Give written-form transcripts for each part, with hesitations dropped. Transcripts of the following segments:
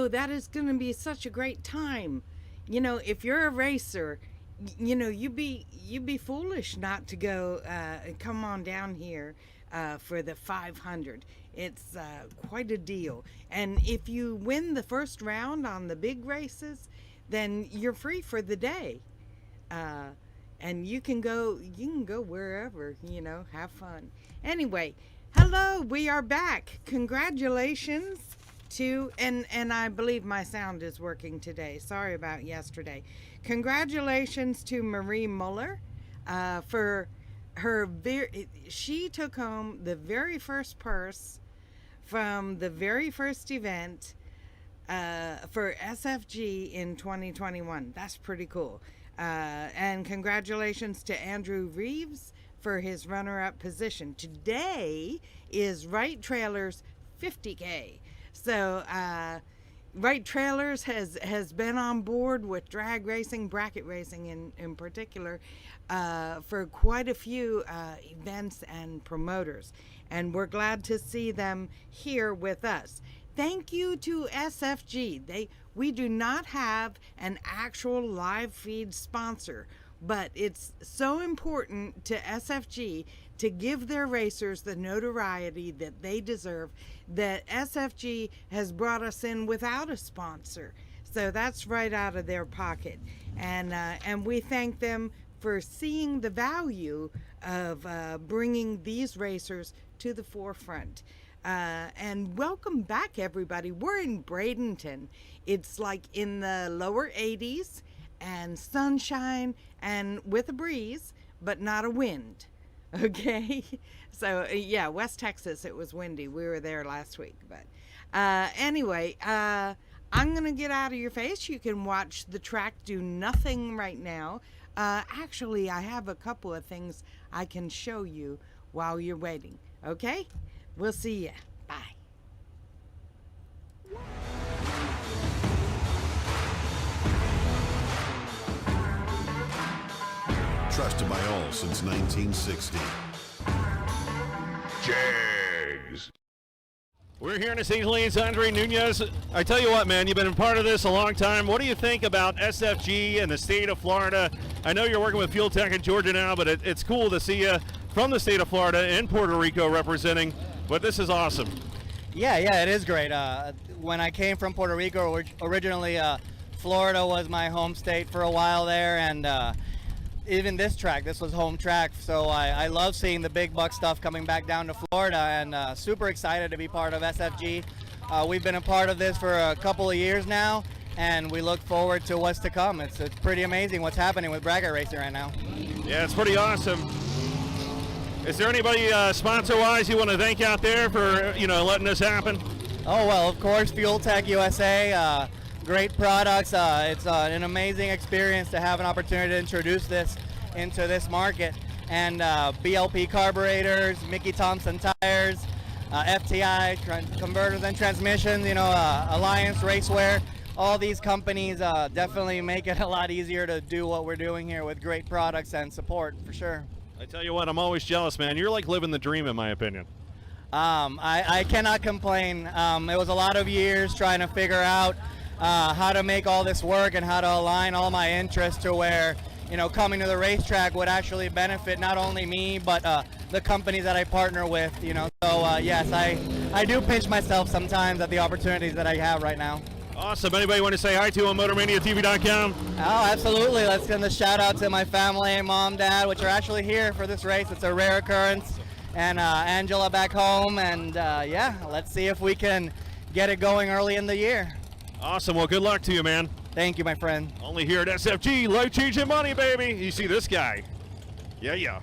that is going to be such a great time. If you're a racer, you'd be foolish not to go come on down here for the 500. It's quite a deal. And if you win the first round on the big races, then you're free for the day. And you can go wherever, have fun. Anyway, hello, we are back. Congratulations to, and I believe my sound is working today. Sorry about yesterday. Congratulations to Marie Muller for her, she took home the very first purse from the very first event for SFG in 2021. That's pretty cool. And congratulations to Andrew Reeves for his runner-up position. Today is Right Trailers 50K. So Right Trailers has been on board with drag racing, bracket racing in particular, for quite a few events and promoters. And we're glad to see them here with us. Thank you to SFG. We do not have an actual live feed sponsor, but it's so important to SFG to give their racers the notoriety that they deserve, that SFG has brought us in without a sponsor. So that's right out of their pocket. And we thank them for seeing the value of bringing these racers to the forefront. And welcome back, everybody. We're in Bradenton. It's like in the lower 80s and sunshine and with a breeze, but not a wind. Okay, so yeah, West Texas, it was windy. We were there last week, but anyway, I'm gonna get out of your face. You can watch the track do nothing right now. Actually, I have a couple of things I can show you while you're waiting. Okay, we'll see ya. Bye. Trusted by all since 1960. Jags. We're here in the St. Lane's, Andre Nunez. I tell you what, man, you've been a part of this a long time. What do you think about SFG and the state of Florida? I know you're working with Fuel Tech in Georgia now, but it's cool to see you from the state of Florida and Puerto Rico representing. But this is awesome. Yeah, it is great. When I came from Puerto Rico, originally Florida was my home state for a while there, and even this track, this was home track, so I love seeing the big buck stuff coming back down to Florida, and super excited to be part of SFG. We've been a part of this for a couple of years now, and we look forward to what's to come. It's pretty amazing what's happening with bracket racing right now. Yeah, it's pretty awesome. Is there anybody sponsor-wise you want to thank out there for letting this happen? Oh well, of course, Fuel Tech USA. Great products. It's an amazing experience to have an opportunity to introduce this into this market. And BLP carburetors, Mickey Thompson tires, FTI converters and transmissions, Alliance Racewear. All these companies definitely make it a lot easier to do what we're doing here with great products and support, for sure. I tell you what, I'm always jealous, man. You're like living the dream, in my opinion. I cannot complain. It was a lot of years trying to figure out how to make all this work and how to align all my interests to where, coming to the racetrack would actually benefit not only me, but the companies that I partner with, So yes, I do pinch myself sometimes at the opportunities that I have right now. Awesome. Anybody want to say hi to on MotorManiaTV.com? Oh, absolutely. Let's send a shout out to my family, mom, dad, which are actually here for this race. It's a rare occurrence. And Angela back home. And yeah, let's see if we can get it going early in the year. Awesome. Well, good luck to you, man. Thank you, my friend. Only here at SFG, life-changing money, baby. You see this guy. Yeah.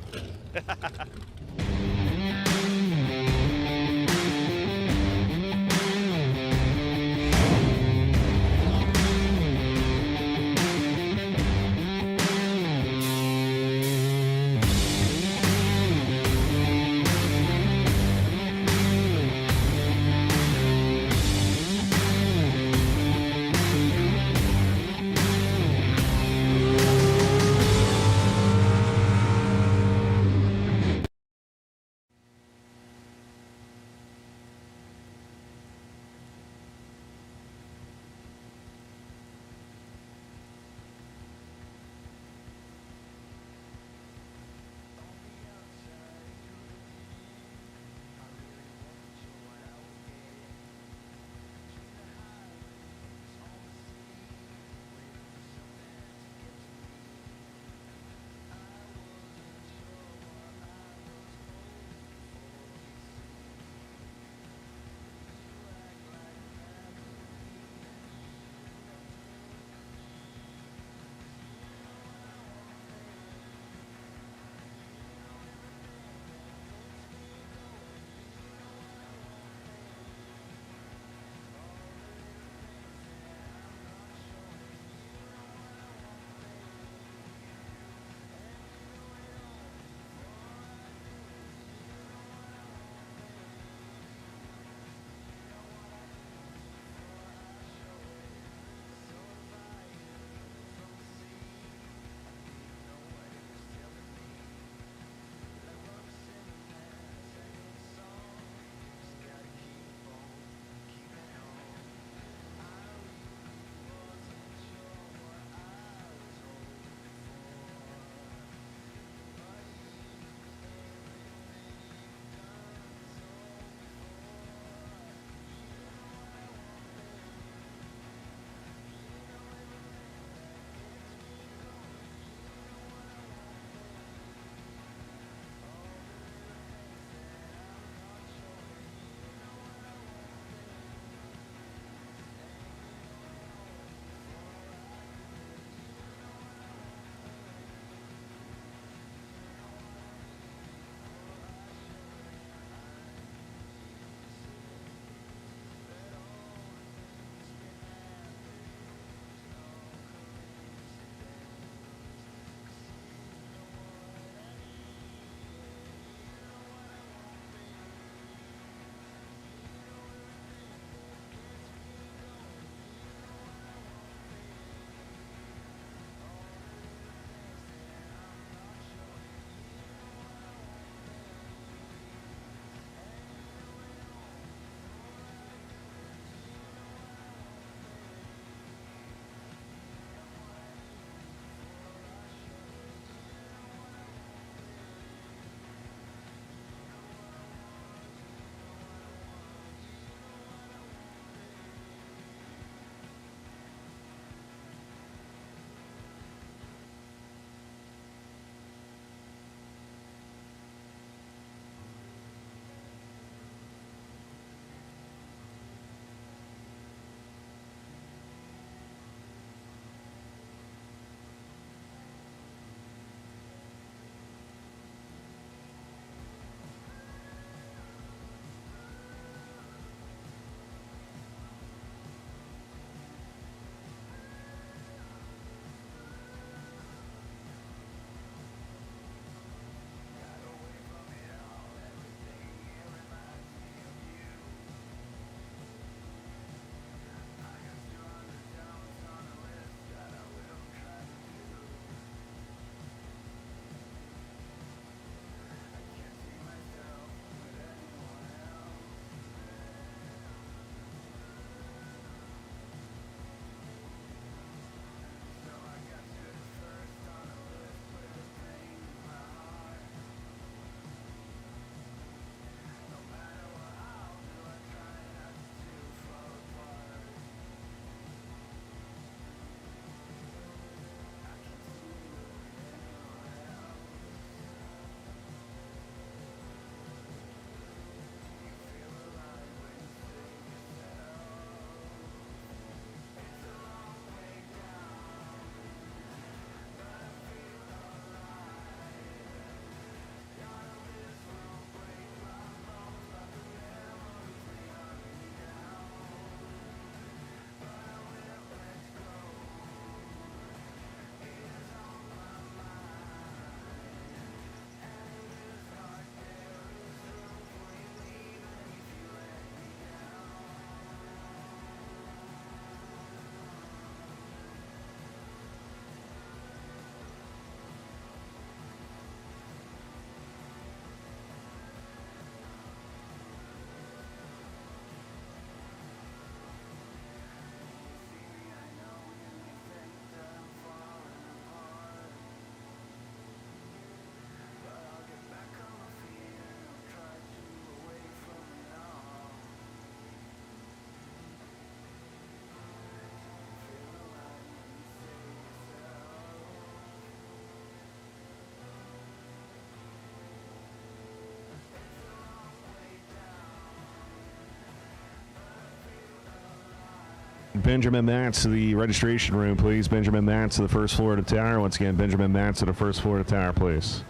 Benjamin Matz to the registration room, please. Benjamin Matz to the first floor of the tower. Once again, Benjamin Matz to the first floor of the tower, please.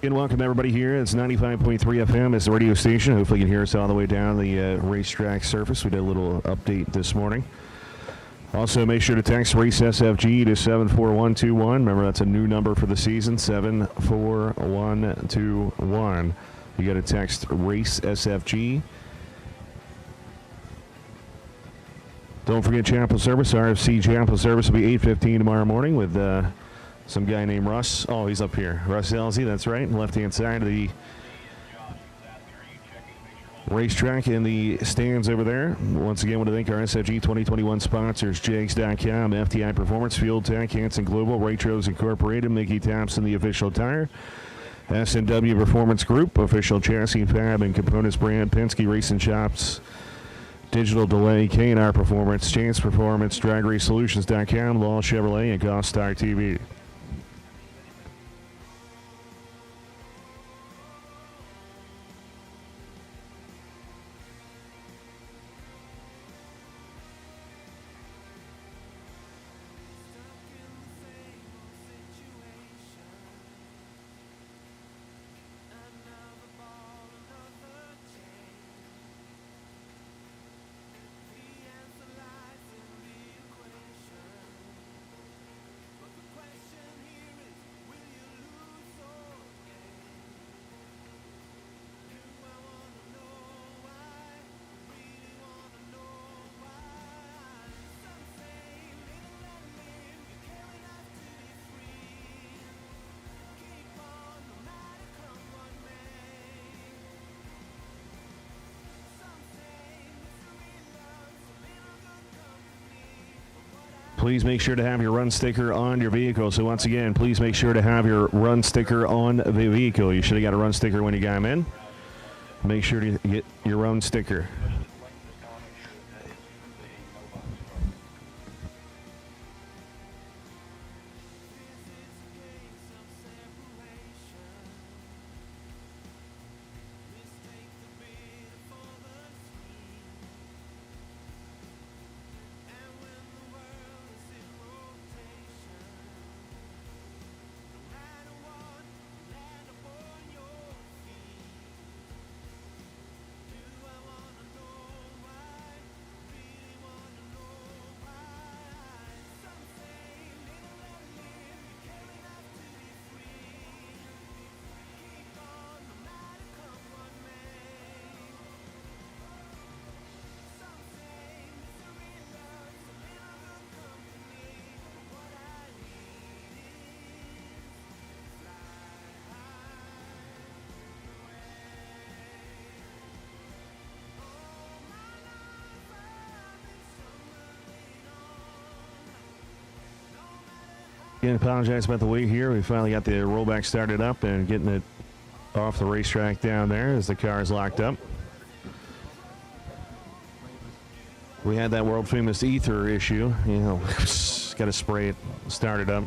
And welcome everybody here. It's 95.3 FM. It's the radio station. Hopefully you can hear us all the way down the racetrack surface. We did a little update this morning. Also, make sure to text Race SFG to 74121. Remember, that's a new number for the season, 74121. You got to text Race SFG. Don't forget chapel service. RFC chapel service will be 8:15 tomorrow morning with some guy named Russ. Oh, he's up here. Russ Elsie, that's right. Left-hand side of the racetrack in the stands over there. Once again, I want to thank our SFG 2021 sponsors, Jags.com, FTI Performance, Fuel Tech, Hanson Global, Raytros Incorporated, Mickey Thompson, the official tire, S&W Performance Group, official chassis fab and components brand, Penske Racing Shops, Digital Delay, K&R Performance, Chance Performance, DragRaceSolutions.com, Law Chevrolet, and Golf Star TV. Please make sure to have your run sticker on your vehicle. So once again, please make sure to have your run sticker on the vehicle. You should have got a run sticker when you got them in. Make sure to get your run sticker. Again, apologize about the wait here. We finally got the rollback started up and getting it off the racetrack down there as the car is locked up. We had that world famous ether issue. You know, got to spray it, start it up.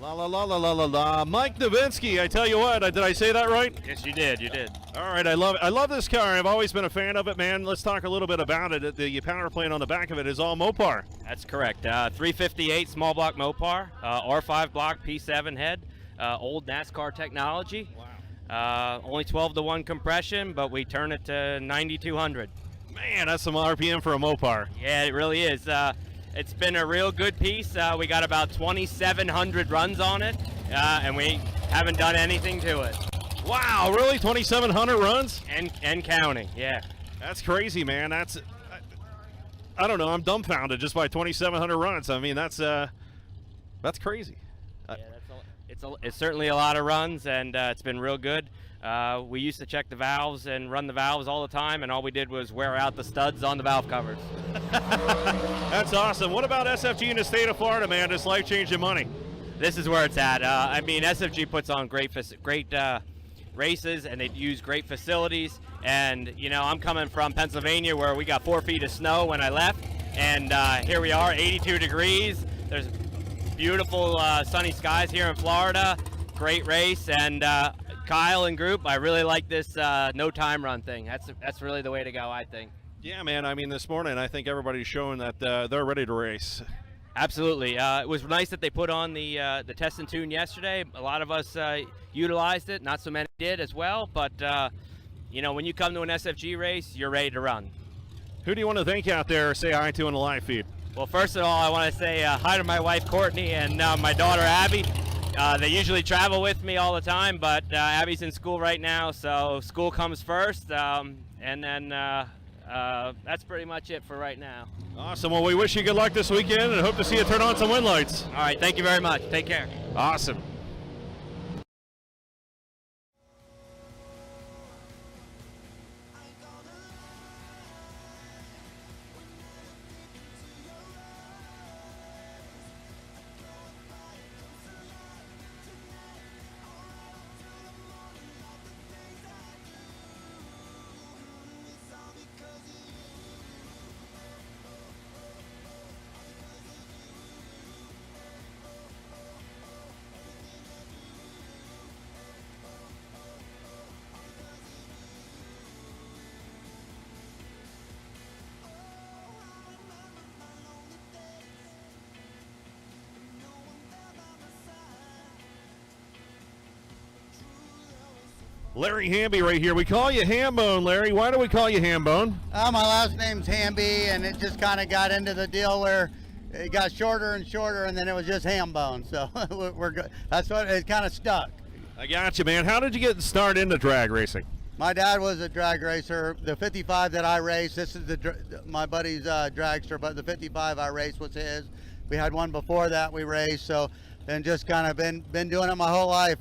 La la la la la la la. Mike Novinsky, I tell you what, did I say that right? Yes, you did. You did. All right, I love this car. I've always been a fan of it, man. Let's talk a little bit about it. The power plant on the back of it is all Mopar. That's correct. 358 small block Mopar, R5 block P7 head, old NASCAR technology. Wow. Only 12-to-1 compression, but we turn it to 9,200. Man, that's some RPM for a Mopar. Yeah, it really is. It's been a real good piece. We got about 2,700 runs on it, and we haven't done anything to it. Wow, really? 2,700 runs? And counting, yeah. That's crazy, man. I don't know. I'm dumbfounded just by 2,700 runs. I mean, that's crazy. Yeah, it's certainly a lot of runs, and it's been real good. We used to check the valves and run the valves all the time, and all we did was wear out the studs on the valve covers. That's awesome. What about SFG in the state of Florida, man? It's life-changing money. This is where it's at. I mean, SFG puts on great races, and they use great facilities. And, you know, I'm coming from Pennsylvania where we got 4 feet of snow when I left. And here we are, 82 degrees. There's beautiful sunny skies here in Florida. Great race. And Kyle and group, I really like this no time run thing. That's really the way to go, I think. Yeah, man. I mean, this morning I think everybody's showing that they're ready to race. Absolutely. It was nice that they put on the test and tune yesterday. A lot of us utilized it. Not so many did as well. But, you know, when you come to an SFG race, you're ready to run. Who do you want to thank out there or say hi to on the live feed? Well, first of all, I want to say hi to my wife, Courtney, and my daughter, Abby. They usually travel with me all the time, but Abby's in school right now, so school comes first. And then that's pretty much it for right now. Awesome. Well, we wish you good luck this weekend and hope to see you turn on some win lights. All right. Thank you very much. Take care. Awesome. Larry Hamby right here. We call you Hambone, Larry. Why do we call you Hambone? My last name's Hamby, and it just kind of got into the deal where it got shorter and shorter, and then it was just Hambone. So we're good. That's what it kind of stuck. I got you, man. How did you get started into drag racing? My dad was a drag racer. The 55 that I raced, this is my buddy's dragster, but the 55 I raced was his. We had one before that we raced, so and just kind of been doing it my whole life.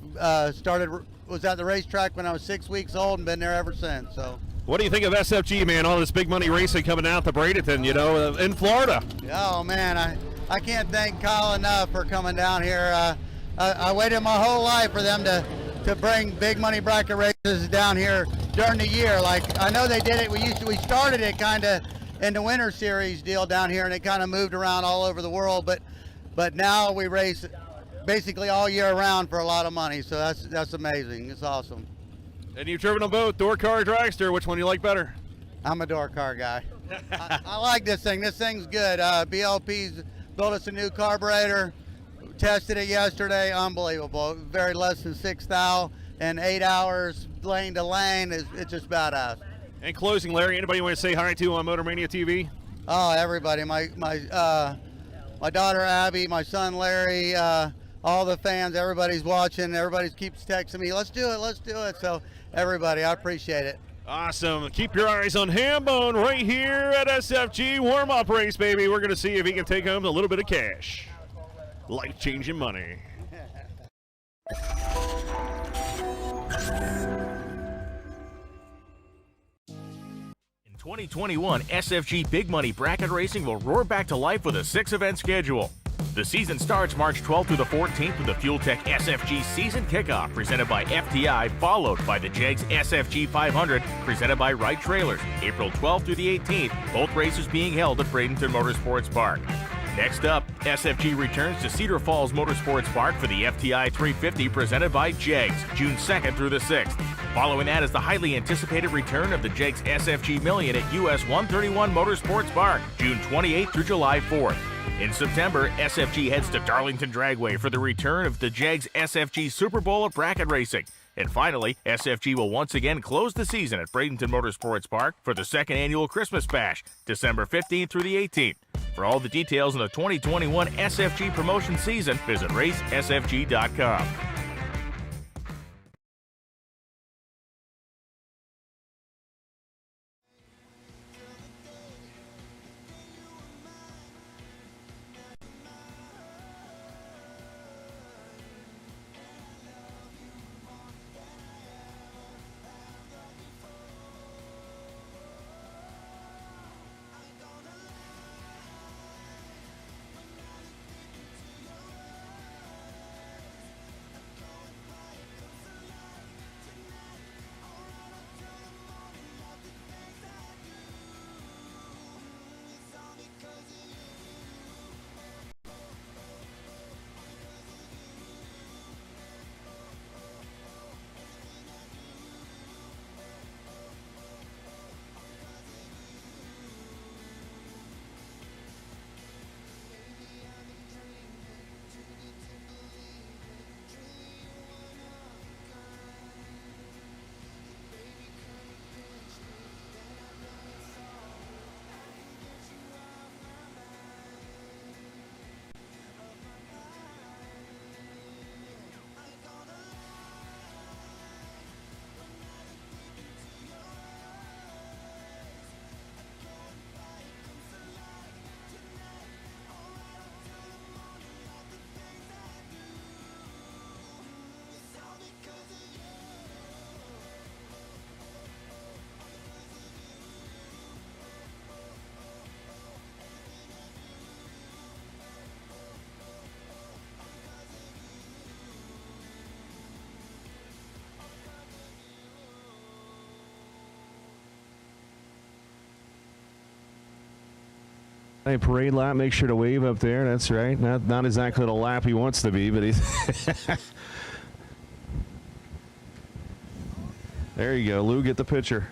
Was at the racetrack when I was 6 weeks old and been there ever since. So. What do you think of SFG, man? All this big money racing coming out to Bradenton, you know, in Florida. Oh man, I can't thank Kyle enough for coming down here. I waited my whole life for them to bring big money bracket races down here during the year. Like I know they did it. We started it kind of in the winter series deal down here, and it kind of moved around all over the world. But now we race basically all year round for a lot of money, so that's amazing. It's awesome. And you've driven them both, door car or dragster. Which one do you like better? I'm a door car guy. I like this thing. This thing's good. BLP's built us a new carburetor. Tested it yesterday. Unbelievable. Very less than 6 thou in 8 hours, lane to lane. It's just badass. In closing, Larry, anybody you want to say hi to on Motormania TV? Oh, everybody. My daughter Abby, my son Larry. All the fans, everybody's watching, everybody keeps texting me, let's do it. So everybody, I appreciate it. Awesome. Keep your eyes on Hambone right here at SFG warm-up race, baby. We're going to see if he can take home a little bit of cash. Life-changing money. In 2021, SFG Big Money Bracket Racing will roar back to life with a 6-event schedule. The season starts March 12th through the 14th with the Fuel Tech SFG Season Kickoff presented by FTI, followed by the Jegs SFG 500 presented by Wright Trailers, April 12th through the 18th, both races being held at Bradenton Motorsports Park. Next up, SFG returns to Cedar Falls Motorsports Park for the FTI 350 presented by JEGS, June 2nd through the 6th. Following that is the highly anticipated return of the JEGS SFG Million at US 131 Motorsports Park, June 28th through July 4th. In September, SFG heads to Darlington Dragway for the return of the JEGS SFG Super Bowl of Bracket Racing. And finally, SFG will once again close the season at Bradenton Motorsports Park for the second annual Christmas Bash, December 15th through the 18th. For all the details on the 2021 SFG promotion season, visit racesfg.com. Hey, parade lap, make sure to wave up there. That's right. Not exactly the lap he wants to be, but he's... There you go, Lou, get the picture.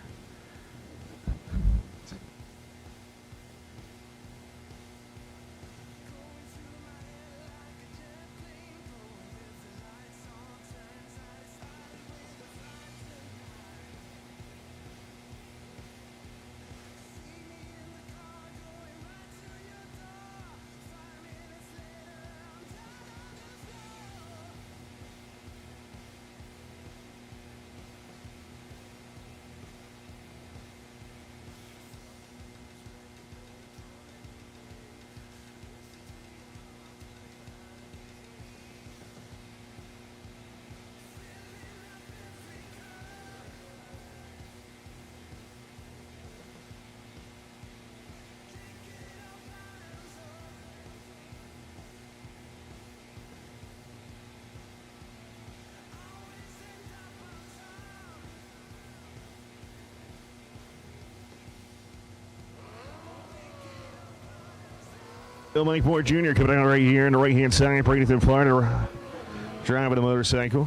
Bill Makemore Jr. coming out right here on the right-hand side, Bradenton, Florida, driving a motorcycle.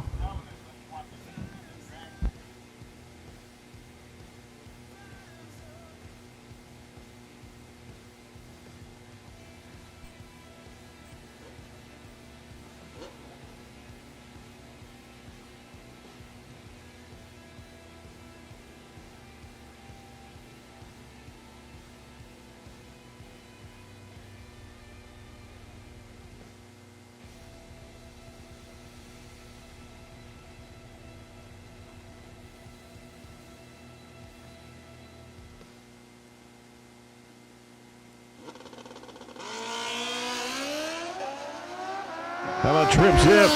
How about Trip Zip?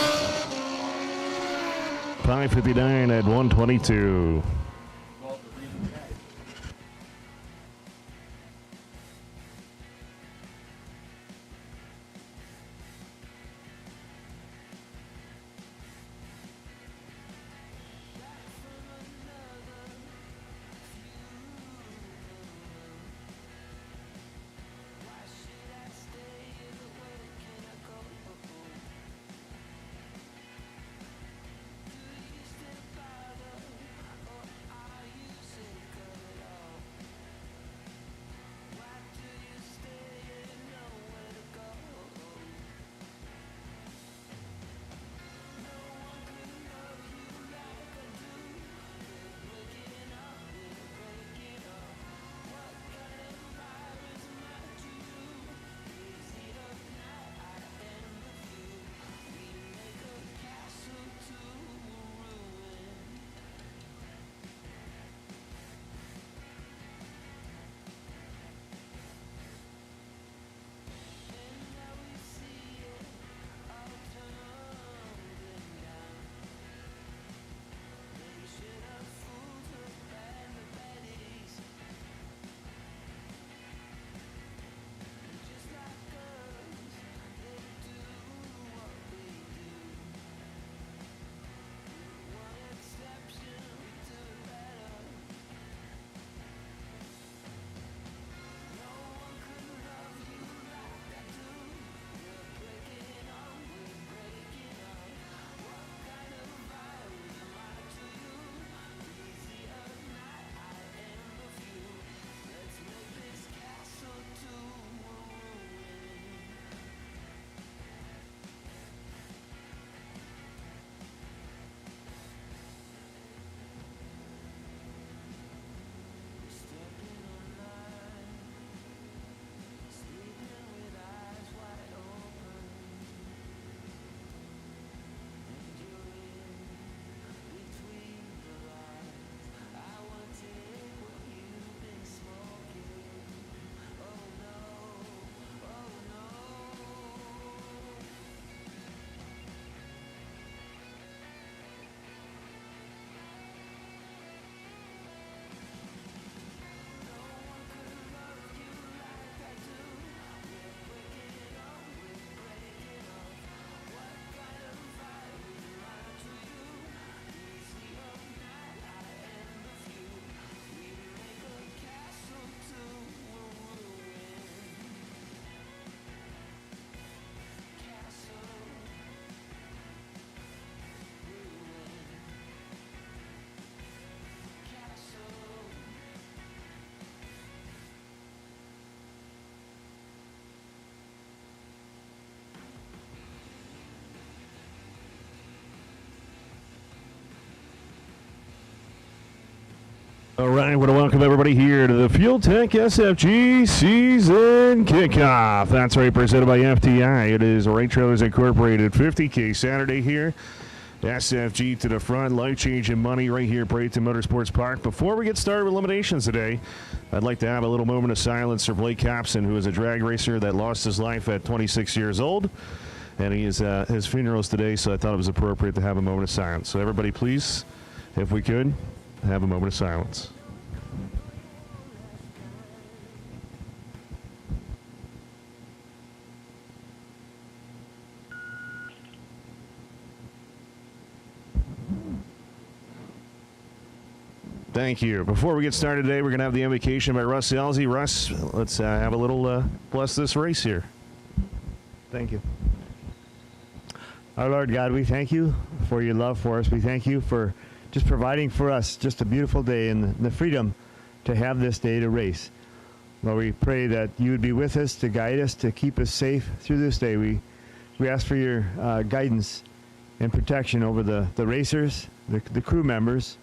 5:59 at 1:22. All right, I want to welcome everybody here to the Fuel Tech SFG season kickoff. That's right, presented by FTI. It is Right Trailers Incorporated 50K Saturday here. SFG to the front, life-changing money right here at Bradenton Motorsports Park. Before we get started with eliminations today, I'd like to have a little moment of silence for Blake Capson, who is a drag racer that lost his life at 26 years old. And his funeral is today, so I thought it was appropriate to have a moment of silence. So everybody, please, if we could, have a moment of silence. Thank you. Before we get started today, we're going to have the invocation by Russ Elzy. Russ, let's have a little bless this race here. Thank you. Our Lord God, we thank you for your love for us. We thank you for just providing for us just a beautiful day and the freedom to have this day to race. Lord, we pray that you would be with us, to guide us, to keep us safe through this day. We ask for your guidance and protection over the racers, the crew members,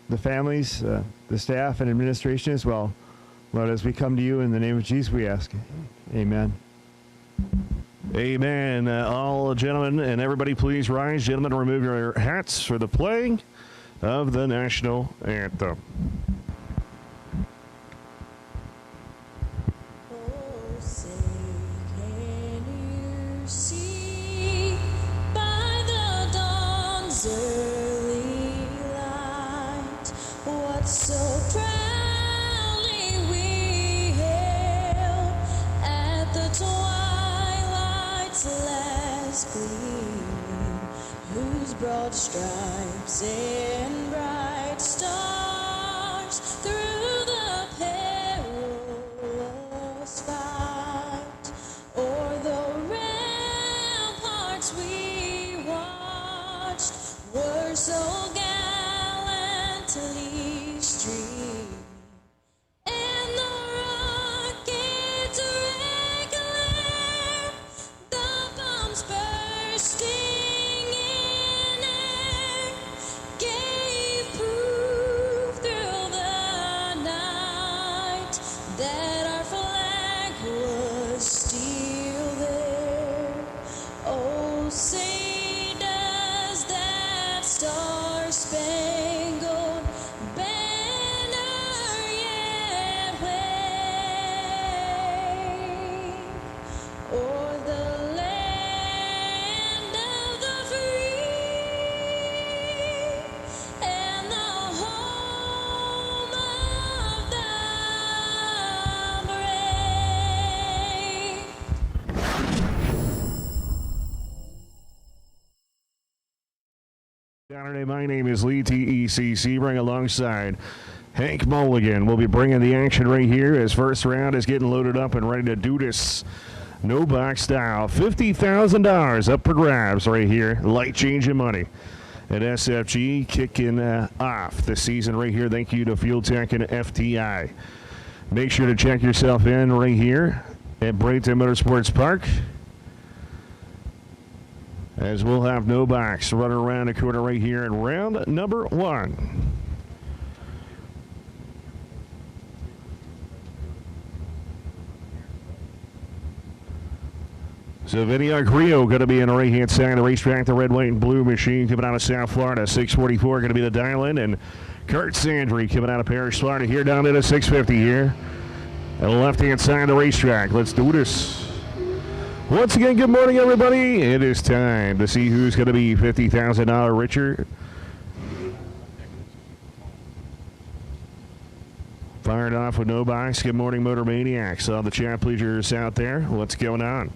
the families, the staff and administration as well. Lord, as we come to you in the name of Jesus, we ask. Amen. Amen. All gentlemen and everybody, please rise. Gentlemen, remove your hats for the playing of the national anthem. Oh, say, can you see by the dawn's early light what so proudly we hailed at the twilight's last gleaming, whose broad stripes and bright stars through the perilous fight o'er the ramparts we watched were so gallantly streaming, and the rockets regular, the bombs bursting in air, gave proof through the night that our flag was still there. Oh, say does that star-spangled banner yet wave o'er the land of the free and the home of the brave? Saturday, my name is Lee TECC, bring alongside Hank Mulligan. We'll be bringing the action right here as first round is getting loaded up and ready to do this. No box style. $50,000 up for grabs right here. Light changing money at SFG kicking off the season right here. Thank you to Fuel Tech and FTI. Make sure to check yourself in right here at Bradenton Motorsports Park, as we'll have no box running around the corner right here in round number one. So Vinny Agrio going to be in the right-hand side of the racetrack. The red, white, and blue machine coming out of South Florida. 644 going to be the dial-in. And Kurt Sandry coming out of Parrish, Florida here down to the 650 here. On the left-hand side of the racetrack. Let's do this. Once again, good morning, everybody. It is time to see who's going to be $50,000 richer. Fired off with no box. Good morning, Motor Maniacs. All the chat pleasers out there. What's going on?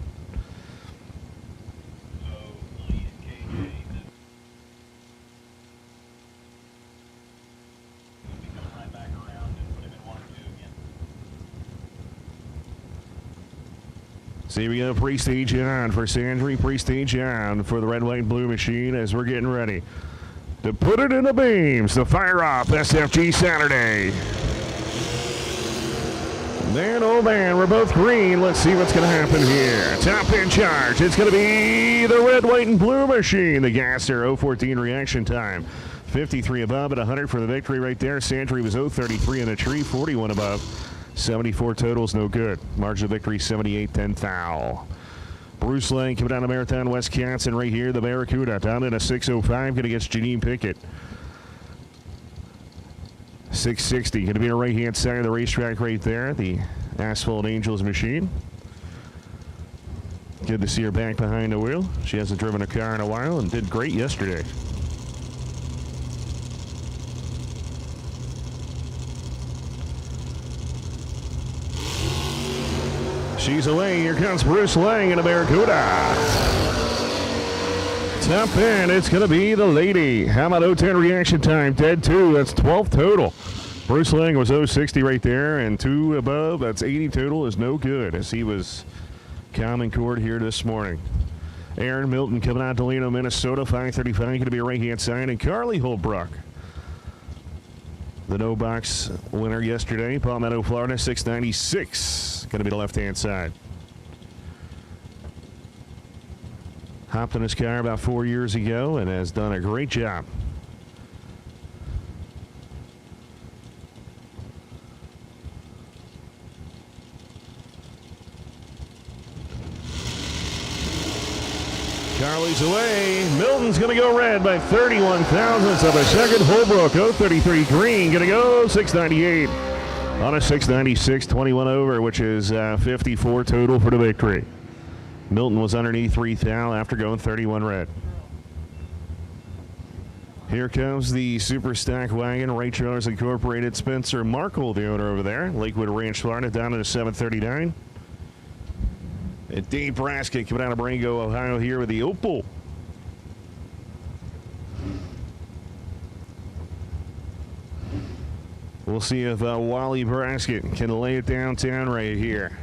So here we go, pre-stage on for Sandry, pre-stage on for the red, white, and blue machine as we're getting ready to put it in the beams to fire off SFG Saturday. Man, oh man, we're both green. Let's see what's going to happen here. Top in charge. It's going to be the red, white, and blue machine. The gasser 014 reaction time. 53 above at 100 for the victory right there. Sandry was 033 in a tree, 41 above. 74 totals, no good. Margin of victory, 78-10 foul. Bruce Lang coming down to Marathon, Wisconsin right here. The Barracuda down in a 605, going against Janine Pickett. 660, going to be on the right-hand side of the racetrack right there. The Asphalt Angels machine. Good to see her back behind the wheel. She hasn't driven a car in a while and did great yesterday. She's away. Here comes Bruce Lang in a Barracuda. Top 10, it's going to be the lady. How about 010 reaction time? Dead 2. That's 12 total. Bruce Lang was 060 right there, and 2 above. That's 80 total. Is no good as he was common cord here this morning. Aaron Milton coming out to Delano, Minnesota. 535 going to be a right-hand side. And Carly Holbrook, the no-box winner yesterday. Palmetto, Florida, 696. Going to be the left-hand side. Hopped in his car about 4 years ago and has done a great job. Carly's away. Milton's going to go red by 31 thousandths of a second. Holbrook, 033 green, going to go 698 on a 696, 21 over, which is 54 total for the victory. Milton was underneath 3 thou after going 31 red. Here comes the Super Stack Wagon, Ray Trailers Incorporated. Spencer Markle, the owner over there. Lakewood Ranch, Florida, down to 739. And Dave Braskett coming out of Marengo, Ohio here with the Opal. We'll see if Wally Braskett can lay it downtown right here.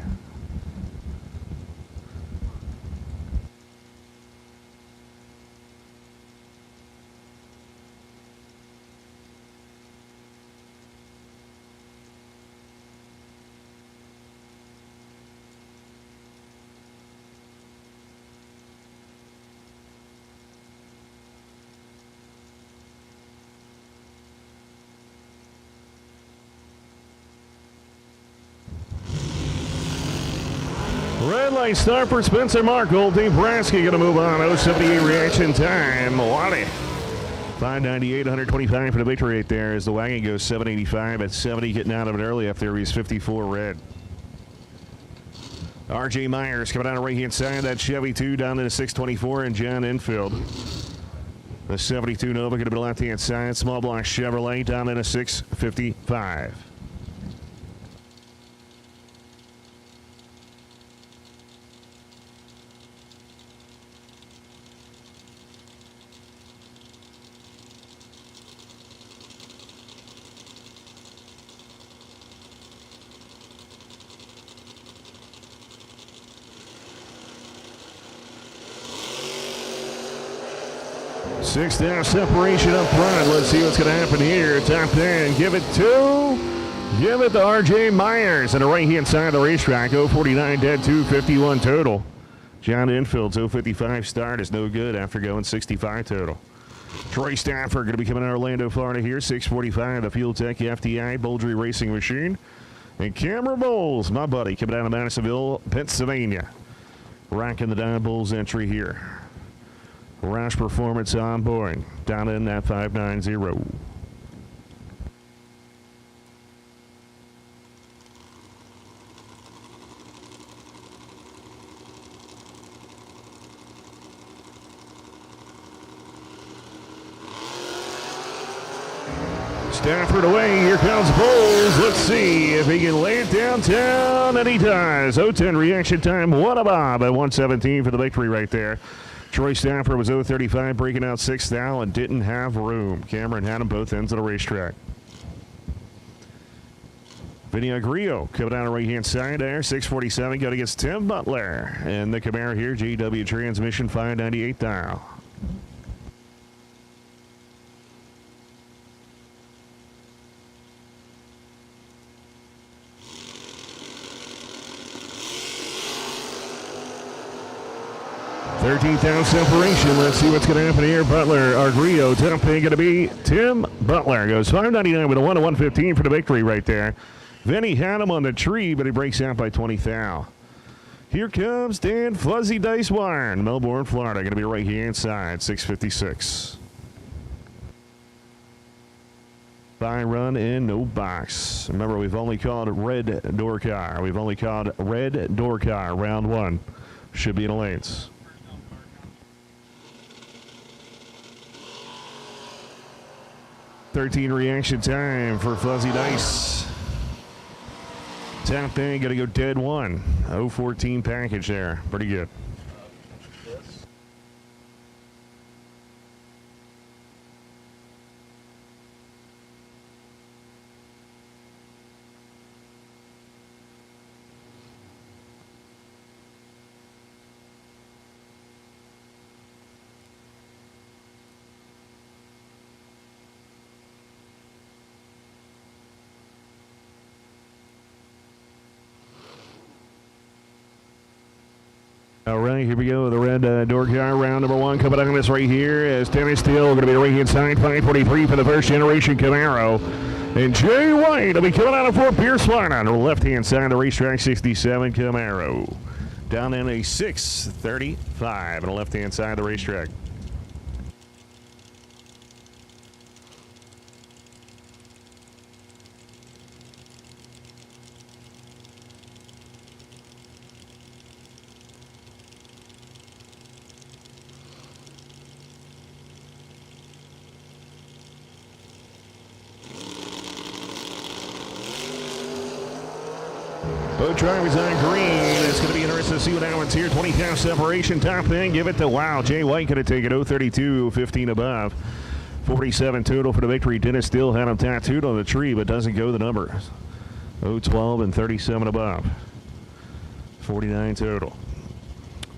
Red light start for Spencer Markle. Dave Braskett going to move on. 078 reaction time. Wally. 598, 125 for the victory right there as the wagon goes 785 at 70, getting out of it early after he's 54 red. R.J. Myers coming down the right-hand side. That Chevy 2 down to the 624 and John Enfield. The 72 Nova going to be the left-hand side. Small block Chevrolet down in a 655. Six down separation up front. Let's see what's going to happen here. Top 10. Give it to R.J. Myers on the right-hand side of the racetrack. 049 dead, 251 total. John Enfield's 055 start is no good after going 65 total. Troy Stafford going to be coming out of Orlando, Florida here. 645, the Fuel Tech FTI Boldry Racing Machine. And Cameron Bowles, my buddy, coming out of Madisonville, Pennsylvania. Rocking the Don Bulls entry here. Roush Performance on board, down in that 590. Stafford away, here comes Bowles. Let's see if he can lay it downtown, and he does. 010 reaction time, what a bob at 117 for the victory right there. Troy Stafford was 035, breaking out 6 thou and didn't have room. Cameron had them both ends of the racetrack. Vinny Agrio coming down the right-hand side there, 647, going against Tim Butler. And the Camaro here, GW transmission, 598 thou. 13,000 separation. Let's see what's going to happen here. Butler, our Grio, top pay going to be Tim Butler. Goes 599 with a 1 to 115 for the victory right there. Vinny had him on the tree, but he breaks out by 20 thou. Here comes Dan Fuzzy Dice Wire in Melbourne, Florida. Going to be right here inside, 656. By run and no box. Remember, we've only called red door car. We've only called red door car. Round 1. Should be in the lanes. $13 reaction time for Fuzzy Dice. Top thing, gotta go dead 1. 014 package there. Pretty good. All right, here we go. The red door car, round number 1 coming on this right here as Dennis Steele going to be right inside 543 for the first generation Camaro. And Jay White will be coming out of Fort Pierce, Florida on the left-hand side of the racetrack, 67 Camaro. Down in a 635 on the left-hand side of the racetrack. Both drivers on green. It's going to be interesting to see what happens here. 20,000 separation. Top thing. Give it to Wow. Jay White going to take it 032, 15 above. 47 total for the victory. Dennis still had him tattooed on the tree, but doesn't go the numbers. 012 and 37 above. 49 total.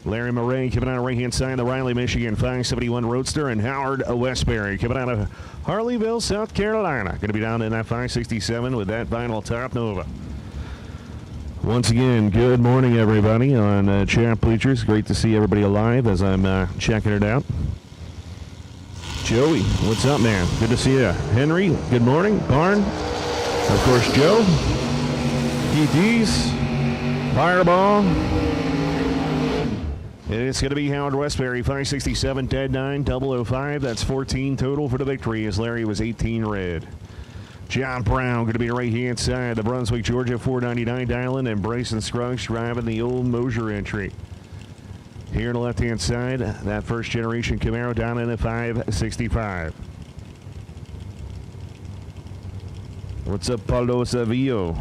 Larry Murray coming out of right-hand side, the Riley, Michigan 571 Roadster, and Howard Westbury coming out of Harleyville, South Carolina. Going to be down in that 567 with that vinyl top Nova. Once again, good morning, everybody, on Champ Bleachers. Great to see everybody alive as I'm checking it out. Joey, what's up, man? Good to see you. Henry, good morning. Barn, of course, Joe. EDs, Fireball. It's going to be Howard Westbury, 567, dead 9, 005. That's 14 total for the victory as Larry was 18 red. John Brown going to be right here inside the Brunswick, Georgia 499 dialing, and Bryson Scruggs driving the old Mosier entry. Here on the left-hand side, that first generation Camaro down in the 565. What's up, Paulo Savio?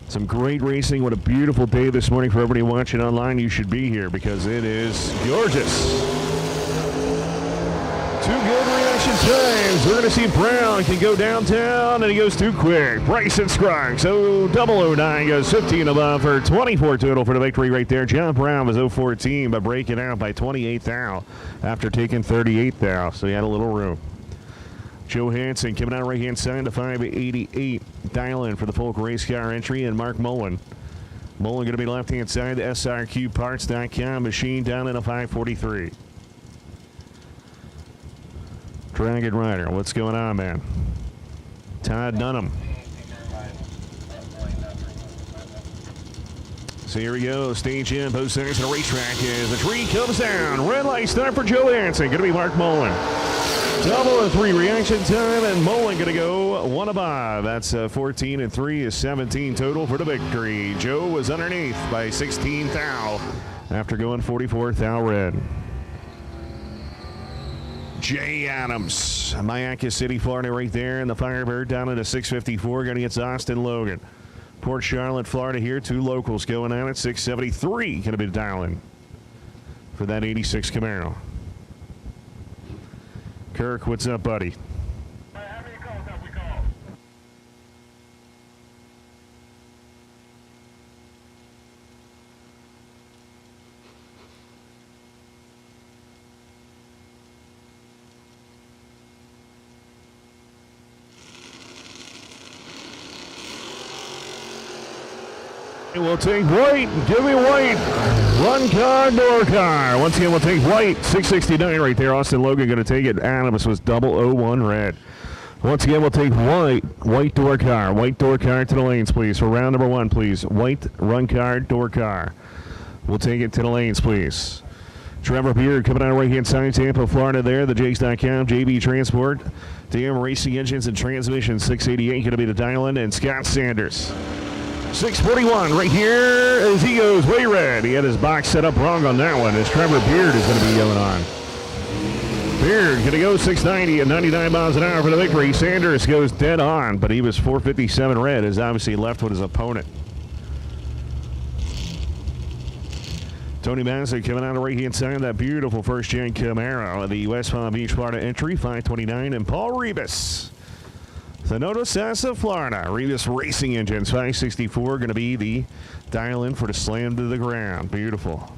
Some great racing. What a beautiful day this morning for everybody watching online. You should be here because it is gorgeous. Two good reaction times. We're going to see Brown can go downtown, and he goes too quick. Bryson Scruggs, 009 goes 15 above for 24 total for the victory right there. John Brown was 014, but breaking out by 28 thou after taking 38 thou, so he had a little room. Joe Hansen coming out right-hand side to 588, dialing for the Folk Race Car entry, and Mark Mullen. Mullen going to be left-hand side, SRQparts.com, machine down in a 543. Dragon Rider, what's going on, man? Todd Dunham. So here we go, stage in, both sides of the racetrack as the tree comes down. Red light start for Joe Hansen, going to be Mark Mullen. 003 reaction time, and Mullen going to go 1 above. That's 14 and 3 is 17 total for the victory. Joe was underneath by 16 thou after going 44 thou red. Jay Adams, Mayaca City, Florida, right there, and the Firebird down at a 654, going against Austin Logan. Port Charlotte, Florida here, 2 locals going on at 673, going to be dialing for that 86 Camaro. Kirk, what's up, buddy? We'll take White. Give me White. Run car, door car. Once again, we'll take White. 669 right there. Austin Logan going to take it. Adams was 001 red. Once again, we'll take White. White door car. White door car to the lanes, please. For round number 1, please. White run car, door car. We'll take it to the lanes, please. Trevor Beard coming out right-hand side, Tampa, Florida there. The Jakes.com, JB Transport. DM Racing Engines and Transmission, 688 going to be the dial-in. And Scott Sanders. 641 right here as he goes way red. He had his box set up wrong on that one as Trevor Beard is going to be going on. Beard going to go 690 at 99 miles an hour for the victory. Sanders goes dead on, but he was 457 red as obviously left with his opponent. Tony Bassett coming out of the right-hand side of that beautiful first-gen Camaro. The West Palm Beach, Florida entry, 529. And Paul Rebus. The Sassa, Florida. Rebus Racing Engines, 564. Going to be the dial-in for the slam to the ground. Beautiful.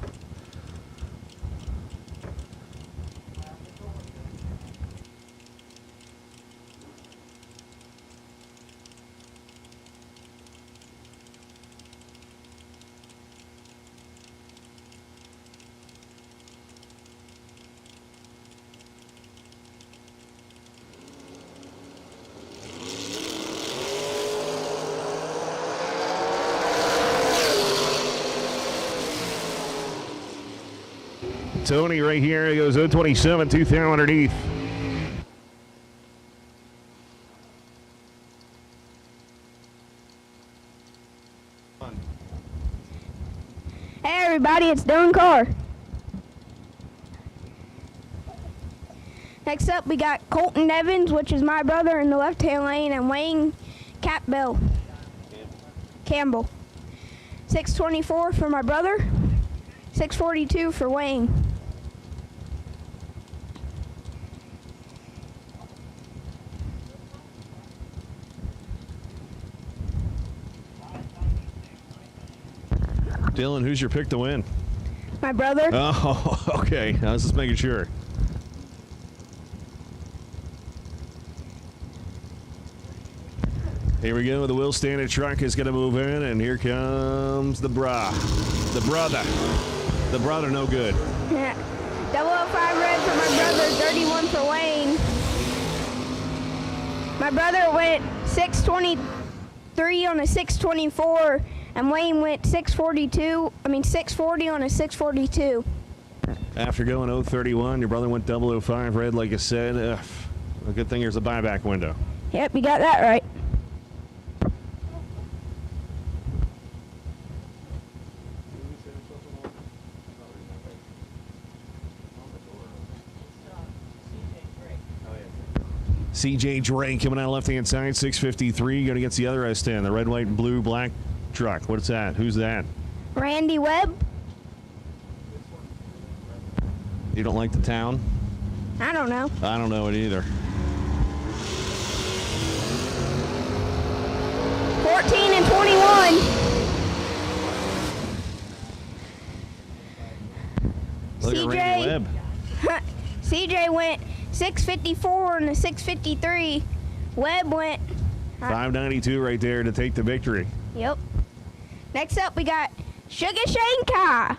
Tony right here, he goes 027, 2,000 underneath. Hey everybody, it's Dylan Carr. Next up we got Colton Evans, which is my brother in the left-hand lane, and Wayne Campbell. 624 for my brother, 642 for Wayne. Dylan, who's your pick to win? My brother. Oh, okay. I was just making sure. Here we go. The Will Standard truck is going to move in, and here comes the brother. The brother, no good. Yeah. 005 red for my brother, 31 for Wayne. My brother went 623 on a 624, and Wayne went 640 on a 642. After going 031, your brother went 005 red, like I said. A good thing there's a buyback window. Yep, you got that right. CJ Drake coming out left-hand side, 653, going against the other S10, the red, white, and blue, black truck. What's that? Who's that? Randy Webb. You don't like the town? I don't know. I don't know it either. 14 and 21. Look at Randy Webb. CJ went 654 and a 653. Webb went 592 right there to take the victory. Yep. Next up, we got Sugar Shane Kai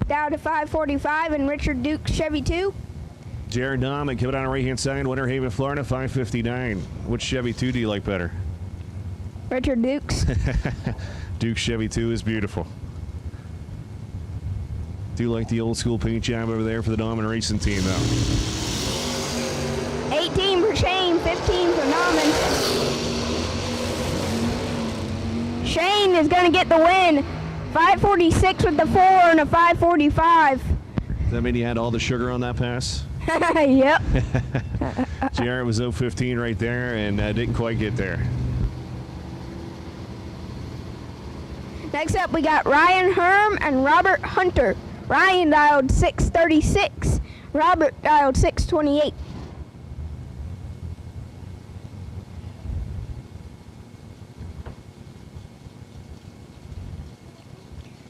down to 545 and Richard Duke Chevy 2. Jared Domick coming out on right-hand side, Winter Haven, Florida, 559. Which Chevy 2 do you like better? Richard Duke's. Duke Chevy 2 is beautiful. Do like the old school paint job over there for the Nauman Racing team, though. 18 for Shane, 15 for Nauman. Shane is going to get the win. 546 with the 4 and a 545. Does that mean you had all the sugar on that pass? Yep. Jared was 015 right there and didn't quite get there. Next up, we got Ryan Herm and Robert Hunter. Ryan dialed 636. Robert dialed 628.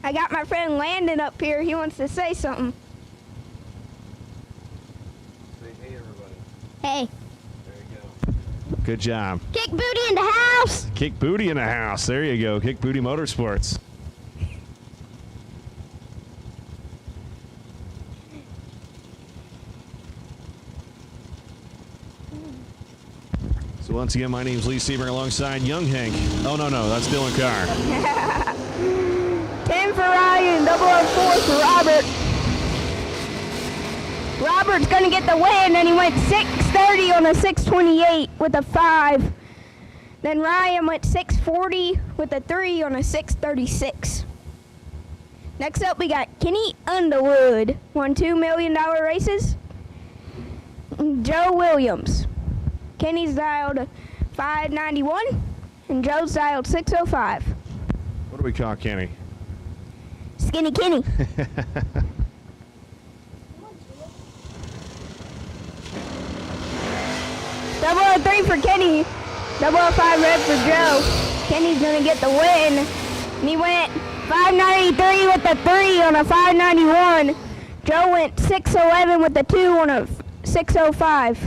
I got my friend Landon up here. He wants to say something. Say hey, everybody. Hey. There you go. Good job. Kick booty in the house. Kick Booty in the house. There you go. Kick Booty Motorsports. So once again, my name's Lee Sebring alongside Young Hank. Oh, no, that's Dylan Carr. 10 for Ryan, 004 for Robert. Robert's going to get the win, and he went 6:30 on a 6:28 with a 5. Then Ryan went 6:40 with a 3 on a 6:36. Next up, we got Kenny Underwood, won $2 million races. Joe Williams. Kenny's dialed 591, and Joe's dialed 605. What do we call Kenny? Skinny Kenny. 003 for Kenny. 005 red for Joe. Kenny's gonna get the win. And he went 593 with the 3 on a 591. Joe went 611 with the 2 on a 605.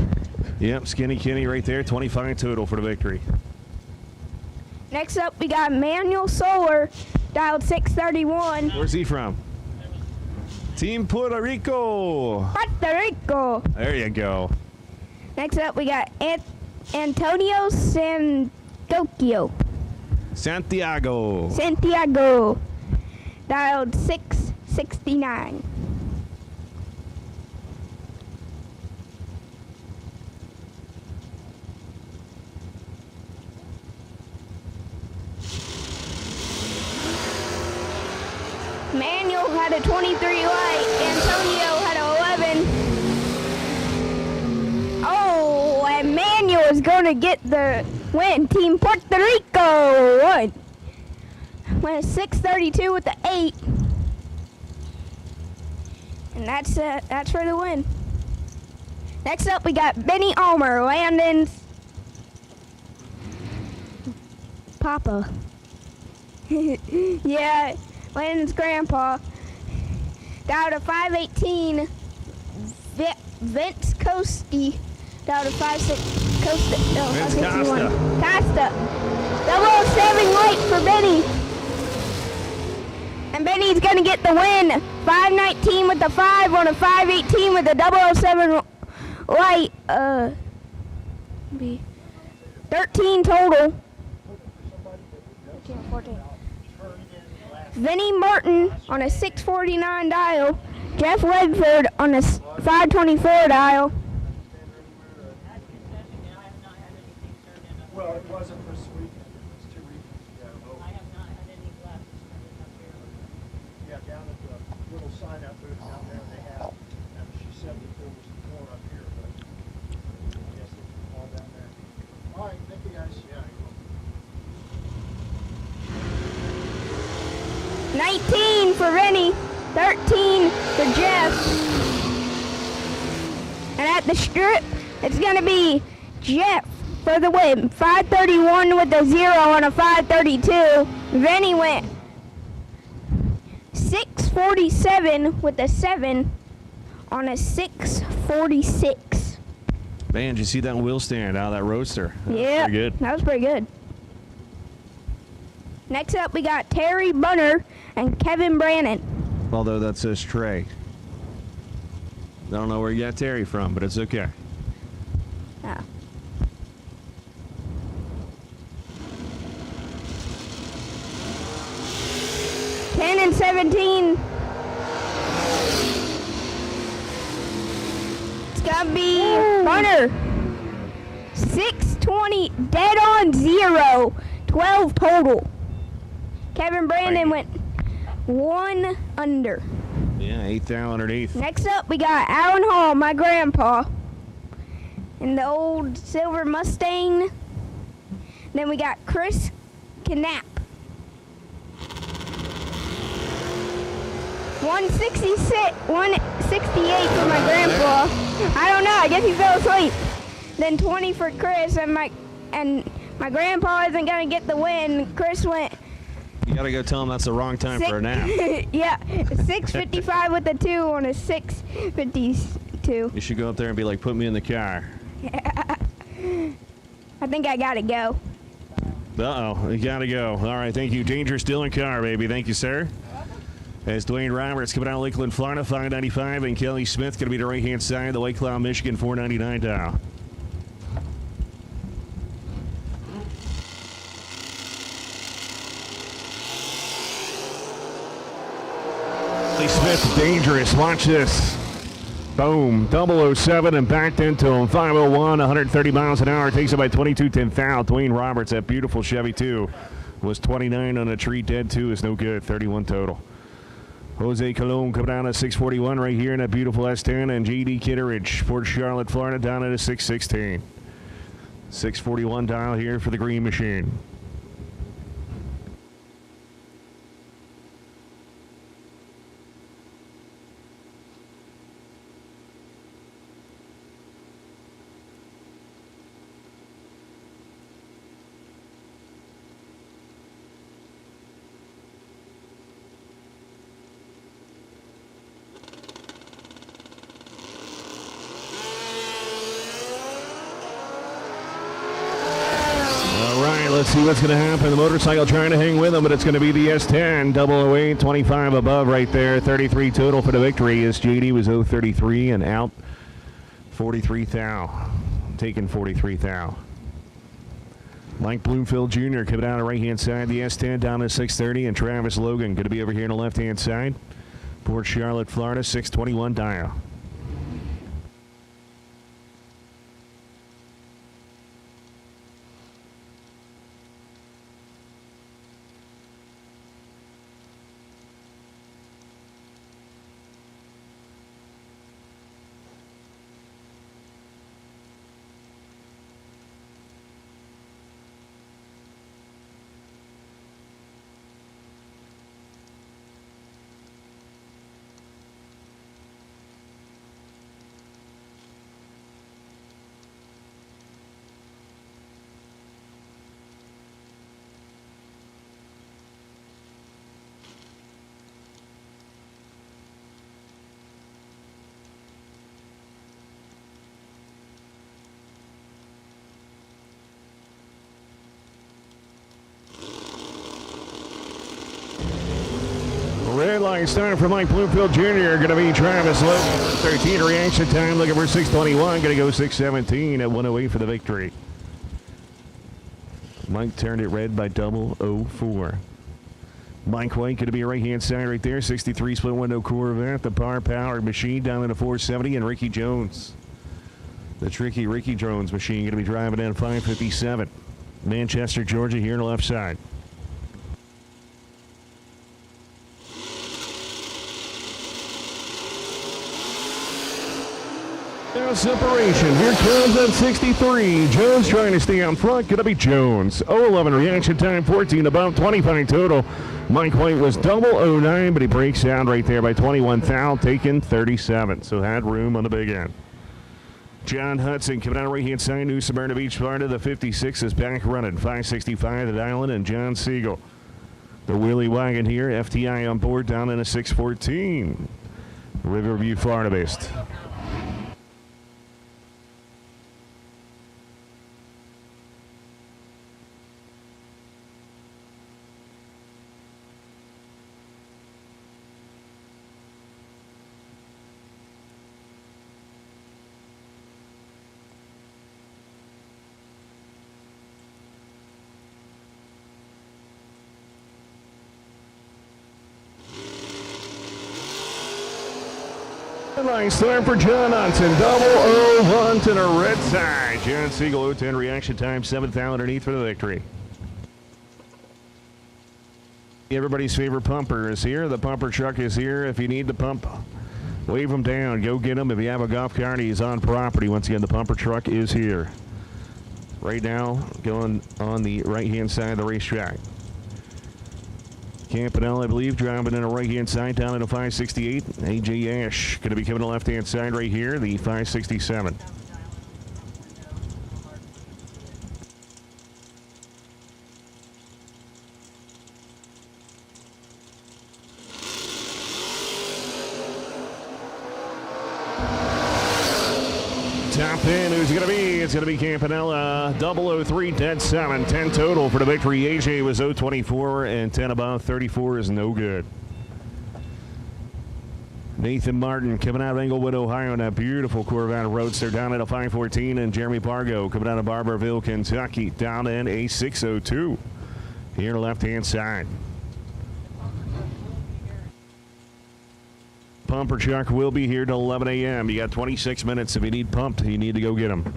Yep, Skinny Kenny right there. 25 total for the victory. Next up, we got Manuel Solar, dialed 631. Where's he from? Team Puerto Rico. Puerto Rico. There you go. Next up, we got Antonio Santiago. Santiago. Dialed 669. Manuel had a 23 light. Antonio had a 11. Oh, and Manuel is going to get the win. Team Puerto Rico won. Went 632 with the 8. And that's for the win. Next up, we got Benny Ulmer, Landon's Papa. Yeah, Landon's grandpa. Down to 518. Vince Costi. Down to 56. Costa. No, Vince 561. Costa. 007 light for Benny. And Benny's going to get the win. 519 with the 5 on a 518 with the 007 light. 13 total. 14. Vinny Martin on a 649 dial. Jeff Ledford on a 524 dial. Well, it wasn't for this weekend. It was 2 weekends ago. I have not had any left since I'm here. Yeah, down at the little sign-up booth down there they have. And she said that there was more up here, but I guess it's all down there. All right, thank you guys. Yeah. 19 for Vinny, 13 for Jeff. And at the strip, it's going to be Jeff for the win. 531 with a 0 on a 532. Vinny went 647 with a 7 on a 646. Man, did you see that wheel stand out of that roadster? Yeah, Pretty good. that was pretty good. Next up, we got Terry Bunner and Kevin Brannon. Although that says Trey. I don't know where you got Terry from, but it's okay. Ah. Ten and 17. It's gonna be Bunner. 620, dead on 0. 12 total. Kevin Brandon went 1 under. Yeah, 8th down underneath. Next up, we got Alan Hall, my grandpa, in the old silver Mustang. Then we got Chris Knapp. 168 for my grandpa. I don't know, I guess he fell asleep. Then 20 for Chris, and my grandpa isn't gonna get the win. Chris went. You gotta go tell him that's the wrong time for a nap. Yeah, 655 with a 2 on a 652. You should go up there and be like, put me in the car. Yeah. I think I gotta go. Uh-oh, you got to go. All right, thank you. Danger still in car, baby. Thank you, sir. As Dwayne Roberts coming out of Lakeland, Florida, 595, and Kelly Smith going to be the right-hand side, the White Cloud, Michigan, 499 down. Kelly Smith, dangerous. Watch this. Boom. 007 and backed into him. 501, 130 miles an hour. Takes it by 22, 10 foul. Dwayne Roberts, that beautiful Chevy 2, was 29 on a tree. Dead 2 is no good. 31 total. Jose Colon coming down at 641 right here in that beautiful S10. And J.D. Kitteridge, Port Charlotte, Florida, down at a 616. 641 dial here for the green machine. Let's see what's going to happen. The motorcycle trying to hang with him, but it's going to be the S10. 008, 25 above right there. 33 total for the victory as JD was 033 and out 43 thou. Taking 43 thou. Mike Bloomfield Jr. coming down the right-hand side. The S10 down to 630, and Travis Logan going to be over here on the left-hand side. Port Charlotte, Florida, 621 dial. Red line starting for Mike Bloomfield Jr. Going to be Travis Logan. 13 reaction time, looking for 621. Going to go 617 at 108 for the victory. Mike turned it red by 004. Mike White going to be a right-hand side right there. 63 split window Corvette. The powered machine down in the 470. And Ricky Jones. The tricky Ricky Jones machine going to be driving in 557. Manchester, Georgia here on the left side. Now separation. Here comes at 63. Jones trying to stay out front. Going to be Jones. 011 reaction time. 14 above. 25 total. Mike White was 009, but he breaks down right there by 21 thou. Taking 37. So had room on the big end. John Hudson coming out of right-hand side. New Smyrna Beach, Florida. The 56 is back running. 565 at Island. And John Siegel. The wheelie wagon here. FTI on board down in a 614. Riverview, Florida based. Nice time for John Hudson. 001 to the red side. John Siegel, 010 reaction time. 7th thou underneath for the victory. Everybody's favorite pumper is here. The pumper truck is here. If you need the pump, wave them down. Go get them. If you have a golf cart, he's on property. Once again, the pumper truck is here. Right now, going on the right-hand side of the racetrack. Campanella, I believe, driving in the right-hand side down in the 568. A.J. Ash going to be coming to the left-hand side right here, the 567. Top top in. Who's it going to be? It's going to be Campanella. 003, dead 7. 10 total for the victory. AJ was 024 and 10 above. 34 is no good. Nathan Martin coming out of Englewood, Ohio, in that beautiful Corvette Roadster down at a 514. And Jeremy Pargo coming out of Barberville, Kentucky, down in a 602. Here left-hand side. Pumper truck will be here till 11 a.m. You got 26 minutes. If you need pumped, you need to go get them.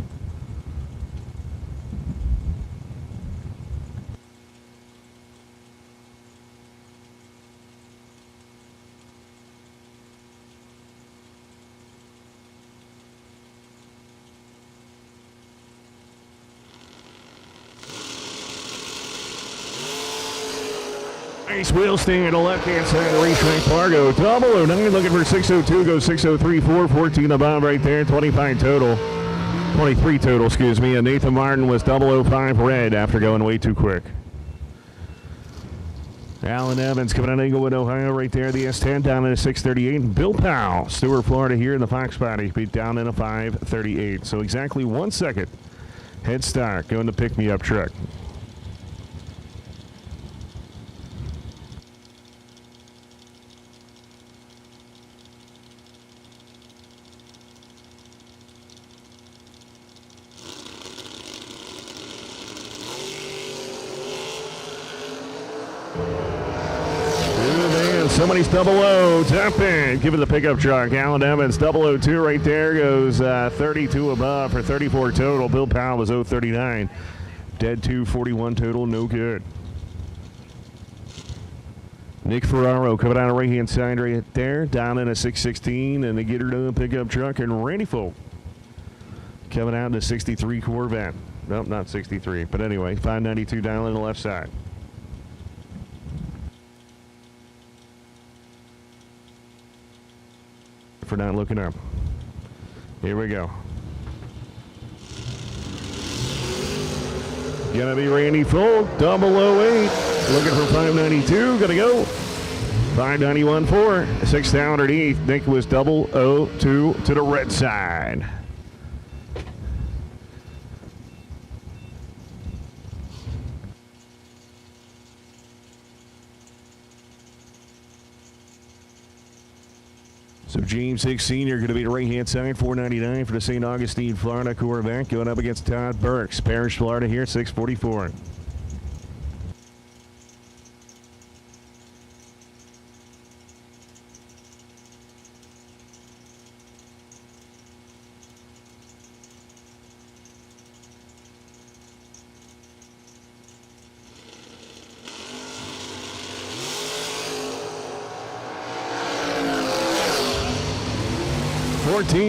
Nice wheel stand on the left-hand side of the racetrack. Fargo, 009, looking for 602, goes 603, 414 above right there, 25 total. 23 total, excuse me. And Nathan Martin was 005 red after going way too quick. Alan Evans coming out of Englewood, Ohio, right there. The S10 down in a 638. And Bill Powell, Stewart, Florida, here in the Fox Body, beat down in a 538. So exactly 1 second head start going to pick me up truck. Somebody's 00, tap in, give it the pickup truck. Alan Evans, 002 right there, goes 32 above for 34 total. Bill Powell was 039. Dead 241 total, no good. Nick Ferraro coming out of right-hand side right there, down in a 616, and the Get Her Done pickup truck. And Randy Folk coming out in a 63 Corvette. Nope, not 63, but anyway, 592 down on the left side. For not looking up. Here we go. Gonna be Randy Folk, 008. Looking for 592. Gonna go. 591 4. 6 down underneath. Nick was 002 to the red side. So James Hicks Sr. going to be the right-hand side, 499 for the St. Augustine, Florida Corvette, going up against Todd Burks, Parrish, Florida here, 644.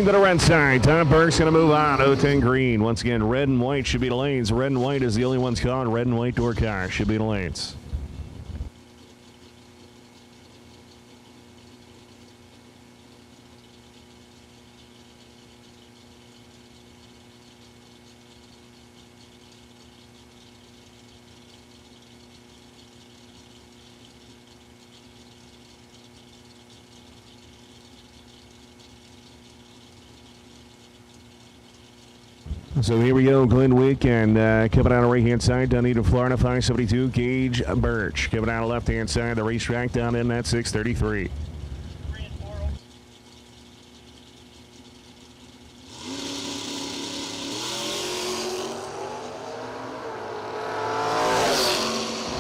To the red side. Tom Burke's going to move on. 010 green. Once again, red and white should be the lanes. Red and white is the only ones called. Red and white door car should be the lanes. So here we go, Glenwick, and coming out of right-hand side, Dunedin, Florida, 572, Gage Birch. Coming out of left-hand side, the racetrack down in that 633.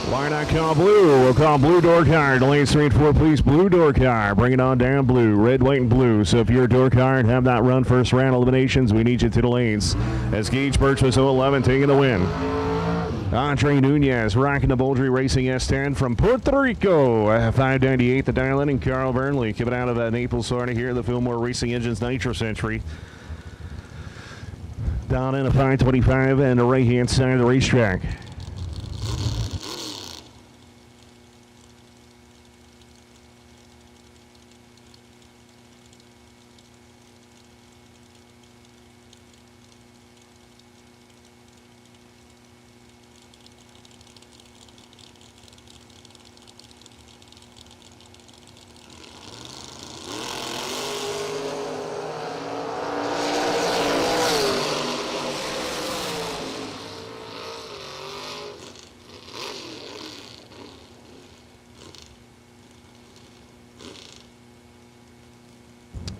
Why not call blue? We'll call blue door car. The lanes 3 and 4, please. Blue door car. Bring it on down blue. Red, white, and blue. So if you're a door car and have not run first round eliminations, we need you to the lanes. As Gage Birch was 011 taking the win. Andre Nunez rocking the Boldry Racing S10 from Puerto Rico. 598 the dial-in, and Carl Burnley coming out of Naples, Florida here, the Fillmore Racing Engines Nitro Century. Down in a 525 and the right-hand side of the racetrack.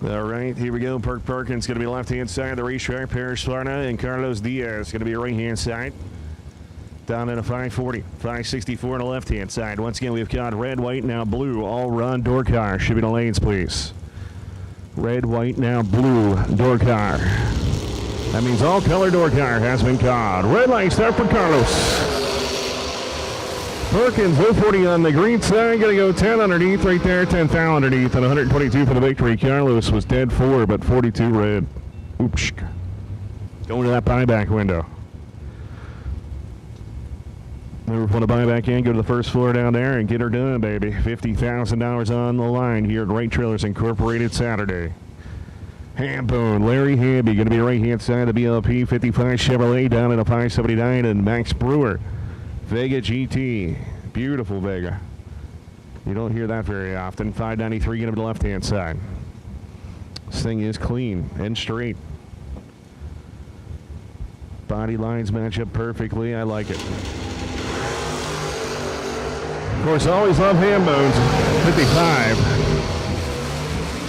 All right, here we go. Perkins going to be left-hand side of the racetrack. Parrish Florida and Carlos Diaz going to be right-hand side. Down in a 540, 564 on the left-hand side. Once again, we've got red, white, now blue. All run door car. Should be the lanes, please. Red, white, now blue door car. That means all color door car has been called. Red light start for Carlos. Perkins, 040 on the green side. Going to go 10 underneath right there. 10 foul underneath and 122 for the victory. Carlos was dead 4, but 42 red. Oops. Going to that buyback window. Never put a buyback in, go to the first floor down there and get her done, baby. $50,000 on the line here at Right Trailers Incorporated Saturday. Hambone, Larry Hamby, going to be right-hand side of the BLP 55 Chevrolet down in a 579, and Max Brewer, Vega GT. Beautiful Vega. You don't hear that very often. 593 going to be the left-hand side. This thing is clean and straight. Body lines match up perfectly. I like it. Of course, always love ham bones. 55.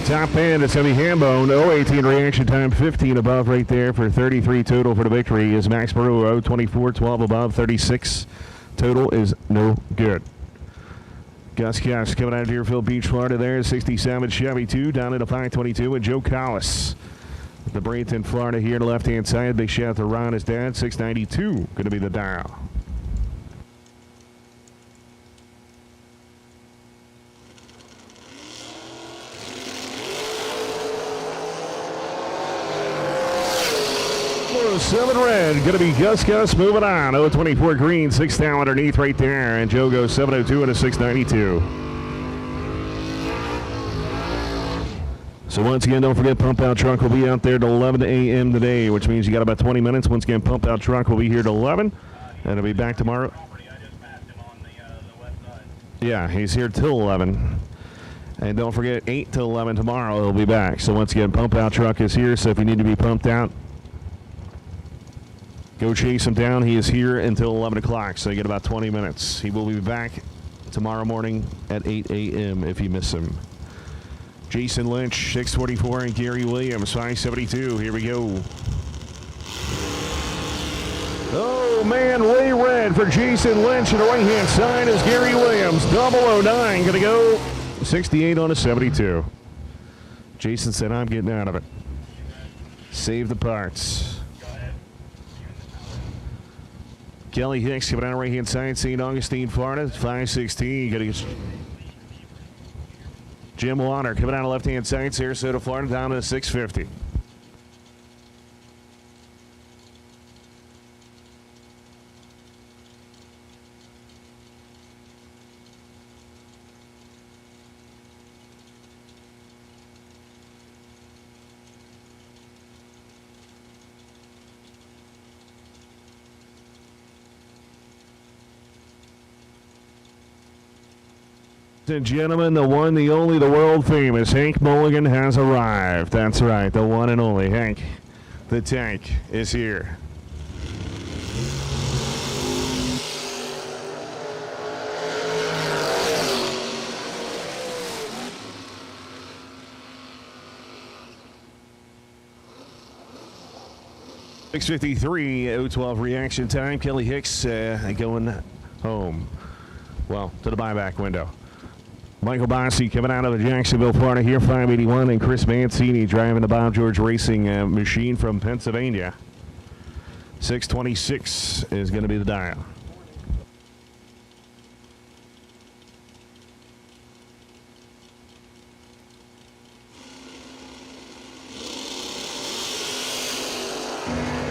Top end, it's going to be ham bone. 018 reaction time, 15 above right there for 33 total for the victory is Max Baru. 024, 12 above, 36 total is no good. Gus coming out of Deerfield Beach, Florida there. 67 Chevy 2 down at a 522 with Joe Collis. The Bradenton, Florida here to the left-hand side. Big shout out to Ron, his dad. 692 going to be the dial. Seven red, going to be Gus moving on. 024 green, 6 down underneath right there. And Joe goes 702 and a 692. So once again, don't forget Pump Out Truck will be out there till 11 a.m. today, which means you got about 20 minutes. Once again, Pump Out Truck will be here till 11, and it'll be back tomorrow. Yeah, he's here till 11. And don't forget, 8 till 11 tomorrow, he'll be back. So once again, Pump Out Truck is here, so if you need to be pumped out, go chase him down. He is here until 11 o'clock, so you get about 20 minutes. He will be back tomorrow morning at 8 a.m. if you miss him. Jason Lynch, 644, and Gary Williams, 572. Here we go. Oh, man, way red for Jason Lynch. And the right-hand side is Gary Williams. 009, going to go 68 on a 72. Jason said, I'm getting out of it. Save the parts. Kelly Hicks coming out right-hand side, St. Augustine, Florida, 516. Got to get Jim Water coming out of left-hand side, Sarasota, Florida, down to 650. And gentlemen, the one, the only, the world famous Hank Mulligan has arrived. That's right, the one and only Hank. The tank is here. .653, 012 reaction time. Kelly Hicks going home. Well, to the buyback window. Michael Bossi coming out of Jacksonville, Florida here, 581, and Chris Mancini driving the Bob George Racing machine from Pennsylvania. 626 is going to be the dial.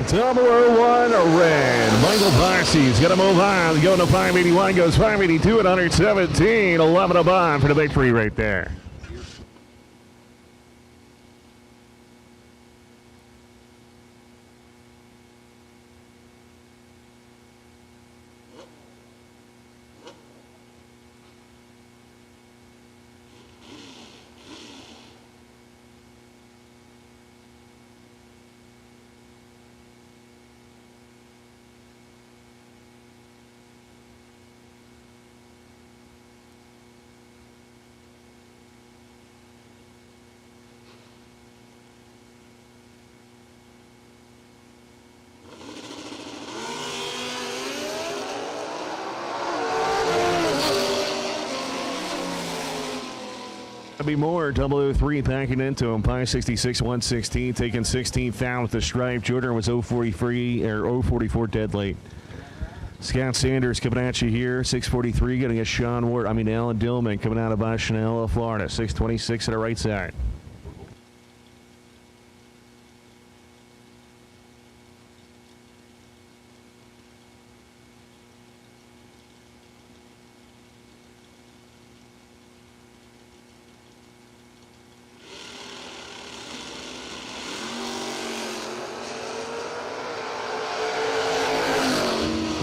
Double 01 red. Michael Barcy's going to move on. Going to 581, goes 582 at 117. 11 above for the victory right there. There'll be more 003 packing into him. Pi 66, 116, taking 16th down with the stripe. Jordan was 043 or 044 dead late. Scott Sanders coming at you here, 643, getting a Alan Dillman coming out of Chanel, Florida, 626 to the right side.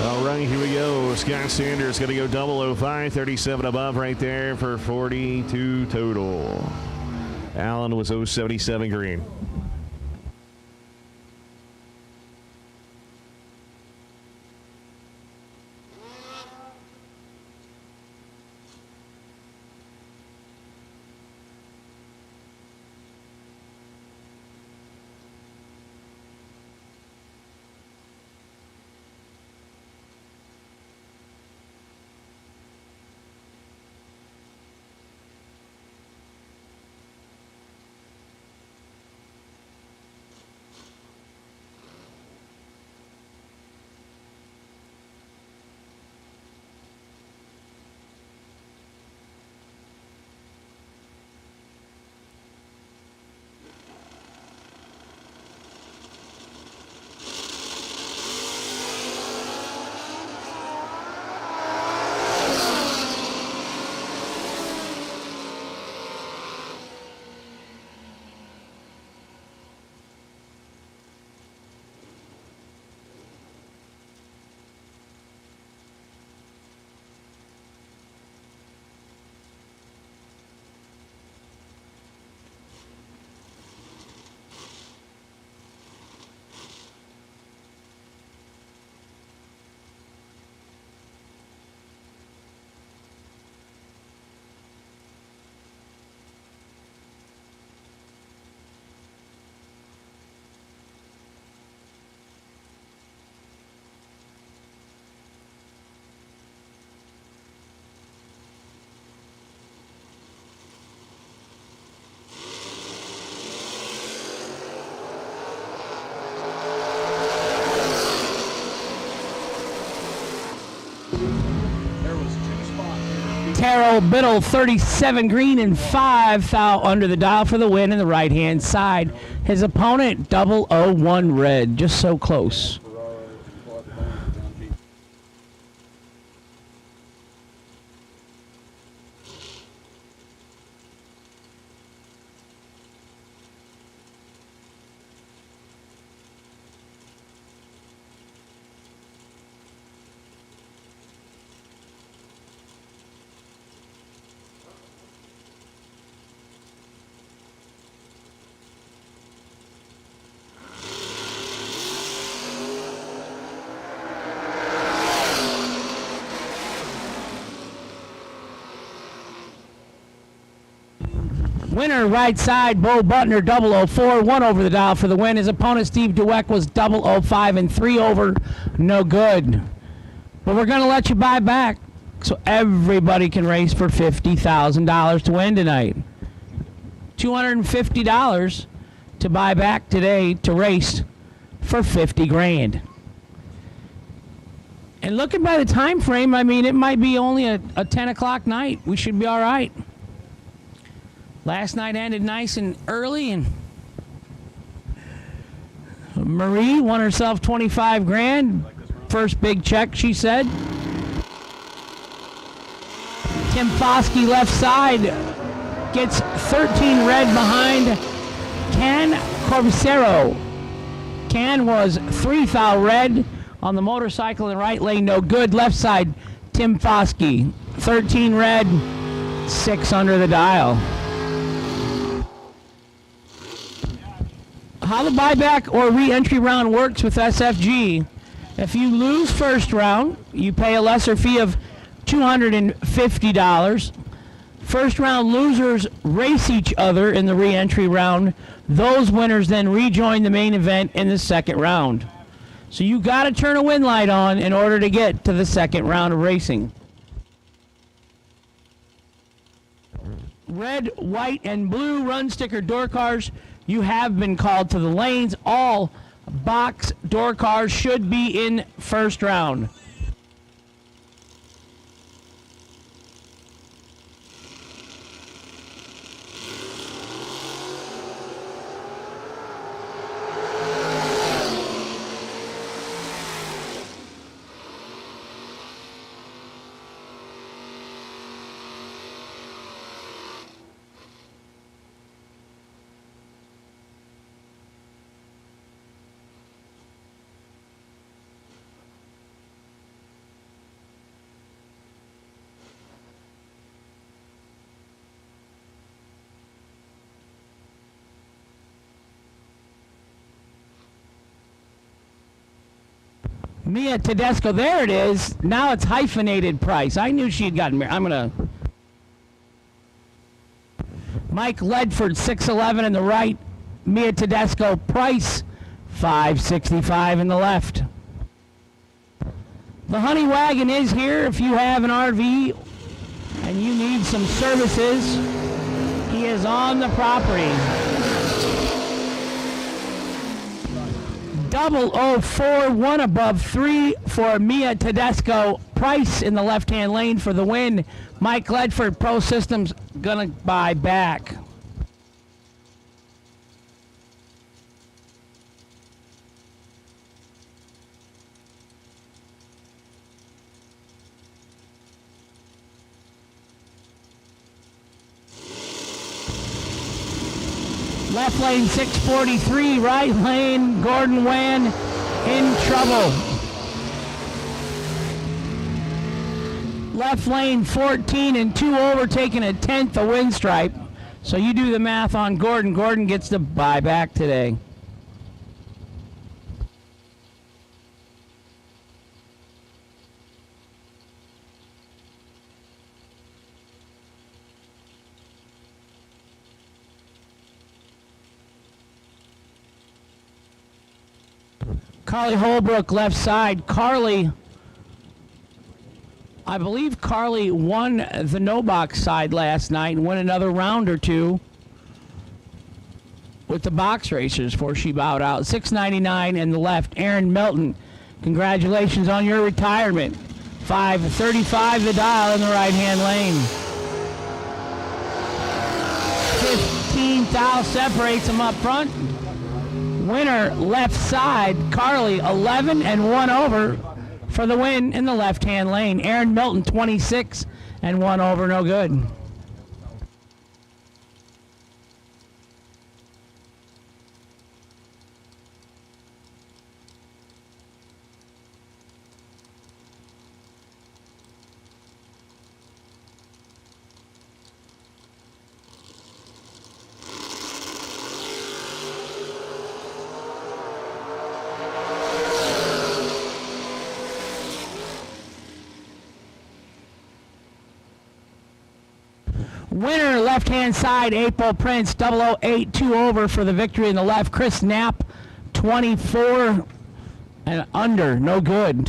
All right, here we go. Scott Sanders going to go 005, 37 above right there for 42 total. Allen was 077 green. Carol Biddle, 37 green and 5 foul under the dial for the win in the right-hand side. His opponent, 001 red, just so close. Winner, right side, Bo Butner, 004, 1 over the dial for the win. His opponent, Steve Dweck, was 005 and 3 over, no good. But we're going to let you buy back so everybody can race for $50,000 to win tonight. $250 to buy back today to race for 50 grand. And looking by the time frame, I mean, it might be only a 10 o'clock night. We should be all right. Last night ended nice and early, and Marie won herself 25 grand. First big check, she said. Tim Foskey left side gets 13 red behind Can Corbicero. Can was 3 foul red on the motorcycle in the right lane, no good. Left side, Tim Foskey, 13 red, 6 under the dial. How the buyback or re-entry round works with SFG: if you lose first round, you pay a lesser fee of $250. First round losers race each other in the re-entry round. Those winners then rejoin the main event in the second round. So you got to turn a win light on in order to get to the second round of racing. red, white, and blue run sticker door cars, you have been called to the lanes. All box door cars should be in first round. Mia Tedesco, there it is. Now it's hyphenated price. I knew she had gotten married. I'm going to... Mike Ledford, 6'11" in the right. Mia Tedesco, price, $565 in the left. The Honey Wagon is here if you have an RV and you need some services. He is on the property. 0041 above 3 for Mia Tedesco. Price in the left-hand lane for the win. Mike Ledford, Pro Systems, gonna buy back. Left lane 643, right lane Gordon Wan in trouble. Left lane 14 and 2 over, taking a 10th a win stripe. So you do the math on Gordon. Gordon gets the buyback today. Carly Holbrook, left side. Carly, I believe Carly won the no-box side last night and won another round or two with the box racers before she bowed out. $6.99 in the left. Aaron Milton, congratulations on your retirement. $5.35 the dial in the right-hand lane. 15 thou separates them up front. Winner left side, Carly, 11 and 1 over for the win in the left-hand lane. Aaron Milton, 26 and 1 over, no good. Winner, left-hand side, April Prince, 0082 over for the victory in the left. Chris Knapp, 24 and under, no good.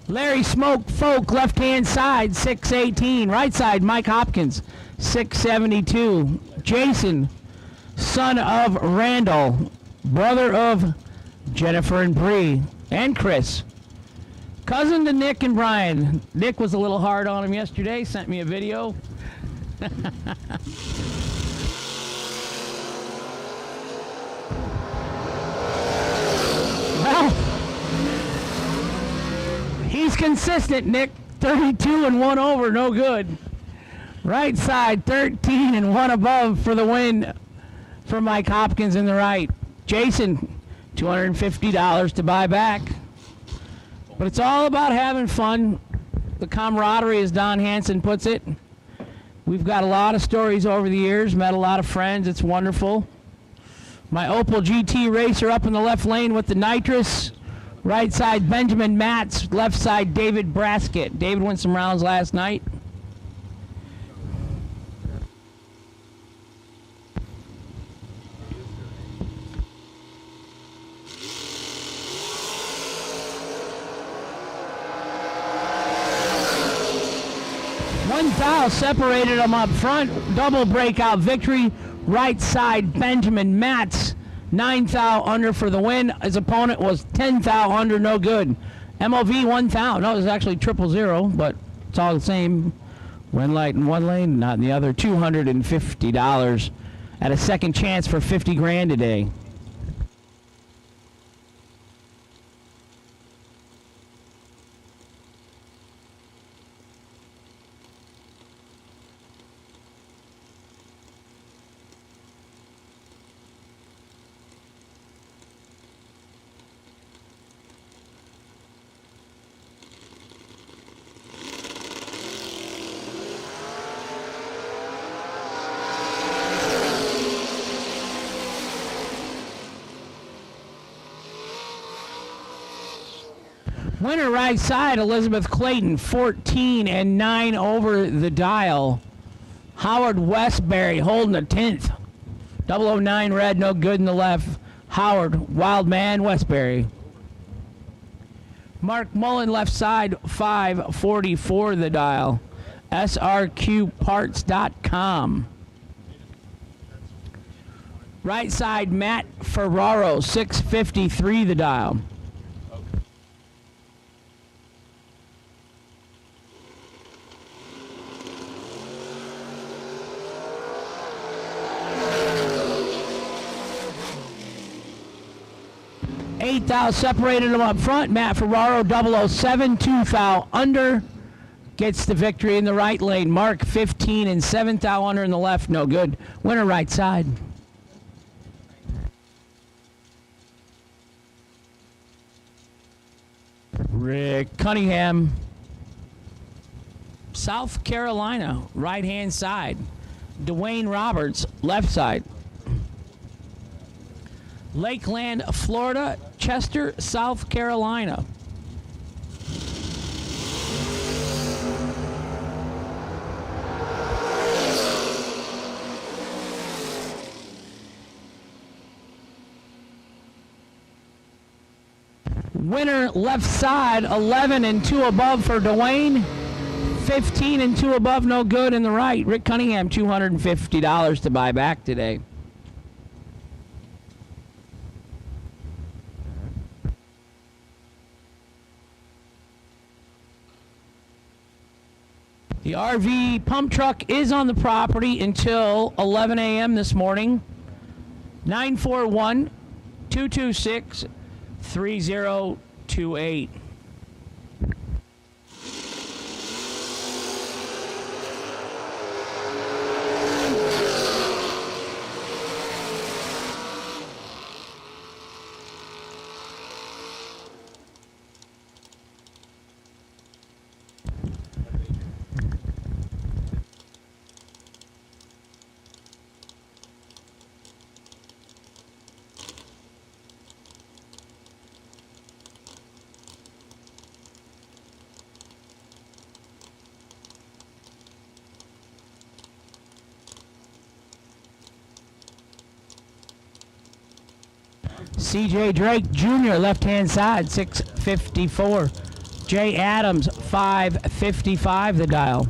Larry Smoke Folk, left-hand side, 618. Right side, Mike Hopkins, 672. Jason, son of Randall, brother of Jennifer and Bree, and Chris. Cousin to Nick and Brian. Nick was a little hard on him yesterday, sent me a video. Well, he's consistent, Nick. 32 and 1 over, no good. Right side, 13 and 1 above for the win for Mike Hopkins in the right. Jason, $250 to buy back. But it's all about having fun. The camaraderie, as Don Hansen puts it. We've got a lot of stories over the years, met a lot of friends. It's wonderful. My Opel GT Racer up in the left lane with the nitrous. Right side, Benjamin Matz. Left side, David Braskett. David won some rounds last night. One foul separated them up front. Double breakout victory. Right side, Benjamin Matz. 9 thou under for the win. His opponent was 10 thou under, no good. MOV 1 thou. No, it was actually 000, but it's all the same. Win light in one lane, not in the other. $250 at a second chance for 50 grand today. Winner right side, Elizabeth Clayton, 14 and 9 over the dial. Howard Westbury holding a 10th. 009 red, no good in the left. Howard, wild man, Westbury. Mark Mullen left side, 544 the dial. SRQparts.com. Right side, Matt Ferraro, 653 the dial. Eight thou separated them up front. Matt Ferraro, 007, 2 thou under. Gets the victory in the right lane. Mark, 15 and 7 thou under in the left. No good. Winner right side. Rick Cunningham, South Carolina, right-hand side. Dwayne Roberts, left side. Lakeland, Florida, Chester, South Carolina. Winner left side, 11 and 2 above for Dwayne. 15 and 2 above, no good in the right. Rick Cunningham, $250 to buy back today. The RV pump truck is on the property until 11 a.m. this morning. 941-226-3028. CJ Drake Jr., left-hand side, 654. Jay Adams, 555 the dial.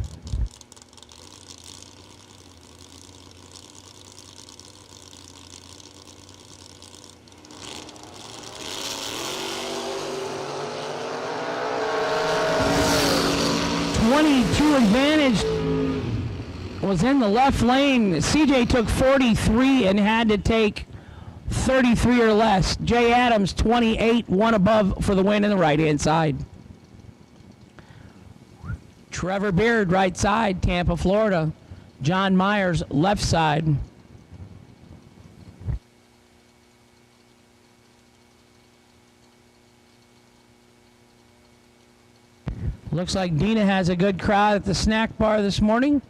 Advantage was in the left lane. CJ took 43 and had to take 33 or less. Jay Adams, 28, 1 above for the win in the right-hand side. Trevor Beard, right side, Tampa, Florida. John Myers, left side. Looks like Dina has a good crowd at the snack bar this morning.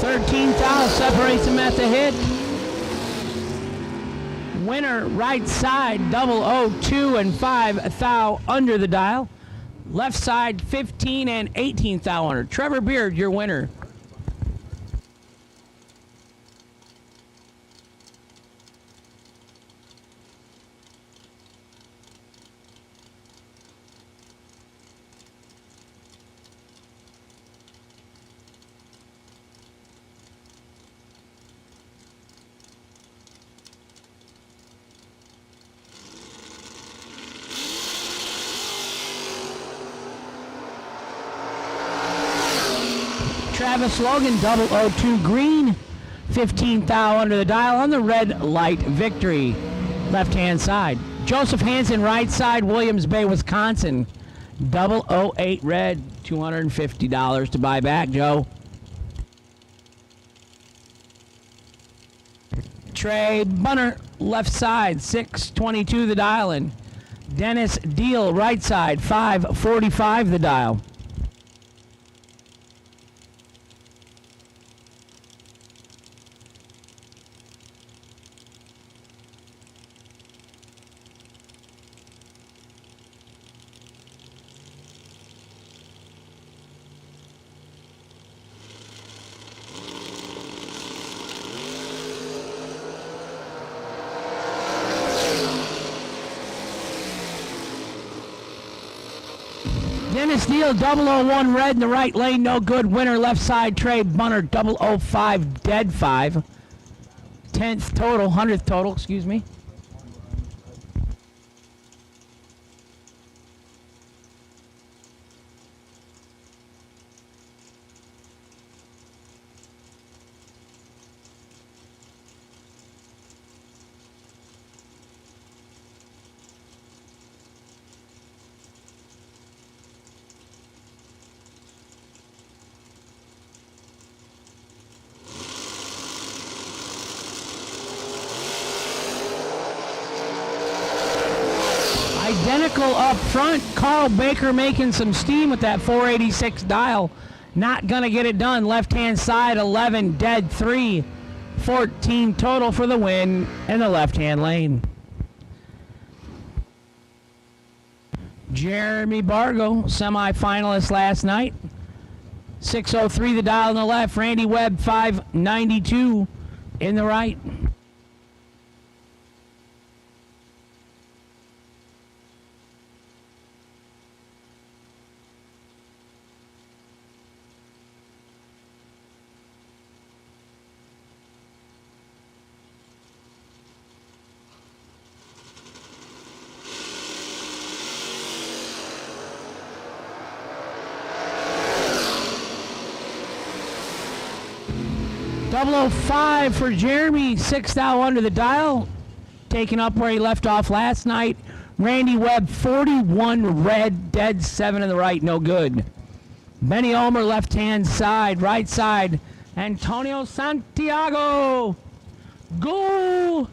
$13,000 separates him at the hit. Winner, right side, 002 and 5 thou under the dial. Left side, 15 and 18 thou under. Trevor Beard, your winner. Travis Logan, 002 green, 15 thou under the dial on the red light victory. Left hand side. Joseph Hansen, right side, Williams Bay, Wisconsin, 008 red, $250 to buy back, Joe. Trey Bunner, left side, 622 the dial in. Dennis Deal, right side, 545 the dial. Dennis Deal, 001 red in the right lane, no good. Winner left side, Trey Bunner, 005 dead 5. 10th total, 100th total, excuse me. Identical up front. Carl Baker making some steam with that 486 dial. Not going to get it done. Left-hand side, 11 dead 3. 14 total for the win in the left-hand lane. Jeremy Bargo, semifinalist last night. 603 the dial on the left. Randy Webb, 592 in the right. Double 05 for Jeremy, 6 thou under the dial, taking up where he left off last night. Randy Webb, 41 red, dead 7 in the right, no good. Benny Ulmer, left-hand side, right side. Antonio Santiago, go!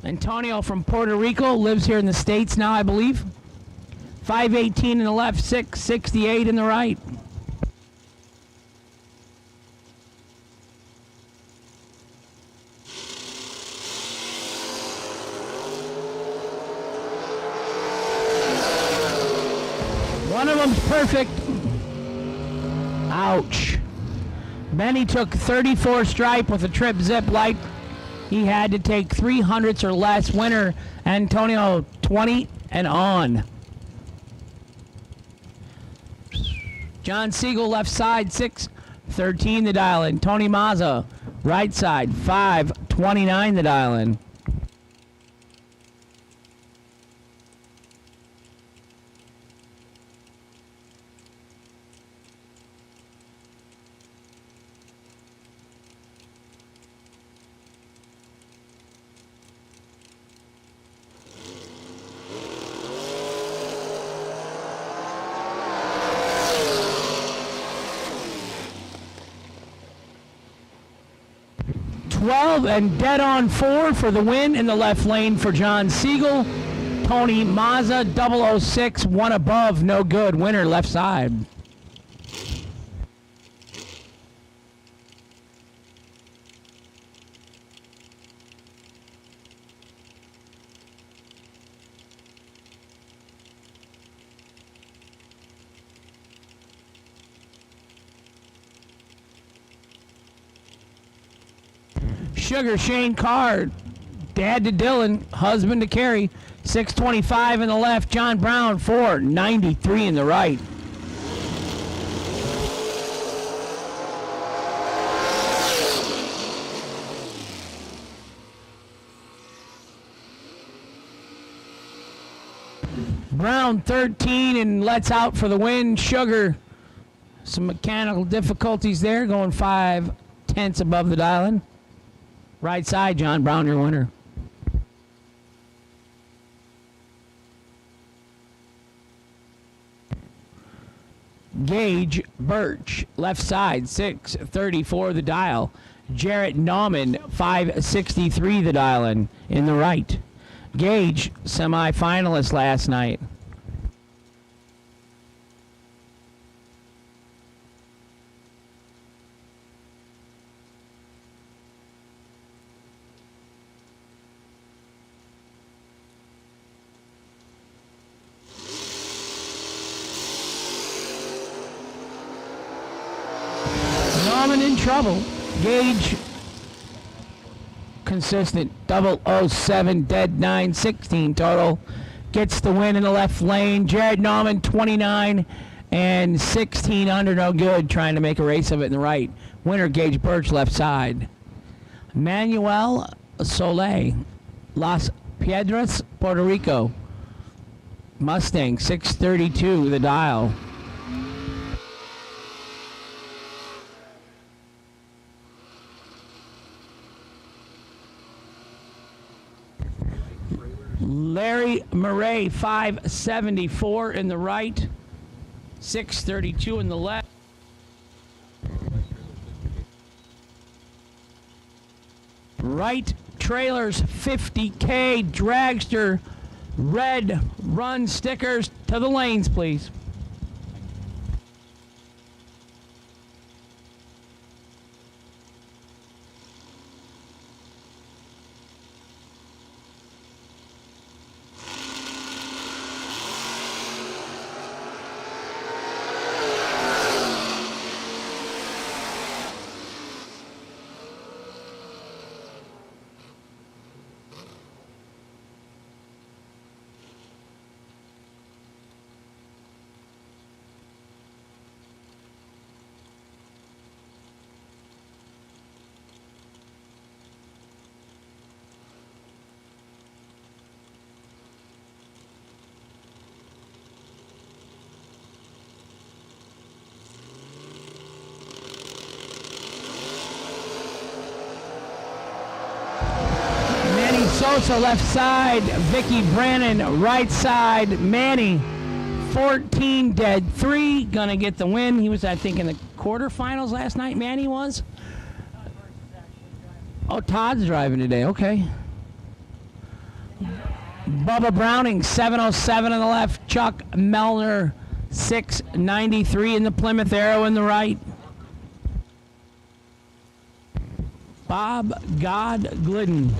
Antonio from Puerto Rico, lives here in the States now, I believe. 518 in the left, 668 in the right. One of them's perfect. Ouch. Benny took 34 stripe with a trip zip light. He had to take 300s or less. Winner, Antonio, 20 and on. John Siegel, left side, 613 the dial in. Tony Mazza, right side, 529 the dial in. And dead on 4 for the win in the left lane for John Siegel. Tony Mazza, 006, one above, no good. Winner left side. Sugar Shane Carr, dad to Dylan, husband to Carrie. 625 in the left. John Brown, 493 in the right. Brown 13 and lets out for the win. Sugar, some mechanical difficulties there, going 5/10 above the dial-in. Right side, John Brown, your winner. Gage Birch, left side, 634 the dial. Jarrett Nauman, 563 the dial in the right. Gage, semi-finalist last night. Nauman in trouble. Gage consistent, 007, dead 916 total. Gets the win in the left lane. Jared Nauman, 29 and 16 under, no good, trying to make a race of it in the right. Winner, Gage Birch, left side. Manuel Soleil, Las Piedras, Puerto Rico. Mustang, 632 the dial. Larry Murray, 574 in the right, 632 in the left. Right trailers, 50K, dragster, red run stickers to the lanes, please. Sosa left side, Vicky Brannon right side, Manny 14 dead 3, gonna get the win. He was, I think, in the quarterfinals last night, Manny was. Oh, Todd's driving today, okay. Bubba Browning, 707 on the left, Chuck Melner, 693 in the Plymouth Arrow in the right. Bob God Glidden.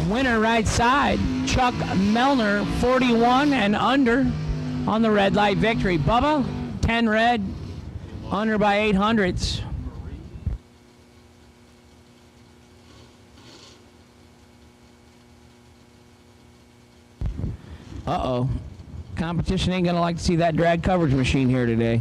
Winner right side, Chuck Melner, 41 and under on the red light victory. Bubba, 10 red, under by 800ths. Uh-oh. Competition ain't gonna like to see that drag coverage machine here today.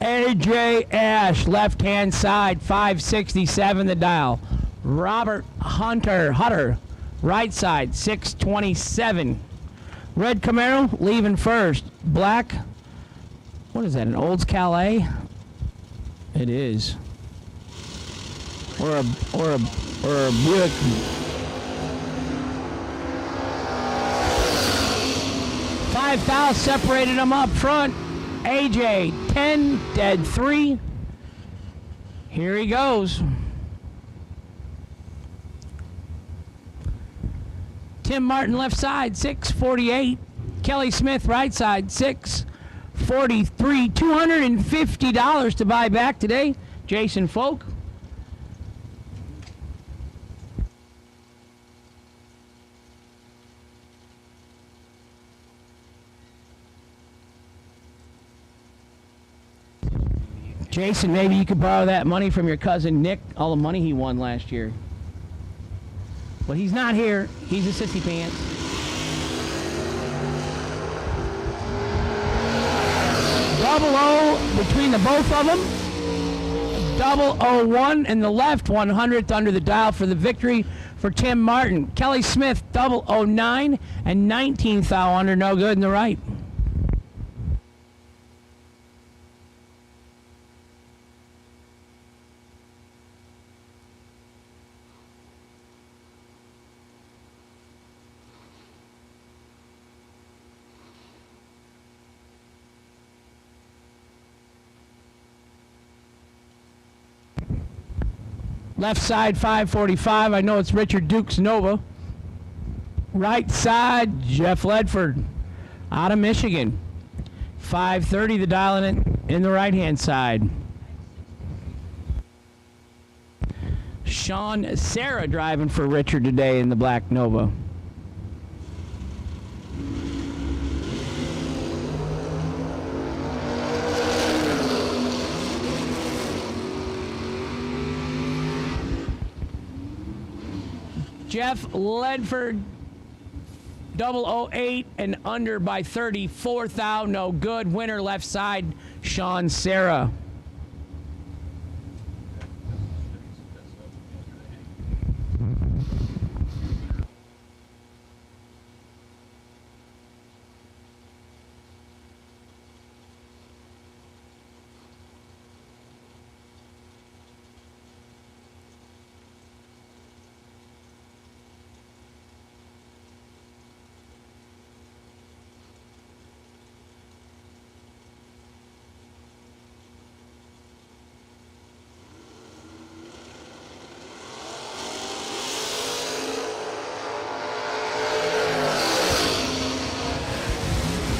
AJ Ash, left-hand side, 567 the dial. Robert Hutter, right side, 627. Red Camaro, leaving first. Black, what is that, an Olds Calais? It is. Or a Buick. Five fouls separated them up front. AJ, 10, dead 3. Here he goes. Tim Martin left side, 648. Kelly Smith right side, 643. $250 to buy back today. Jason Folk. Jason, maybe you could borrow that money from your cousin Nick, all the money he won last year. But he's not here. He's a sissy pants. Double O between the both of them. 001 in the left, 100th under the dial for the victory for Tim Martin. Kelly Smith, 009 and 19th thou under, no good in the right. Left side 545. I know it's Richard Dukes Nova. Right side Jeff Ledford out of Michigan. 530 the dial in the right hand side. Sean Sarah driving for Richard today in the black Nova. Jeff Ledford, 008 and under by 34 thou, no good. Winner left side, Sean Sarah.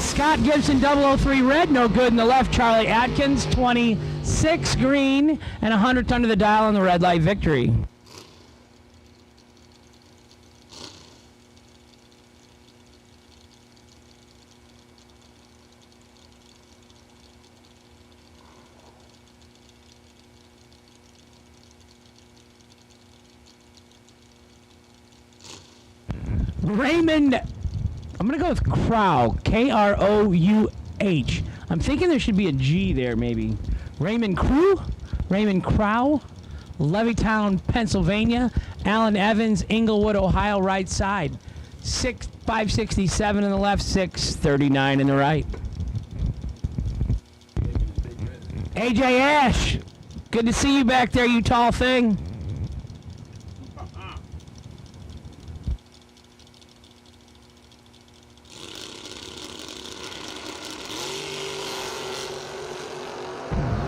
Scott Gibson, 003 red, no good in the left. Charlie Atkins, 26 green, and 100th under the dial on the red light victory. Raymond, I'm going to go with Crow, K-R-O-U-H. I'm thinking there should be a G there, maybe. Raymond Crow, Levittown, Pennsylvania. Alan Evans, Inglewood, Ohio, right side. 567 in the left, 639 in the right. AJ Ash, good to see you back there, you tall thing.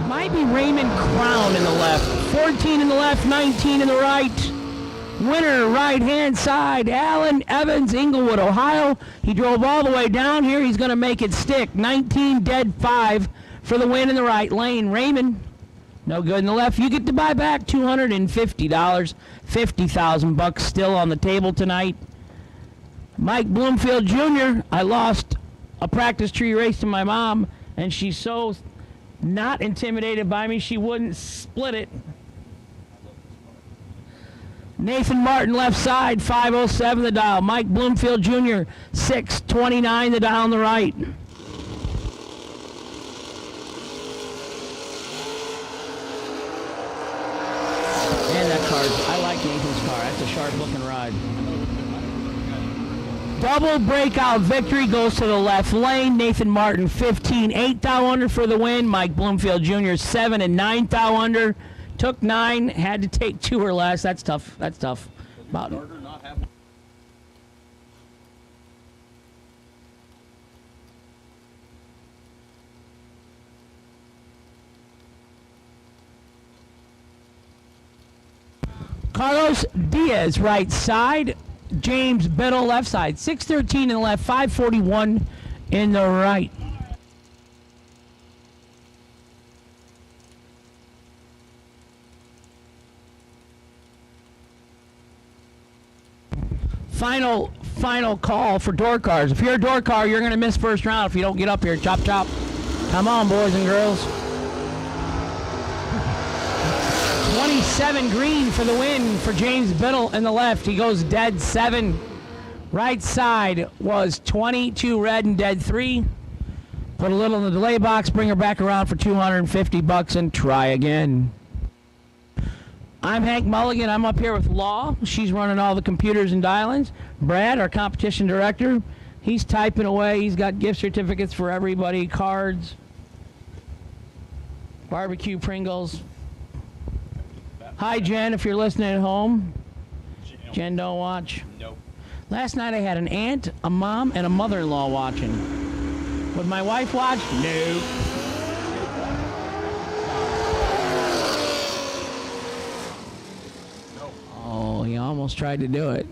Might be Raymond Crown in the left. 14 in the left, 19 in the right. Winner, right-hand side, Alan Evans, Inglewood, Ohio. He drove all the way down here. He's going to make it stick. 19 dead 5 for the win in the right lane. Raymond, no good in the left. You get to buy back $250. 50,000 bucks still on the table tonight. Mike Bloomfield Jr., I lost a practice tree race to my mom, and she's so not intimidated by me, she wouldn't split it. Nathan Martin, left side, 507 the dial. Mike Bloomfield Jr., 629 the dial on the right. And that car, I like Nathan's car. That's a sharp looking ride. Double breakout victory goes to the left lane. Nathan Martin, 15, 8 thou under for the win. Mike Bloomfield Jr., 7 and 9 thou under. Took 9, had to take 2 or less. That's tough. That's tough. About Carlos Diaz, right side. James Biddle, left side. 613 in the left, 541 in the right. Final call for door cars. If you're a door car, you're going to miss first round if you don't get up here. Chop, chop. Come on, boys and girls. 27 green for the win for James Biddle in the left. He goes dead 7. Right side was 22 red and dead 3. Put a little in the delay box, bring her back around for $250 and try again. I'm Hank Mulligan. I'm up here with Law. She's running all the computers and dial-ins. Brad, our competition director, he's typing away. He's got gift certificates for everybody, cards, barbecue Pringles. Hi, Jen, if you're listening at home. Jen don't watch. Nope. Last night I had an aunt, a mom, and a mother-in-law watching. Would my wife watch? Nope. Oh, he almost tried to do it.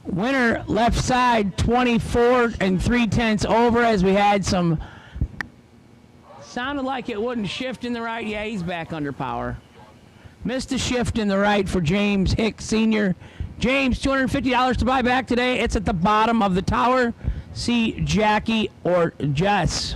Winner left side 24 3/10 over as we had some. Sounded like it wouldn't shift in the right. Yeah, he's back under power. Missed a shift in the right for James Hicks Sr. James, $250 to buy back today. It's at the bottom of the tower. See Jackie or Jess.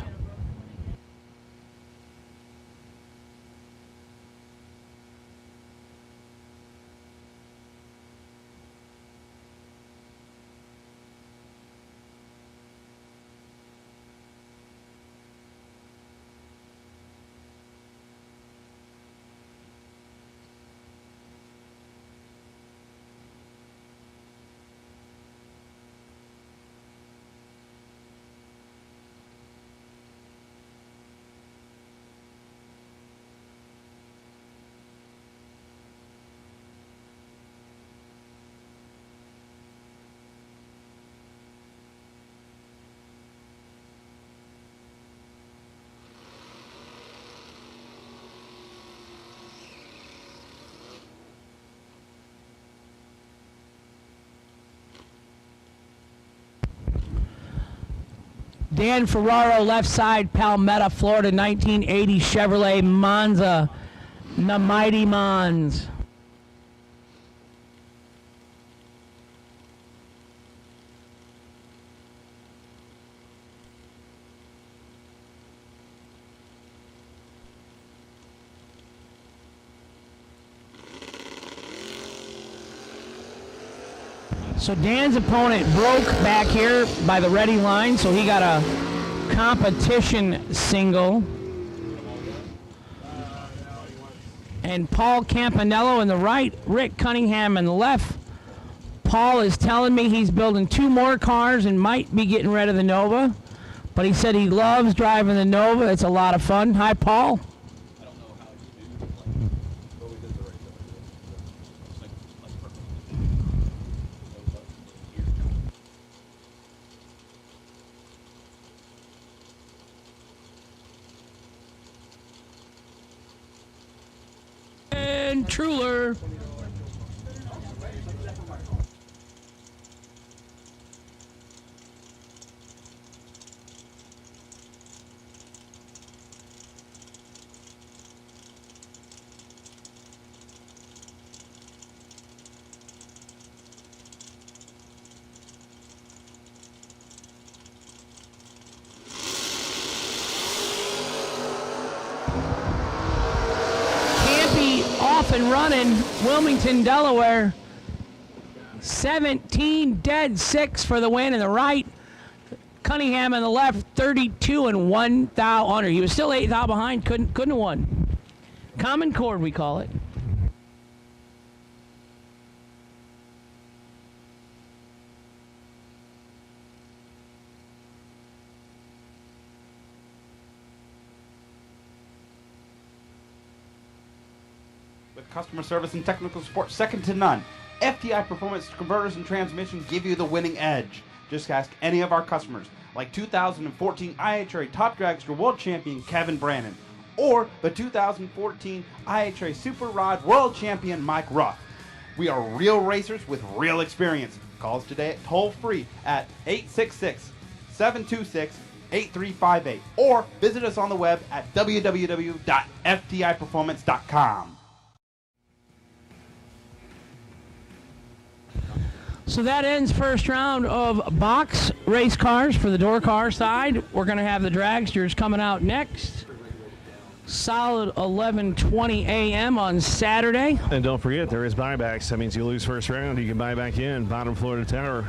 Dan Ferraro, left side, Palmetto, Florida, 1980 Chevrolet Monza, the Mighty Mons. So Dan's opponent broke back here by the ready line, so he got a competition single. And Paul Campanello in the right, Rick Cunningham in the left. Paul is telling me he's building 2 more cars and might be getting rid of the Nova. But he said he loves driving the Nova. It's a lot of fun. Hi, Paul. And Truler. Off and running, Wilmington, Delaware. 17 dead 6 for the win in the right. Cunningham in the left, 32 and 1 thou under. He was still 8 thou behind, couldn't have won. Common Cord, we call it. With customer service and technical support second to none, FTI Performance Converters and Transmission give you the winning edge. Just ask any of our customers, like 2014 IHRA Top Dragster World Champion Kevin Brannon, or the 2014 IHRA Super Rod World Champion Mike Ruff. We are real racers with real experience. Call us today at toll-free at 866-726-8358, or visit us on the web at www.ftiperformance.com. So that ends first round of box race cars for the door car side. We're going to have the dragsters coming out next. solid 11:20 a.m. on Saturday. And don't forget, there is buybacks. That means you lose first round, you can buy back in. Bottom Florida Tower.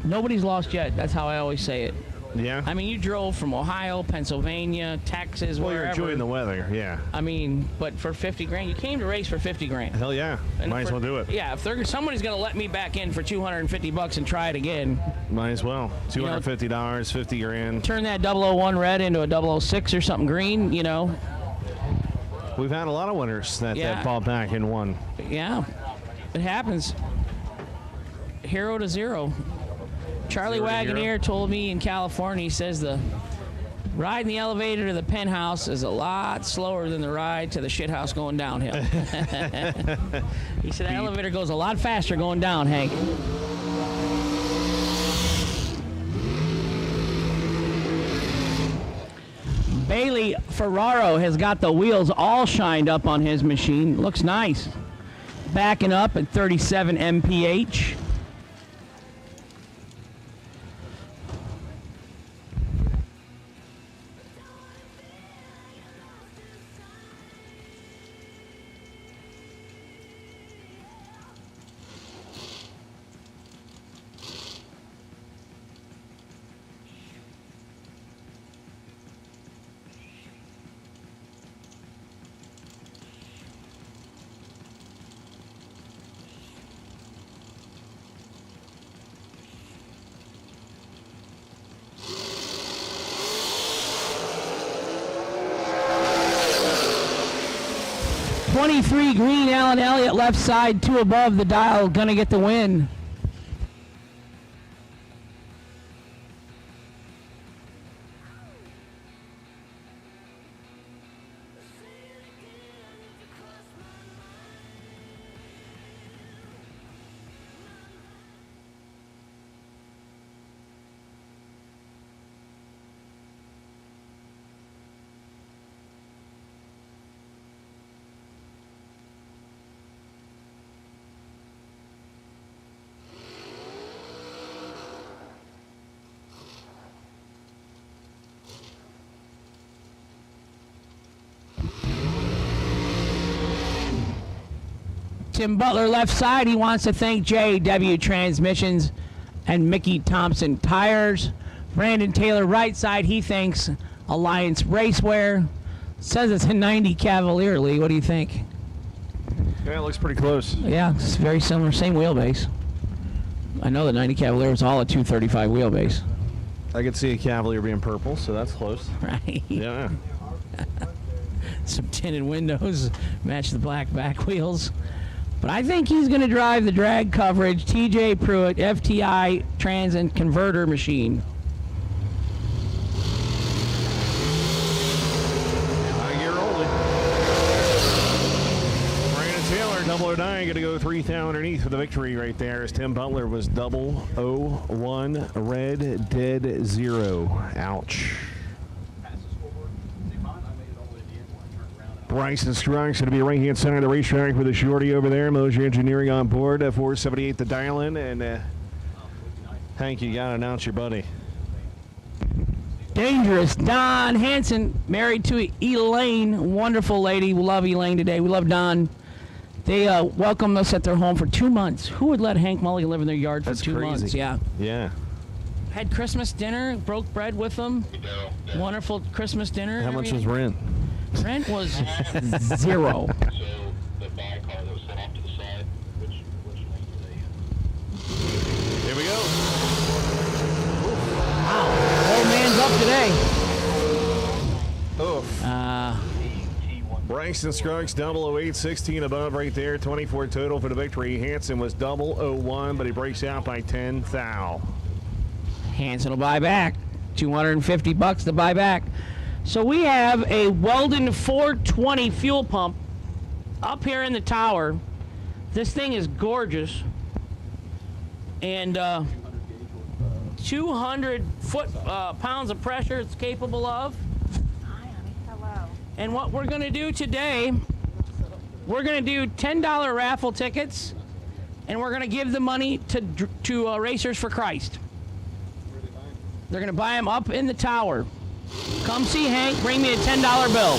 Nobody's lost yet. That's how I always say it. Yeah? I mean, you drove from Ohio, Pennsylvania, Texas, Well, wherever. you're enjoying the weather, yeah. I mean, but for 50 grand, you came to race for 50 grand. Hell yeah. And Might as well do it. Yeah, if somebody's going to let me back in for $250 and try it again. Might as well. $250, 50 grand. Turn that 001 red into a 006 or something green, you know. We've had a lot of winners that fall back and won. Yeah, it happens. Hero to zero. Charlie Zero to hero. Wagoneer told me in California, he says the ride in the elevator to the penthouse is a lot slower than the ride to the shithouse going downhill. He said that elevator goes a lot faster going down, Hank. Bailey Ferraro has got the wheels all shined up on his machine. Looks nice. Backing up at 37 mph. '23 green, Alan Elliott left side, 2 above the dial, gonna get the win. Tim Butler left side, he wants to thank JW Transmissions and Mickey Thompson Tires. Brandon Taylor right side, he thanks Alliance Racewear. Says it's a 90 Cavalier, Lee. What do you think? Yeah, it looks pretty close. Yeah, it's very similar, same wheelbase. I know the 90 Cavalier was all a 235 wheelbase. I could see a Cavalier being purple, so that's close. Right. Yeah. Some tinted windows, match the black back wheels. But I think he's going to drive the drag coverage TJ Pruitt FTI trans and converter machine. Brandon Taylor, 009, going to go 3,000 underneath for the victory right there as Tim Butler was 001, red, dead, 0. Ouch. Bryson Scruggs going to be right-hand side of the racetrack with a shorty over there. Mosier Engineering on board, 478 the dial-in. And Hank, you got to announce your buddy. Dangerous Don Hansen, married to Elaine, wonderful lady. We love Elaine today. We love Don. They welcomed us at their home for 2 months. Who would let Hank Mulligan live in their yard for That's 2 crazy. months? Yeah. Yeah. Had Christmas dinner, broke bread with them. Wonderful Christmas dinner. How much was rent? Rent was 0. Here we go. Wow. Old man's up today. Oof. Bryson Scruggs, 008, 16 above right there, 24 total for the victory. Hansen was 001, but he breaks out by 10 thou. Hansen will buy back. $250 to buy back. So we have a Weldon 420 fuel pump up here in the tower. This thing is gorgeous. And 200 pounds of pressure it's capable of. Hi, honey. Hello. And what we're going to do today, we're going to do $10 raffle tickets, and we're going to give the money to Racers for Christ. They're going to buy them up in the tower. Come see Hank, bring me a $10 bill.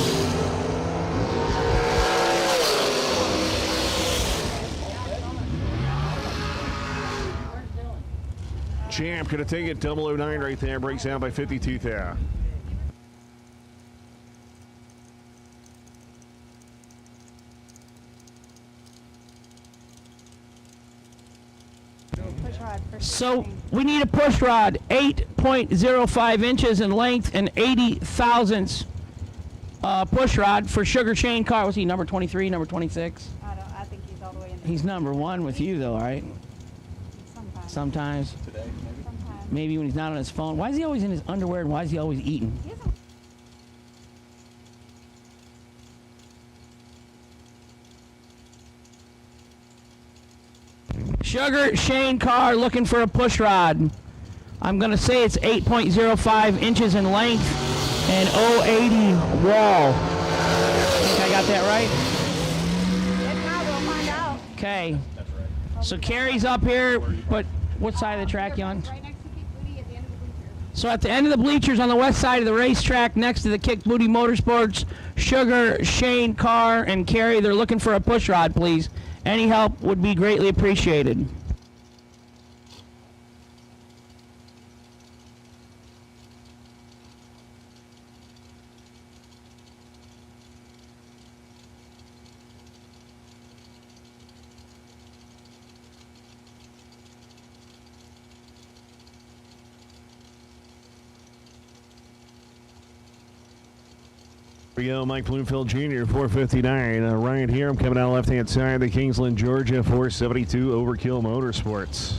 champ. Going to take it 009 right there. Breaks out by 52 thou. So we need a push rod, 8.05 inches in length and 80 thousandths push rod for Sugar Shane Carr. Was he number 23, number 26? I think he's all the way in there. He's number 1 with you though, right? Sometimes. Today, maybe. Sometimes. Maybe when he's not on his phone. Why is he always in his underwear and why is he always eating? He isn't. Sugar Shane Carr looking for a push rod. I'm going to say it's 8.05 inches in length and 080 wall. Think I got that right? If not, we'll find out. Okay. So Carrie's up here, but what side of the track you on? Right next to Keith Booty at the end of the bleachers. So at the end of the bleachers on the west side of the racetrack next to the Kick Booty Motorsports, Sugar, Shane Carr, and Carrie, they're looking for a push rod, please. Any help would be greatly appreciated. Here we go, Mike Bloomfield Jr., 459. Right here, I'm coming out left-hand side, the Kingsland, Georgia, 472 Overkill Motorsports.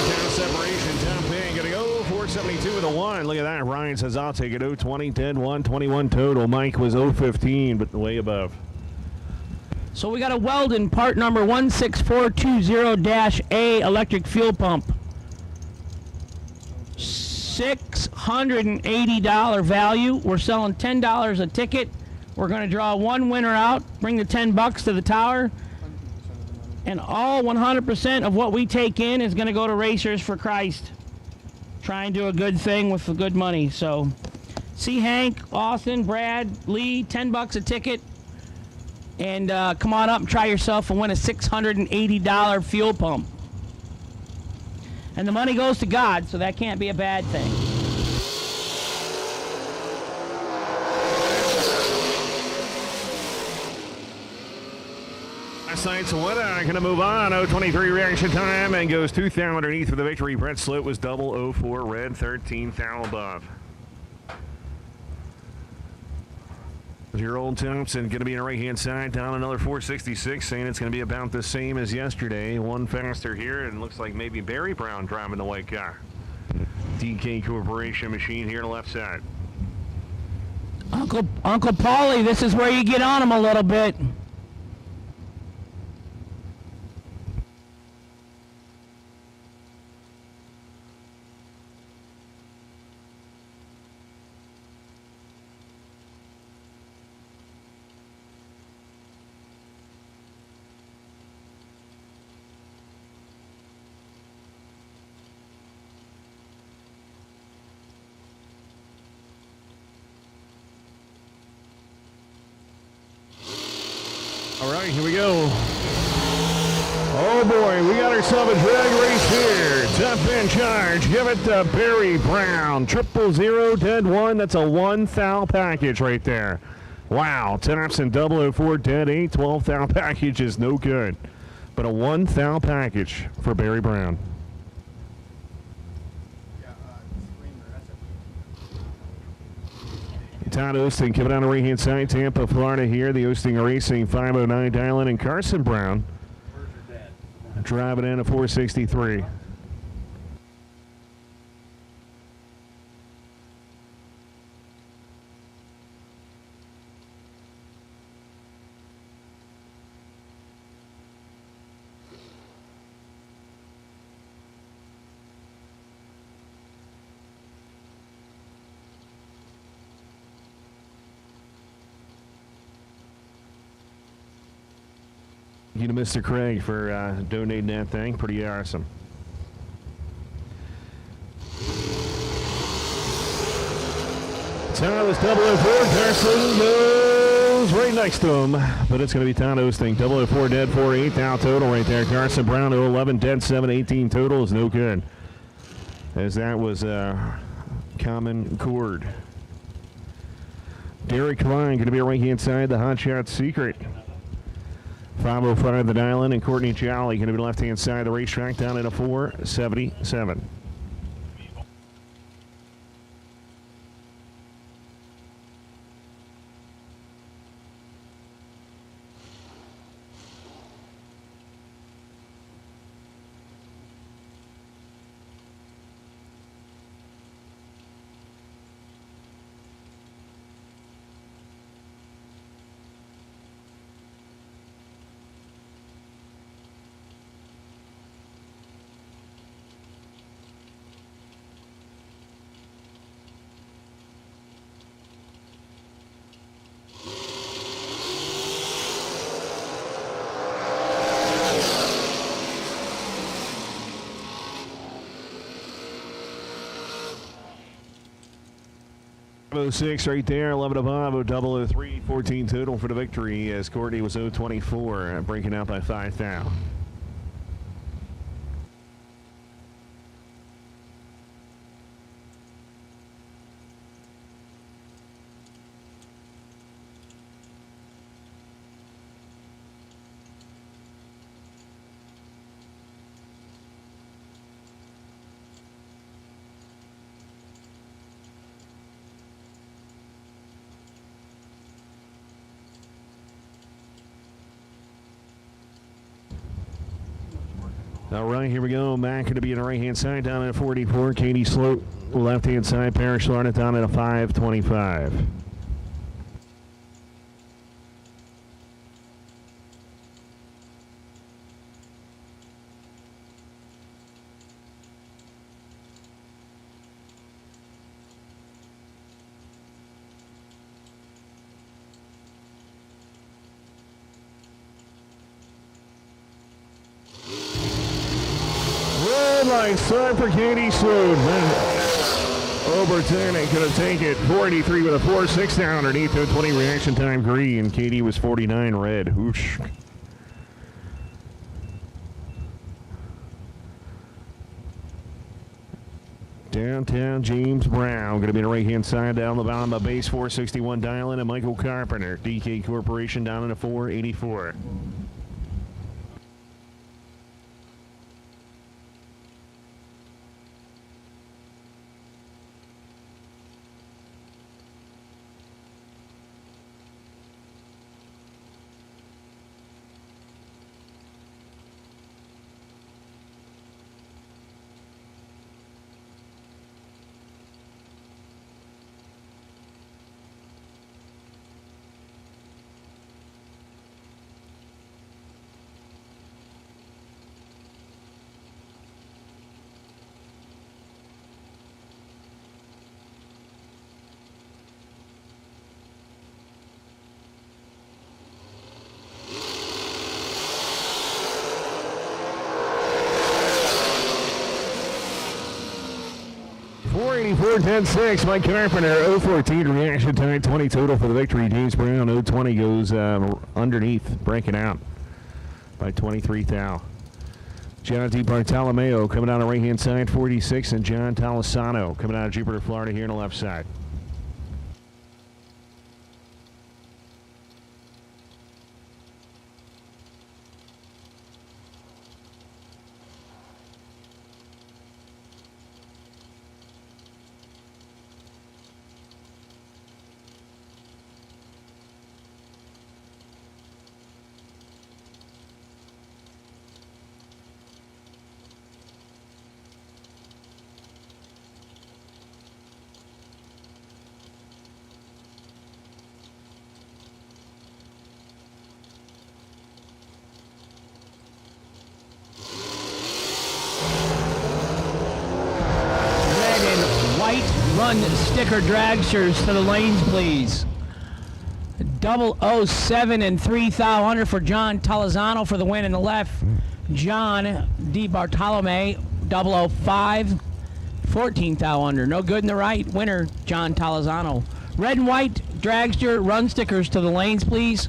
Down separation, top pin, gonna go 472 with a 1. Look at that. Ryan says, I'll take it. 020, 10, 1, 21 total. Mike was 015, but way above. So we got a Weldon part number 16420-A electric fuel pump. $680 value. We're selling $10 a ticket. We're going to draw one winner out, bring the $10 to the tower, and all 100% of what we take in is going to go to Racers for Christ. Try and do a good thing with the good money. So see Hank, Austin, Brad, Lee, $10 a ticket, and come on up and try yourself and win a $680 fuel pump. And the money goes to God, so that can't be a bad thing. Last night's winner going to move on. 023 reaction time and goes 2 thou underneath for the victory. Brett Sloat was double 04 red, 13 thou above. Your old Thompson going to be on the right-hand side, down another 466, saying it's going to be about the same as yesterday. One faster here, and looks like maybe Barry Brown driving the white car. DK Corporation machine here on the left side. Uncle Paulie, this is where you get on him a little bit. All right, here we go. Oh boy, we got ourselves a drag race here. Top end charge. Give it to Barry Brown. 000-1. That's a 1 thou package right there. Wow. Thompson 004 dead 8. 12 thou package is no good. But a 1 thou package for Barry Brown. Todd Osting coming down the right-hand side, Tampa, Florida here. The Osting Racing 509 Dylan and Carson Brown driving in a 463. Thank you to Mr. Craig for donating that thing. Pretty awesome. Thomas 004, Carson Joe's right next to him, but it's going to be Todd Osting. 004 dead, 4-8 now total right there. Carson Brown 011 dead, 7-18 total is no good. As that was common chord. Derek Klein going to be right hand side, the Hot Shot Secret. 505 the dial-in, and Courtney Jolly going to be left hand side of the racetrack down at a 477. .06 right there, 11 above, 003, 14 total for the victory as Courtney was 024, breaking out by 5 down. All right, here we go. Mac going to be in the right-hand side down at a 44. Katie Sloat, left-hand side. Parrish Florida down at a 525. Line start for Katie Sloan. Overton ain't gonna take it. 483 with a 4-6 down underneath. 20 reaction time green. Katie was 49 red. Whoosh. Downtown James Brown gonna be on the right hand side down the bottom of base 461 dial-in, and Michael Carpenter. DK Corporation down in a 484. .484, 10-6, Mike Carpenter, 014 reaction time, 20 total for the victory. James Brown, 020 goes underneath, breaking out by 23 thou. John D. Bartolomeo coming out on the right-hand side, 46, and John Talisano coming out of Jupiter, Florida here on the left side. Run sticker dragsters to the lanes, please. 007 and 3 thou under for John Talizano for the win in the left. John D. Bartolome, 005, 14 thou under. No good in the right. Winner, John Talizano. Red and white dragster run stickers to the lanes, please.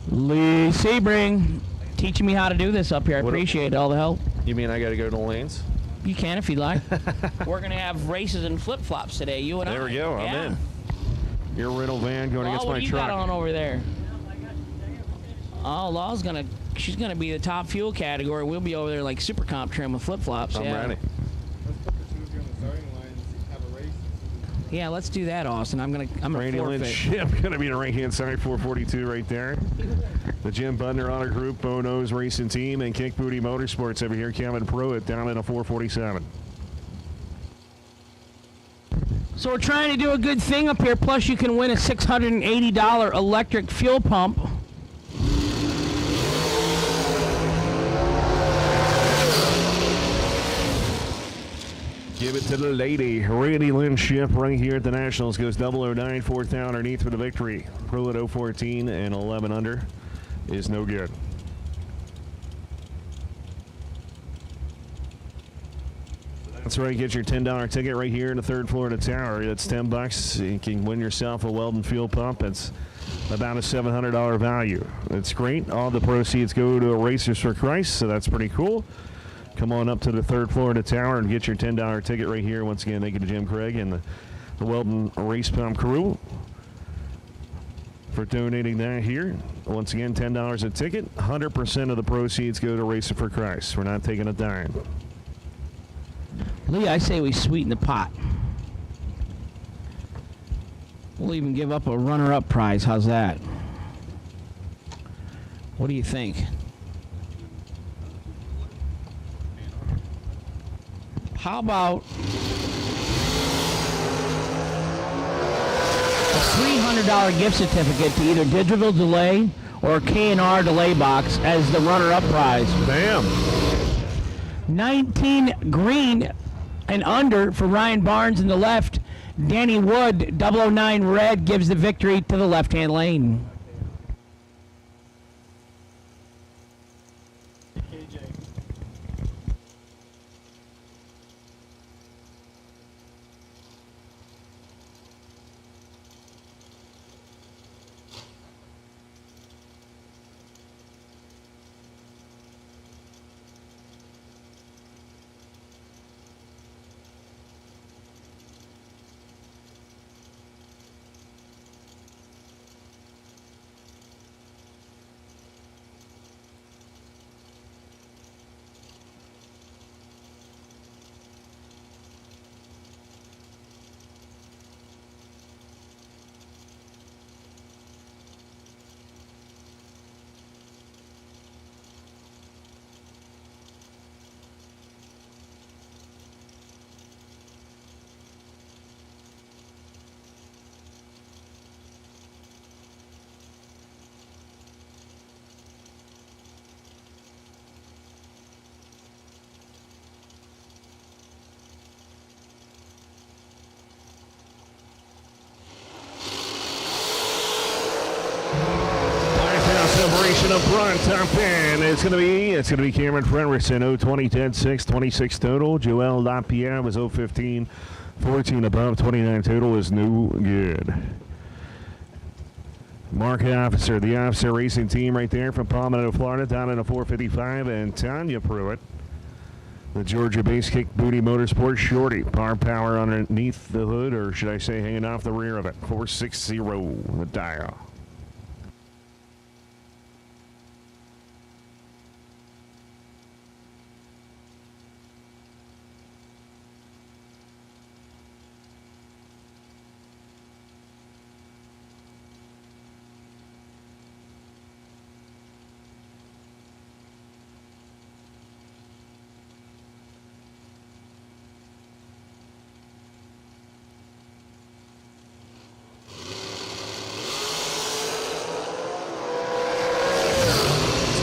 Lee Sebring, teaching me how to do this up here. I appreciate all the help. You mean I got to go to the lanes? You can if you'd like. We're going to have races and flip-flops today, you and I. There we go. I'm in. Your rental van going against what my do you truck. got on over there? Oh, Law's she's gonna be the top fuel category. We'll be over there like super comp trim with flip-flops. I'm ready. Yeah, let's do that, Austin. I'm gonna Randy forfeit. Lynch ship going to be the right-hand side 442 right there. The Jim Budner Honor Group, Bono's Racing Team, and Kick Booty Motorsports over here. Kevin Pruitt down in a 447. So we're trying to do a good thing up here. Plus, you can win a $680 electric fuel pump. Give it to the lady. Randy Lynch ship right here at the Nationals goes 009, fourth down underneath for the victory. Pruitt 014 and 11 under is no good. That's right. Get your $10 ticket right here in the third Florida Tower. That's $10. You can win yourself a Weldon fuel pump. It's about a $700 value. It's great. All the proceeds go to Racers for Christ, so that's pretty cool. Come on up to the third Florida Tower and get your $10 ticket right here. Once again, thank you to Jim Craig and the Weldon Race Pump crew for donating that here. Once again, $10 a ticket. 100% of the proceeds go to Racer for Christ. We're not taking a dime. Lee, I say we sweeten the pot. We'll even give up a runner-up prize. How's that? What do you think? How about a $300 gift certificate to either Digital Delay or K&R Delay Box as the runner-up prize? Bam! 19 green and under for Ryan Barnes in the left. Danny Wood, 009 red, gives the victory to the left-hand lane. Separation up front, top 10. It's gonna be Cameron Fredrickson, 020, 10, 6, 26 total. Joel LaPierre was 015, 14 above, 29 total is no good. Mark Officer, the Officer Racing Team right there from Palmetto, Florida, down in a 455, and Tanya Pruitt, the Georgia-based Kick Booty Motorsports Shorty. Power underneath the hood, or should I say hanging off the rear of it. 460, the dial.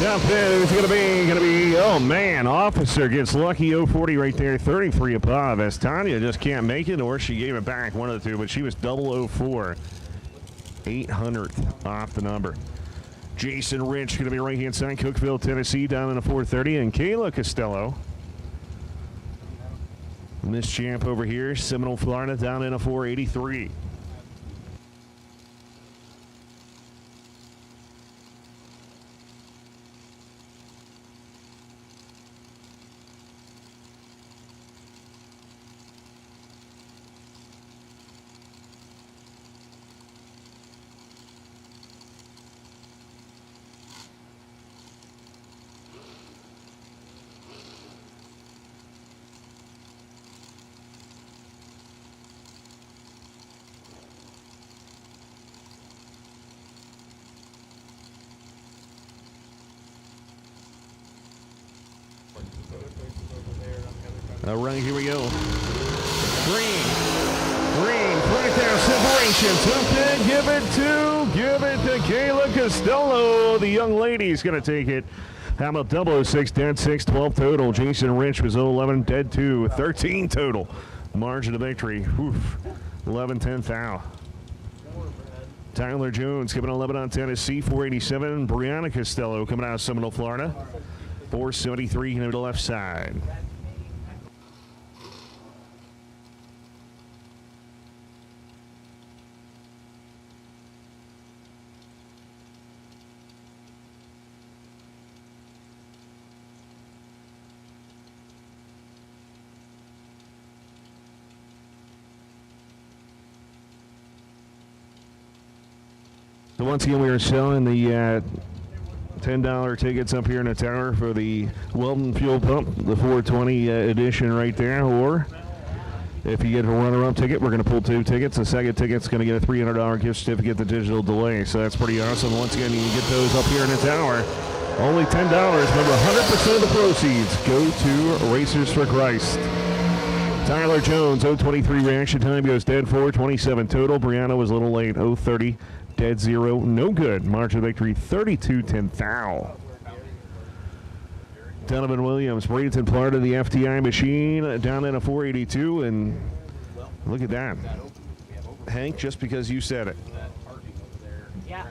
Top 10 is going to be, oh man, Officer gets lucky, 040 right there, 33 above, as Tanya just can't make it, or she gave it back, one of the two, but she was 004, 800th off the number. Jason Rich going to be right-hand side, Cookeville, Tennessee, down in a 430, and Kayla Costello, Miss Champ over here, Seminole, Florida, down in a 483. All right, here we go. Green, front down separation. Took it, give it to Kayla Costello. The young lady's going to take it. How about 006, dead 6, 12 total. Jason Rich was 011, dead 2, 13 total. Margin of victory, 11-10 foul. Tyler Jones coming 11 on Tennessee, 487. Brianna Costello coming out of Seminole, Florida, 473 to the left side. So once again, we are selling the $10 tickets up here in the tower for the Weldon Fuel Pump, the 420 edition right there. Or if you get a runner-up ticket, we're going to pull 2 tickets. The second ticket's going to get a $300 gift certificate to Digital Delay. So that's pretty awesome. Once again, you can get those up here in the tower. Only $10. Remember, 100% of the proceeds go to Racers for Christ. Tyler Jones, 023 reaction time, goes dead 4, 27 total. Brianna was a little late, 030. Dead 0, no good. Margin of victory, 32-10 foul. Donovan Williams, Bradenton, Florida, the FTI machine, down in a 482, and look at that. Hank, just because you said it. Yeah.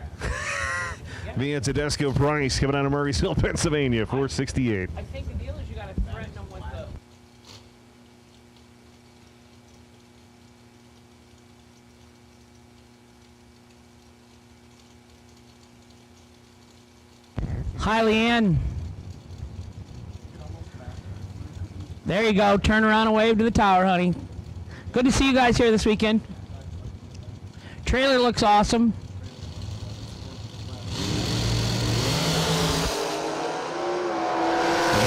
Via Tedesco Price, coming out of Murraysville, Pennsylvania, 468. I think the deal is you got to threaten them with the... Hi, Leanne. There you go. Turn around and wave to the tower, honey. Good to see you guys here this weekend. Trailer looks awesome.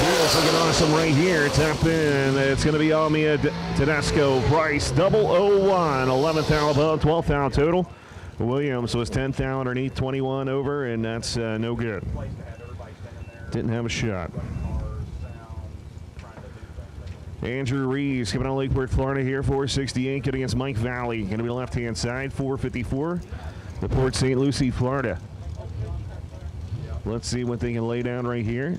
Wheels looking awesome right here. Tap in. It's going to be Almia Tedesco Price, 001. 11th foul above, 12th foul total. Williams was 10th foul underneath, 21 over, and that's no good. Didn't have a shot. Andrew Reeves coming out of Lake Worth, Florida here, 468, getting against Mike Valley. Going to be left-hand side, 454. The Port St. Lucie, Florida. Let's see what they can lay down right here.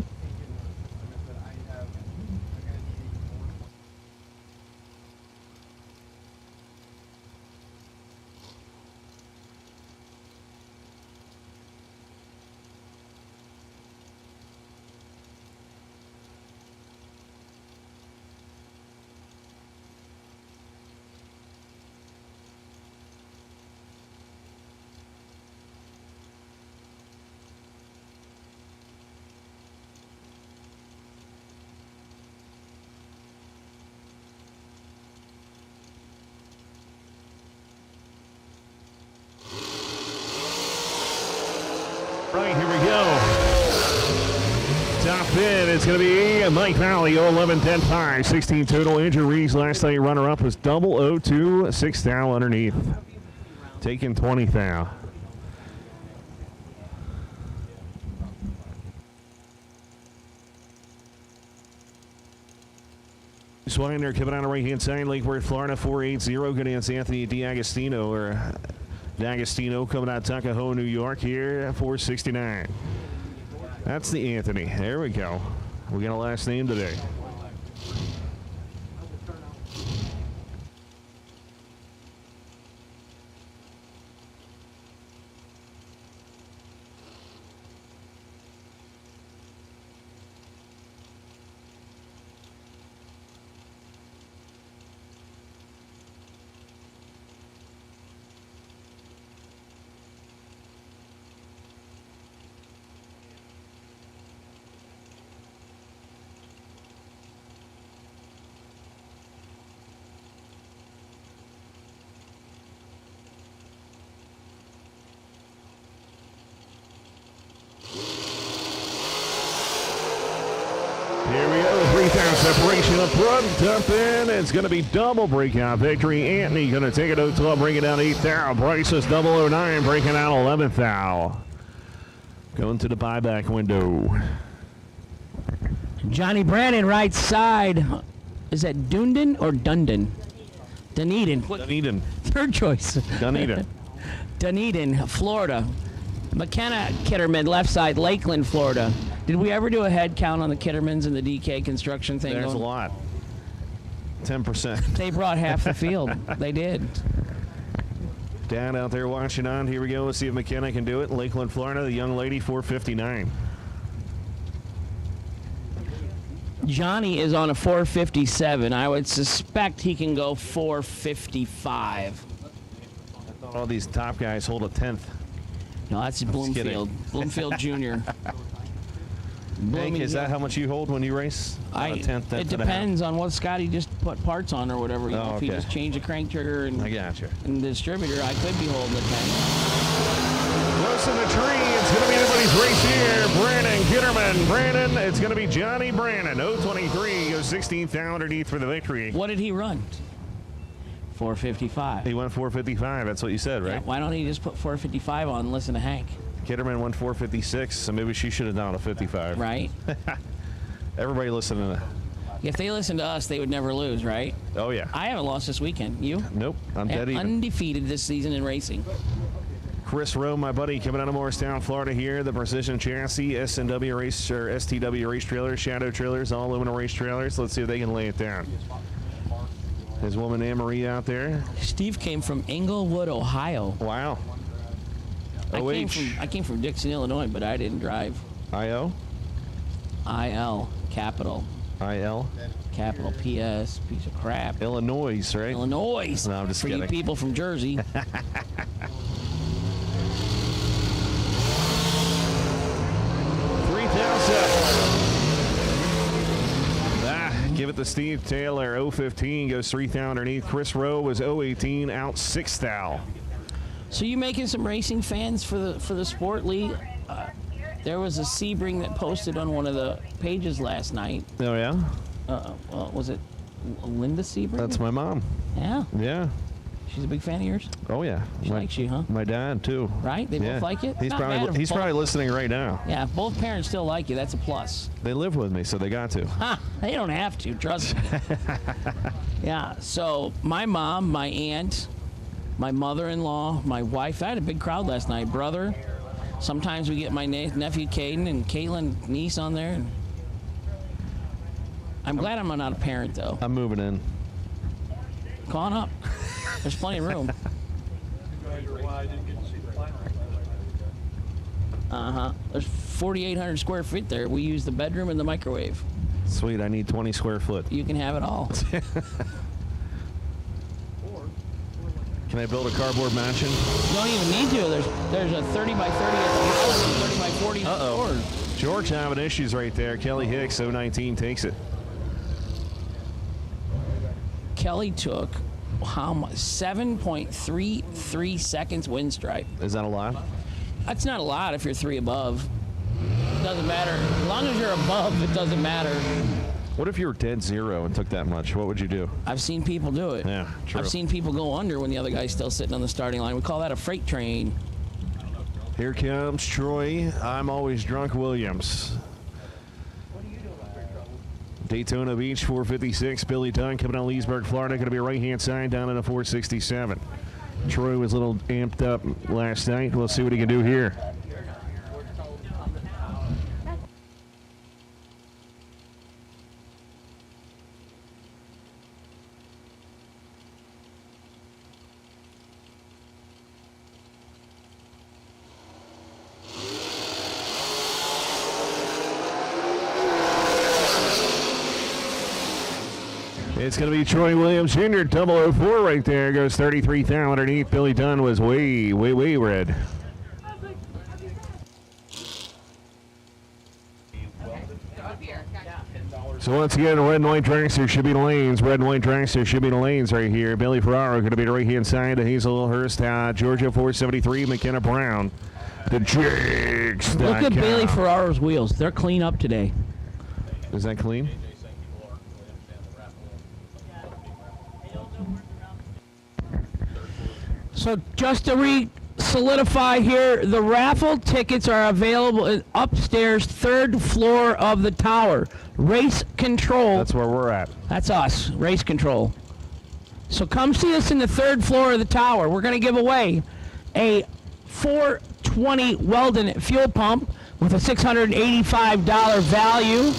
Right, here we go. Top 10, it's going to be Mike Valley, 11-10-5, 16 total. Andrew Reeves, last night runner-up, was 002, 6 foul underneath. Taking 20 foul. Swiner coming out of right-hand side, Lake Worth, Florida, 480, good against Anthony D'Agostino, or D'Agostino coming out of Tuckahoe, New York here, 469. That's the Anthony. There we go. We got a last name today. Here we go, 3,000 separation up front, dump in. It's going to be double breakout victory. Anthony going to take it 0-12, bring it down 8th foul. Bryce is 009, breaking out 11th foul. Going to the buyback window. Johnny Brandon, right side. Is that Dunedin or Dundon? Dunedin. Dunedin. Third choice. Dunedin. Dunedin, Florida. McKenna Kitterman, left side, Lakeland, Florida. Did we ever do a head count on the Kittermans and the DK construction thing? There's a lot. 10%. They brought half the field. They did. Dad out there watching on. Here we go. Let's see if McKenna can do it. Lakeland, Florida. The young lady, 4:59. Johnny is on a 4:57. I would suspect he can go 4:55. All these top guys hold a 10th. No, that's Bloomfield. Bloomfield Jr. Hank, is that how much you hold when you race? A tenth, It depends on what Scotty just put parts on or whatever. You know, if he just changed the crank trigger and I gotcha. And the distributor, I could be holding the 10. Close in the tree. It's going to be anybody's race here. Brandon Kitterman. Brandon, it's going to be Johnny Brandon. 023 goes 16th underneath for the victory. What did he run? 4:55. He went 4:55. That's what you said, right? Yeah, why don't he just put 4:55 on and listen to Hank? Kitterman went 4:56, so maybe she should have done a 55. Right. Everybody listening to If they listened to us, they would never lose, right? Oh, yeah. I haven't lost this weekend. You? Nope. I'm dead even. Undefeated this season in racing. Chris Rowe, my buddy, coming out of Morristown, Florida here. The Precision Chassis, SNW race, or STW race trailers, Shadow trailers, all aluminum race trailers. Let's see if they can lay it down. His woman Anne-Marie out there. Steve came from Englewood, Ohio. Wow. I came from Dixon, Illinois, but I didn't drive. I-O? I-L, capital. I-L? Capital P-S, piece of crap. Illinois, right? Illinois. No, I'm just for kidding. you people from Jersey. Give it to Steve Taylor. 015 goes 3 thou underneath. Chris Rowe was 018 out 6 thou. So you making some racing fans for the sport, Lee? There was a Sebring that posted on one of the pages last night. Oh yeah. Was it Linda Sebring? That's my mom. Yeah. Yeah. She's a big fan of yours. Oh yeah. She likes you, huh? My dad too. Right? They both like it. He's Not bad if he's both- probably listening right now. Yeah, if both parents still like you, that's a plus. They live with me, so they got to. Ha! They don't have to, trust me. Yeah, so my mom, my aunt, my mother-in-law, my wife, I had a big crowd last night. Brother, sometimes we get my nephew Caden and Caitlin, niece on there. I'm glad I'm not a parent, though. I'm moving in. Come on up. There's plenty of room. Uh-huh. There's 4,800 square feet there. We use the bedroom and the microwave. Sweet, I need 20 square foot. You can have it all. Can I build a cardboard mansion? You don't even need to. There's a 30 by 30 at the house and 30 by 40 at the store. George having issues right there. Kelly Hicks, 019 takes it. Kelly took how much? 7.33 seconds wind stripe. Is that a lot? That's not a lot if you're 3 above. It doesn't matter. As long as you're above, it doesn't matter. What if you were dead zero and took that much? What would you do? I've seen people do it. Yeah, true. I've seen people go under when the other guy's still sitting on the starting line. We call that a freight train. Here comes Troy. I'm always drunk Williams. Daytona Beach, 456. Billy Dunn coming out of Leesburg, Florida. Going to be right-hand side down in a 467. Troy was a little amped up last night. We'll see what he can do here. It's going to be Troy Williams Jr. 004 right there. Goes 33 thou underneath. Billy Dunn was way red. So once again, red and white dragster should be in the lanes. Red and white dragster should be in the lanes right here. Billy Ferraro going to be the right-hand side. Hazel Hurst, Georgia 473. McKenna Brown. The Jigs. Look at Bailey Ferraro's wheels. They're clean up today. Is that clean? So just to solidify here. The raffle tickets are available in upstairs, third floor of the tower. Race Control. That's where we're at. That's us, Race Control. So come see us in the third floor of the tower. We're going to give away a 420 Weldon fuel pump with a $685 value.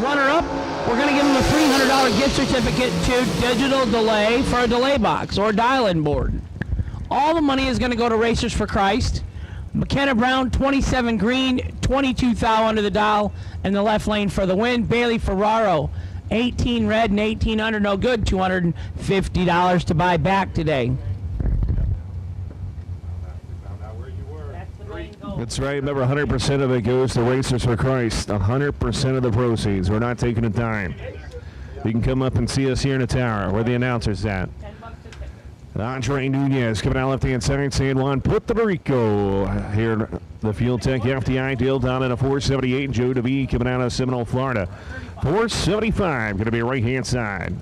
Runner-up, we're going to give them a $300 gift certificate to Digital Delay for a delay box or dial-in board. All the money is going to go to Racers for Christ. McKenna Brown, 27 green, 22 thou under the dial, and the left lane for the win. Bailey Ferraro, 18 red and 18 under, no good, $250 to buy back today. That's right. Remember, 100% of it goes to Racers for Christ. 100% of the proceeds. We're not taking a dime. You can come up and see us here in the tower where the announcer's at. Andre Nunez coming out left-hand side, San Juan, Puerto Rico. Here, the Fuel Tech FDI deal down at a 478. Joe DeVee coming out of Seminole, Florida. 475, going to be right-hand side.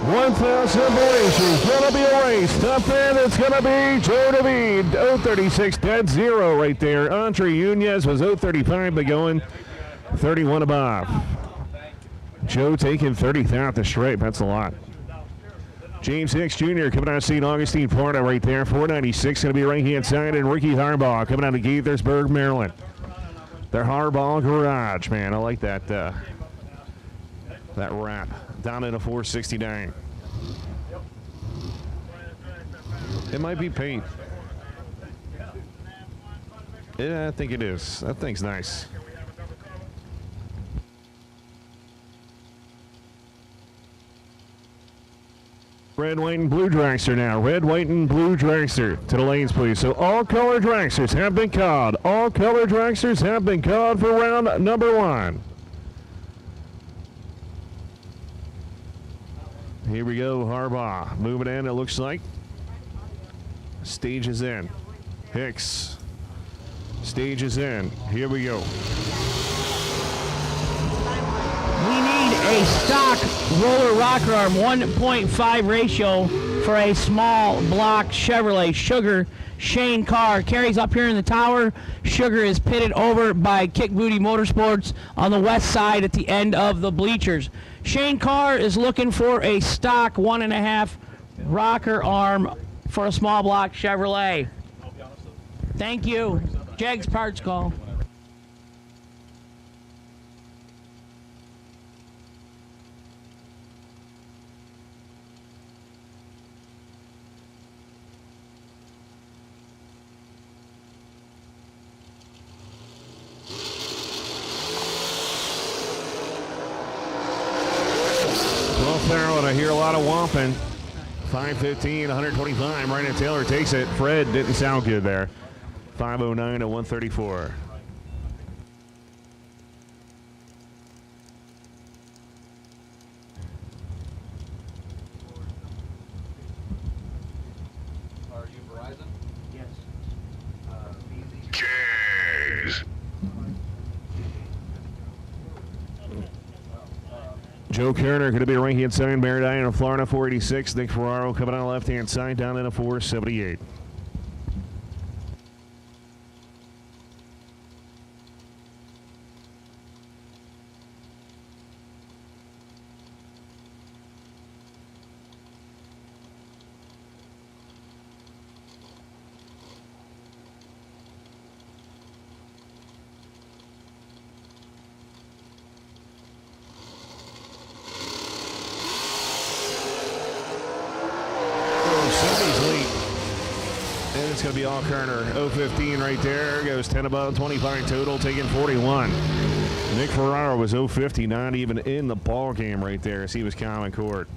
$1,000 going to be a race. Top end, it's going to be Joe DeVee. 036 dead zero right there. Andre Nunez was 035 but going 31 above. Joe taking 30th out the stripe. That's a lot. James Hicks Jr. coming out of St. Augustine, Florida right there. 496 going to be right-hand side. And Ricky Harbaugh coming out of Gaithersburg, Maryland. Their Harbaugh Garage, man. I like that that wrap. Down in a 469. It might be paint. Yeah, I think it is. That thing's nice. Red, white, and blue dragster now. Red, white, and blue dragster. To the lanes, please. So all color dragsters have been called. All color dragsters have been called for round number 1. Here we go, Harbaugh. Moving in, it looks like. Stage is in. Hicks. Stage is in. Here we go. We need a stock roller rocker arm 1.5 ratio for a small block Chevrolet. Sugar, Shane Carr carries up here in the tower. Sugar is pitted over by Kick Booty Motorsports on the west side at the end of the bleachers. Shane Carr is looking for a stock 1.5 rocker arm for a small block Chevrolet. Thank you. Jags Parts Call. Farrell, and I hear a lot of whomping. 515, 125. Ryan Taylor takes it. Fred didn't sound good there. 509 to 134. Are you Verizon? Yes. Jays. Joe Kerner going to be right-hand side. Maridine of Florida, 486. Nick Ferraro coming on the left-hand side, down in a 478. It's going to be all Kerner. 015 right there. Goes 10 above, 25 total, taking 41. Nick Ferraro was 050, not even in the ball game right there as he was common court.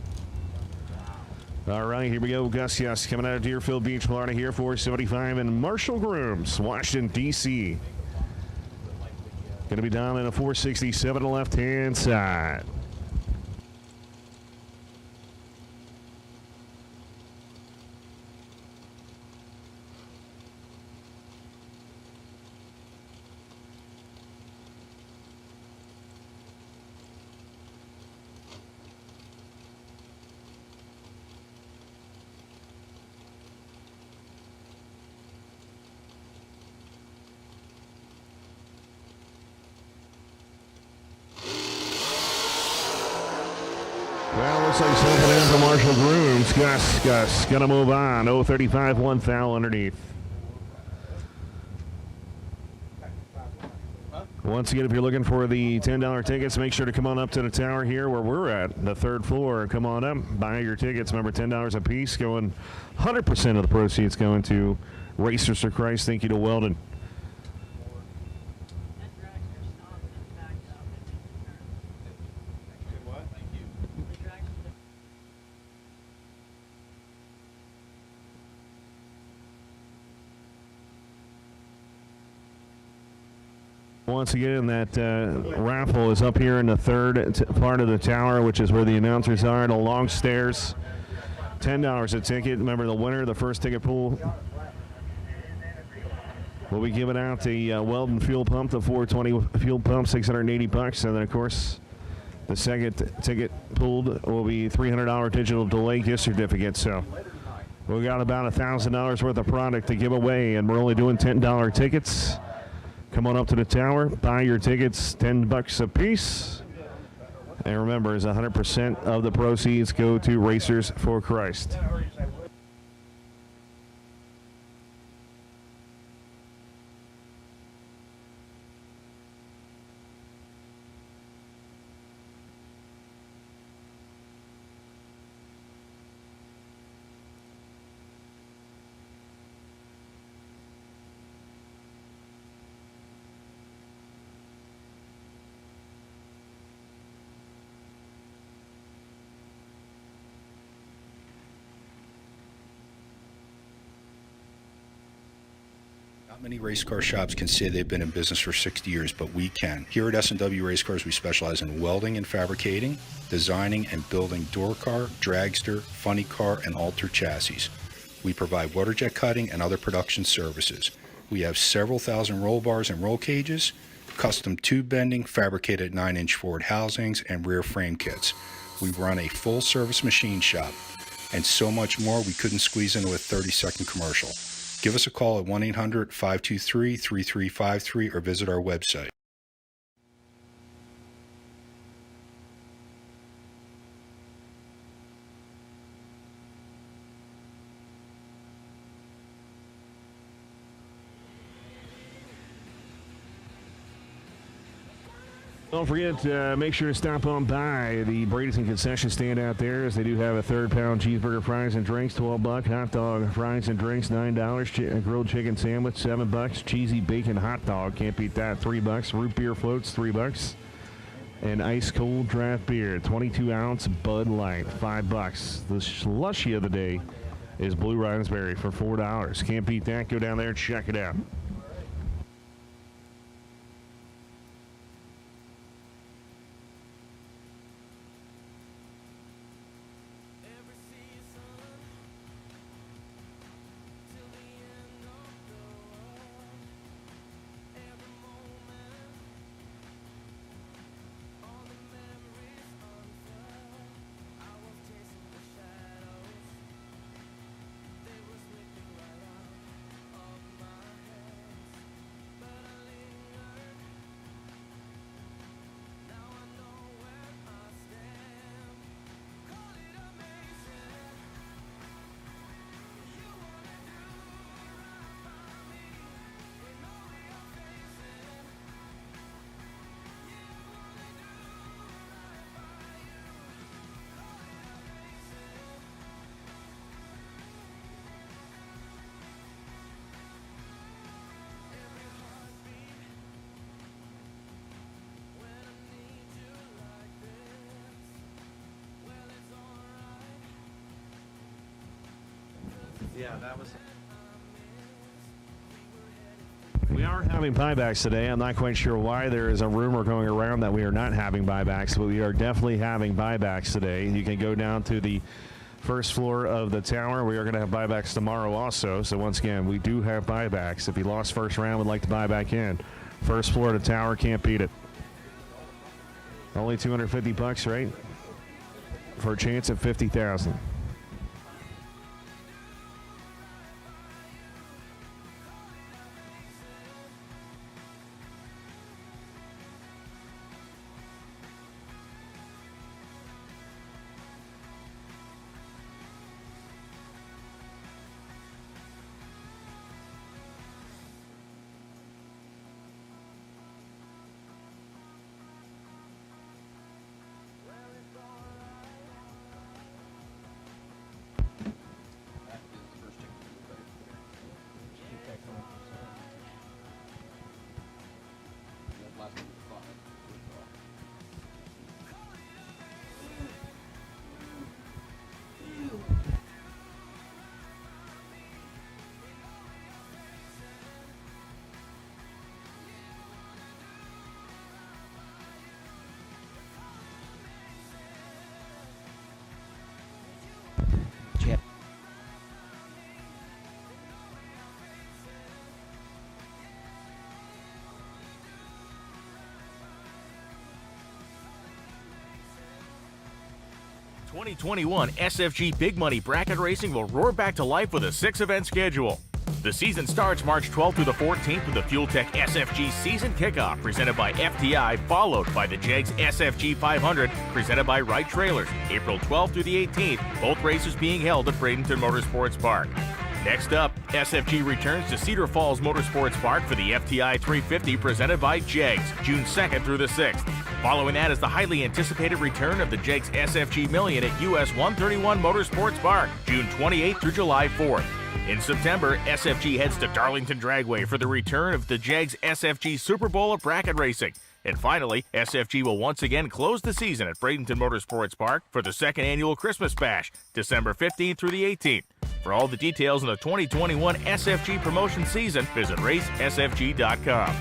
All right, here we go. Gus Yes coming out of Deerfield Beach, Florida here, 475. And Marshall Grooms, Washington, D.C. Going to be down in a 467 left-hand side. Well, looks like something in for Marshall Grooms. Gus, gonna move on. 035, one foul underneath. Once again, if you're looking for the $10 tickets, make sure to come on up to the tower here where we're at, the third floor. Come on up, buy your tickets. Remember, $10 a piece. Going 100% of the proceeds going to Racers for Christ. Thank you to Weldon. Once again, that raffle is up here in the third part of the tower, which is where the announcers are. The long stairs, $10 a ticket. Remember, the winner, the first ticket pool, will be giving out the Weldon fuel pump, the 420 fuel pump, $680. And then, of course, the second ticket pooled will be $300 digital delay gift certificate. So we got about $1,000 worth of product to give away, and we're only doing $10 tickets. Come on up to the tower, buy your tickets, $10 a piece. And remember, 100% of the proceeds go to Racers for Christ. Not many race car shops can say they've been in business for 60 years, but we can. Here at S&W Race Cars, we specialize in welding and fabricating, designing and building door car, dragster, funny car, and alter chassis. We provide water jet cutting and other production services. We have several thousand roll bars and roll cages, custom tube bending, fabricated 9-inch forward housings, and rear frame kits. We run a full-service machine shop, and so much more we couldn't squeeze into a 30-second commercial. Give us a call at 1-800-523-3353 or visit our website. Don't forget, make sure to stop on by the Bradenton concession stand out there, as they do have a third-pound cheeseburger, fries, and drinks, $12. Hot dog, fries, and drinks, $9. Grilled chicken sandwich, $7. Cheesy bacon hot dog, can't beat that, $3. Root beer floats, $3. And ice-cold draft beer, 22-ounce Bud Light, $5. The slushy of the day is Blue Raspberry for $4. Can't beat that. Go down there and check it out. Yeah, that was. We are having buybacks today. I'm not quite sure why. There is a rumor going around that we are not having buybacks, but we are definitely having buybacks today. You can go down to the first floor of the tower. We are going to have buybacks tomorrow also. So once again, we do have buybacks. If you lost first round, would like to buy back in. First floor of the tower, can't beat it. Only $250, right? For a chance at $50,000. 2021 SFG Big Money Bracket Racing will roar back to life with a 6-event schedule. The season starts March 12th through the 14th with the Fuel Tech SFG Season Kickoff presented by FTI, followed by the JEGS SFG 500 presented by Wright Trailers, April 12th through the 18th, both races being held at Bradenton Motorsports Park. Next up, SFG returns to Cedar Falls Motorsports Park for the FTI 350 presented by JEGS, June 2nd through the 6th. Following that is the highly anticipated return of the JEGS SFG Million at US 131 Motorsports Park, June 28th through July 4th. In September, SFG heads to Darlington Dragway for the return of the JEGS SFG Super Bowl of Bracket Racing. And finally, SFG will once again close the season at Bradenton Motorsports Park for the second annual Christmas Bash, December 15th through the 18th. For all the details on the 2021 SFG promotion season, visit racesfg.com.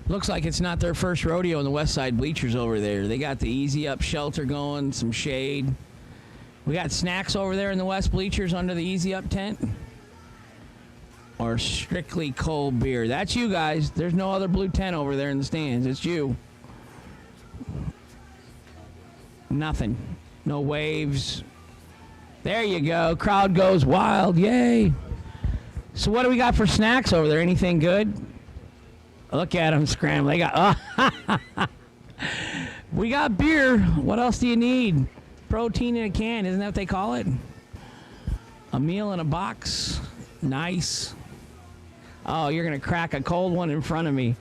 Looks like it's not their first rodeo in the west side bleachers over there. They got the easy up shelter going, some shade. We got snacks over there in the west bleachers under the easy up tent. Or strictly cold beer. That's you guys. There's no other blue tent over there in the stands. It's you. Nothing. No waves. There you go. Crowd goes wild. Yay. So what do we got for snacks over there? Anything good? Look at them scramble. They got, we got beer. What else do you need? Protein in a can. Isn't that what they call it? A meal in a box. Nice. Oh, you're going to crack a cold one in front of me.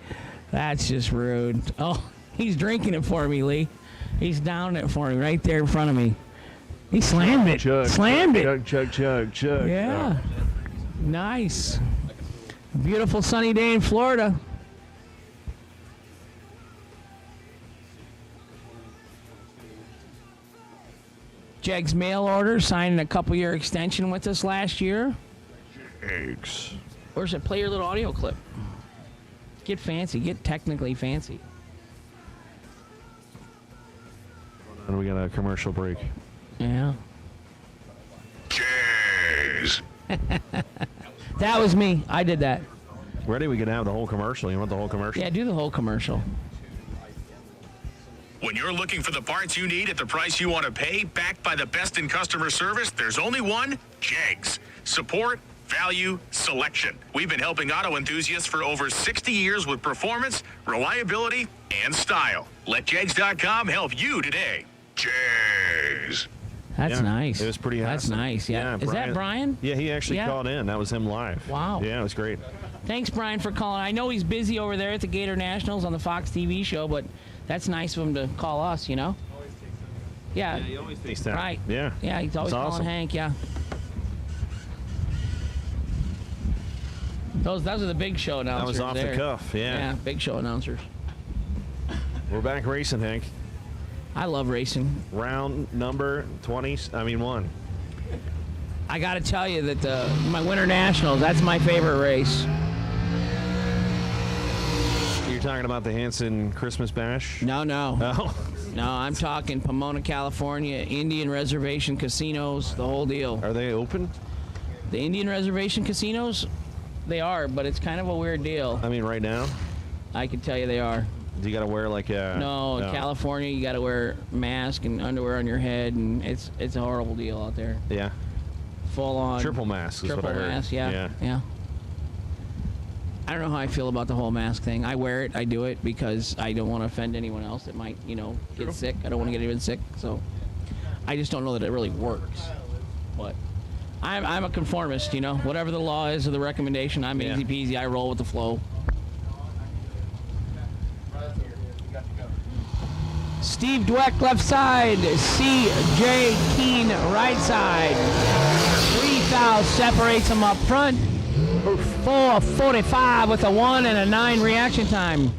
That's just rude. Oh, he's drinking it for me, Lee. He's downing it for me right there in front of me. He slammed it. Slammed it. Chug. Yeah. Nice. Beautiful sunny day in Florida. JEGS mail order, signing a couple-year extension with us last year. Eggs. Where's it? Play your little audio clip. Get fancy. Get technically fancy. And we got a commercial break. Yeah. JEGS. That was me. I did that. Ready? We can have the whole commercial. You want the whole commercial? Yeah, do the whole commercial. When you're looking for the parts you need at the price you want to pay, backed by the best in customer service, there's only one, JEGS. Support, value, selection. We've been helping auto enthusiasts for over 60 years with performance, reliability, and style. Let JEGS.com help you today. JEGS. That's nice. It was pretty awesome. That's nice, yeah. Is that Brian? Yeah, he actually called in. That was him live. Wow. Yeah, it was great. Thanks, Brian, for calling. I know he's busy over there at the Gator Nationals on the Fox TV show, but that's nice of him to call us, you know? Yeah. Yeah, he always takes that. Right. Yeah. Yeah, he's always That's calling awesome. Hank, yeah. Those are the big show announcers. That was off there. the cuff, yeah. Yeah, big show announcers. We're back racing, Hank. I love racing. Round number 1. I got to tell you that my Winter Nationals, that's my favorite race. You're talking about the Hanson Christmas Bash? No. Oh. No, I'm talking Pomona, California, Indian Reservation casinos, the whole deal. Are they open? The Indian Reservation casinos, they are, but it's kind of a weird deal. I mean, right now? I can tell you they are. Do you got to wear like a... No, in California, you got to wear a mask and underwear on your head, and it's a horrible deal out there. Yeah. Full on. Triple mask is what I heard. Triple mask, yeah. I don't know how I feel about the whole mask thing. I wear it, I do it because I don't want to offend anyone else that might, get sick. I don't want to get anyone sick, so I just don't know that it really works. But I'm a conformist, Whatever the law is or the recommendation, I'm easy peasy. I roll with the flow. Steve Dweck left side, C.J. Keene right side. 3,000 separates them up front. 4:45 with a 1 and a 9 reaction time.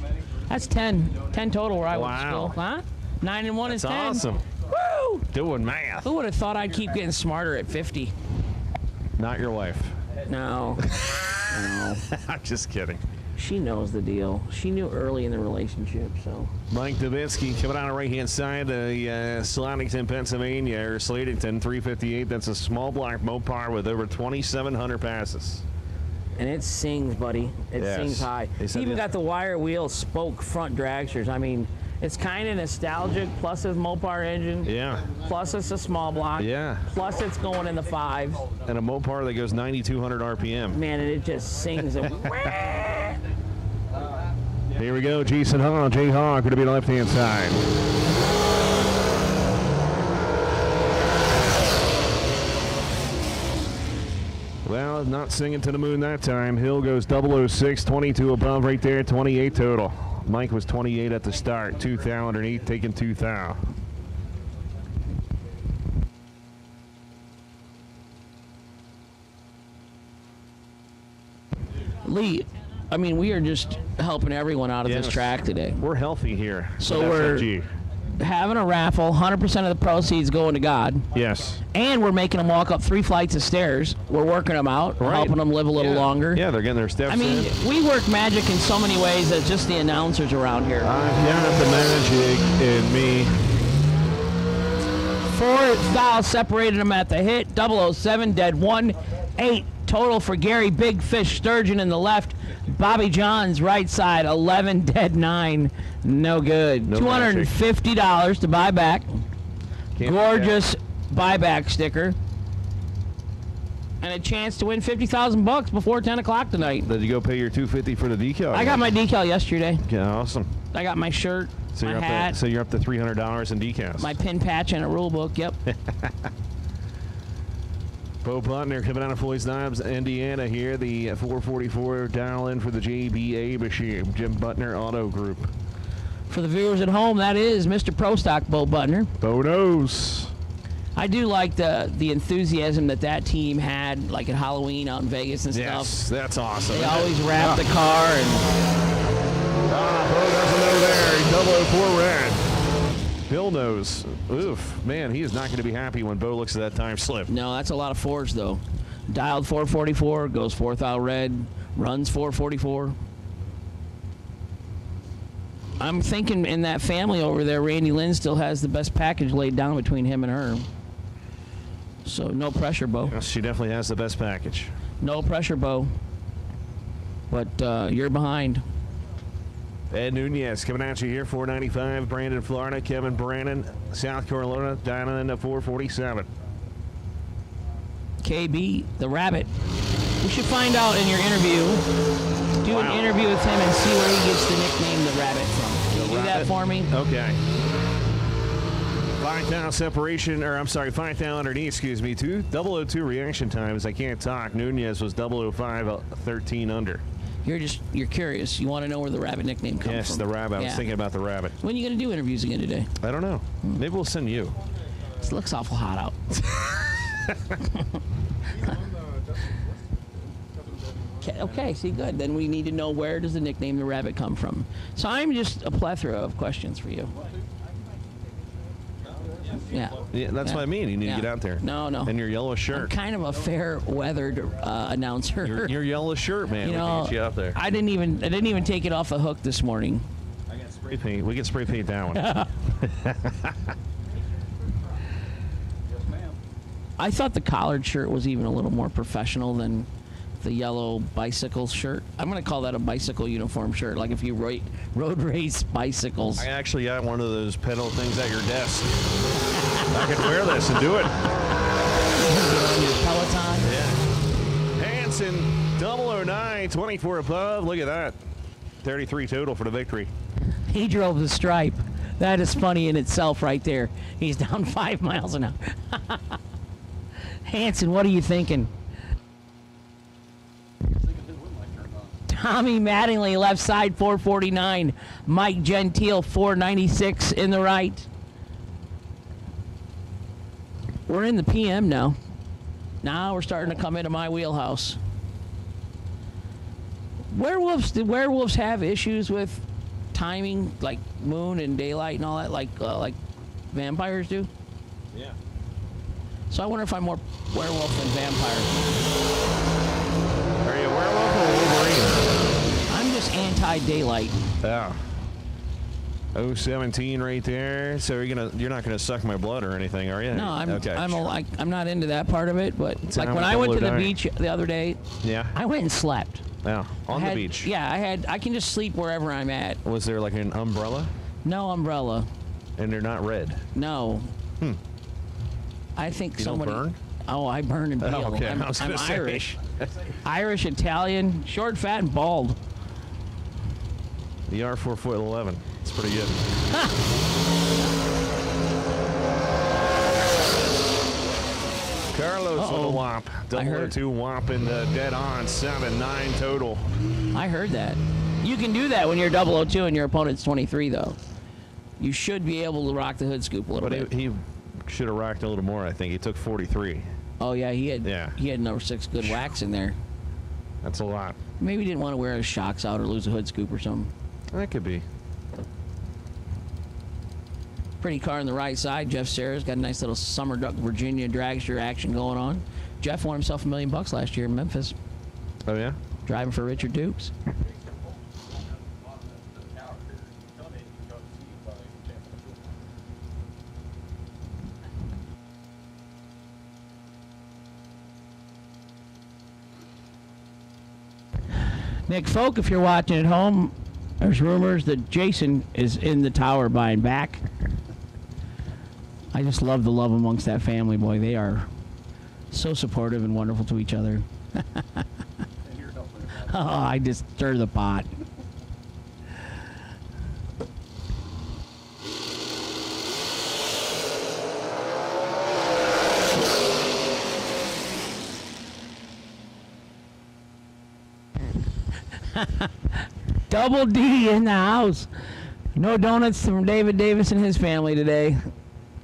That's 10. 10 total where I went to Wow. school. Huh? 9 and 1 is 10. That's awesome. Woo! Doing math. Who would have thought I'd keep getting smarter at 50? Not your wife. No. No. I'm just kidding. She knows the deal. She knew early in the relationship, so. Mike Davinsky coming on the right-hand side, Slatington, Pennsylvania, or Slatington 358. That's a small block Mopar with over 2,700 passes. And it sings, buddy. It Yes. sings high. They It's said even yes. got the wire wheel spoke front dragsters. I mean, it's kind of nostalgic, plus it's Mopar engine. Yeah. Plus it's a small block. Yeah. Plus it's going in the 5s. And a Mopar that goes 9,200 RPM. Man, and it just sings. Here we go, Jason Hall, J-Hawk, going to be the left-hand side. Well, not singing to the moon that time. Hill goes 006, 22 above right there, 28 total. Mike was 28 at the start, 2 thou underneath, taking 2 thou. Lee, I mean, we are just helping everyone out of this Yes. track today. We're healthy here. So with we're SFG. having a raffle, 100% of the proceeds going to God. Yes. And we're making them walk up 3 flights of stairs. We're working them out, Right. helping them live a little Yeah. longer. Yeah, they're getting their steps I mean, in. we work magic in so many ways that just the announcers around here. I've got the magic in me. 4 thou separated them at the hit. 007 dead 1. 8 total for Gary Big Fish Sturgeon in the left. Bobby John's right side. 11 dead 9. No good. No $250 to buy back. Can't Gorgeous buyback sticker. And a chance to win $50,000 before 10 o'clock tonight. Did you go pay your $250 for the decal? I got my decal yesterday. Yeah, awesome. I got my shirt, So my you're hat, up to, so you're up to $300 in decals. my pin patch, and a rule book. Yep. Bo Butner coming out of Floyd's Knobs, Indiana here. The 444 dial in for the JBA machine. Jim Butner Auto Group. For the viewers at home, that is Mr. Pro Stock Bo Butner. Bo knows. I do like the enthusiasm that team had, like at Halloween out in Vegas and Yes, stuff. that's awesome. They always wrap the car and. Bo doesn't know there. 004 red. Bill knows. Oof, man, he is not going to be happy when Bo looks at that time slip. No, that's a lot of 4s though. Dialed 444, goes 4 thou red, runs 444. I'm thinking in that family over there, Randy Lynn still has the best package laid down between him and her. So no pressure, Bo. Yes, she definitely has the best package. No pressure, Bo. But you're behind. Ed Nunez coming at you here, 495, Brandon, Florida. Kevin Brandon, South Carolina, dialing into 447. KB, the rabbit. We should find out in your interview. Do an interview with him and see where he gets the nickname the rabbit from. Can you do that for me? Okay. 5 thou separation, or I'm sorry, 5 thou underneath, excuse me. 002 reaction times. I can't talk. Nunez was 005, 13 under. You're curious. You want to know where the rabbit nickname comes from. Yes, the rabbit. I was thinking about the rabbit. When are you going to do interviews again today? I don't know. Maybe we'll send you. It looks awful hot out. Okay, see, good. Then we need to know where does the nickname the rabbit come from. So I'm just a plethora of questions for you. Yeah. Yeah, that's what I mean. You need to get out there. No. And your yellow I'm shirt. kind of a fair-weathered announcer. Your yellow shirt, man. You We know, can get you out there. I didn't even take it off the hook this morning. I got spray paint. We can spray paint that one. I thought the collared shirt was even a little more professional than the yellow bicycle shirt. I'm going to call that a bicycle uniform shirt, like if you road race bicycles. I actually got one of those pedal things at your desk. I could wear this and do it. On your Peloton. Yeah. Hanson, 009, 24 above. Look at that. 33 total for the victory. He drove the stripe. That is funny in itself right there. He's down 5 miles an hour. Hanson, what are you thinking? Tommy Mattingly, left side, 449. Mike Gentile, 496 in the right. We're in the PM now. Now we're starting to come into my wheelhouse. Werewolves, did werewolves have issues with timing, like moon and daylight and all that, like vampires do. Yeah. So I wonder if I'm more werewolf than vampire. Are you a werewolf or a Wolverine? I'm just anti-daylight. Yeah. 017 right there. So you're not gonna suck my blood or anything, are you? No, okay. I'm not into that part of it. But So like I'm when a I went to the dark. beach the other day, Yeah. I went and slept. Yeah. On I the had- beach. Yeah, I can just sleep wherever I'm at. Was there like an umbrella? No umbrella. And they're not red. No. I think You don't somebody. burn? Oh, I burn and peel. Oh, okay. I'm, I was I'm gonna say. Irish. Irish, Italian, short, fat, and bald. You are 4'11". It's pretty good. Carlos with a Uh-oh. whomp. I heard- 002 whomp and dead on 7-9 total. I heard that. You can do that when you're 002 and your opponent's 23, though. You should be able to rock the hood scoop a little But bit. he should have rocked a little more. I think he took 43. Oh yeah, he had. Yeah. He had number 6 good wax in there. That's a lot. Maybe he didn't want to wear his shocks out or lose a hood scoop or something. That could be. Pretty car on the right side. Jeff Serra's got a nice little summer duck Virginia dragster action going on. Jeff won himself $1 million last year in Memphis, Oh yeah. driving for Richard Dukes. Nick Folk, if you're watching at home, there's rumors that Jason is in the tower buying back. I just love the love amongst that family, boy. They are so supportive and wonderful to each other. Oh, I just stir the pot. Double D in the house. No donuts from David Davis and his family today.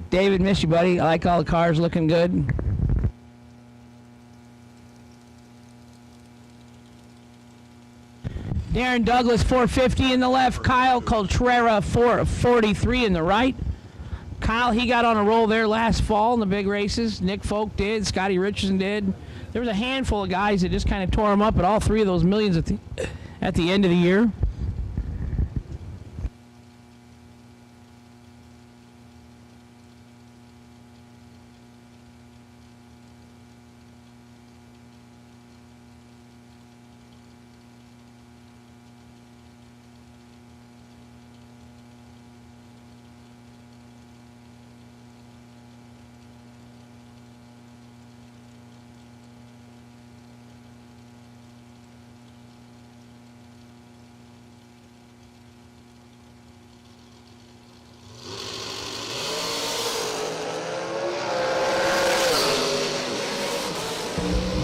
David, miss you, buddy. I like all the cars looking good. Darren Douglas, 450 in the left. Kyle Coltrera, 443 in the right. Kyle, he got on a roll there last fall in the big races. Nick Folk did. Scotty Richardson did. There was a handful of guys that just kind of tore him up at all three of those millions at the end of the year.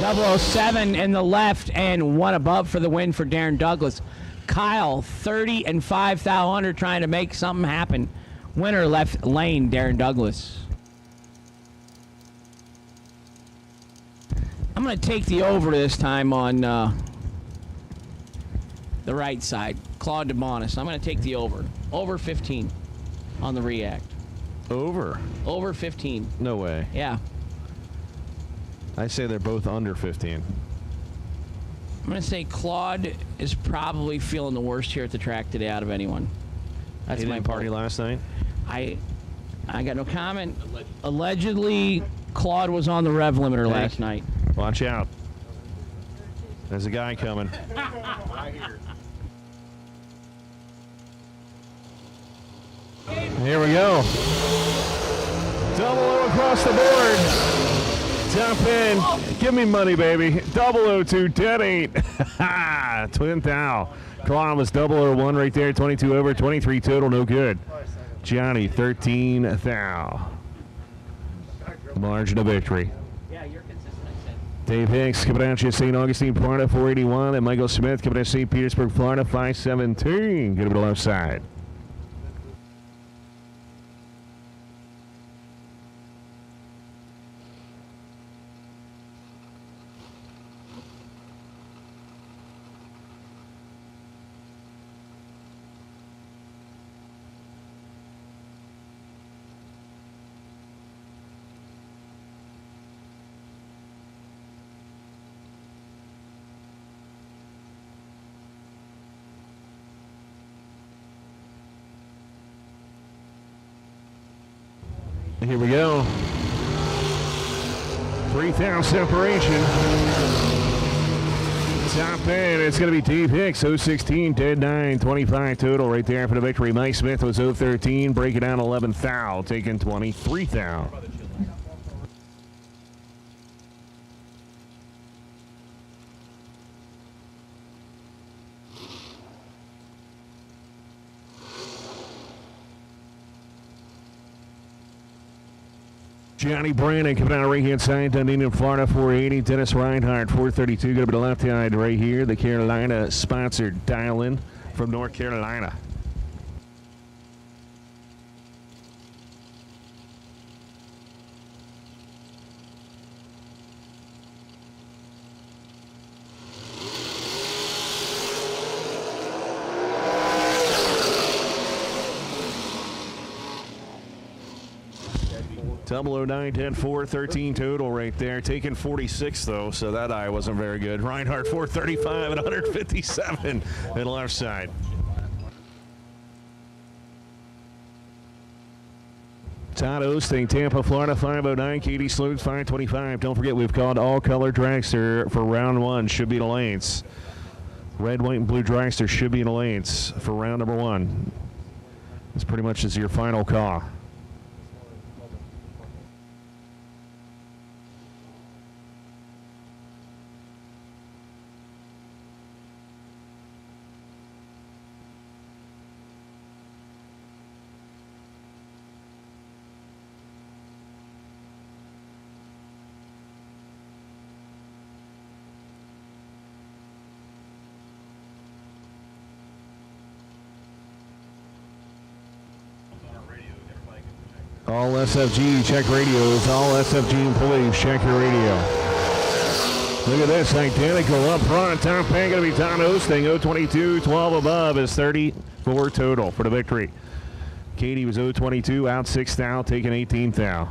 .007 in the left and one above for the win for Darren Douglas. Kyle, 30 and 5 thou under, trying to make something happen. Winner left lane, Darren Douglas. I'm going to take the over this time on the right side. Claude DeMonis. I'm going to take the over. Over 15 on the React. Over? Over 15. No way. Yeah. I say they're both under 15. I'm going to say Claude is probably feeling the worst here at the track today out of anyone. That's He my didn't party vote. last night? I got no comment. Allegedly, Claude was on the rev limiter Hey. last night. Watch out. There's a guy coming. Here we go. Double O across the board. Jump in. Give me money, baby. 002, dead 8. Twin thou. Columbus 001 right there. 22 over, 23 total, no good. Johnny 13 thou. Margin of victory. Yeah, you're consistent, I said. Dave Hicks coming out you St. Augustine, Florida, 481. And Michael Smith coming out St. Petersburg, Florida, 517. Get him to the left side. Here we go. 3,000 separation. Top end, it's going to be Dave Hicks, 016, dead 9, 25 total right there for the victory. Mike Smith was 013, break it down 11 thou, taking 23 thou. Johnny Brandon coming out right hand side, Dunedin, Florida, 480. Dennis Reinhardt, 432. Going to be the left side right here. The Carolina sponsored dial in from North Carolina. Double 09, 10, 4, 13 total right there. Taking 46 though, so that eye wasn't very good. Reinhardt 435 and 157 at the left side. Todd Osting, Tampa, Florida, 509. Katie Sleuth, 525. Don't forget, we've called all color dragster for round one. Should be in the lanes. Red, white, and blue dragster should be in the lanes for round number one. This pretty much is your final call. All SFG, check radios. All SFG employees, check your radio. Look at this, identical up front. Top pan going to be Todd Osting, 022, 12 above is 34 total for the victory. Katie was 022, out 6 thou, taking 18 thou.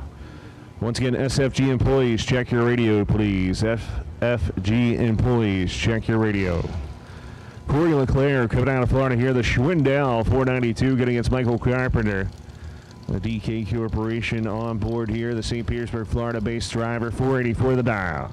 Once again, SFG employees, check your radio, please. FFG employees, check your radio. Corey LeClaire coming out of Florida here. The Schwindel, 492, getting against Michael Carpenter. The DK Corporation on board here. The St. Petersburg, Florida-based driver, 484 the dial.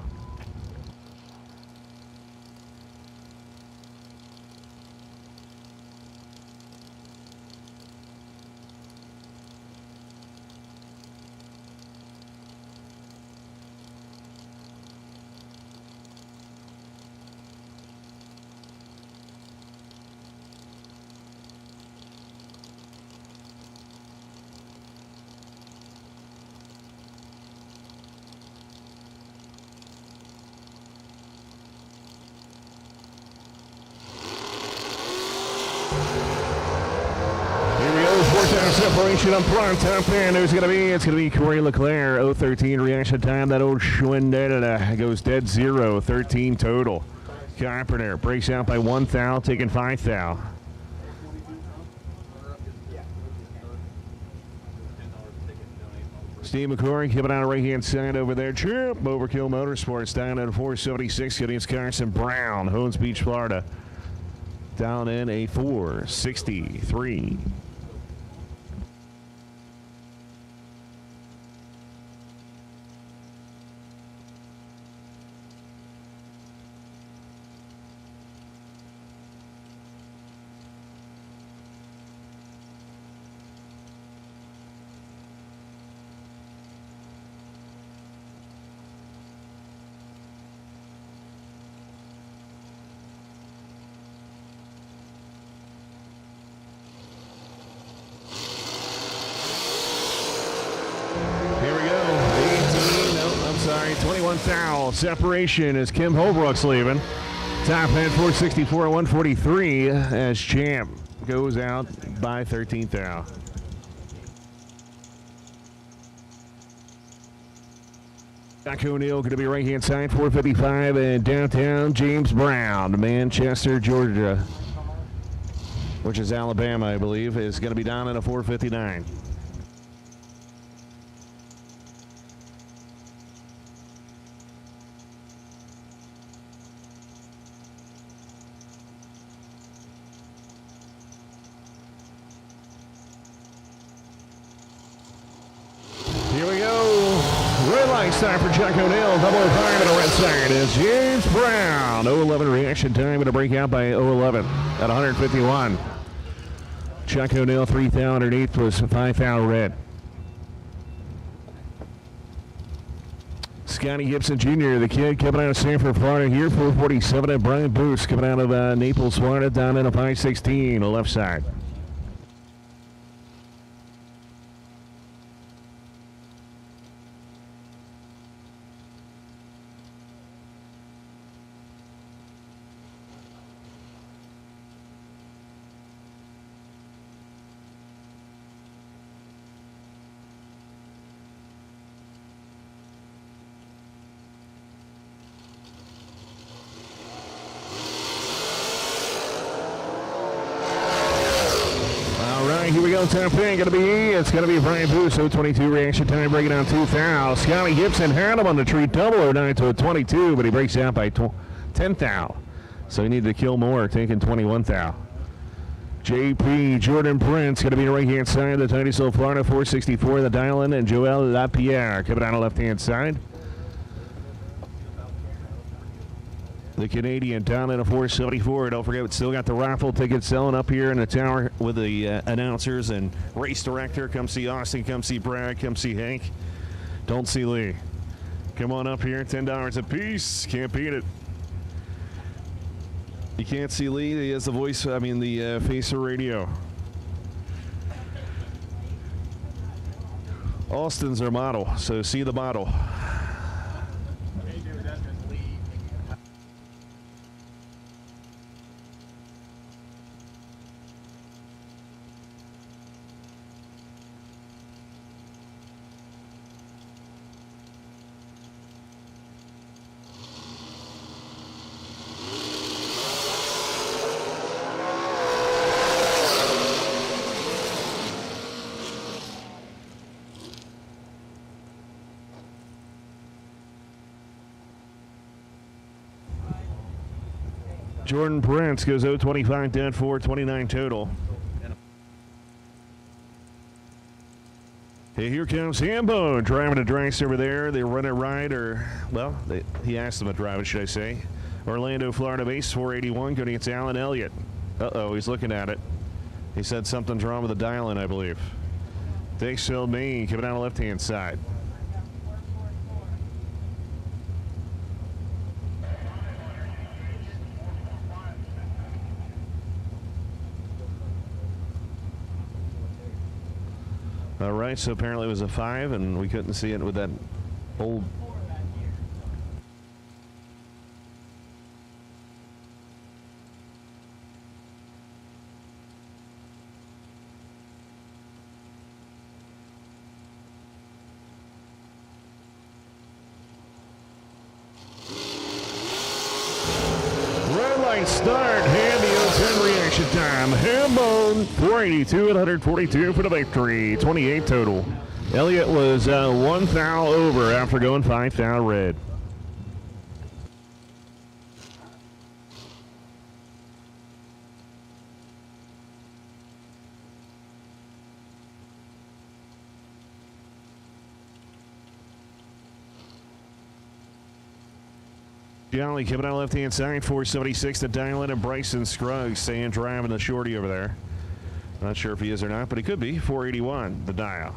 Separation up front, top end. It's going to be Corey LeClaire, 013 reaction time. That old Schwindel goes dead 0, 13 total. Carpenter breaks out by 1 thou, taking 5 thou. Steve McCory coming out of right-hand side over there. Chip, Overkill Motorsports down at 476 against Carson Brown, Hones Beach, Florida. Down in a 463. Here we go. 18, no, I'm sorry, 21 thou. Separation as Kim Holbrook's leaving. Top end 464, 143 as Champ goes out by 13 thou. Jack O'Neill going to be right-hand side, 455, and downtown James Brown, Manchester, Georgia, which is Alabama, I believe, is going to be down in a 459. Nice time for Chuck O'Neill. 005 on the red side is James Brown. 011 reaction time. Going to break out by 011 at 151. Chuck O'Neill, 3 thou underneath was 5 thou red. Scotty Gibson Jr., the kid coming out of Sanford, Florida here, 447 at Brian Boost coming out of Naples, Florida, down in a 516, the left side. Here we go, top 10, it's going to be Brian Booth, 022 reaction time, breaking down 2 thou. Scotty Gibson had him on the tree, 009 to a 22, but he breaks out by 10 thou. So he needed to kill more, taking 21 thou. JP Jordan Prince going to be the right-hand side, the Titusville, Florida, 464, the dial-in, and Joel LaPierre coming on the left-hand side. The Canadian down in a 474. Don't forget, we still got the raffle tickets selling up here in the tower with the announcers and race director. Come see Austin, come see Brad, come see Hank. Don't see Lee. Come on up here, $10 a piece. Can't beat it. You can't see Lee. He has the voice, the face of radio. Austin's our model, so see the model. Jordan Prince goes 025 down 429 total. Hey, here comes Hambone driving a dragster over there. They run it right, he asked them to drive it, should I say. Orlando, Florida base, 481, going against Alan Elliott. Uh-oh, he's looking at it. He said something's wrong with the dial-in, I believe. Dixville, Maine, coming down the left-hand side. All right, so apparently it was a 5, and we couldn't see it with that old. Red light start, Hamby 010 reaction time. Hambone 482 at 142 for the victory, 28 total. Elliott was 1 thou over after going 5 thou red. Jolly coming out left-hand side, 476 to dial-in, and Bryson Scruggs staying driving the shorty over there. Not sure if he is or not, but he could be. 481, the dial.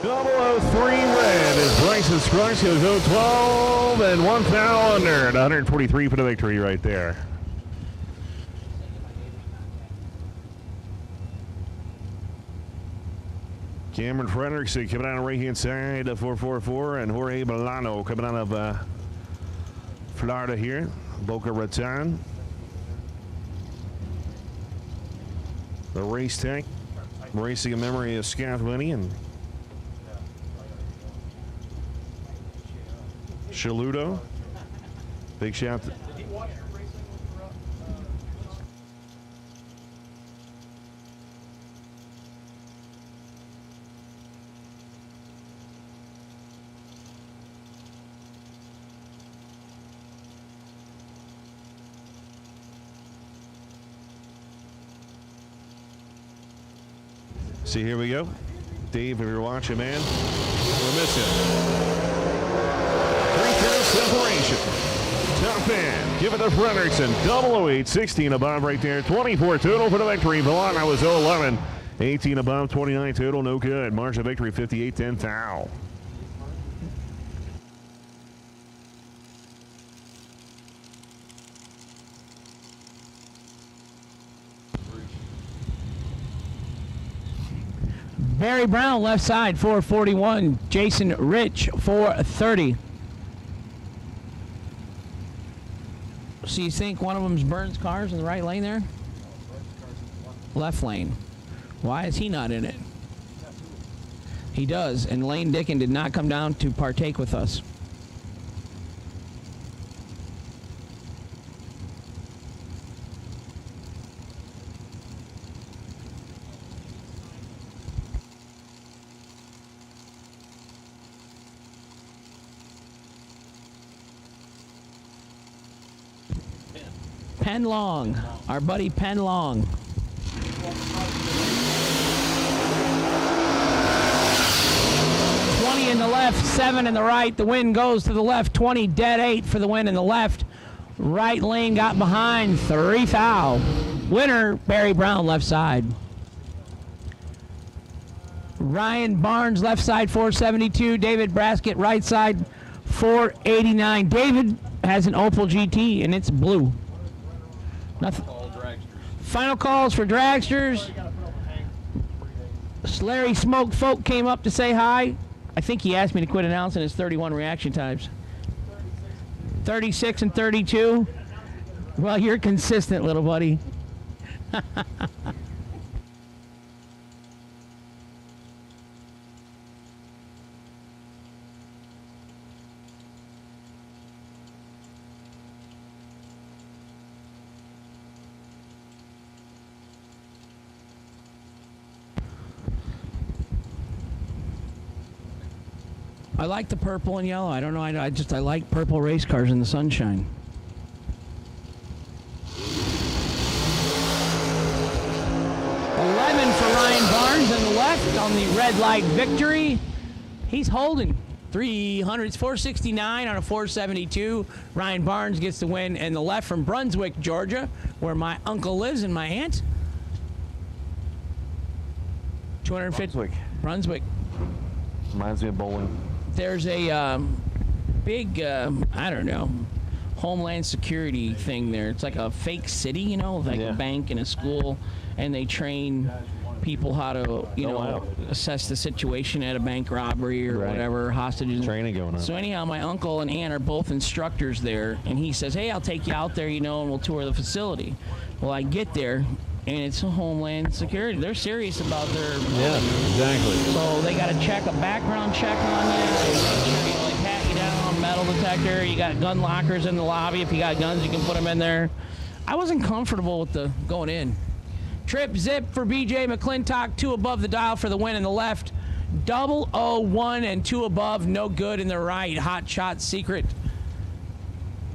Double 03 red as Bryson Scruggs goes 012 and 1 thou under at 143 for the victory right there. Cameron Frederickson coming out on the right-hand side of 444, and Jorge Milano coming out of Florida here, Boca Raton. The race tech, racing in memory of Scott Winnie and Shaludo. Big shout. See, here we go. Dave, if you're watching, man, we'll miss you. 3-2 separation. Top end. Give it to Fredrickson. 008, 16 above right there. 24 total for the victory. Valana was 011. 18 above, 29 total. No good. Margin of victory, 58-10 Tau. Barry Brown, left side, 441. Jason Rich, 430. So you think one of them's Burns' cars in the right lane there? Left lane. Why is he not in it? He does, and Lane Dickin did not come down to partake with us. Penn Long, our buddy Penn Long. 20 in the left, 7 in the right. The win goes to the left. 20 dead 8 for the win in the left. Right lane got behind. 3 foul. Winner, Barry Brown, left side. Ryan Barnes, left side, 472. David Braskett, right side, 489. David has an Opel GT, and it's blue. Nothing. Final calls for dragsters. Larry Smoke Folk came up to say hi. I think he asked me to quit announcing his 31 reaction times. 36 and 32. Well, you're consistent, little buddy. I like the purple and yellow. I don't know. I like purple race cars in the sunshine. For Ryan Barnes on the left on the red light victory. He's holding 300, 469 on a 472. Ryan Barnes gets the win, and the left from Brunswick, Georgia, where my uncle lives and my aunt. 250. Brunswick. Reminds me of bowling. There's a big, I don't know, Homeland Security thing there. It's like a fake city, you know, like a bank and a school, and they train people how to, you know, assess the situation at a bank robbery or whatever, hostages. Training going on. So anyhow, my uncle and aunt are both instructors there, and he says, hey, I'll take you out there, you know, and we'll tour the facility. Well, I get there, and it's a Homeland Security. They're serious about their... Yeah, exactly. So they got to check a background check on you. They make sure you, like, pat you down on metal detector. You got gun lockers in the lobby. If you got guns, you can put them in there. I wasn't comfortable with the going in. Trip zip for BJ McClintock, 2 above the dial for the win in the left. 001 and 2 above, no good in the right. Hot shot secret.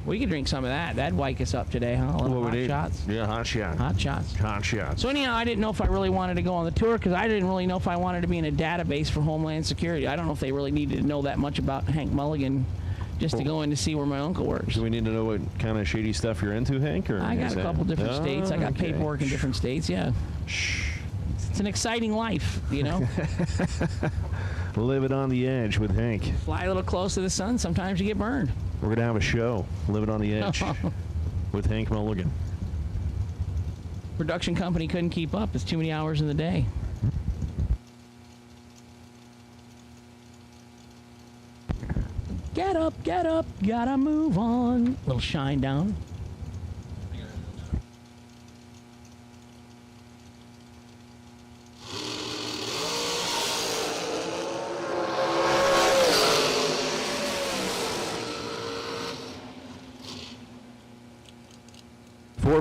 We could drink some of that. That'd wake us up today, huh? A little hot shots. Yeah, hot shot. Hot shots. Hot shots. So anyhow, I didn't know if I really wanted to go on the tour because I didn't really know if I wanted to be in a database for Homeland Security. I don't know if they really needed to know that much about Hank Mulligan just to go in to see where my uncle works. Do we need to know what kind of shady stuff you're into, Hank? Or I got a couple different states. I got okay. paperwork in different states, yeah. It's an exciting life, you know? Live it on the edge with Hank. Fly a little close to the sun, sometimes you get burned. We're going to have a show, Live It on the Edge, with Hank Mulligan. Production company couldn't keep up. It's too many hours in the day. Get up, gotta move on. Little shine down.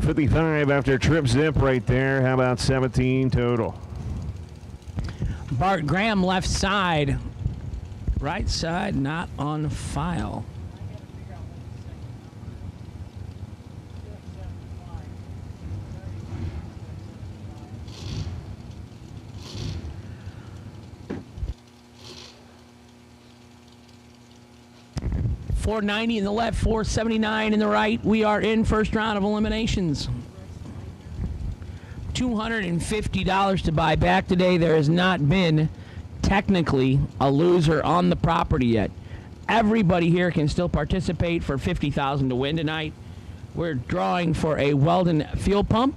4:55 after trip zip right there. How about 17 total? Bart Graham left side. Right side not on file. $490 in the left, $479 in the right. We are in first round of eliminations. $250 to buy back today. There has not been technically a loser on the property yet. Everybody here can still participate for $50,000 to win tonight. We're drawing for a Weldon fuel pump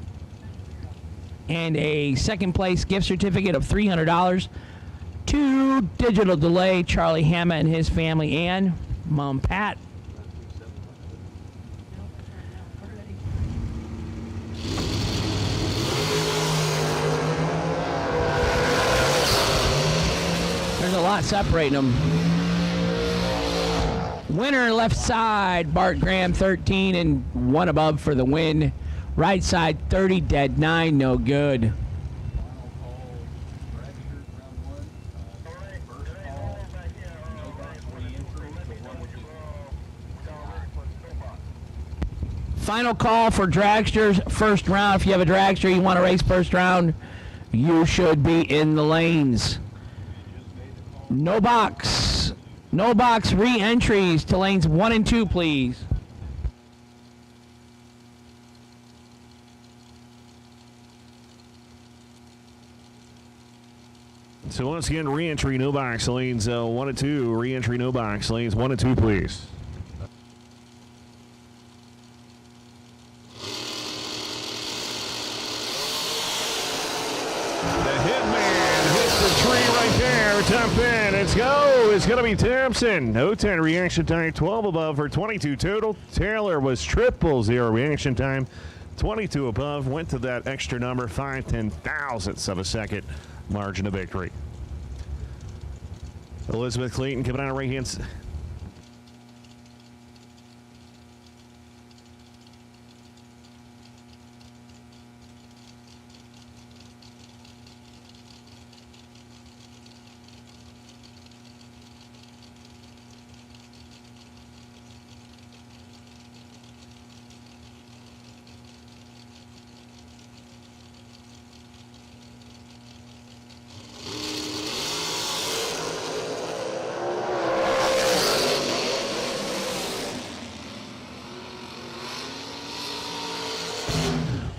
and a second place gift certificate of $300 to Digital Delay, Charlie Hamma and his family, and Mom Pat. There's a lot separating them. Winner left side, Bart Graham 13 and one above for the win. Right side 30, dead 9, no good. Final call for dragsters first round. If you have a dragster you want to race first round, you should be in the lanes. No box. No box re-entries to lanes 1 and 2, please. So once again, re-entry, no box, lanes 1 and 2. Re-entry, no box, lanes 1 and 2, please. Top 10, let's go. It's going to be Thompson. No 10 reaction time, 12 above for 22 total. Taylor was 000 reaction time, 22 above. Went to that extra number, 5/10,000ths of a second margin of victory. Elizabeth Clayton coming out of right hand side.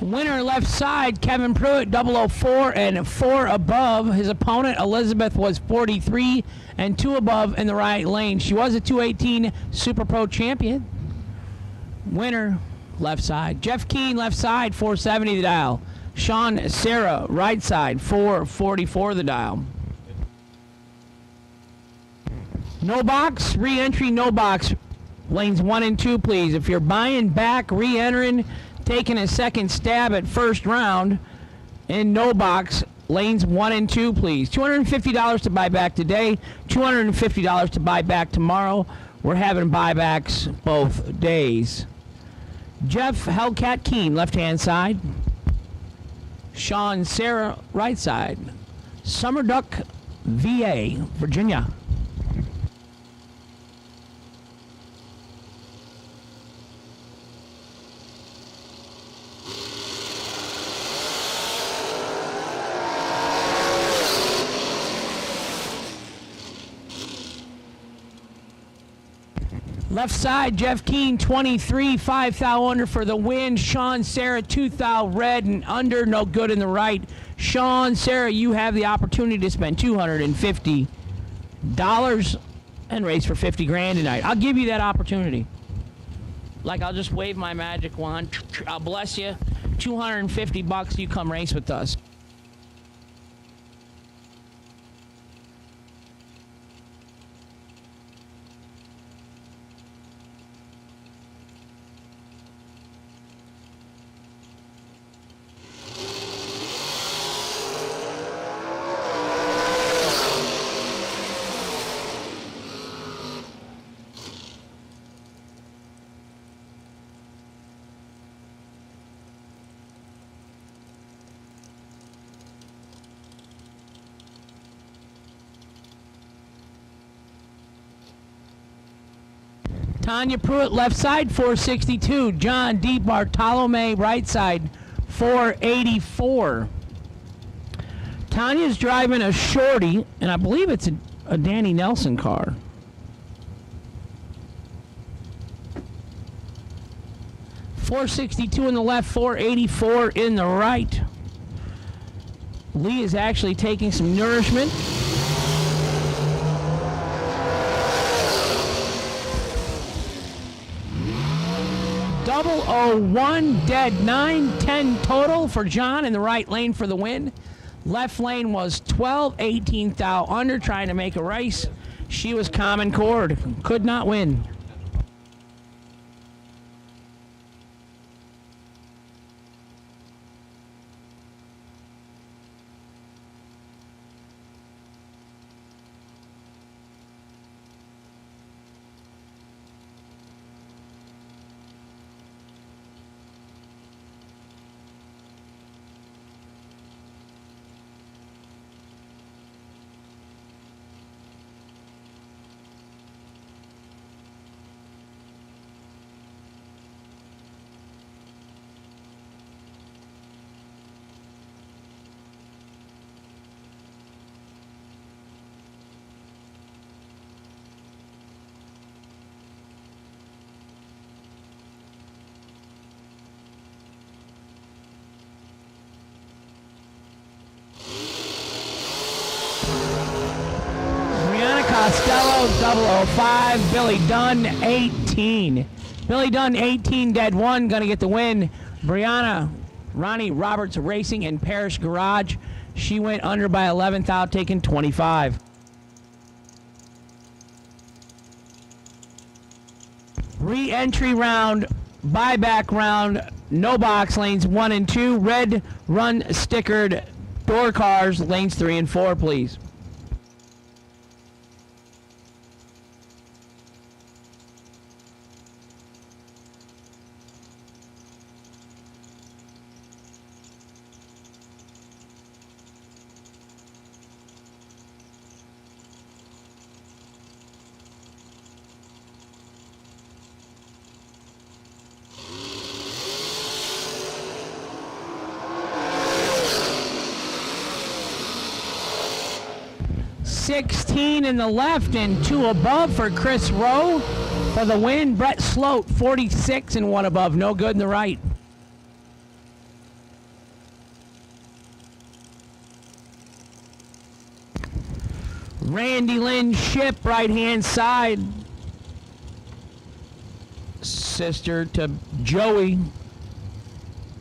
Winner left side, Kevin Pruitt, 004 and 4 above. His opponent, Elizabeth, was 43 and 2 above in the right lane. She was a 218 Super Pro champion. Winner left side. Jeff Keane, left side, 470 the dial. Sean Sarah, right side, 444 the dial. No box, re-entry, no box. Lanes 1 and 2, please. If you're buying back, re-entering, taking a second stab at first round in no box, lanes 1 and 2, please. $250 to buy back today, $250 to buy back tomorrow. We're having buybacks both days. Jeff Hellcat Keane, left-hand side. Sean Sarah, right side. Summer Duck, VA, Virginia. Left side, Jeff Keane, 23, 5 thou under for the win. Sean Sarah, 2 thou red and under, no good in the right. Sean Sarah, you have the opportunity to spend $250 and race for 50 grand tonight. I'll give you that opportunity. Like, I'll just wave my magic wand. I'll bless you. $250, you come race with us. Tanya Pruitt, left side, 462. John D. Bartolome, right side, 484. Tanya's driving a shorty, and I believe it's a Danny Nelson car. .462 in the left, 484 in the right. Lee is actually taking some nourishment. .001, dead 9, 10 total for John in the right lane for the win. Left lane was 12, 18th out under, trying to make a race. She was Common Cord, could not win. Costello, 005. Billy Dunn, 18. Billy Dunn, 18, dead 1, going to get the win. Brianna, Ronnie Roberts Racing in Parish Garage. She went under by 11th out, taking 25. Re-entry round, buyback round, no box lanes 1 and 2. Red run stickered door cars, lanes 3 and 4, please. .16 in the left and 2 above for Chris Rowe for the win. Brett Sloat, 46 and 1 above, no good in the right. Randy Lynn Ship, right-hand side. Sister to Joey.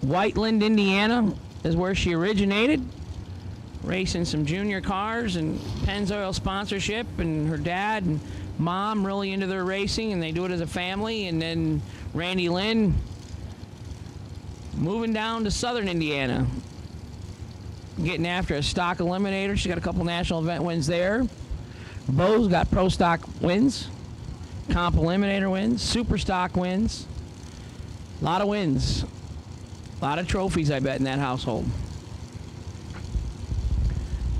Whiteland, Indiana is where she originated. Racing some junior cars and Pennzoil sponsorship, and her dad and mom really into their racing, and they do it as a family. And then Randy Lynn moving down to southern Indiana, getting after a stock eliminator. She's got a couple national event wins there. Bo's got pro stock wins, comp eliminator wins, super stock wins. A lot of wins, a lot of trophies, I bet, in that household.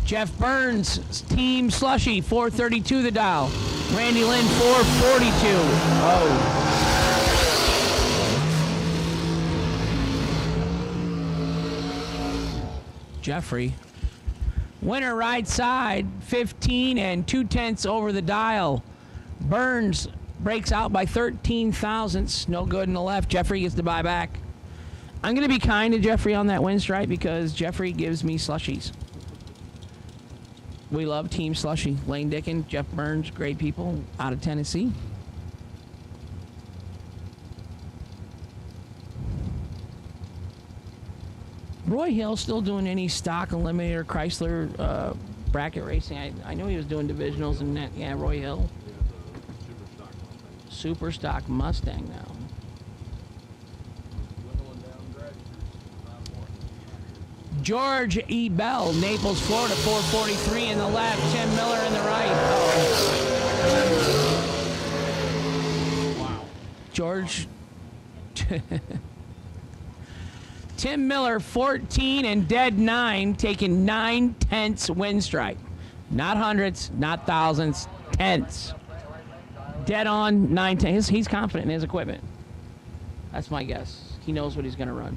Jeff Burns, Team Slushy, 432 the dial. Randy Lynn, 442. Oh. Jeffrey. Winner right side, 15 and 2/10 over the dial. Burns breaks out by 13 thousandths. No good in the left. Jeffrey gets the buyback. I'm going to be kind to Jeffrey on that win stripe because Jeffrey gives me slushies. We love Team Slushy. Lane Dickin, Jeff Burns, great people out of Tennessee. Roy Hill still doing any stock eliminator Chrysler bracket racing? I know he was doing divisionals and that. Yeah, Roy Hill. Super stock Mustang now. George E. Bell, Naples, Florida, 443 in the left. Tim Miller in the right. Oh. Wow. George. Tim Miller, 14 and dead 9, taking 9/10 win stripe. Not hundreds, not thousands, tenths. Dead on 910. He's confident in his equipment. That's my guess. He knows what he's going to run.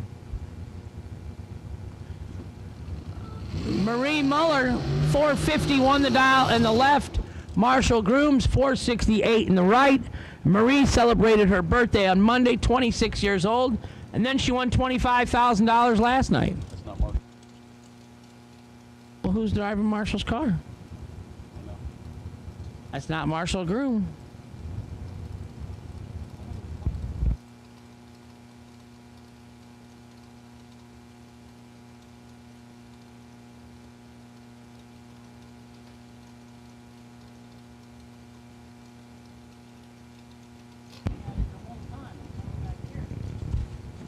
Marie Muller, 451 the dial in the left. Marshall Grooms, 468 in the right. Marie celebrated her birthday on Monday, 26 years old, and then she won $25,000 last night. That's not Marshall. Well, who's driving Marshall's car? That's not Marshall Groom.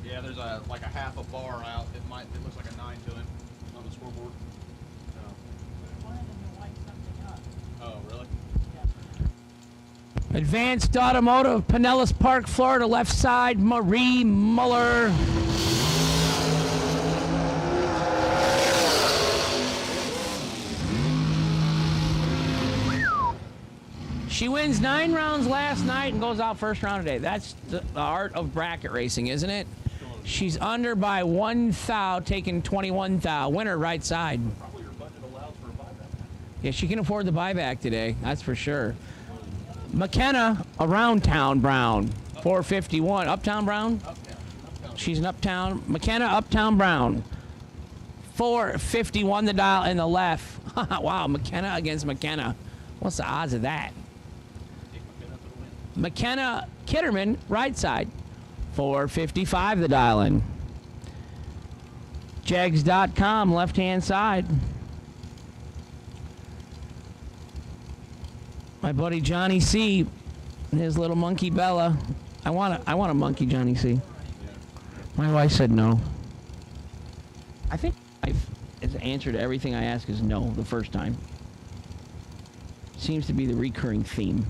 Yeah, there's like a half a bar out. It looks like a 9 to him on the scoreboard. Oh, really? Advanced Automotive, Pinellas Park, Florida, left side, Marie Muller. She wins 9 rounds last night and goes out first round today. That's the art of bracket racing, isn't it? She's under by 1 thou, taking 21 thou. Winner right side. Probably your budget allows for a buyback. Yeah, she can afford the buyback today. That's for sure. McKenna, Around Town Brown, 451. Uptown Brown? She's an Uptown. McKenna, Uptown Brown, 451 the dial in the left. Wow, McKenna against McKenna. What's the odds of that? McKenna Kitterman, right side, 455 the dial in. Jegs.com, left-hand side. My buddy Johnny C. and his little monkey Bella. I want a monkey, Johnny C. My wife said no. I think his answer to everything I ask is no the first time. Seems to be the recurring theme.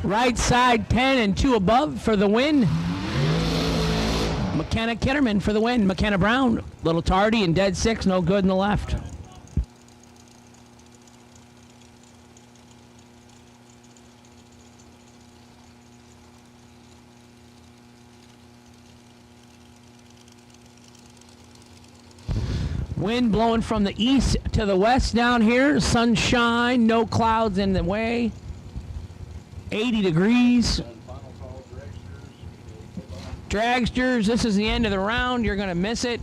Right side 10 and 2 above for the win. McKenna Kitterman for the win. McKenna Brown, little tardy and dead 6, no good in the left. Wind blowing from the east to the west down here. Sunshine, no clouds in the way. 80 degrees. Dragsters, this is the end of the round. You're going to miss it.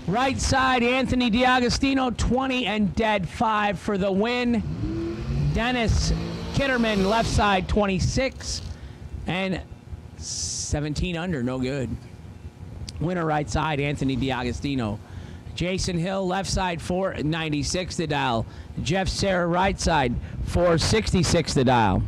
Right side, Anthony DiAgostino, 20 and dead 5 for the win. Dennis Kitterman, left side, 26 and 17 under, no good. Winner right side, Anthony DiAgostino. Jason Hill, left side, 496 the dial. Jeff Serra, right side, 466 the dial.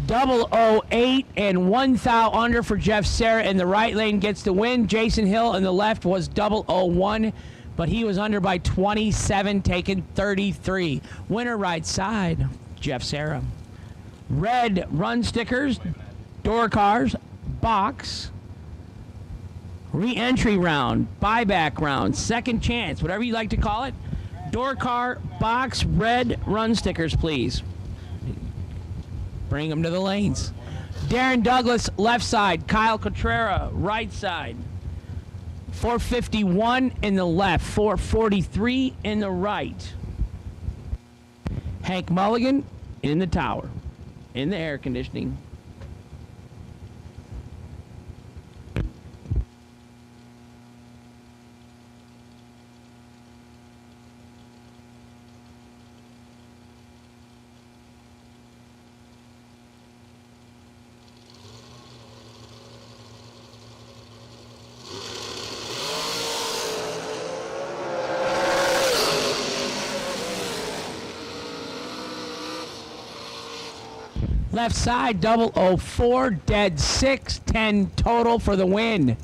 008 and 1 thou under for Jeff Serra in the right lane gets the win. Jason Hill in the left was 001, but he was under by 27, taking 33. Winner right side, Jeff Serra. Red run stickers, door cars, box, re-entry round, buyback round, second chance, whatever you like to call it. Door car, box, red run stickers, please. Bring them to the lanes. Darren Douglas, left side. Kyle Cotrera, right side. 451 in the left. 443 in the right. Hank Mulligan in the tower. In the air conditioning. Left side, 004, dead 6, 10 total for the win.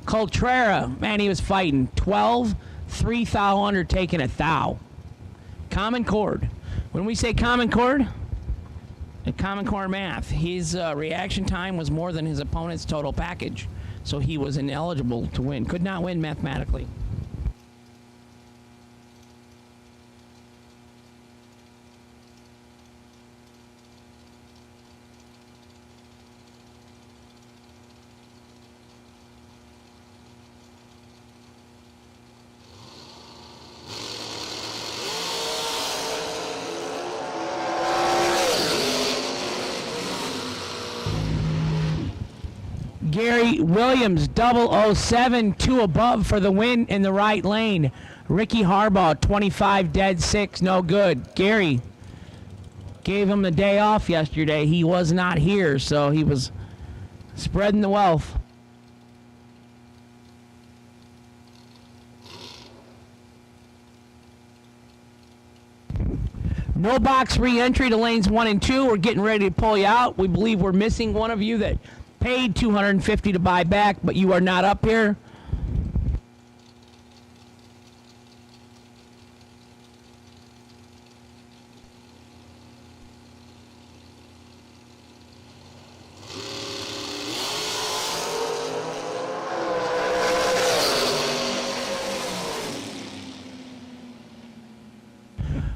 Coltrera, man, he was fighting. 12, 3 thou under, taking a thou. Common Cord. When we say Common Cord, in Common Core math, his reaction time was more than his opponent's total package. So he was ineligible to win. Could not win mathematically. Gary Williams, 007, 2 above for the win in the right lane. Ricky Harbaugh, 25, dead 6, no good. Gary gave him the day off yesterday. He was not here, so he was spreading the wealth. No box re-entry to lanes 1 and 2. We're getting ready to pull you out. We believe we're missing one of you that paid $250 to buy back, but you are not up here.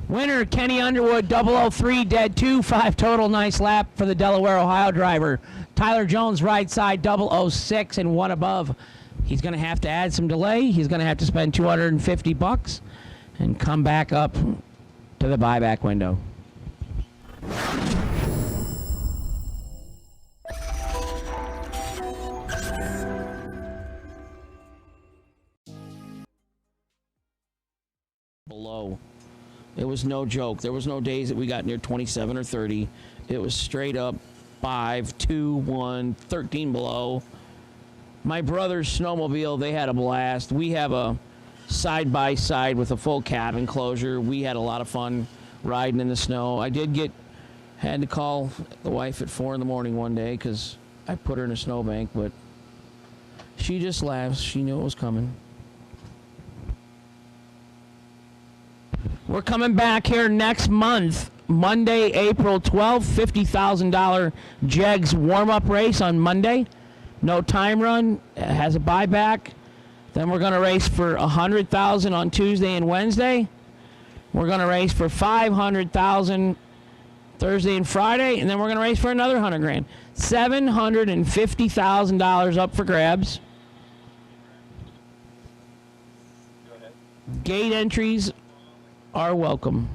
Winner, Kenny Underwood, 003, dead 2, 5 total. Nice lap for the Delaware, Ohio driver. Tyler Jones, right side, 006 and 1 above. He's going to have to add some delay. He's going to have to spend $250 and come back up to the buyback window. Below. It was no joke. There was no days that we got near 27 or 30. It was straight up 5, 2, 1, 13 below. My brother's snowmobile, they had a blast. We have a side-by-side with a full cab enclosure. We had a lot of fun riding in the snow. I had to call the wife at 4 in the morning one day because I put her in a snowbank, but she just laughs. She knew it was coming. We're coming back here next month, Monday, April 12th, $50,000 Jegs warm-up race on Monday. No time run, has a buyback. Then we're going to race for $100,000 on Tuesday and Wednesday. We're going to race for $500,000 Thursday and Friday, and then we're going to race for another $100,000. $750,000 up for grabs. Gate entries are welcome.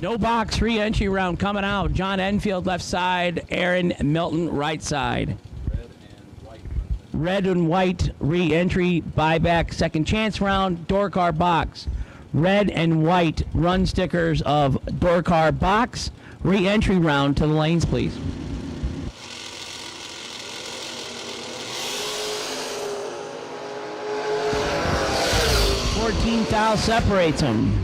No box re-entry round coming out. John Enfield left side, Aaron Milton right side. Red and white re-entry buyback second chance round, door car box. Red and white run stickers of door car box re-entry round to the lanes, please. 14 thou separates them.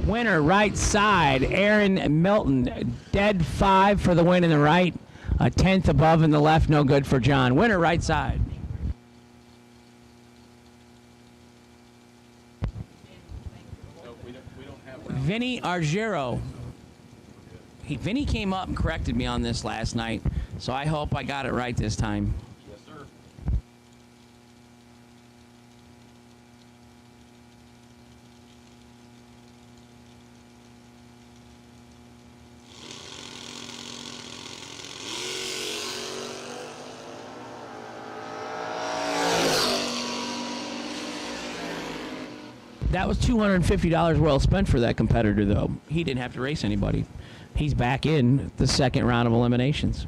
Winner right side, Aaron Milton, dead 5 for the win in the right. A 10th above in the left, no good for John. Winner right side. Vinny Argero. Vinny came up and corrected me on this last night, so I hope I got it right this time. Yes, sir. That was $250 well spent for that competitor, though. He didn't have to race anybody. He's back in the second round of eliminations.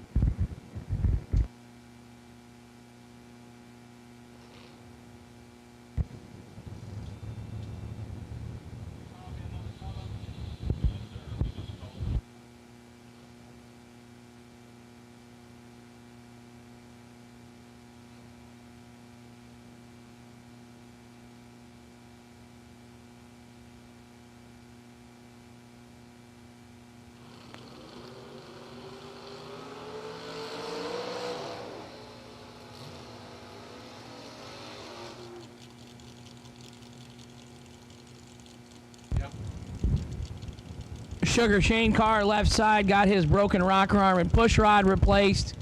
Sugar Shane Carr left side got his broken rocker arm and push rod replaced.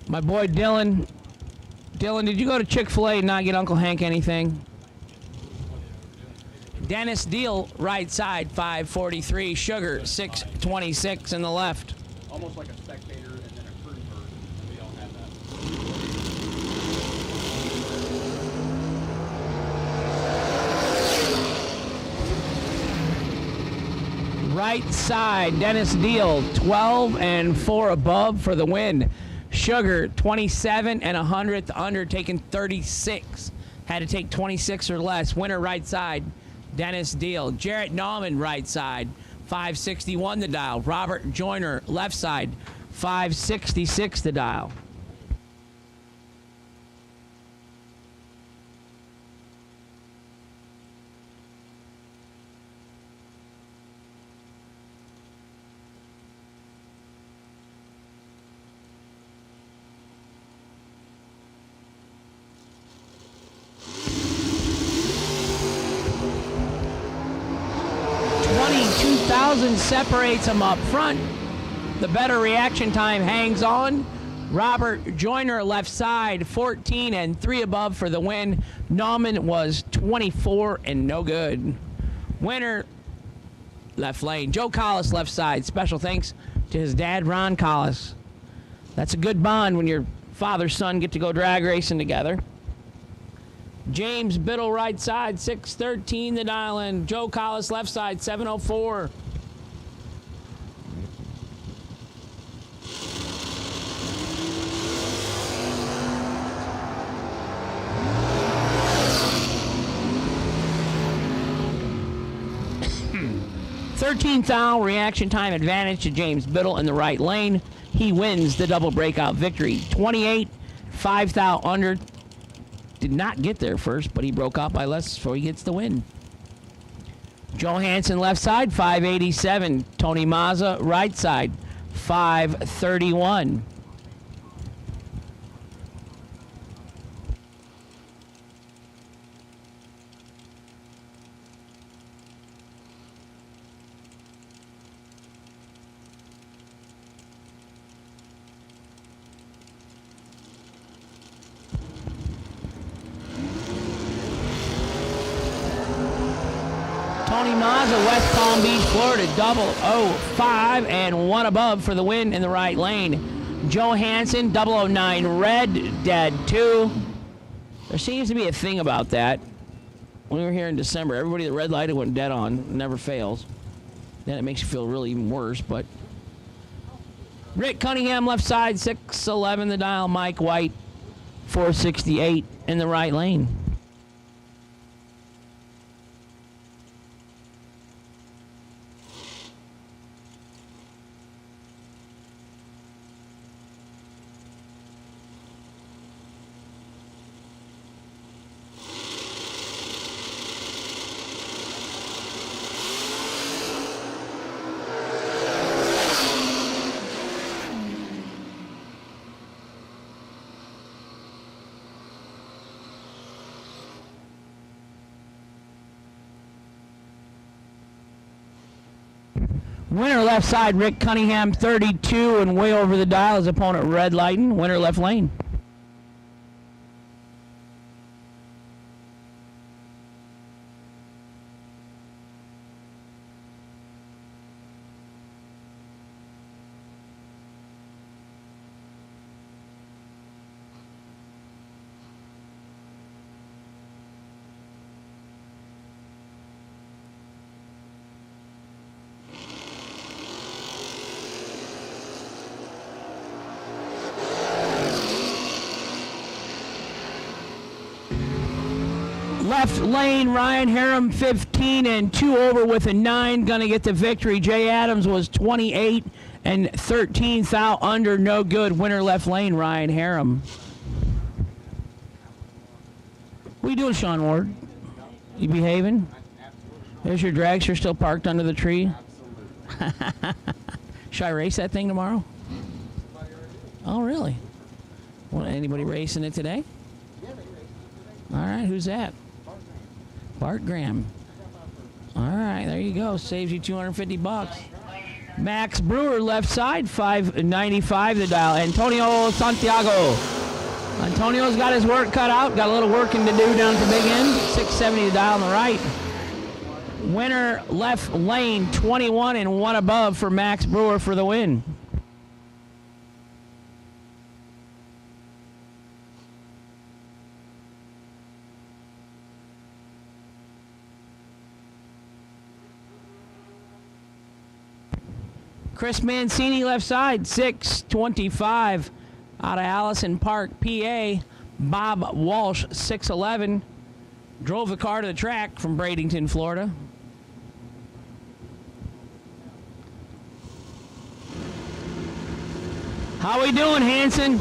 My boy Dylan. Dylan, did you go to Chick-fil-A and not get Uncle Hank anything? Dennis Deal right side 543. Sugar 626 in the left. Almost like a spectator and then a crew person, and we don't have that. Right side, Dennis Deal, 12 and 4 above for the win. Sugar, 27 and 100th under, taking 36. Had to take 26 or less. Winner right side, Dennis Deal. Jarrett Nauman right side, 561 the dial. Robert Joyner left side, 566 the dial. Separates them up front. The better reaction time hangs on. Robert Joyner left side, 14 and 3 above for the win. Nauman was 24 and no good. Winner left lane. Joe Collis left side. Special thanks to his dad, Ron Collis. That's a good bond when your father son get to go drag racing together. James Biddle right side, 613 the dial in. Joe Collis left side, 704. Thirteenth thou reaction time advantage to James Biddle in the right lane. He wins the double breakout victory. 28, 5 thou under. Did not get there first, but he broke out by less, so he gets the win. Joe Hansen left side, 587. Tony Mazza right side, 531. Tony Mazza, West Palm Beach, Florida, 005 and 1 above for the win in the right lane. Joe Hansen, 009 red, dead 2. There seems to be a thing about that. when we were here in December, everybody that red lighted went dead on. Never fails. Then it makes you feel really even worse, but Rick Cunningham left side, 611 the dial. Mike White, 468 in the right lane. Winner left side, Rick Cunningham, 32 and way over the dial. His opponent red lighting. Winner left lane. Left lane, Ryan Harem, 15 and 2 over with a 9, gonna get the victory. Jay Adams was 28 and 13 thou under, no good. Winner left lane, Ryan Harem. What you doing, Sean Ward? You behaving? There's your dragster still parked under the tree. Should I race that thing tomorrow? Oh, really? Want anybody racing it today? All right, who's that? Bart Graham. All right, there you go. Saves you $250. Max Brewer, left side, 595 the dial. Antonio Santiago. Antonio's got his work cut out. Got a little working to do down at the big end. 670 the dial on the right. Winner left lane, 21 and 1 above for Max Brewer for the win. Chris Mancini left side, 625 out of Allison Park, PA. Bob Walsh, 611. Drove the car to the track from Bradenton, Florida. How we doing, Hanson?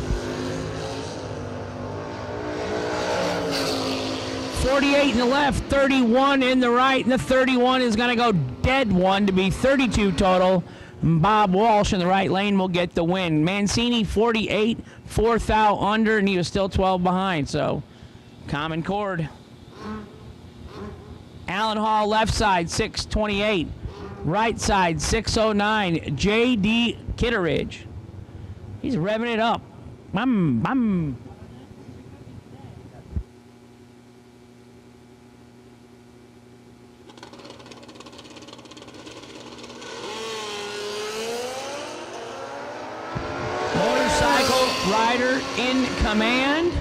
48 in the left, 31 in the right, and the 31 is going to go dead one to be 32 total. Bob Walsh in the right lane will get the win. Mancini, 48, 4 thou under, and he was still 12 behind, so common chord. Allen Hall, left side, 628. Right side, 609. J.D. Kitteridge. He's revving it up. Bum, bum. Rider in command.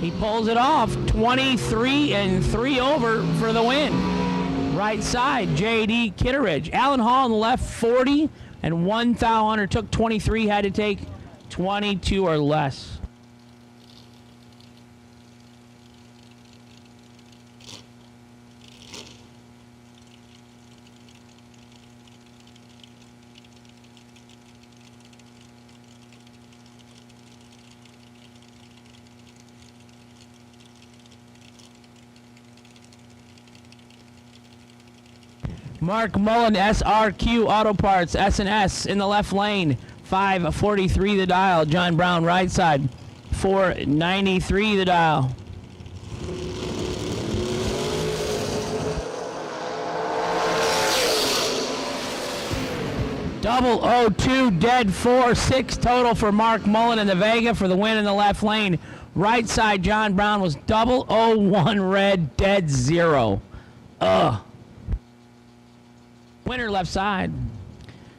He pulls it off. 23 and 3 over for the win. Right side, J.D. Kitteridge. Allen Hall on the left, 40 and 1 thou under. Took 23, had to take 22 or less. Mark Mullen, SRQ Auto Parts, S&S in the left lane, 543 the dial. John Brown, right side, 493 the dial. Double 02, dead 4, 6 total for Mark Mullen in the Vega for the win in the left lane. Right side, John Brown was double 01 red, dead 0. Ugh. Winner left side.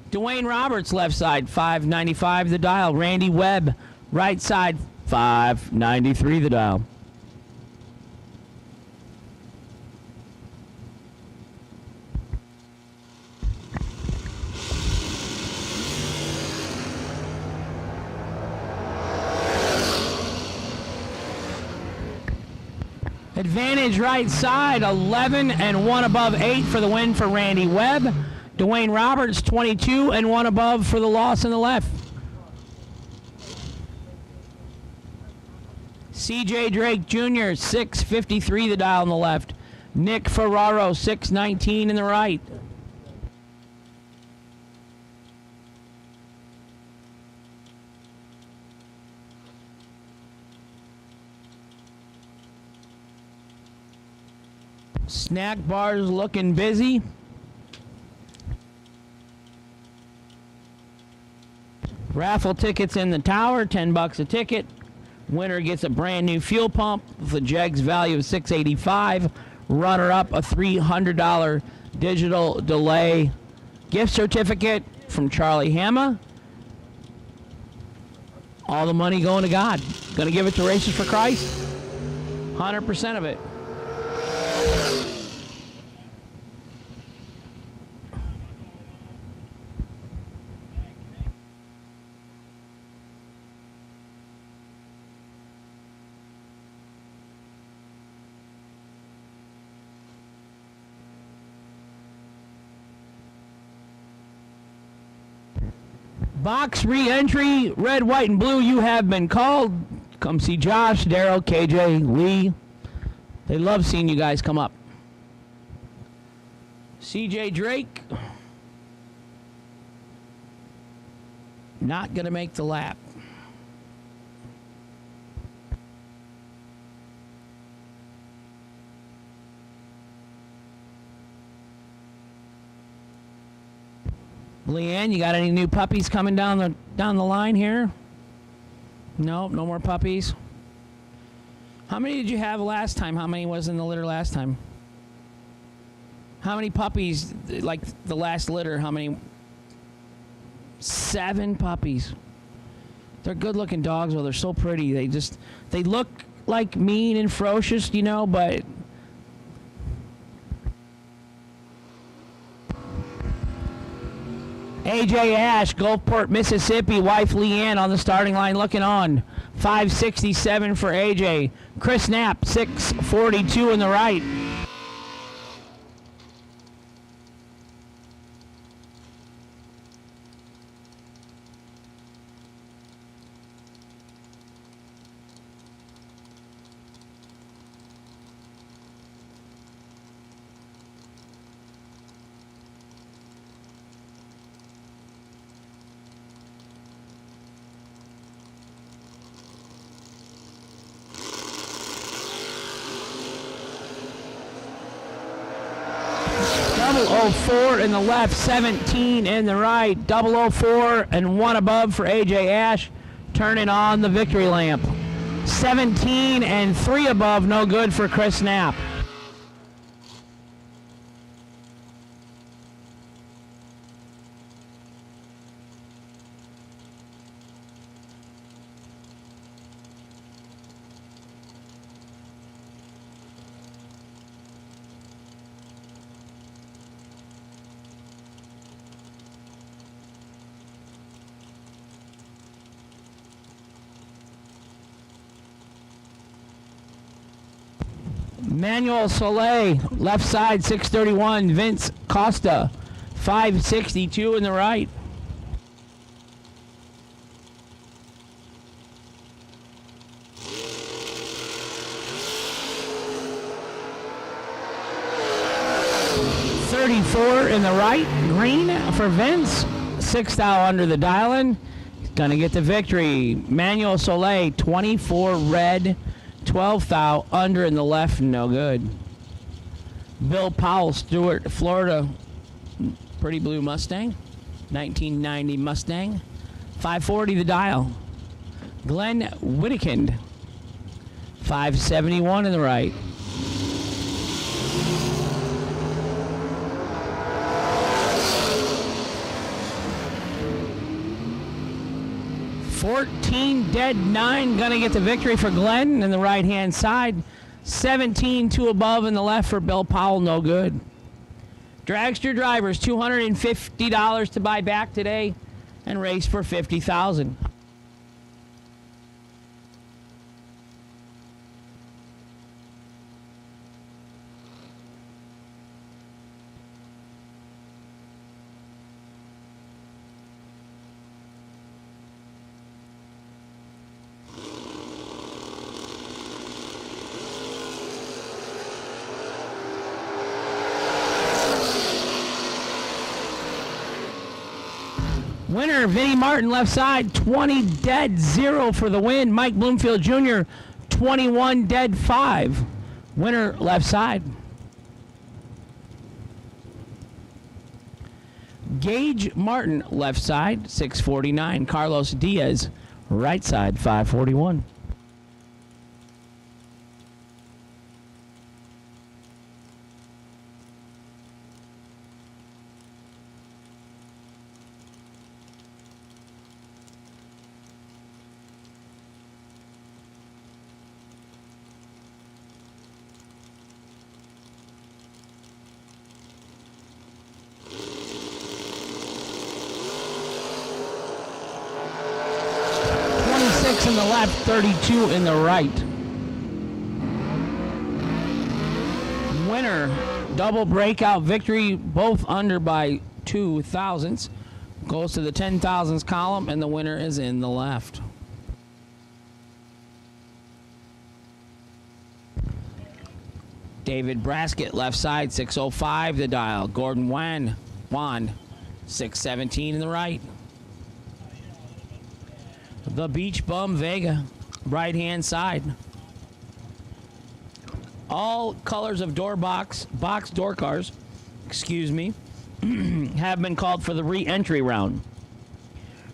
Dwayne Roberts left side, 595 the dial. Randy Webb right side, 593 the dial. Advantage right side, 11 and 1 above 8 for the win for Randy Webb. Dwayne Roberts, 22 and 1 above for the loss in the left. CJ Drake Jr., 653 the dial on the left. Nick Ferraro, 619 in the right. Snack bars looking busy. Raffle tickets in the tower, $10 a ticket. Winner gets a brand new fuel pump with a Jegs value of $685. Runner up a $300 digital delay gift certificate from Charlie Hamma. All the money going to God. Going to give it to Races for Christ. 100% of it. Box re-entry, red, white, and blue, you have been called. Come see Josh, Daryl, KJ, Lee. They love seeing you guys come up. CJ Drake. Not going to make the lap. Leanne, you got any new puppies coming down the line here? Nope, no more puppies. How many did you have last time? How many was in the litter last time? How many puppies, like the last litter, how many? 7 puppies. They're good looking dogs, well, they're so pretty. They look like mean and ferocious, you know, but AJ Ash, Gulfport, Mississippi, wife Leanne on the starting line looking on. 567 for AJ. Chris Knapp, 642 in the right. Double 04 in the left, 17 in the right. 004 and 1 above for AJ Ash. Turning on the victory lamp. 17 and 3 above, no good for Chris Knapp. Manuel Soleil, left side, 631. Vince Costa, 562 in the right. $34 in the right, green for Vince. 6 thou under the dial-in. Gonna get the victory. Manuel Soleil, 24 red. 12 thou under in the left, no good. Bill Powell, Stewart, Florida, pretty blue Mustang, 1990 Mustang, 540 the dial. Glenn Whittekind, 571 in the right. $14 dead, 9 gonna get the victory for Glenn in the right hand side. 17 2 above in the left for Bill Powell, no good. Dragster drivers, $250 to buy back today and race for $50,000. Winner, Vinnie Martin, left side, 20 dead 0 for the win. Mike Bloomfield Jr., 21 dead 5. Winner, left side. Gage Martin, left side, 649. Carlos Diaz, right side, 541. In the left, 32 in the right. Winner, double breakout victory, both under by 2 thousandths. Goes to the 10 thousandths column, and the winner is in the left. David Braskett, left side, 605 the dial. Gordon Wan, 617 in the right. The Beach Bum Vega, right-hand side. All colors of box door cars, have been called for the re-entry round.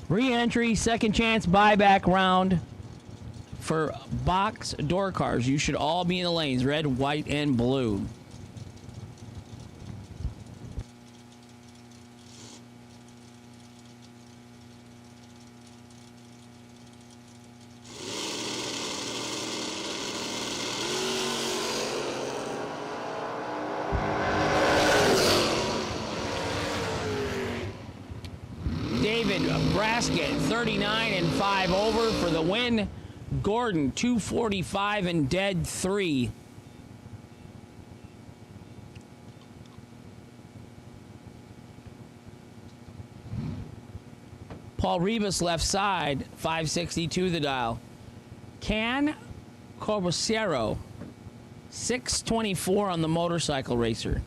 Re-entry, second chance buyback round for box door cars. You should all be in the lanes, red, white, and blue. David Braskett, 39 and 5 over for the win. Gordon, 245 and dead 3. Paul Rivas, left side, 562 the dial. Can Corbacero, 624 on the motorcycle racer.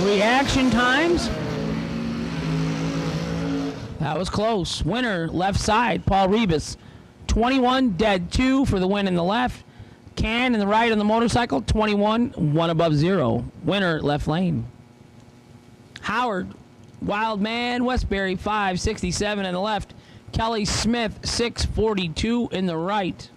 Reaction times. That was close. Winner, left side, Paul Rivas. 21, dead 2 for the win in the left. Can in the right on the motorcycle, 21, 1 above 0. Winner, left lane. Howard, Wildman Westbury, 567 in the left. Kelly Smith, 642 in the right.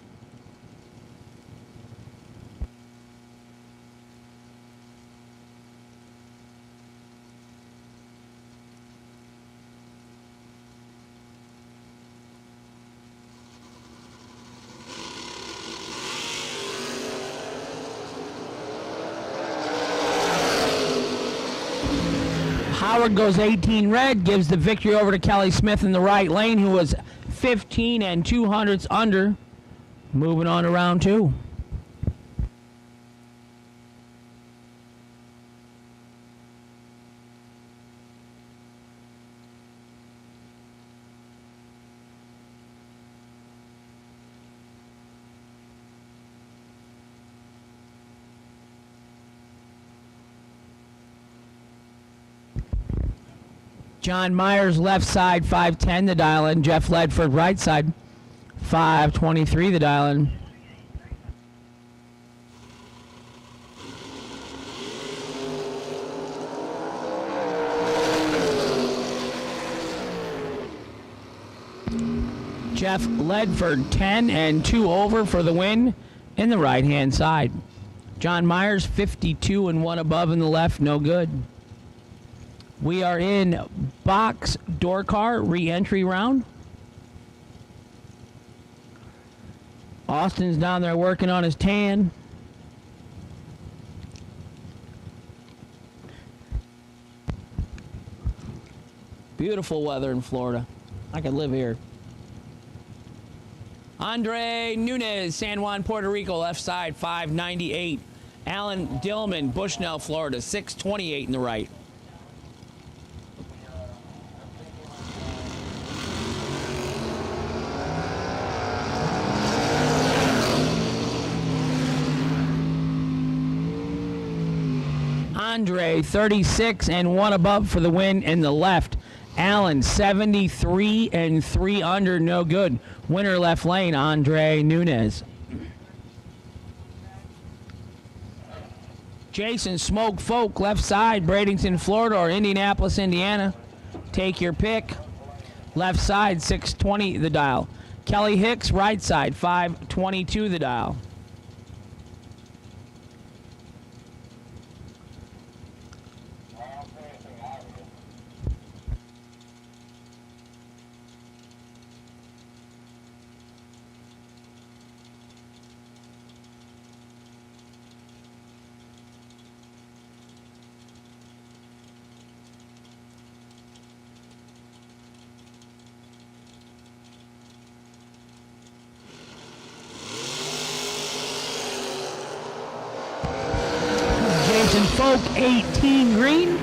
Howard goes 18 red, gives the victory over to Kelly Smith in the right lane, who was 15 and 200ths under. Moving on to round 2. John Myers, left side, 510 the dial in. Jeff Ledford, right side, 523 the dial in. Jeff Ledford, 10 and 2 over for the win in the right-hand side. John Myers, 52 and 1 above in the left, no good. We are in box door car re-entry round. Austin's down there working on his tan. Beautiful weather in Florida. I could live here. Andre Nunez, San Juan, Puerto Rico, left side, 598. Alan Dillman, Bushnell, Florida, 628 in the right. Andre, 36 and 1 above for the win in the left. Allen, 73 and 3 under, no good. Winner left lane, Andre Nunez. Jason Smoke Folk, left side, Bradenton, Florida, or Indianapolis, Indiana. Take your pick. Left side, 620 the dial. Kelly Hicks, right side, 522 the dial. Jason Folk, 18 green.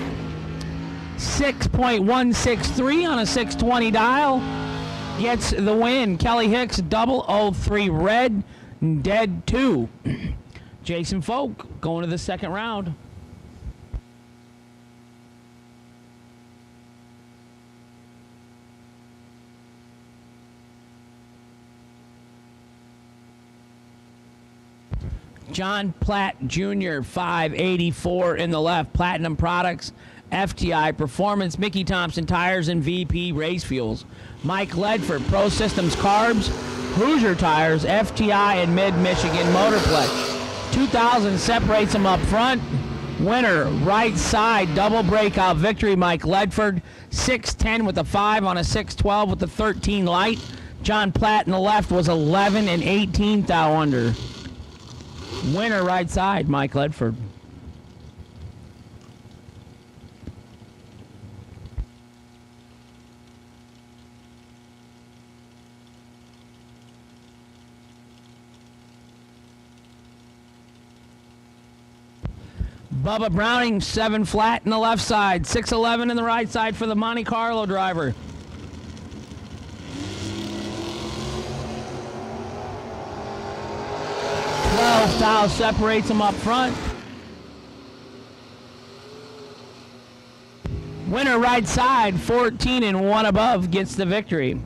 6.163 on a 620 dial. Gets the win. Kelly Hicks, 003 red, dead 2. Jason Folk going to the second round. John Platt Jr., 584 in the left. Platinum Products, FTI Performance, Mickey Thompson Tires, and VP Race Fuels. Mike Ledford, Pro Systems Carbs, Hoosier Tires, FTI, and Mid-Michigan Motorplex. 2000 separates them up front. Winner, right side, double breakout victory, Mike Ledford. 610 with a 5 on a 612 with the 13 light. John Platt in the left was 11 and 18 thou under. Winner right side, Mike Ledford. Bubba Browning, 7 flat in the left side, 611 in the right side for the Monte Carlo driver. Style separates them up front. Winner right side, 14 and 1 above, gets the victory.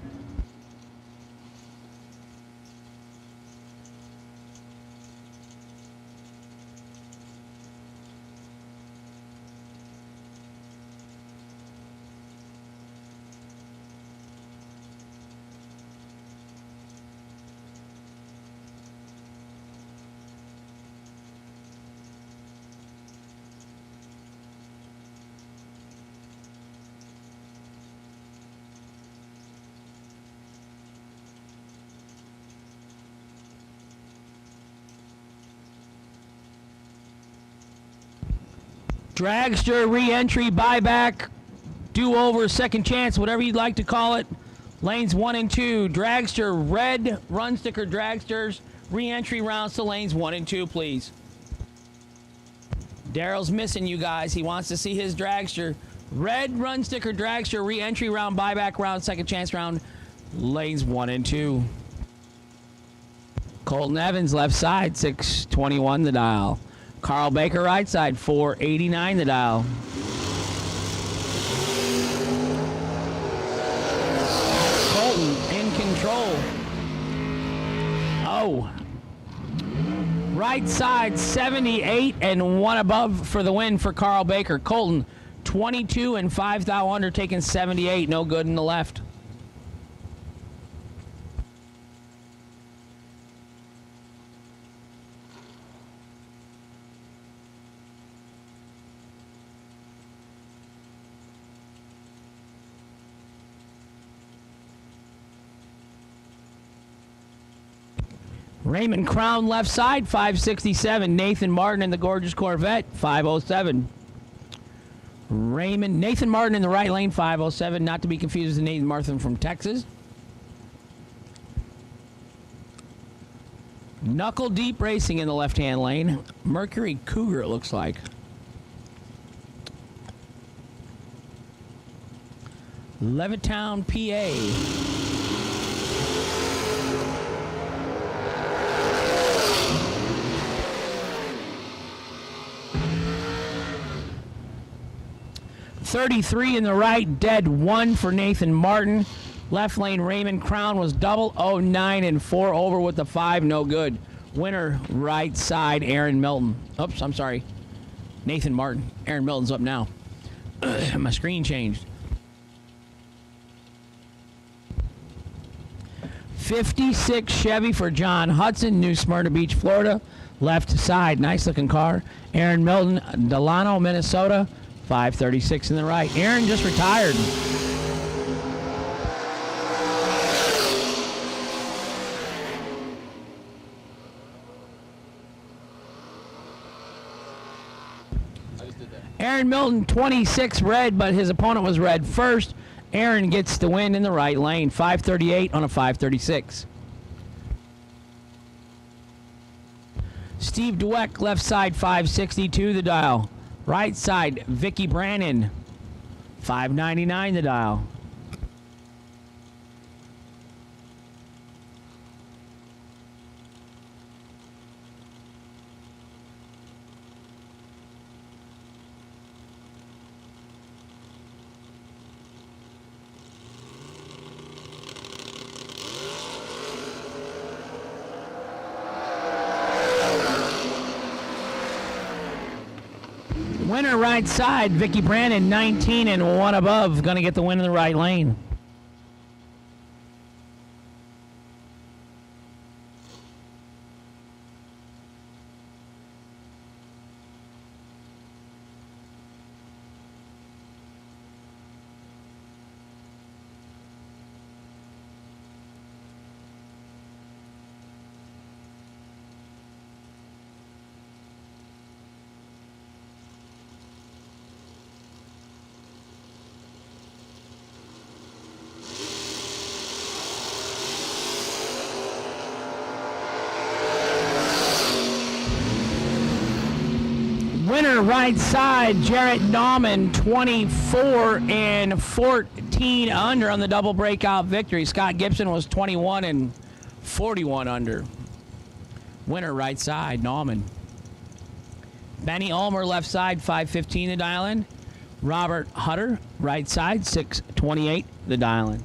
Dragster, re-entry, buyback, do-over, second chance, whatever you'd like to call it. Lanes 1 and 2. Dragster, red run sticker dragsters, re-entry rounds to lanes 1 and 2, please. Daryl's missing you guys. He wants to see his dragster. Red run sticker dragster, re-entry round, buyback round, second chance round, lanes 1 and 2. Colton Evans, left side, 621 the dial. Carl Baker, right side, 489 the dial. Colton in control. Oh. Right side, 78 and 1 above for the win for Carl Baker. Colton, 22 and 5 thou under, taking 78, no good in the left. Raymond Crown, left side, 567. Nathan Martin in the gorgeous Corvette, 507. Nathan Martin in the right lane, 507. Not to be confused with Nathan Martin from Texas. Knuckle Deep Racing in the left-hand lane. Mercury Cougar, it looks like. Levittown, PA. .33 in the right, dead 1 for Nathan Martin. Left lane, Raymond Crown was double, 09 and 4 over with the 5, no good. Winner, right side, Aaron Milton. Oops, I'm sorry. Nathan Martin. Aaron Milton's up now. My screen changed. 56 Chevy for John Hudson, New Smyrna Beach, Florida. Left side, nice looking car. Aaron Milton, Delano, Minnesota. 536 in the right. Aaron just retired. Aaron Milton, 26 red, but his opponent was red first. Aaron gets the win in the right lane. 538 on a 536. Steve Dweck, left side, 562 the dial. Right side, Vicky Brannon, 599 the dial. Winner right side, Vicky Brannon, 19 and 1 above, gonna get the win in the right lane. Winner right side, Jarrett Nauman, 24 and 14 under on the double breakout victory. Scott Gibson was 21 and 41 under. Winner right side, Nauman. Benny Ulmer left side, 515 the dial in. Robert Hutter right side, 628 the dial in.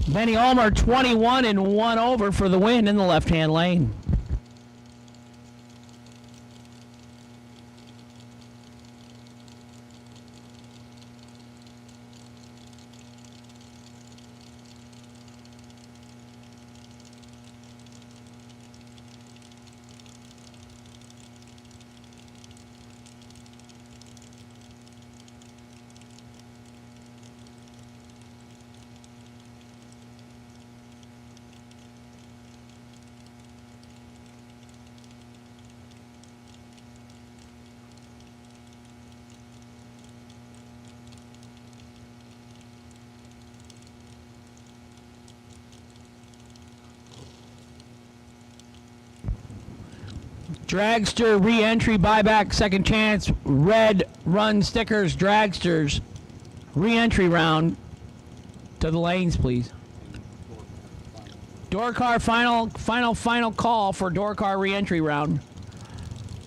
Benny Ulmer, 21 and 1 over for the win in the left-hand lane. Dragster re-entry, buyback, second chance, red run stickers, dragsters, re-entry round to the lanes, please. Door car final call for door car re-entry round.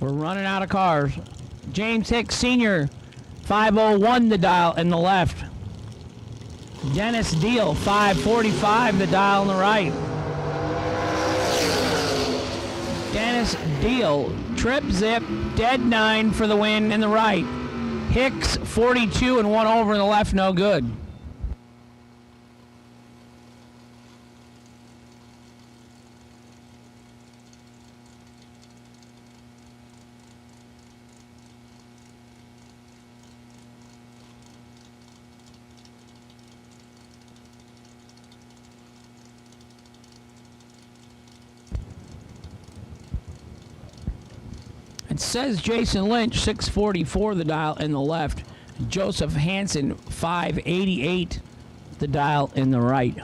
We're running out of cars. James Hicks Sr., 501 the dial in the left. Dennis Deal, 545 the dial on the right. Dennis Deal, trip zip, dead 9 for the win in the right. Hicks 42 and 1 over in the left, no good. It says Jason Lynch, 644 the dial in the left. Joseph Hansen, 588 the dial in the right.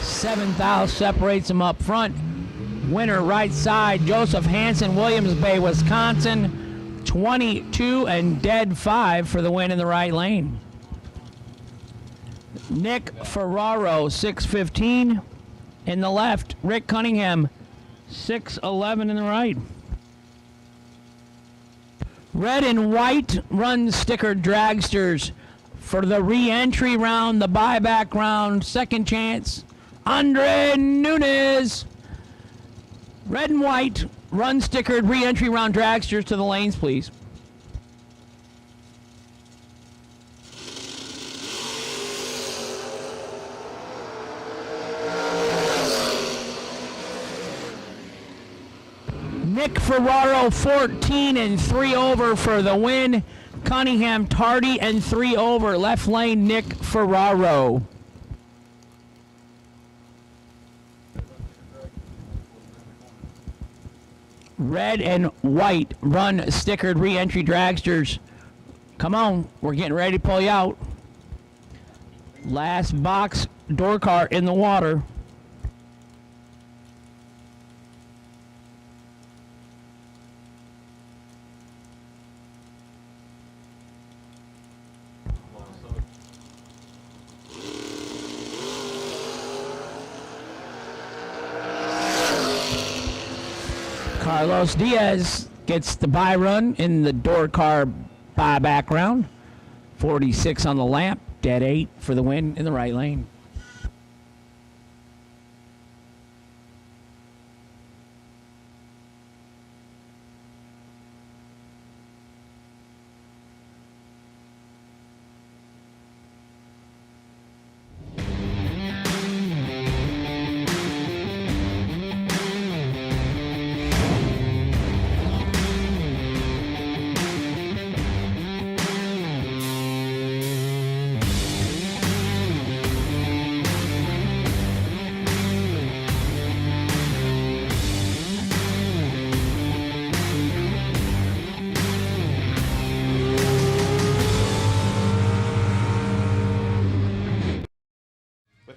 Seventh thou separates them up front. Winner right side, Joseph Hansen, Williams Bay, Wisconsin. 22 and dead 5 for the win in the right lane. Nick Ferraro, 615 in the left. Rick Cunningham, 611 in the right. Red and white run sticker dragsters for the re-entry round, the buyback round, second chance. Andre Nunes. Red and white run stickered re-entry round dragsters to the lanes, please. Nick Ferraro, 14 and 3 over for the win. Cunningham tardy and 3 over. Left lane, Nick Ferraro. Red and white run stickered re-entry dragsters. Come on, we're getting ready to pull you out. Last box door cart in the water. Carlos Diaz gets the buy run in the door car buyback round. 46 on the lamp, dead 8 for the win in the right lane.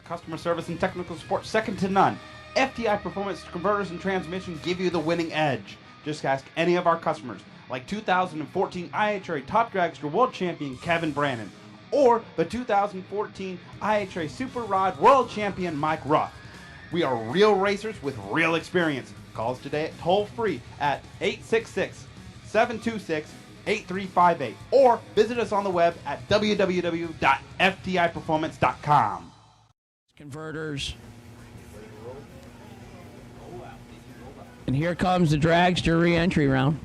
Customer service and technical support second to none. FTI Performance Converters and Transmission give you the winning edge. Just ask any of our customers, like 2014 IHRA Top Dragster World Champion Kevin Brannon, or the 2014 IHRA Super Rod World Champion Mike Ruff. We are real racers with real experience. Call us today at toll free at 866-726-8358, or visit us on the web at www.ftiperformance.com. Converters. And here comes the dragster re-entry round.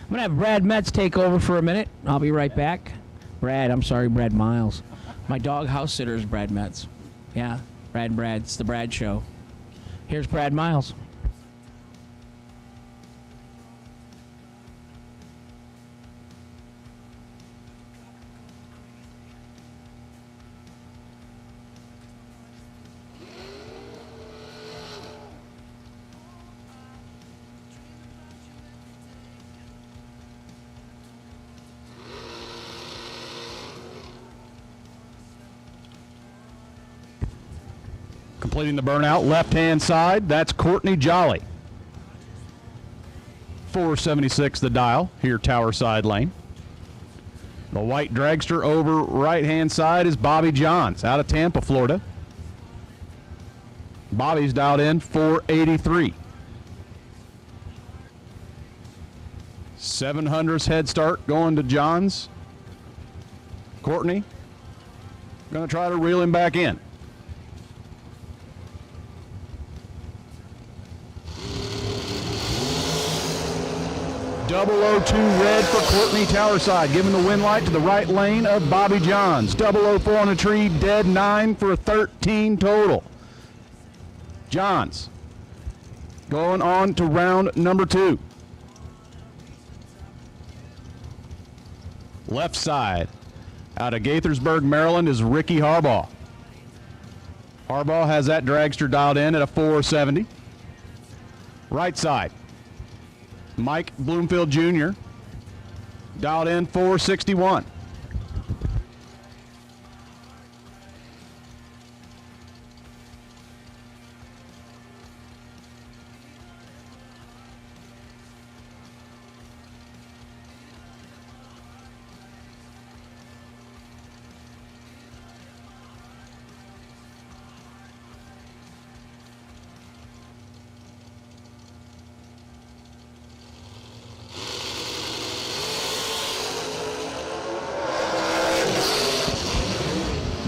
I'm going to have Brad Metz take over for a minute. I'll be right back. Brad Miles. My dog house sitter is Brad Metz. Yeah, Brad. It's the Brad Show. Here's Brad Miles. Completing the burnout, left-hand side, that's Courtney Jolly. 476 the dial, here tower side lane. The white dragster over right-hand side is Bobby Johns out of Tampa, Florida. Bobby's dialed in 483. 700's head start going to Johns. Courtney going to try to reel him back in. .002 red for Courtney tower side, giving the wind light to the right lane of Bobby Johns. 004 on the tree, dead 9 for a 13 total. Johns going on to round number 2. Left side, out of Gaithersburg, Maryland, is Ricky Harbaugh. Harbaugh has that dragster dialed in at a 470. Right side, Mike Bloomfield Jr. dialed in 461.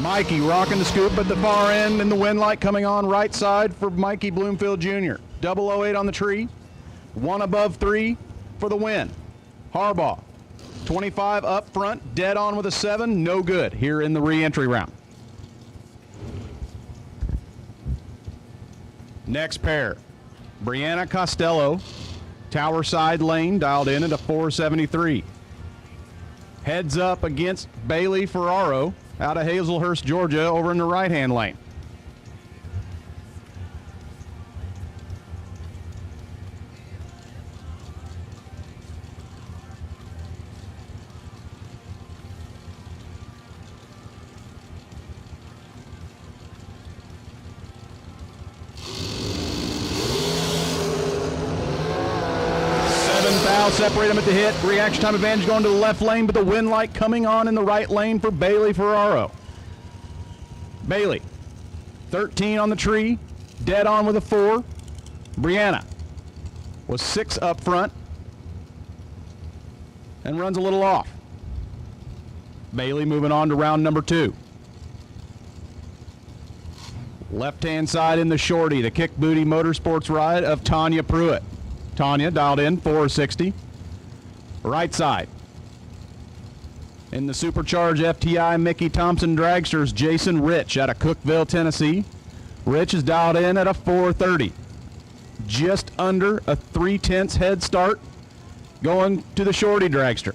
Mikey rocking the scoop at the far end, and the wind light coming on right side for Mikey Bloomfield Jr. 008 on the tree, 1 above 3 for the win. Harbaugh, 25 up front, dead on with a 7, no good here in the re-entry round. Next pair, Brianna Costello, tower side lane, dialed in at a 473. Heads up against Bailey Ferraro, out of Hazelhurst, Georgia, over in the right-hand lane. Separate them at the hit. Reaction time advantage going to the left lane, but the wind light coming on in the right lane for Bailey Ferraro. Bailey, 13 on the tree, dead on with a 4. Brianna was 6 up front and runs a little off. Bailey moving on to round number 2. Left-hand side in the shorty, the kick booty motorsports ride of Tanya Pruitt. Tanya dialed in 460. Right side, in the supercharged FTI Mickey Thompson dragsters, Jason Rich out of Cookeville, Tennessee. Rich is dialed in at a 430. Just under a 3/10 head start going to the shorty dragster.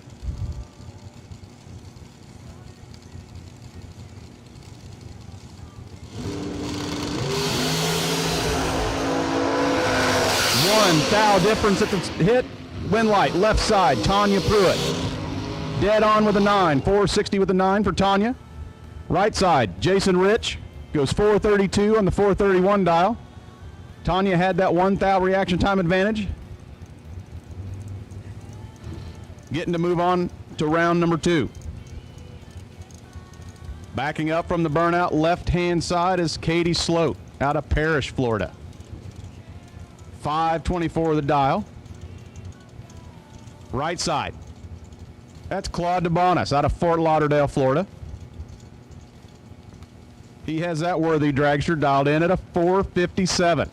One foul difference at the hit. Wind light, left side, Tanya Pruitt. Dead on with a 9, 460 with a 9 for Tanya. Right side, Jason Rich goes 432 on the 431 dial. Tanya had that 1 thou reaction time advantage. Getting to move on to round number 2. Backing up from the burnout, left-hand side is Katie Sloat out of Parrish, Florida. 524 the dial. Right side, that's Claude DeBonis out of Fort Lauderdale, Florida. He has that worthy dragster dialed in at a 457.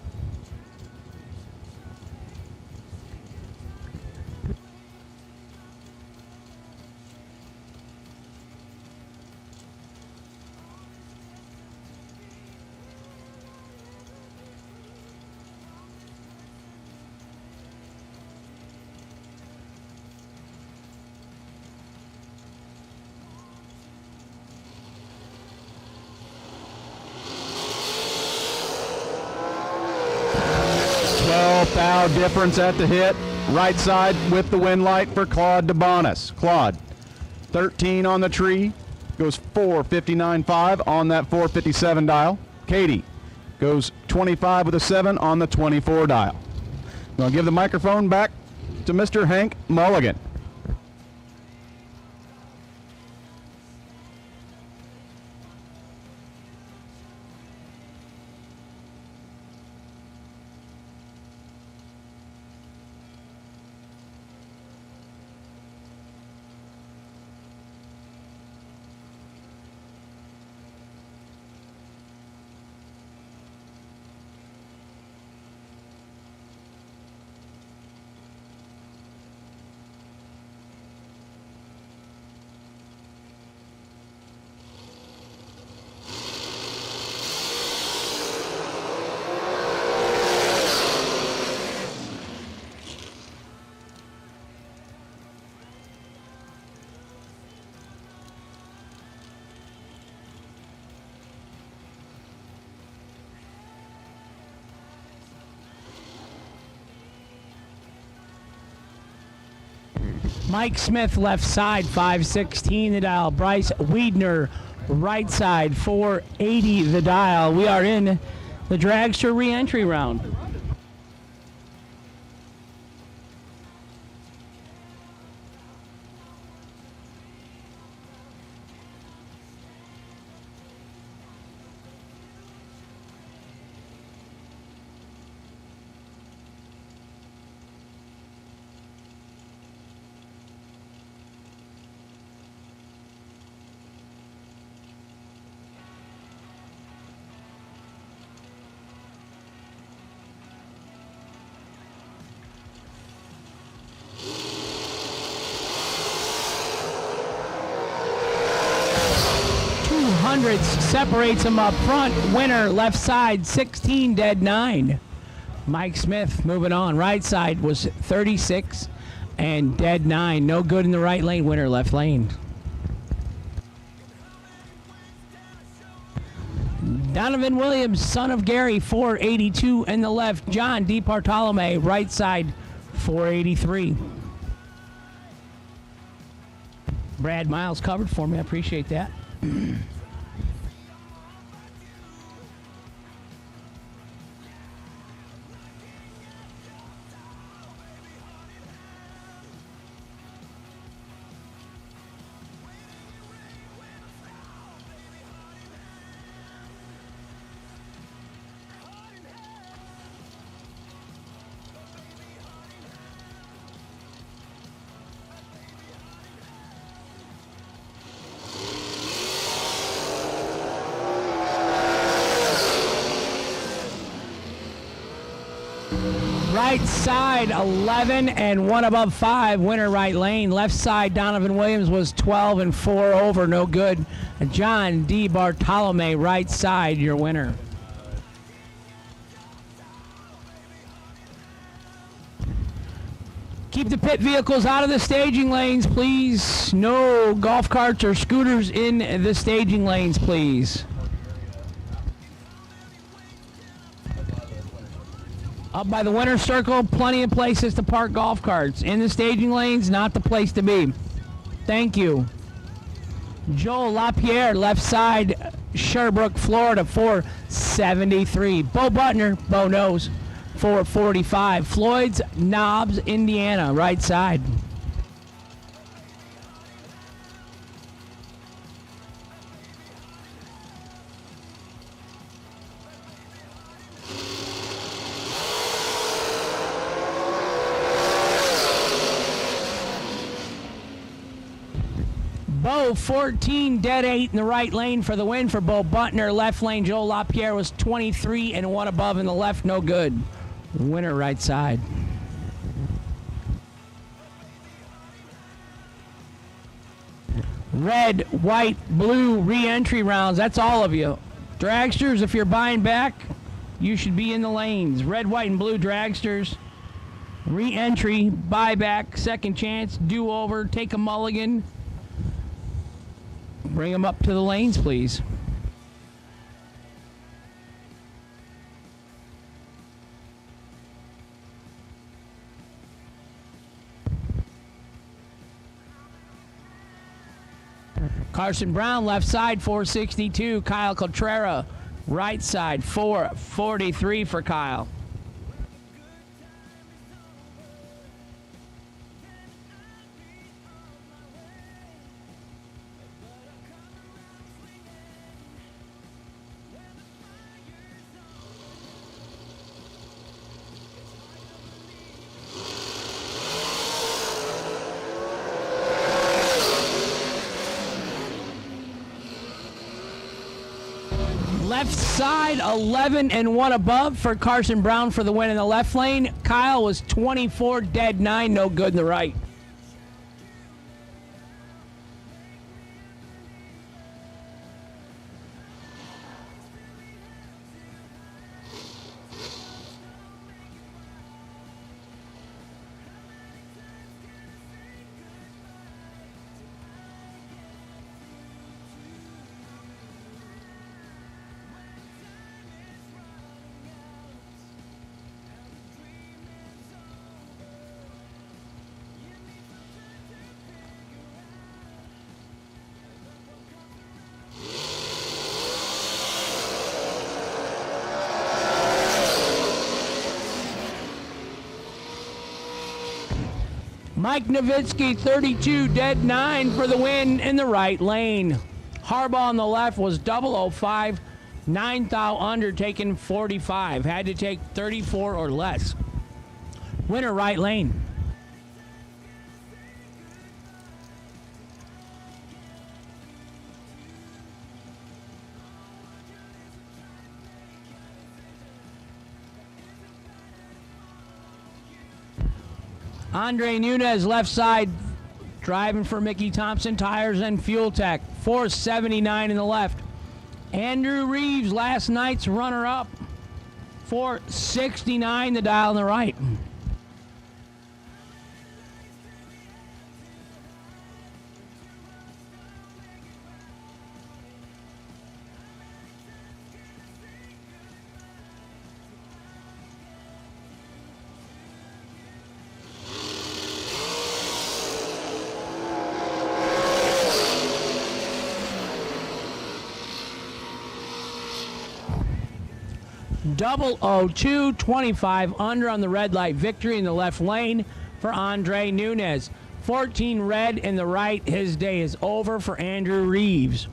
Foul difference at the hit. Right side with the wind light for Claude DeBonis. Claude, 13 on the tree, goes 459.5 on that 457 dial. Katie, Goes 25 with a 7 on the 24 dial. I'll give the microphone back to Mr. Hank Mulligan. Mike Smith, left side, 516 the dial. Bryce Wiedner, right side, 480 the dial. We are in the dragster re-entry round. Separates him up front. Winner, left side, 16 dead 9. Mike Smith moving on. Right side was 36 and dead 9. No good in the right lane. Winner, left lane. Donovan Williams, son of Gary, 482 in the left. John D. Bartolome, right side, 483. Brad Miles covered for me. I appreciate that. Right side, 11 and 1 above 5. Winner, right lane. Left side, Donovan Williams was 12 and 4 over. No good. John D. Bartolome, right side, your winner. Keep the pit vehicles out of the staging lanes, please. No golf carts or scooters in the staging lanes, please. Up by the winner's circle, plenty of places to park golf carts. In the staging lanes, not the place to be. Thank you. Joel LaPierre, left side, Sherbrooke, Florida, 473. Bo Butner, Bo knows, 445. Floyd's Knobs, Indiana, right side. Bo, 14, dead 8 in the right lane for the win for Bo Butner. Left lane, Joel LaPierre was 23 and 1 above in the left, no good. Winner, right side. Red, white, blue re-entry rounds. That's all of you. Dragsters, if you're buying back, you should be in the lanes. Red, white, and blue dragsters. Re-entry, buyback, second chance, do-over, take a mulligan. Bring them up to the lanes, please. Carson Brown, left side, 462. Kyle Cotrera, Right side, 4:43 for Kyle. Left side, 11 and 1 above for Carson Brown for the win in the left lane. Kyle was 24 dead 9, no good in the right. Mike Nowitzki, 32 dead 9 for the win in the right lane. Harbaugh on the left was 005, 9 thou under, taking 45. Had to take 34 or less. Winner right lane. Andre Nunez left side, driving for Mickey Thompson Tires and Fuel Tech, 479 in the left. Andrew Reeves, last night's runner-up, 469 the dial on the right. Double 02, 25 under on the red light victory in the left lane for Andre Nunez. 14 red in the right. His day is over for Andrew Reeves.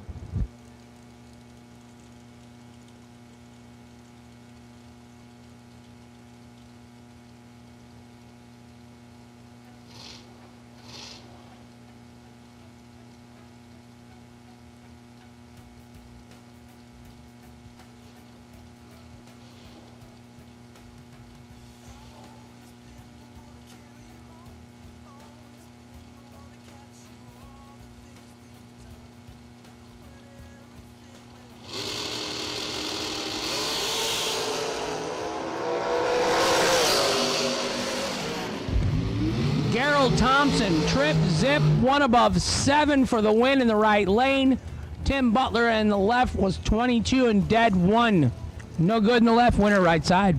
Gerald Thompson, trip, zip, 1 above 7 for the win in the right lane. Tim Butler in the left was 22 and dead 1. No good in the left, winner right side.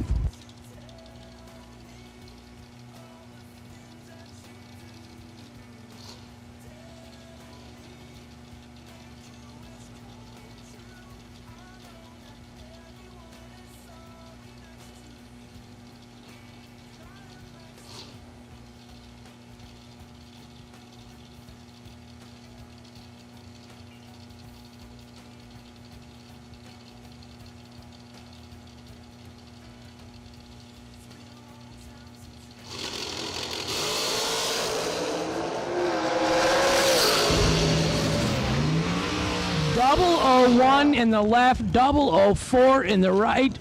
Double 01 in the left, double 04 in the right.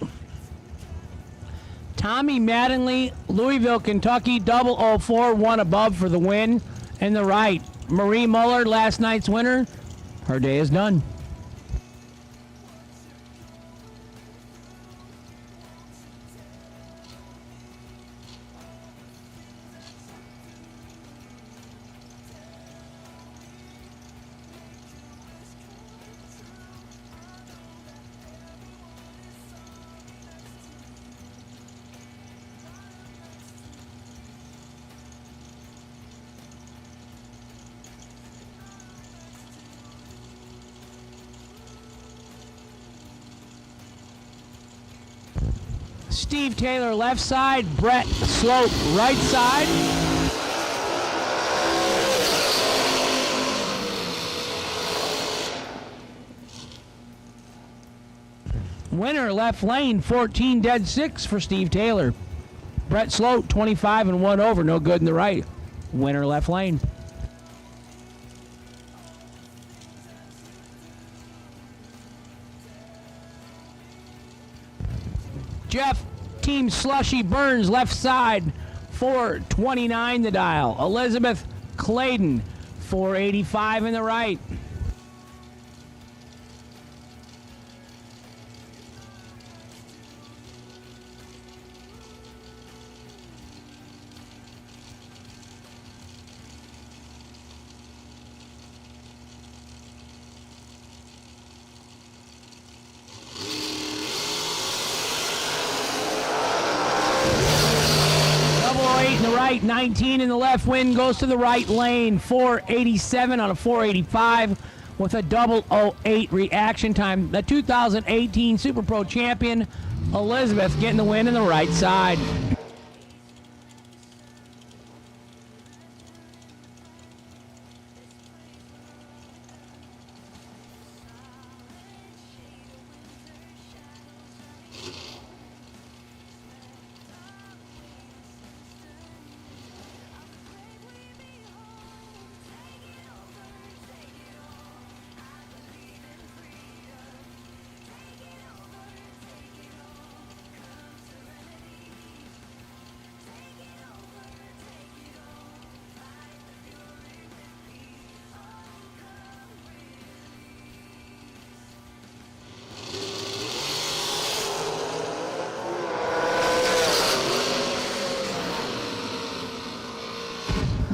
Tommy Mattingly, Louisville, Kentucky, double 04, 1 above for the win in the right. Marie Muller, last night's winner. Her day is done. Steve Taylor left side, Brett Sloat right side. Winner left lane, 14 dead 6 for Steve Taylor. Brett Sloat 25 and 1 over, no good in the right. Winner left lane. Jeff Team Slushy Burns left side, 429 the dial. Elizabeth Clayton 485 in the right. In the right, 19 in the left. Win goes to the right lane, 487 on a 485 with a 008 reaction time. The 2018 Super Pro champion Elizabeth getting the win in the right side.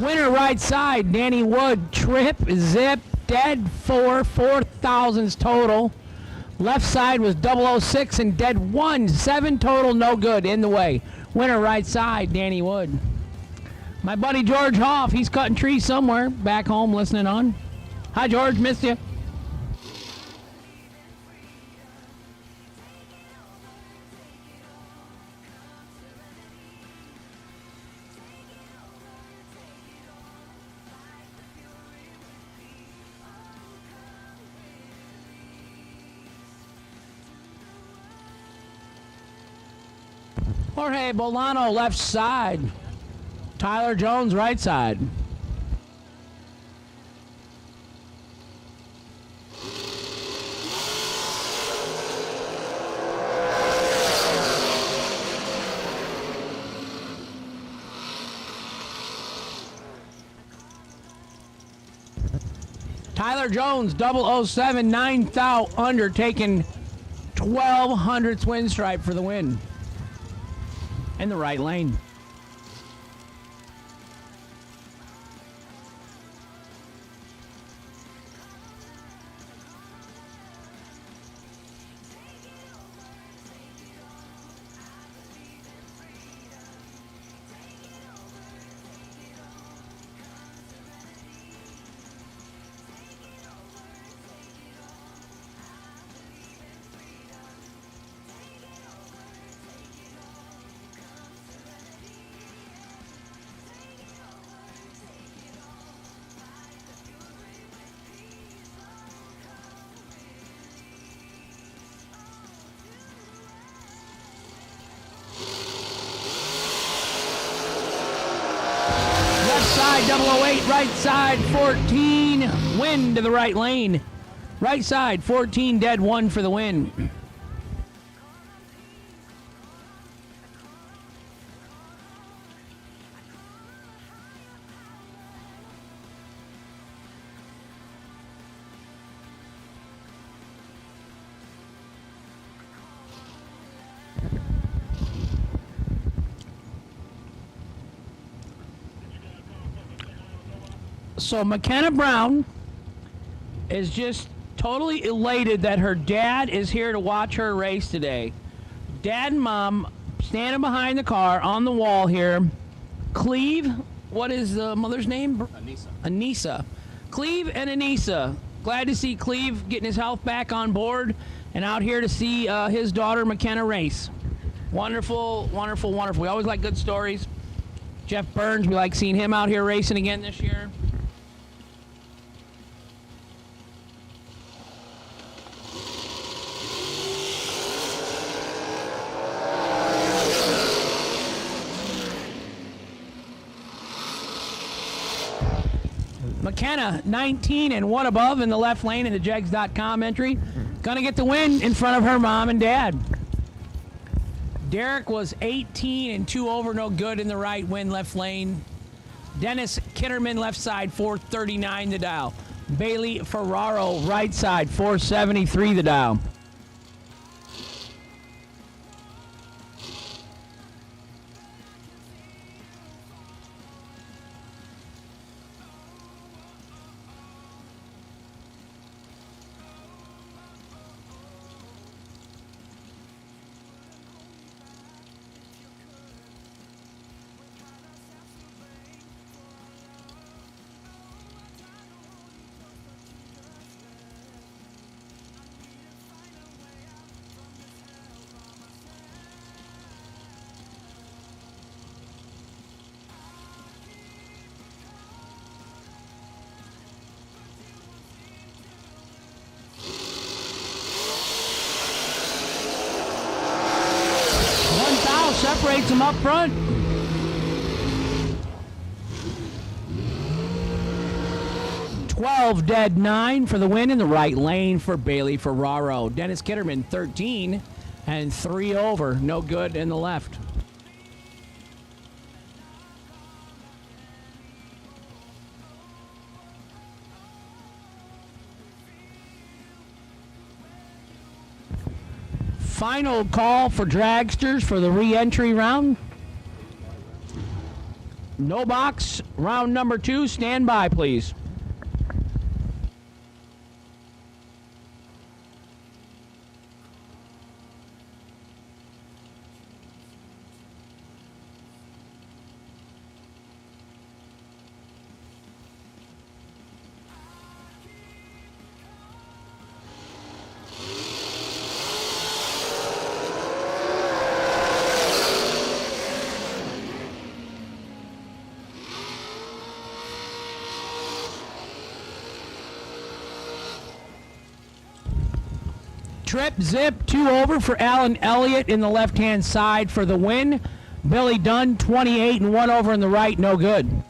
Winner right side, Danny Wood, trip, zip, dead 4,000s total. Left side was 006 and dead 1, 7 total, no good, in the way. Winner right side, Danny Wood. My buddy George Hoff, he's cutting trees somewhere, back home listening on. Hi George, missed you. Jorge Bolano left side. Tyler Jones right side. Tyler Jones, 007, 9th out, under, taking 1,200 win stripe for the win. In the right lane. Side 008, right side 14, win to the right lane. Right side 14, dead 1 for the win. So McKenna Brown is just totally elated that her dad is here to watch her race today. Dad and Mom standing behind the car on the wall here. Cleve, what is the mother's name? Anissa. Anissa. Cleve and Anissa. Glad to see Cleve getting his health back on board and out here to see his daughter McKenna race. Wonderful, wonderful, wonderful. We always like good stories. Jeff Burns, we like seeing him out here racing again this year. McKenna, 19 and 1 above in the left lane in the Jegs.com entry. Gonna get the win in front of her mom and dad. Derek was 18 and 2 over, no good in the right, win left lane. Dennis Kitterman, left side, 439 the dial. Bailey Ferraro, right side, 473 the dial. Separates them up front. $12 dead, 9 for the win in the right lane for Bailey Ferraro. Dennis Kitterman, 13 and 3 over, no good in the left. Final call for dragsters for the re-entry round. No box, round number 2. Stand by, please. Trip zip 2 over for Alan Elliott in the left-hand side for the win. Billy Dunn, 28 and 1 over in the right, no good.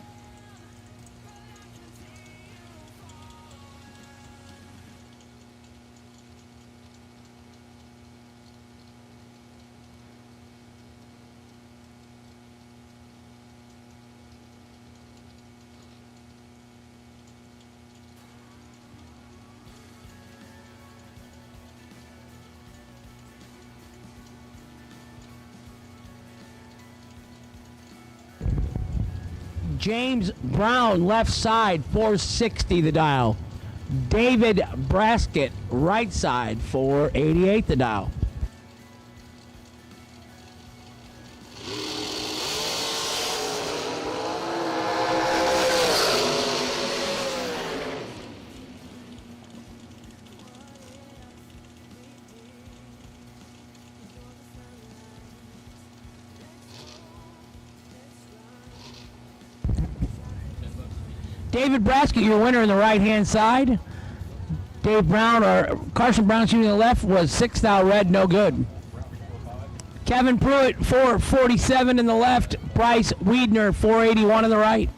James Brown, left side, 460 the dial. David Braskett, right side, 488 the dial. David Braskett, your winner in the right-hand side. Dave Brown, or Carson Brown shooting to the left, was 6th out red, no good. Kevin Pruitt, 447 in the left. Bryce Wiedner, 481 in the right.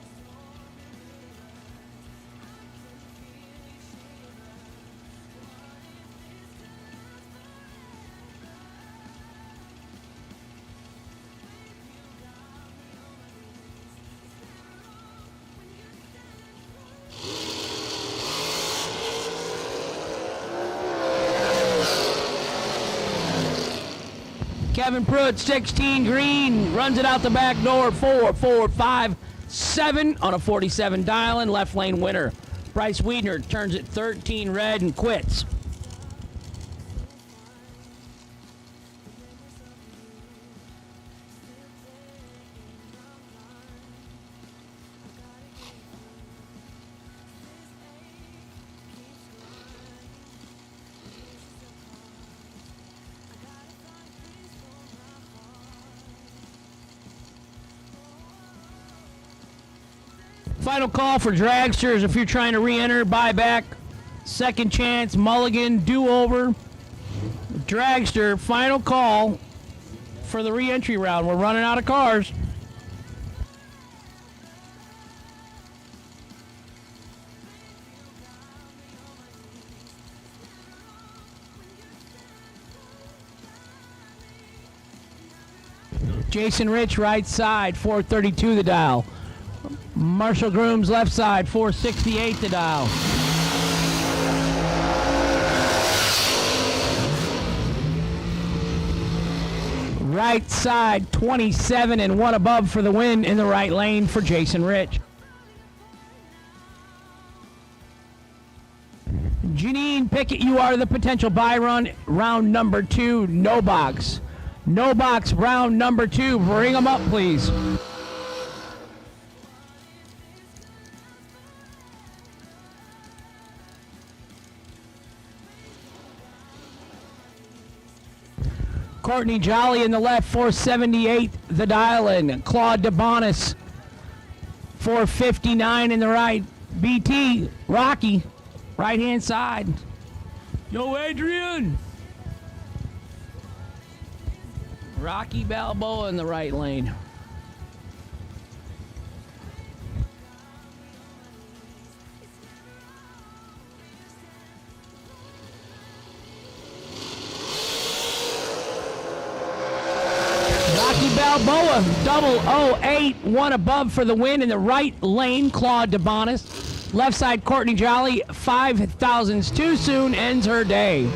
Kevin Pruitt, 16 green, runs it out the back door, 4, 4, 5, 7 on a 47 dial and left lane winner. Bryce Wiedner turns it 13 red and quits. Final call for dragsters if you're trying to re-enter, buyback, second chance, mulligan, do-over. Dragster, final call for the re-entry round. We're running out of cars. Jason Rich, right side, 432 the dial. Marshall Grooms, left side, 468 the dial. Right side, 27 and 1 above for the win in the right lane for Jason Rich. Janine Pickett, you are the potential buy run, round number 2, no box. No box, round number 2. Bring them up, please. Courtney Jolly in the left, 478 the dial in. Claude DeBonis, 459 in the right. BT, Rocky, right hand side. Yo, Adrian. Rocky Balboa in the right lane. Rocky Balboa, 008, 1 above for the win in the right lane. Claude DeBonis. Left side, Courtney Jolly, 5,000s too soon, ends her day.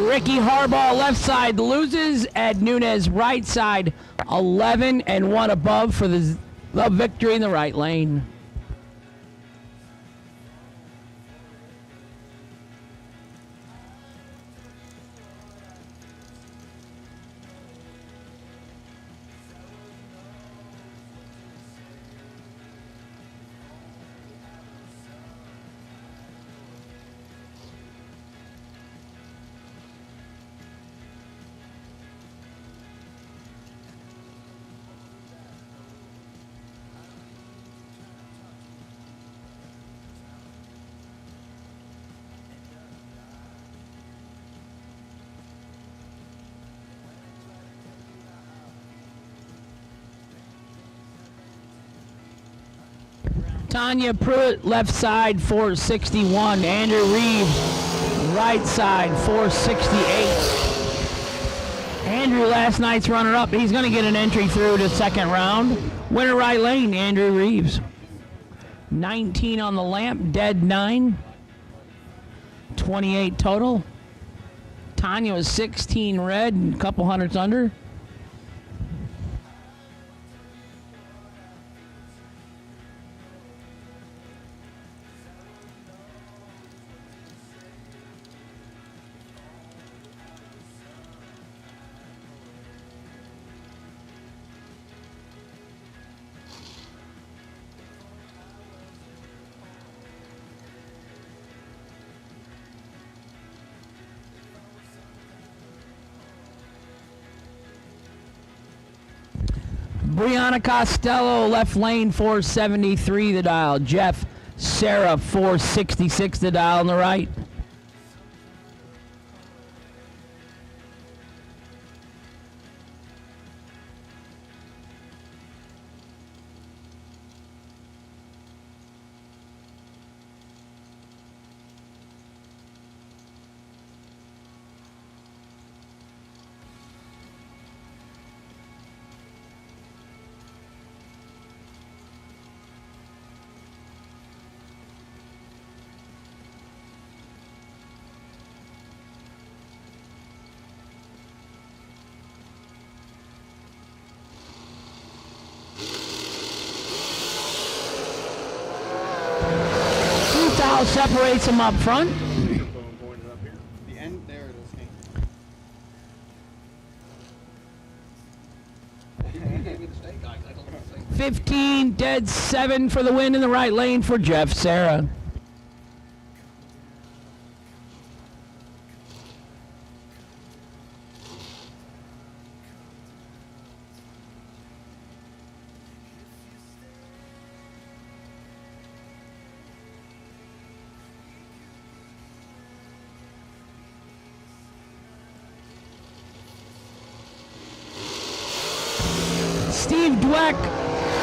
Ricky Harbaugh, left side, loses. Ed Nunez, right side, 11 and 1 above for the victory in the right lane. Tanya Pruitt, left side, 461. Andrew Reeves, right side, 468. Andrew, last night's runner-up. He's going to get an entry through to second round. Winner right lane, Andrew Reeves. 19 on the lamp, dead 9. 28 total. Tanya was 16 red and a couple hundreds under. Brianna Costello, left lane, 473 the dial. Jeff Sarah, 466 the dial on the right. foul separates them up front. The end there it is. 15, dead 7 for the win in the right lane for Jeff Sarah. Steve Dweck,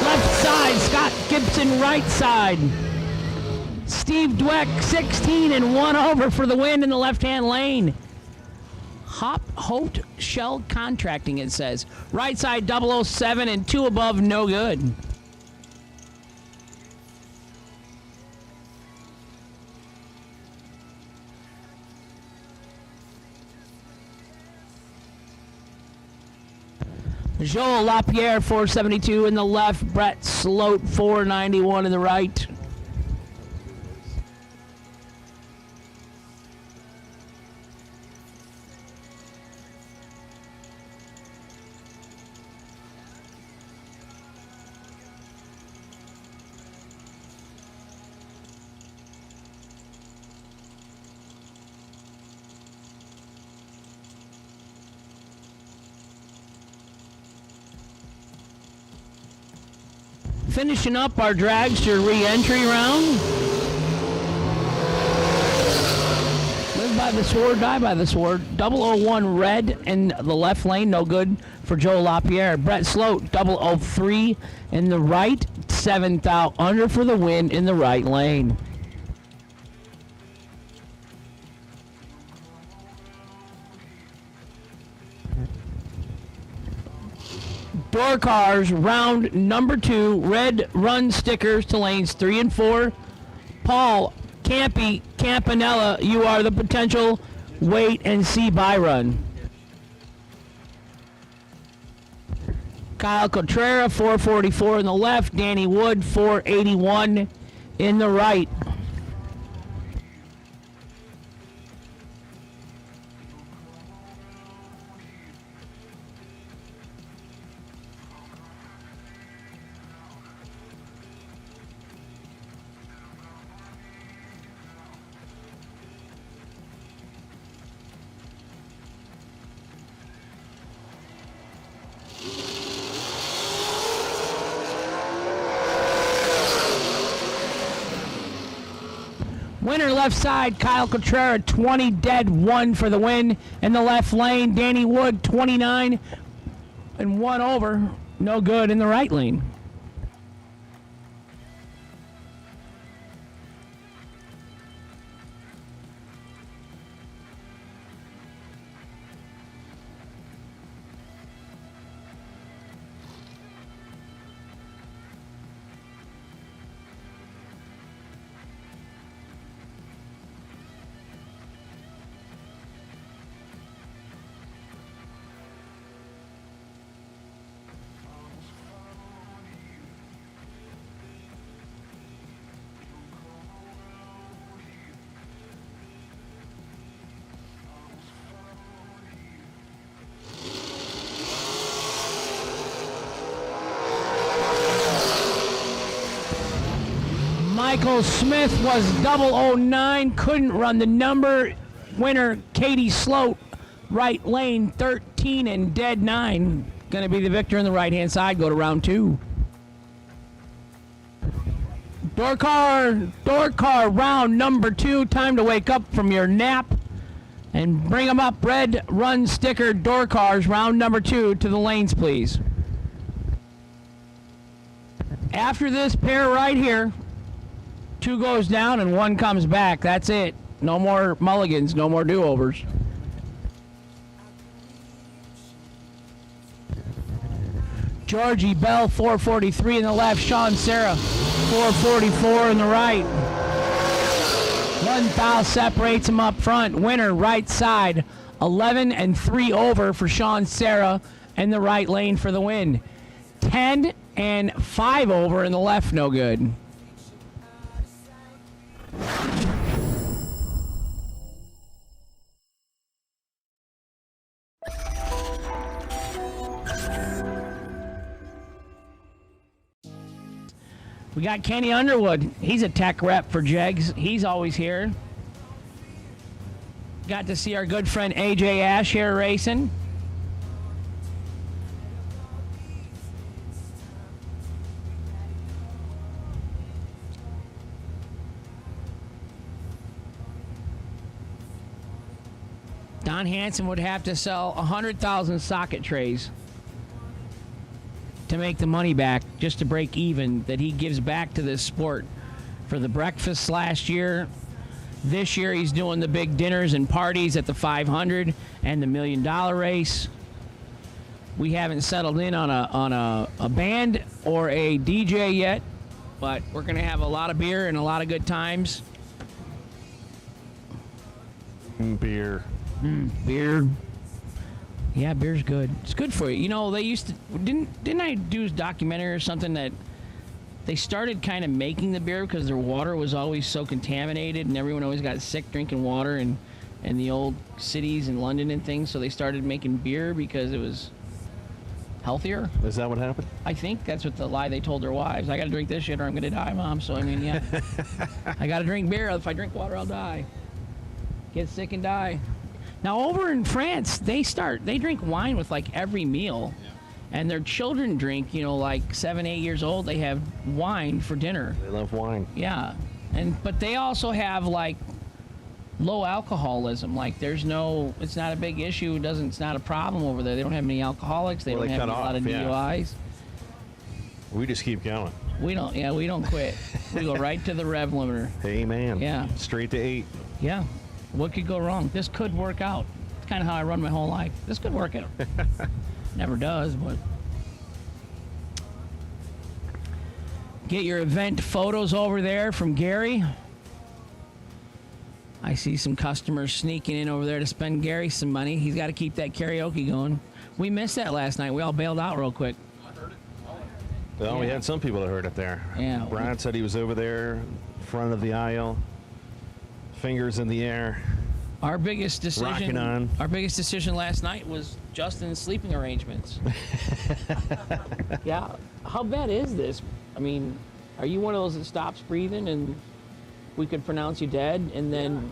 left side. Scott Gibson, right side. Steve Dweck, 16 and 1 over for the win in the left-hand lane. Holt Shell Contracting, it says. Right side, 007 and 2 above, no good. Joel LaPierre, 472 in the left. Brett Sloat, 491 in the right. Finishing up our dragster re-entry round. Live by the sword, die by the sword. 001 red in the left lane, no good for Joe LaPierre. Brett Sloat, 003 in the right. 7th out under for the win in the right lane. Door cars, round number 2, red run stickers to lanes 3 and 4. Paul Campanella, you are the potential wait and see by run. Kyle Cotrera, 444 in the left. Danny Wood, 481 in the right. Winner left side, Kyle Cotrera, 20 dead, 1 for the win. In the left lane, Danny Wood, 29 and 1 over. No good in the right lane. Michael Smith was 009, couldn't run the number. Winner Katie Sloat, right lane, 13 and dead 9. Going to be the victor in the right-hand side. Go to round 2. Door car, round number 2. Time to wake up from your nap and bring them up. Red run sticker door cars, round number 2 to the lanes, please. After this pair right here, 2 goes down and 1 comes back. That's it. No more mulligans, no more do-overs. Georgie Bell, 443 in the left. Sean Serra, 444 in the right. 1 foul separates them up front. Winner right side, 11 and 3 over for Sean Serra in the right lane for the win. 10 and 5 over in the left, no good. We got Kenny Underwood. He's a tech rep for Jegs. He's always here. Got to see our good friend AJ Ash here racing. Don Hanson would have to sell 100,000 socket trays to make the money back, just to break even, that he gives back to this sport. For the breakfast last year, this year he's doing the big dinners and parties at the 500 and the $1 million race. We haven't settled in on a band or a DJ yet, but we're gonna have a lot of beer and a lot of good times. Beer. Beer. Yeah, beer's good. It's good for you. You know, they used to didn't I do a documentary or something that they started kind of making the beer because their water was always so contaminated and everyone always got sick drinking water in the old cities in London and things, so they started making beer because it was healthier. Is that what happened? I think that's what the lie they told their wives. I got to drink this shit or I'm going to die, Mom. So, I mean, yeah. I got to drink beer. If I drink water, I'll die. Get sick and die. Now, over in France, they drink wine with like every meal. Yeah. And their children drink, you know, like 7, 8 years old, they have wine for dinner. They love wine. Yeah. But they also have like low alcoholism. Like it's not a big issue. It's not a problem over there. They don't have any alcoholics. They don't have a lot of DUIs. We just keep going. We don't quit. We go right to the rev limiter. Amen. Yeah. Straight to 8. Yeah. What could go wrong? This could work out. It's kind of how I run my whole life. This could work out. Never does, but. Get your event photos over there from Gary. I see some customers sneaking in over there to spend Gary some money. He's got to keep that karaoke going. We missed that last night. We all bailed out real quick. Well, we had some people that heard it there. Yeah. Brian said he was over there, front of the aisle, fingers in the air. Our biggest decision. Rocking on. Our biggest decision last night was Justin's sleeping arrangements. Yeah. How bad is this? I mean, are you one of those that stops breathing and we could pronounce you dead and then?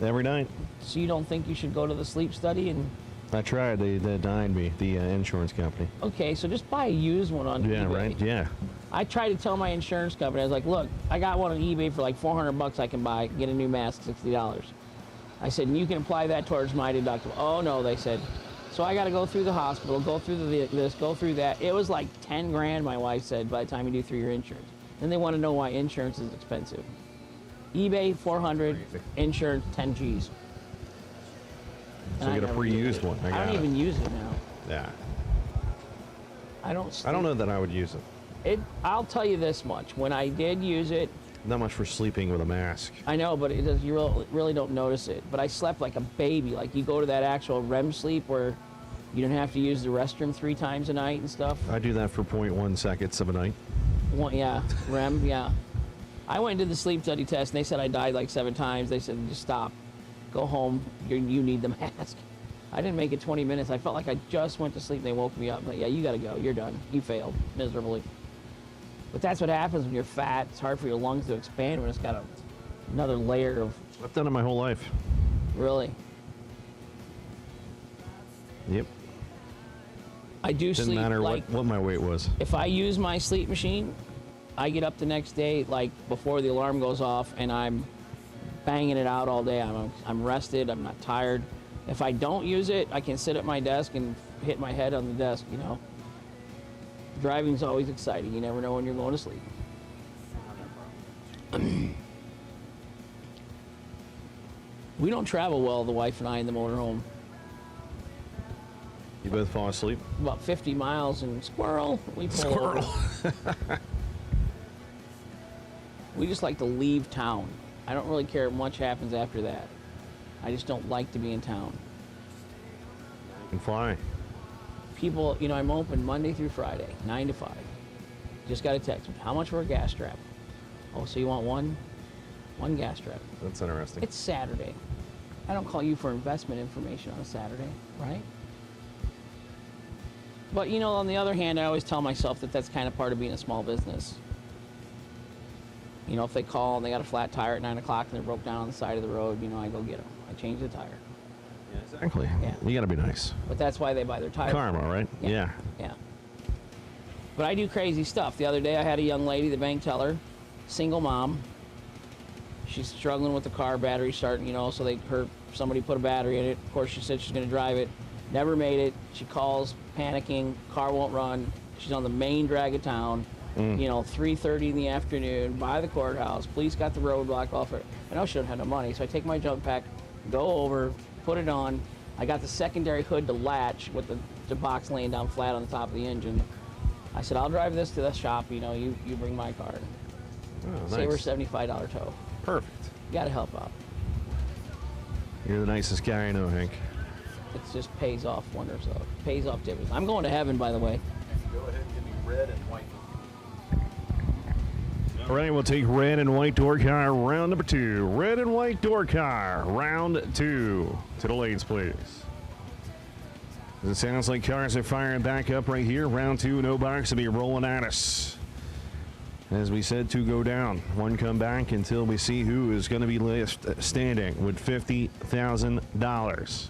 Every night. So you don't think you should go to the sleep study and? I tried. They denied me, the insurance company. Okay, so just buy a used one on eBay. Yeah, right? Yeah. I tried to tell my insurance company, I was like, look, I got one on eBay for like $400 I can buy, get a new mask, $60. I said, and you can apply that towards my deductible. Oh, no, they said. So I got to go through the hospital, go through this, go through that. It was like 10 grand, my wife said, by the time you do through your insurance. Then they want to know why insurance is expensive. eBay, 400, insurance, 10 G's. So you get a pre-used one. I don't even use it now. Yeah. I don't know that I would use it. I'll tell you this much. When I did use it, not much for sleeping with a mask. I know, but you really don't notice it. But I slept like a baby. Like you go to that actual REM sleep where you don't have to use the restroom 3 times a night and stuff. I do that for 0.1 seconds of a night. Yeah, REM, yeah. I went and did the sleep study test, and they said I died like 7 times. They said, just stop. Go home. You need the mask. I didn't make it 20 minutes. I felt like I just went to sleep. They woke me up. Like, yeah, you got to go. You're done. You failed miserably. But that's what happens when you're fat. It's hard for your lungs to expand when it's got another layer of... I've done it my whole life. Really? Yep. I do sleep. Didn't matter like, what my weight was. If I use my sleep machine, I get up the next day, like before the alarm goes off, and I'm banging it out all day. I'm rested. I'm not tired. If I don't use it, I can sit at my desk and hit my head on the desk, you know. Driving's always exciting. You never know when you're going to sleep. We don't travel well, the wife and I, in the motorhome. You both fall asleep? About 50 miles and squirrel. We pull over. We just like to leave town. I don't really care much happens after that. I just don't like to be in town. You can fly. People, you know, I'm open Monday through Friday, 9 to 5. Just got a text me. How much for a gas strap? Oh, so you want one gas strap? That's interesting. It's Saturday. I don't call you for investment information on a Saturday, right? But, you know, on the other hand, I always tell myself that that's kind of part of being a small business. You know, if they call and they got a flat tire at 9 o'clock and they're broke down on the side of the road, you know, I go get them. I change the tire. Exactly. Yeah. You got to be nice. But that's why they buy their tires. Karma, right? Yeah. Yeah. But I do crazy stuff. The other day I had a young lady, the bank teller, single mom. She's struggling with the car, battery starting, you know, so somebody put a battery in it. Of course, she said she's going to drive it. Never made it. She calls, panicking, car won't run. She's on the main drag of town. You know, 3:30 in the afternoon, by the courthouse. Police got the roadblock off her. I know she don't have no money, so I take my jump pack, go over, put it on. I got the secondary hood to latch with the box laying down flat on the top of the engine. I said, I'll drive this to the shop, you know, you bring my car. Oh, Save her nice. $75 tow. Perfect. You gotta help out. You're the nicest guy I know, Hank. It just pays off wonders, though. Pays off dividends. I'm going to heaven, by the way. Go ahead and give me red and white. All right, we'll take red and white door car round number 2. Red and white door car round 2. To the lanes, please. It sounds like cars are firing back up right here. Round 2, no box to be rolling at us. As we said, 2 go down, 1 come back until we see who is going to be last standing with $50,000.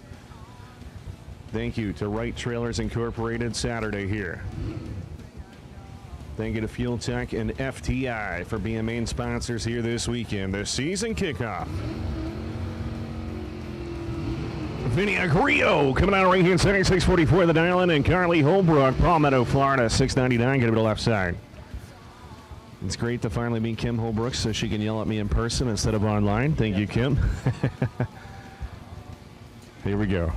Thank you to Wright Trailers Incorporated Saturday here. Thank you to Fuel Tech and FTI for being main sponsors here this weekend. The season kickoff. Vinny Agrio coming out right here inside 644 the dial-in, and Carly Holbrook, Palmetto, Florida, 699, get to the left side. It's great to finally meet Kim Holbrook so she can yell at me in person instead of online. Thank you, Kim. Here we go.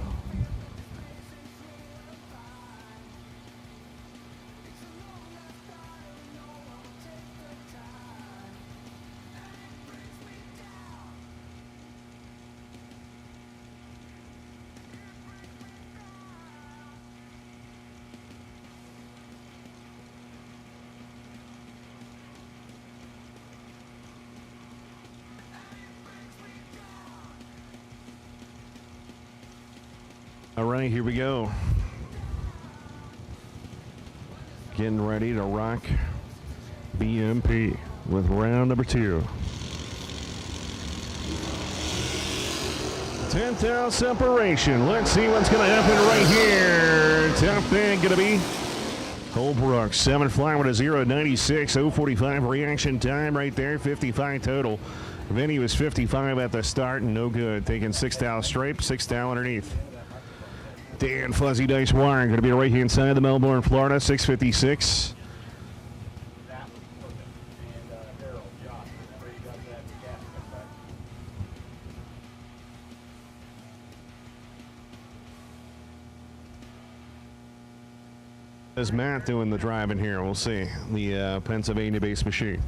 All right, here we go. Getting ready to rock BMP with round number 2. 10,000 separation. Let's see what's going to happen right here. Top thing going to be Holbrook. 7 fly with a 0.96. 0.45 reaction time right there. 55 total. Vinny was 55 at the start and no good. Taking 6 down straight, 6 down underneath. Dan Fuzzy Dice Warren going to be right here inside the Melbourne, Florida, 656. Is Matt doing the driving here? We'll see. The Pennsylvania-based machine.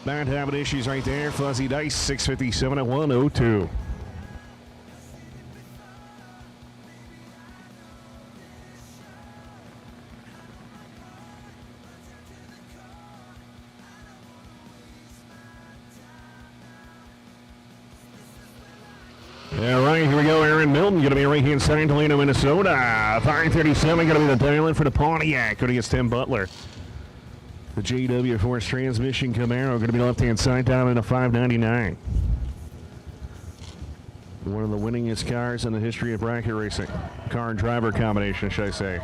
Not having issues right there. Fuzzy Dice, 657 at 102. All right, here we go. Aaron Milton going to be right here inside Toledo, Minnesota. 537 going to be the dial-in for the Pontiac. Going against Tim Butler. The JW Force Transmission Camaro going to be left-hand side down in a 599. One of the winningest cars in the history of bracket racing. Car and driver combination, should I say.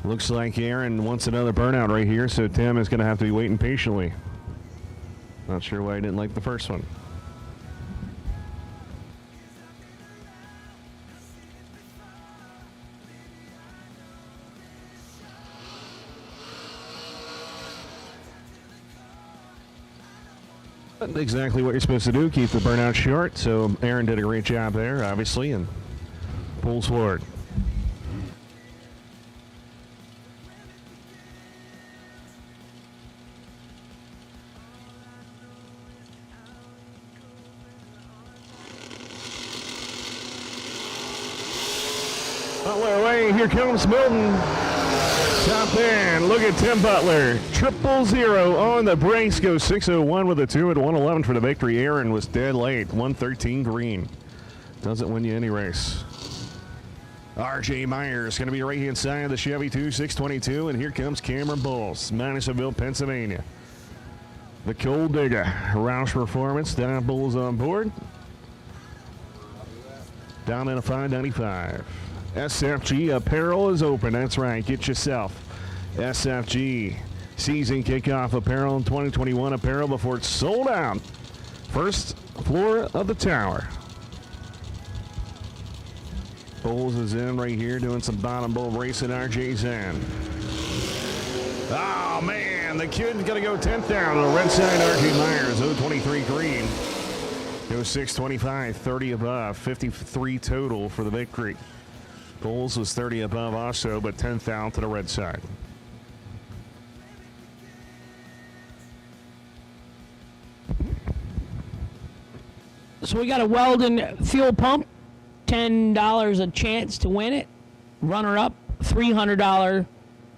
Looks like Aaron wants another burnout right here, so Tim is going to have to be waiting patiently. Not sure why he didn't like the first one. Exactly what you're supposed to do, keep the burnout short. So Aaron did a great job there, obviously, and pulls forward. here comes Milton. Top end. Look at Tim Butler. 000 on the brakes. Goes 6:01 with a 2 at 1:11 for the victory. Aaron was dead late. 113 green. Doesn't win you any race. R.J. Myers going to be right hand side of the Chevy 2622. And here comes Cameron Bowles, Madisonville, Pennsylvania. The Coal Digger. Roush Performance. Don Bowles on board. Down in a 595. SFG Apparel is open. That's right. Get yourself SFG season kickoff apparel in 2021 apparel before it's sold out. First floor of the tower. Bowles is in right here doing some bottom bowl racing. RJ's in. Oh, man. The kid's going to go 10th down on the red side. RJ Myers, 023 green. Goes 625, 30 above, 53 total for the victory. Bowles was 30 above also, but 10th out to the red side. So we got a Weldon fuel pump, $10 a chance to win it. Runner-up, $300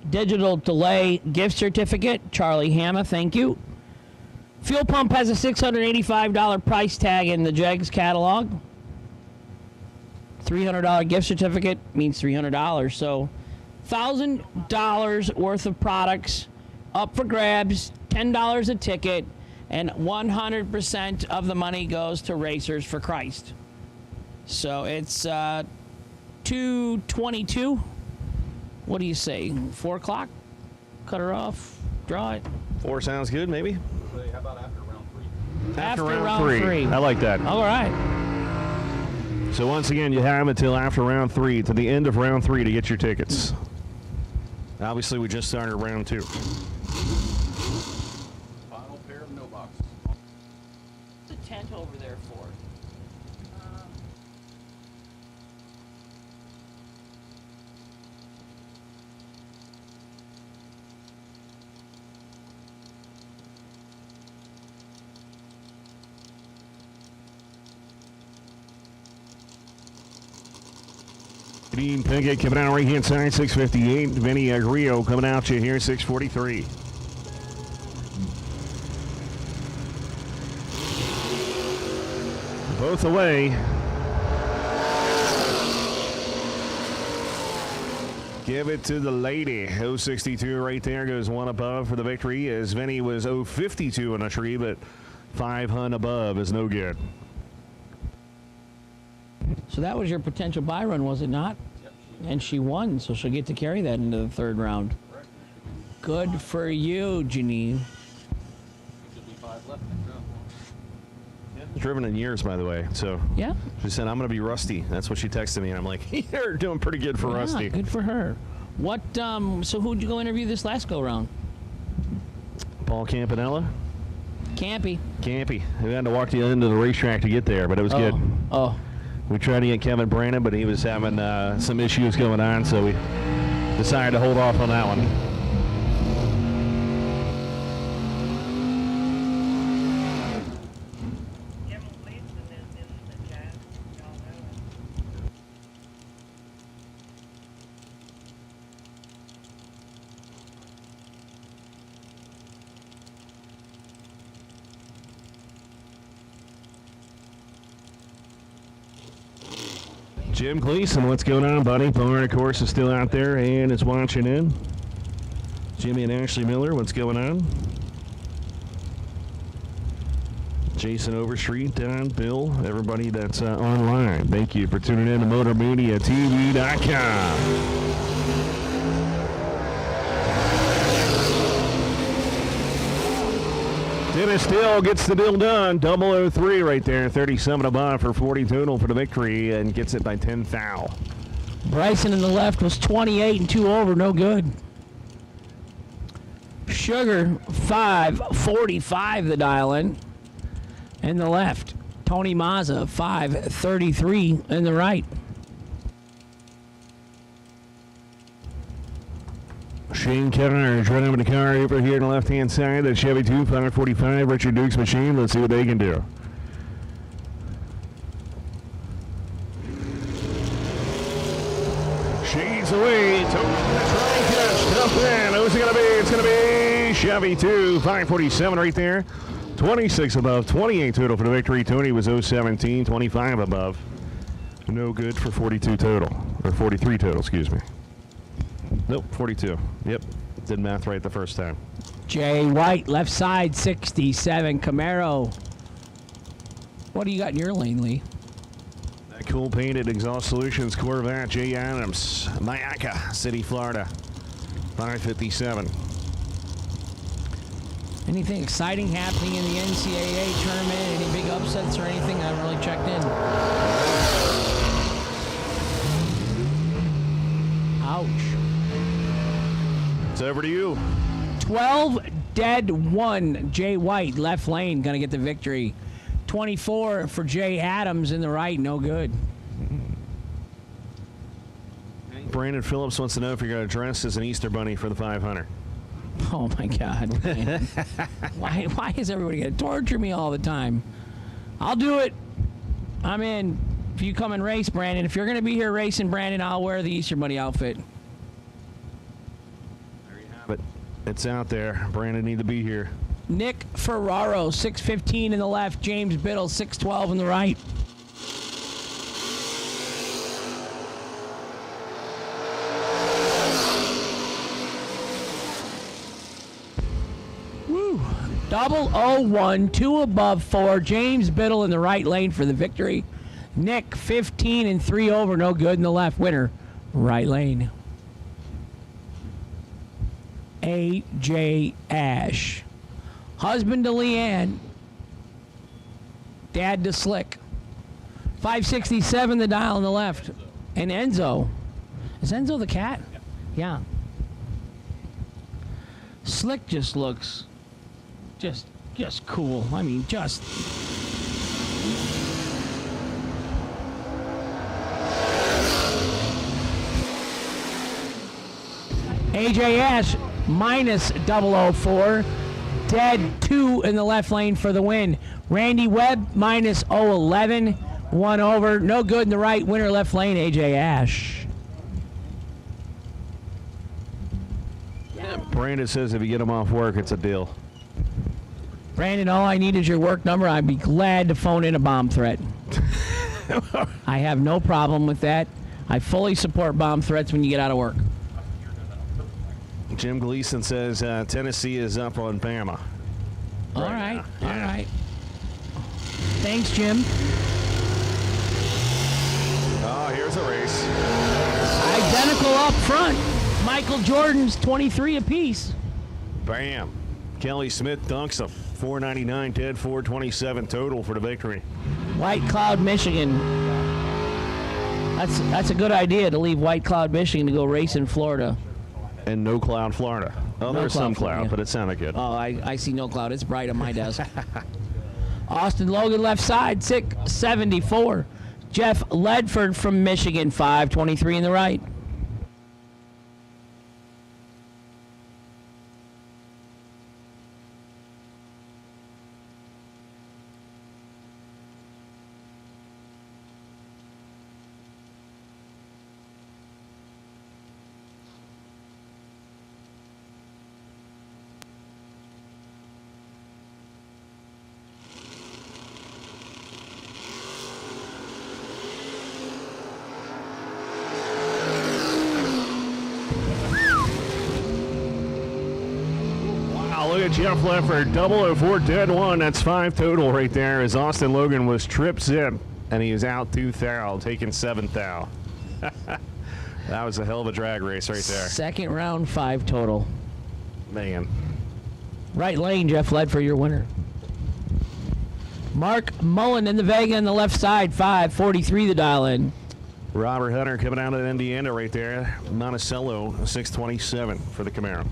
digital delay gift certificate. Charlie Hammer, thank you. Fuel pump has a $685 price tag in the Jegs catalog. $300 gift certificate means $300. So $1,000 worth of products up for grabs, $10 a ticket, and 100% of the money goes to Racers for Christ. So it's 2:22. What do you say? 4 o'clock? Cut her off. Draw it. 4 sounds good, maybe. How about after round 3? After round three. I like that. All right. So once again, you have until after round 3, to the end of round 3, to get your tickets. Obviously, we just started round 2. Final pair of no box. What's the tent over there for? Dean Pinkett coming out right hand side, 658. Vinny Agrio coming out to you here, 643. Both away. Give it to the lady. 062 right there goes one above for the victory, as Vinny was 052 in a tree, but 500 above is no good. So that was your potential buy run, was it not? Yep. And she won, so she'll get to carry that into the 3rd round. Correct. Good for you, Janine. Should be 5 left next round. Driven in years, by the way, so Yeah? she said, I'm going to be rusty. That's what she texted me, and I'm like, you're doing pretty good for Yeah, rusty. good for her. What, so who'd you go interview this last go-round? Paul Campanella. Campy. Campy. We had to walk the end of the racetrack to get there, but it was good. Oh. We tried to get Kevin Brandon, but he was having some issues going on, so we decided to hold off on that one. Jim Gleason, what's going on, buddy? Barn, of course, is still out there and is watching in. Jimmy and Ashley Miller, what's going on? Jason Overstreet, Don, Bill, everybody that's online. Thank you for tuning in to MotorMediaTV.com. Dennis Still gets the deal done. 003 right there. 37 above for 40 total for the victory and gets it by 10 thou. Bryson in the left was 28 and 2 over, no good. Sugar, 545 the dial in. In the left. Tony Mazza, 533 in the right. Shane Carter is running with the car over here on the left-hand side. That Chevy 2, 545, Richard Duke's machine. Let's see what they can do. Shades away. Who's it going to be? It's going to be Chevy 2, 547 right there. 26 above, 28 total for the victory. Tony was 017, 25 above. No good for 42 total, or 43 total, excuse me. Nope, 42. Yep, did math right the first time. Jay White, left side, 67. Camaro. What do you got in your lane, Lee? That cool painted exhaust solutions Corvette, Jay Adams, Mayaca City, Florida, 557. Anything exciting happening in the NCAA tournament? Any big upsets or anything? I haven't really checked in. Ouch. It's over to you. 12 dead 1. Jay White, left lane, going to get the victory. 24 for Jay Adams in the right, no good. Brandon Phillips wants to know if you're going to dress as an Easter bunny for the 500. Oh my God, man. Why is everybody going to torture me all the time? I'll do it. I'm in. If you come and race, Brandon. If you're going to be here racing, Brandon, I'll wear the Easter Bunny outfit. There you have it. It's out there. Brandon need to be here. Nick Ferraro, 615 in the left. James Biddle, 612 in the right. Woo. 001, 2 above 4. James Biddle in the right lane for the victory. Nick, 15 and 3 over, no good in the left. Winner, right lane. A.J. Ash. Husband to Leanne. Dad to Slick. 567 the dial on the left. And Enzo. Is Enzo the cat? Yeah. Slick just looks just cool. I mean, just. AJ Ash minus 004. Dead 2 in the left lane for the win. Randy Webb minus 011. 1 over. No good in the right. Winner left lane, AJ Ash. Brandon says if you get him off work, it's a deal. Brandon, all I need is your work number. I'd be glad to phone in a bomb threat. I have no problem with that. I fully support bomb threats when you get out of work. Jim Gleason says Tennessee is up on Bama. All right. All right. Thanks, Jim. Oh, here's a race. Identical up front. Michael Jordan's 23 apiece. Bam. Kelly Smith dunks him. 499 dead, 427 total for the victory. White Cloud, Michigan. That's a good idea to leave White Cloud, Michigan to go race in Florida. And No Cloud, Florida. Oh, No there's Cloud, some cloud, Florida. but it sounded good. Oh, I see no cloud. It's bright on my desk. Austin Logan, left side, 674. Jeff Ledford from Michigan, 523 in the right. Look at Jeff Leffert, 004 dead 1. That's 5 total right there. As Austin Logan was trip zip, and he is out 2 thou, taking 7 thou. That was a hell of a drag race right there. Second round, 5 total. Man. Right lane, Jeff Ledford, your winner. Mark Mullen in the Vega on the left side, 543 the dial in. Robert Hunter coming out of Indiana right there. Monticello, 627 for the Camaro.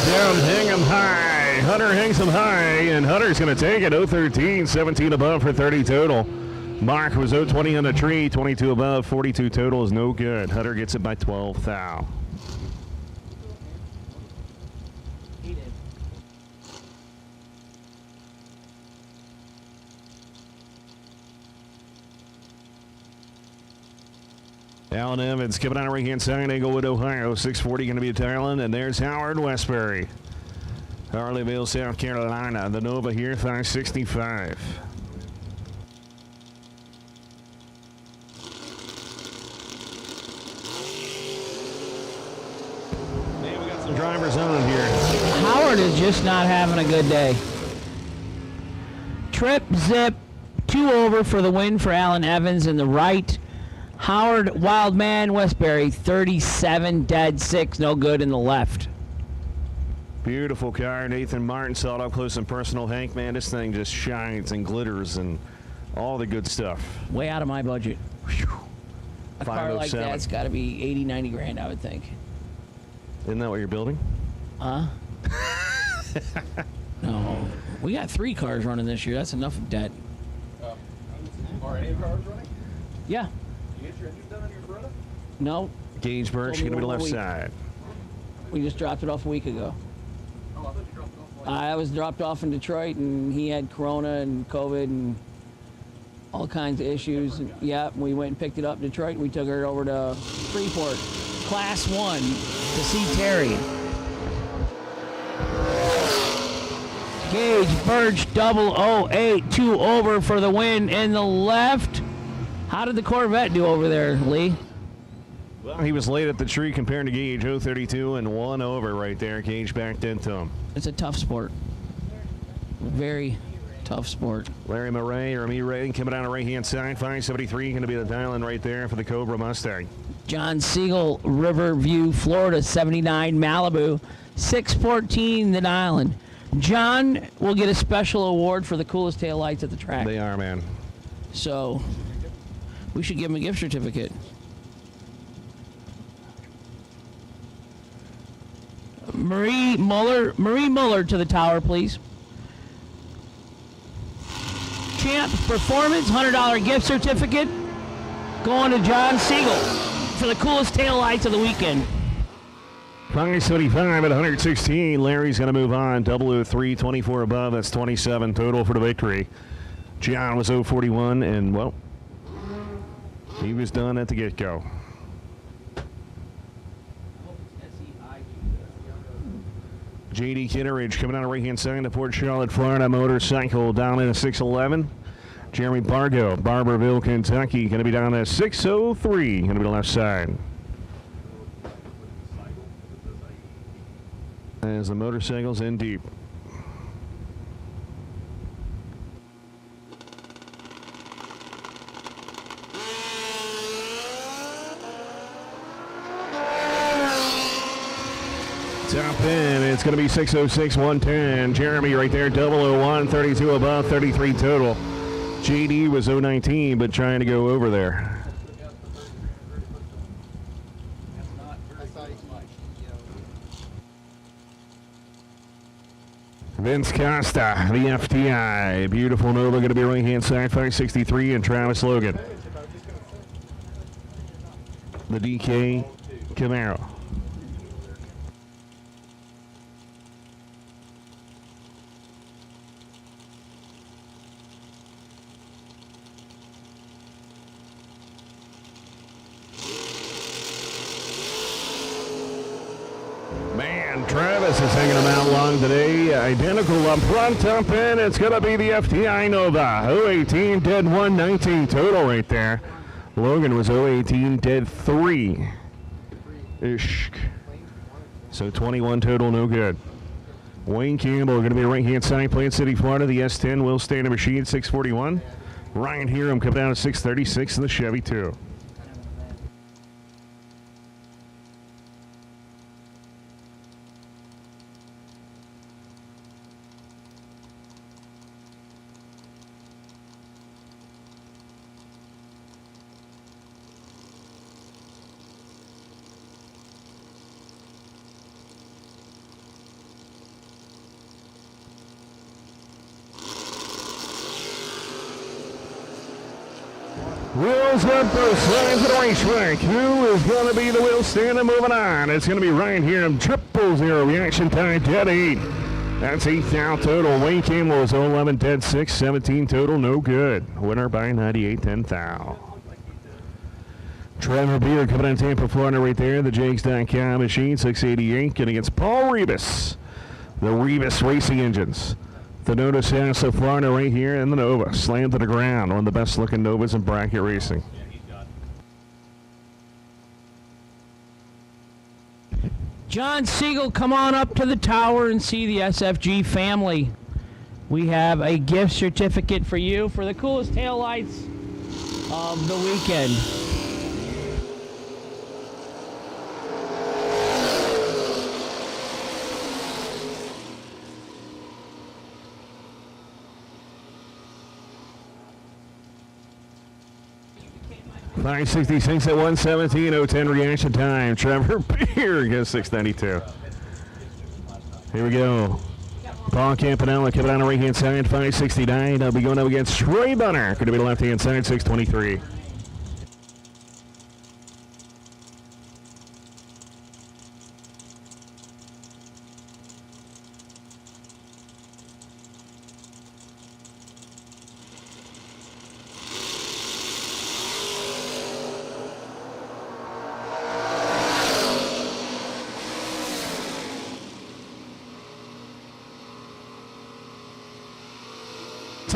Down, hang him high. Hunter hangs him high, and Hunter's going to take it. 013, 17 above for 30 total. Mark was 0-20 on the tree, 22 above, 42 total is no good. Hutter gets it by 12 thou. Alan Evans coming out of right-hand side, Englewood, Ohio. 640 going to be a Thailand, and there's Howard Westbury. Harleyville, South Carolina. The Nova here, 565. Man, we got some drivers on here. Howard is just not having a good day. Trip, zip, 2 over for the win for Alan Evans in the right. Howard, Wildman, Westbury, 37 dead, 6, no good in the left. Beautiful car. Nathan Martin saw it up close and personal. Hank, man, this thing just shines and glitters and all the good stuff. Way out of my budget. A car like 507. that's got to be 80, 90 grand, I would think. Isn't that what you're building? Huh? No. We got 3 cars running this year. That's enough of debt. Are any cars running? Yeah. You get your engine done on your Beretta? No. Gage Birch going to be left side. We just dropped it off a week ago. Oh, I thought you dropped it off. I was dropped off in Detroit, and he had corona and COVID and all kinds of issues. And, yeah, we went and picked it up in Detroit, and we took her over to Freeport, Class 1, to see Terry. Gage Birch, 008, 2 over for the win in the left. How did the Corvette do over there, Lee? Well, he was late at the tree compared to Gage, 032 and 1 over right there. Gage backed into him. It's a tough sport. Very tough sport. Larry Murray, or me Ray, coming down the right-hand side. 573 going to be the dial-in right there for the Cobra Mustang. John Siegel, Riverview, Florida, 79, Malibu, 614, the island. John will get a special award for the coolest taillights at the track. They are, man. So we should give him a gift certificate. Marie Muller to the tower, please. Champ Performance, $100 gift certificate going to John Siegel for the coolest taillights of the weekend. 575 at 116. Larry's going to move on. 003, 24 above. That's 27 total for the victory. John was 041, and, well, he was done at the get-go. J.D. Kitteridge coming out of right-hand side to Port Charlotte, Florida. Motorcycle down in a 611. Jeremy Bargo, Barberville, Kentucky, going to be down at 603. Going to be the left side. As the motorcycle's in deep. Top in, it's going to be 606, 110. Jeremy right there, 001, 32 above, 33 total. JD was 019, but trying to go over there. Vince Costa, the FTI. Beautiful Nova going to be right-hand side, 563, and Travis Logan. The DK Camaro. Man, Travis is hanging them out long today. Identical up front, up in. It's going to be the FTI Nova. 018, dead 119 total right there. Logan was 018, dead 3-ish. So 21 total, no good. Wayne Campbell going to be right-hand side, Plant City, Florida. The S10 will stay in the machine, 641. Ryan Hiram coming down at 636 in the Chevy 2. Wheels up both sides of the racetrack. Who is going to be the wheel stand and moving on? It's going to be right here in 000 reaction time, dead 8. That's 8th now total. Wayne Campbell is 11, dead 6, 17 total, no good. Winner by 98, 10 thou. Trevor Beer coming on Tampa, Florida right there. The Jakes.com machine, 688, and against Paul Rebus. The Rebus Racing Engines. The Nova South of Florida right here in the Nova. Slammed to the ground. One of the best looking Novas in bracket racing. John Siegel, come on up to the tower and see the SFG family. We have a gift certificate for you for the coolest taillights of the weekend. .566 at 117, 010 reaction time. Trevor Beer against 692. Here we go. Paul Campanella coming on the right-hand side, 569. I'll be going up against Troy Bunner. Going to be the left-hand side, 623.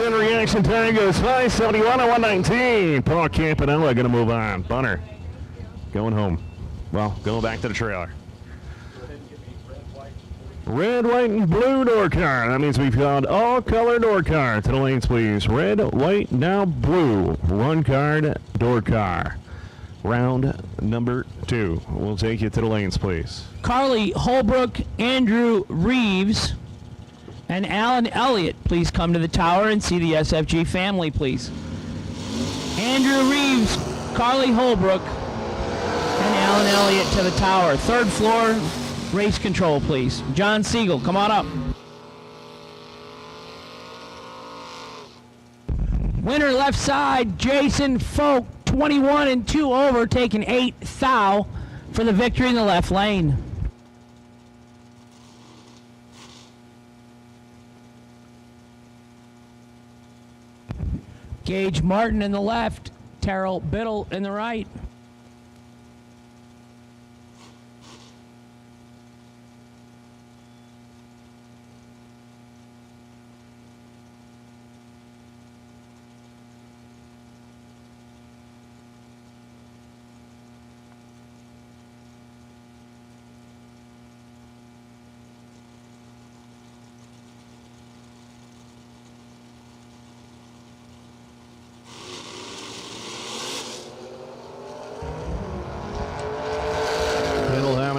Reaction time goes 571 and 119. Paul Campanella going to move on. Bunner going home. Well, going back to the trailer. Red, white, and blue door car. That means we've got all color door car. To the lanes, please. Red, white, now blue. One card, door car. Round number 2. We'll take you to the lanes, please. Carly Holbrook, Andrew Reeves, and Alan Elliott, please come to the tower and see the SFG family, please. Andrew Reeves, Carly Holbrook, and Alan Elliott to the tower. 3rd floor, race control, please. John Siegel, come on up. Winner left side, Jason Folk, 21 and 2 over, taking 8 thou for the victory in the left lane. Gage Martin in the left, Terrell Biddle in the right.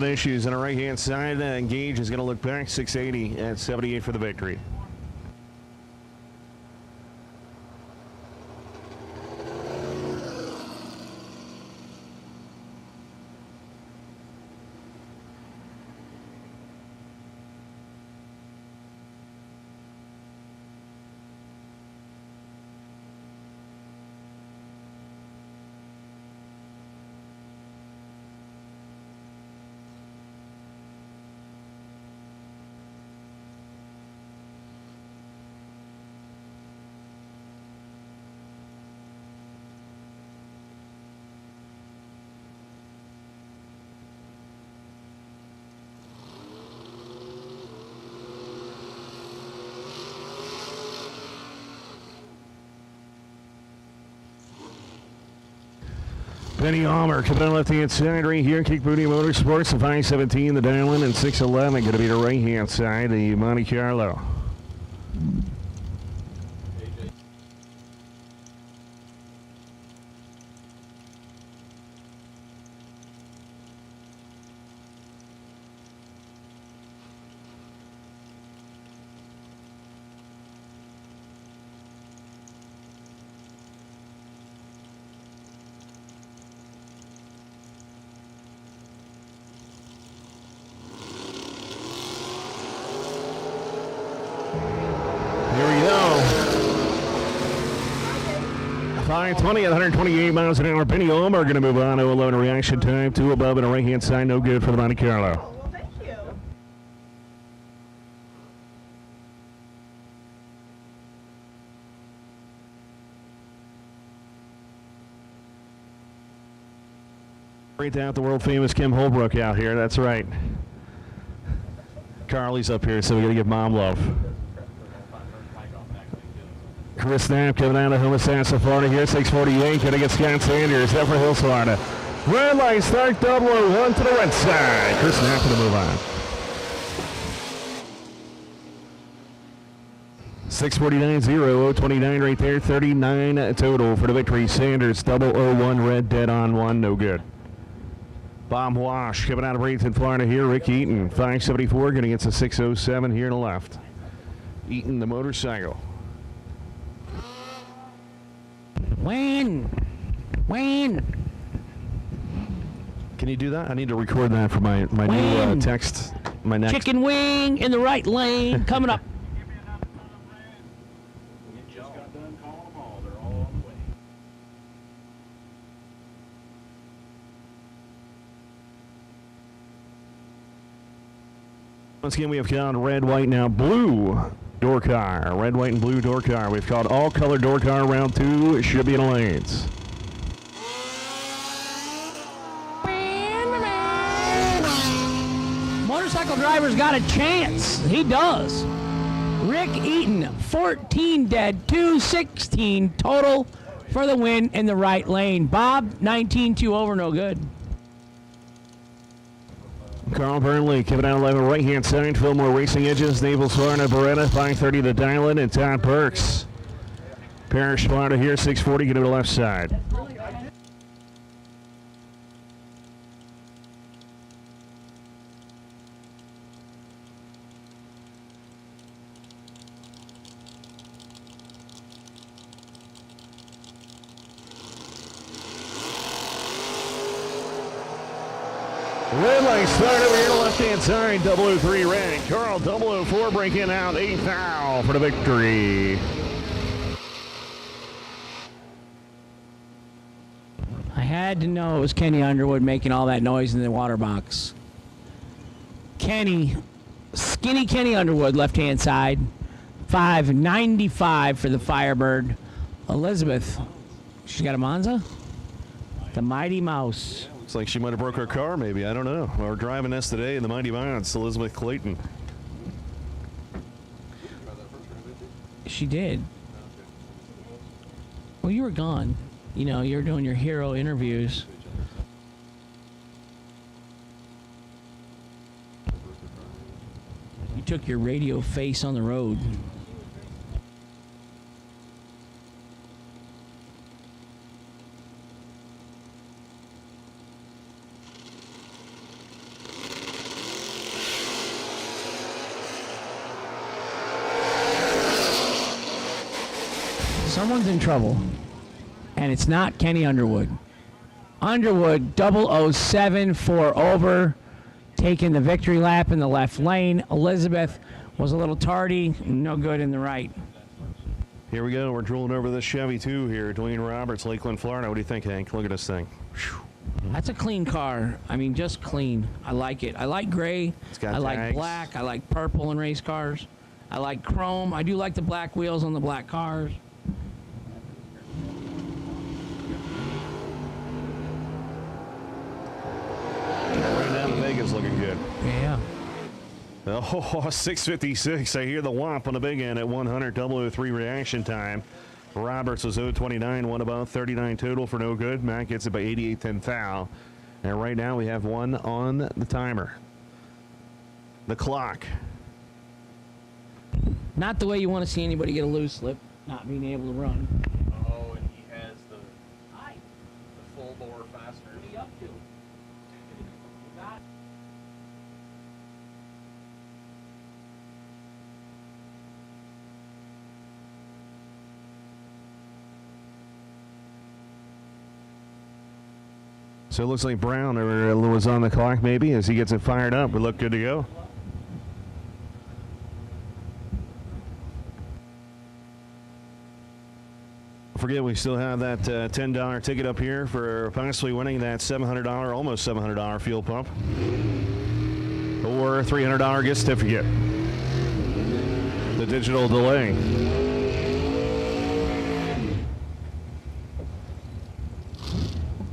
Issues on the right-hand side. Gage is going to look back, 680 at 78 for the victory. Benny Almer coming on left-hand side right here. Kick Booty Motorsports, the 517, the Diamond, and 611 going to be the right-hand side, the Monte Carlo. 520 at 128 miles an hour. Penny Omer going to move on to 11 reaction time. 2 above and a right-hand side. No good for the Monte Carlo. Right out the world-famous Kim Holbrook out here. That's right. Carly's up here, so we got to give Mom love. Chris Knapp coming out of Homosassa, Florida here, 648. Going to get Scott Sanders, Zephyr Hills, Florida. Red line start, 001 to the red side. Chris Knapp going to move on. 649, 029 right there, 39 total for the victory. Sanders, 001, red, dead on one, no good. Bob Wash coming out of Bradenton, Florida here. Rick Eaton, 574, going against a 607 here to the left. Eaton, the motorcycle. Win. Can you do that? I need to record that for my new text. My next Chicken wing in the right lane coming up. Once again, we have called red, white, now blue door car. Red, white, and blue door car. We've called all color door car round 2. It should be in the lanes. Motorcycle driver's got a chance. He does. Rick Eaton, 14 dead, 216 total for the win in the right lane. Bob, 19-2 over, no good. Carl Burnley coming out 11 right-hand side. Fillmore Racing Engines, Naples, Florida, Beretta, 530 to Dylan, and Todd Burks. Parrish, Florida here, 640, get to the left side. Red light start over here to left-hand side, 003 red. Carl 004 breaking out, 8th foul for the victory. I had to know it was Kenny Underwood making all that noise in the water box. Kenny, skinny Kenny Underwood, left-hand side, 595 for the Firebird. Elizabeth, she's got a Monza? The Mighty Mouse. Looks like she might have broke her car, maybe. I don't know. We're driving this today in the Mighty Mouse, Elizabeth Clayton. She did. Well, you were gone. You know, you were doing your hero interviews. You took your radio face on the road. Someone's in trouble, and it's not Kenny Underwood. Underwood 007 for over, taking the victory lap in the left lane. Elizabeth was a little tardy, no good in the right. Here we go. We're drooling over this Chevy 2 here. Dwayne Roberts, Lakeland, Florida. What do you think, Hank? Look at this thing. Whew. That's a clean car. I mean, just clean. I like it. I like gray. It's got I like tags. black. I like purple in race cars. I like chrome. I do like the black wheels on the black cars. Right down to Vegas looking good. Yeah. Oh, 656. I hear the whomp on the big end at 100, 003 reaction time. Roberts was 029, one above, 39 total for no good. Matt gets it by 88th and foul. And right now we have one on the timer. The clock. Not the way you want to see anybody get a loose slip, not being able to run. Oh, and he has the full bore fastener. So it looks like Brown was on the clock maybe as he gets it fired up. We look good to go. Forget forget, we still have that $10 ticket up here for possibly winning that $700, almost $700 fuel pump. Or $300 gift certificate. The digital delay.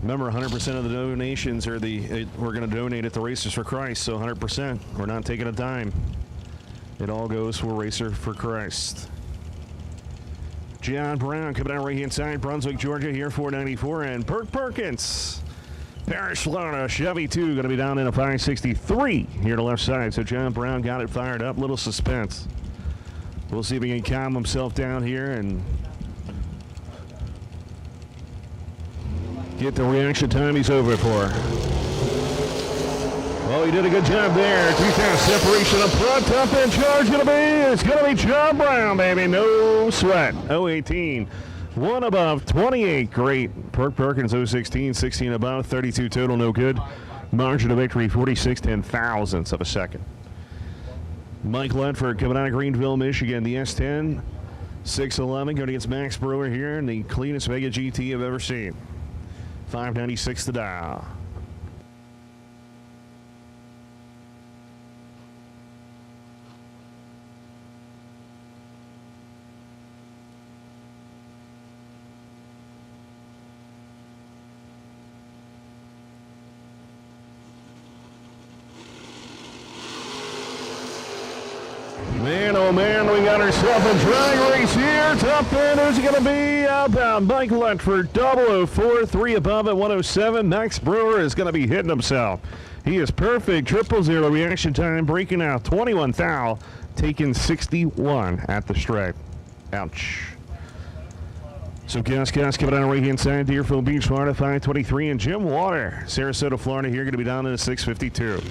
Remember, 100% of the donations are we're going to donate at the Racers for Christ, so 100%. We're not taking a dime. It all goes for Racer for Christ. John Brown coming out right hand side, Brunswick, Georgia, here 494, and Perkins, Parrish, Florida, Chevy 2, going to be down in a 563 here to left side. So John Brown got it fired up, little suspense. We'll see if he can calm himself down here and get the reaction time he's over for. Well, he did a good job there. 2-10 separation up front. Up in charge it's going to be John Brown, baby. No sweat. 018. One above, 28. Great. Perkins 016. 16 above, 32 total. No good. Margin of victory 46 10,000ths of a second. Mike Ledford coming out of Greenville, Michigan. The S10 611 going against Max Brewer here in the cleanest Vega GT I've ever seen. 596 to dial. Man, oh man, we got ourselves a drag race here. Top end, who's it going to be? Outbound, Mike Ledford, 004, 3 above at 107. Max Brewer is going to be hitting himself. He is perfect, 000 reaction time, breaking out 21 thou, taking 61 at the stripe. Ouch. So Gas coming down right hand side, Deerfield Beach, Florida, 523, and Jim Water, Sarasota, Florida, here going to be down in the 652.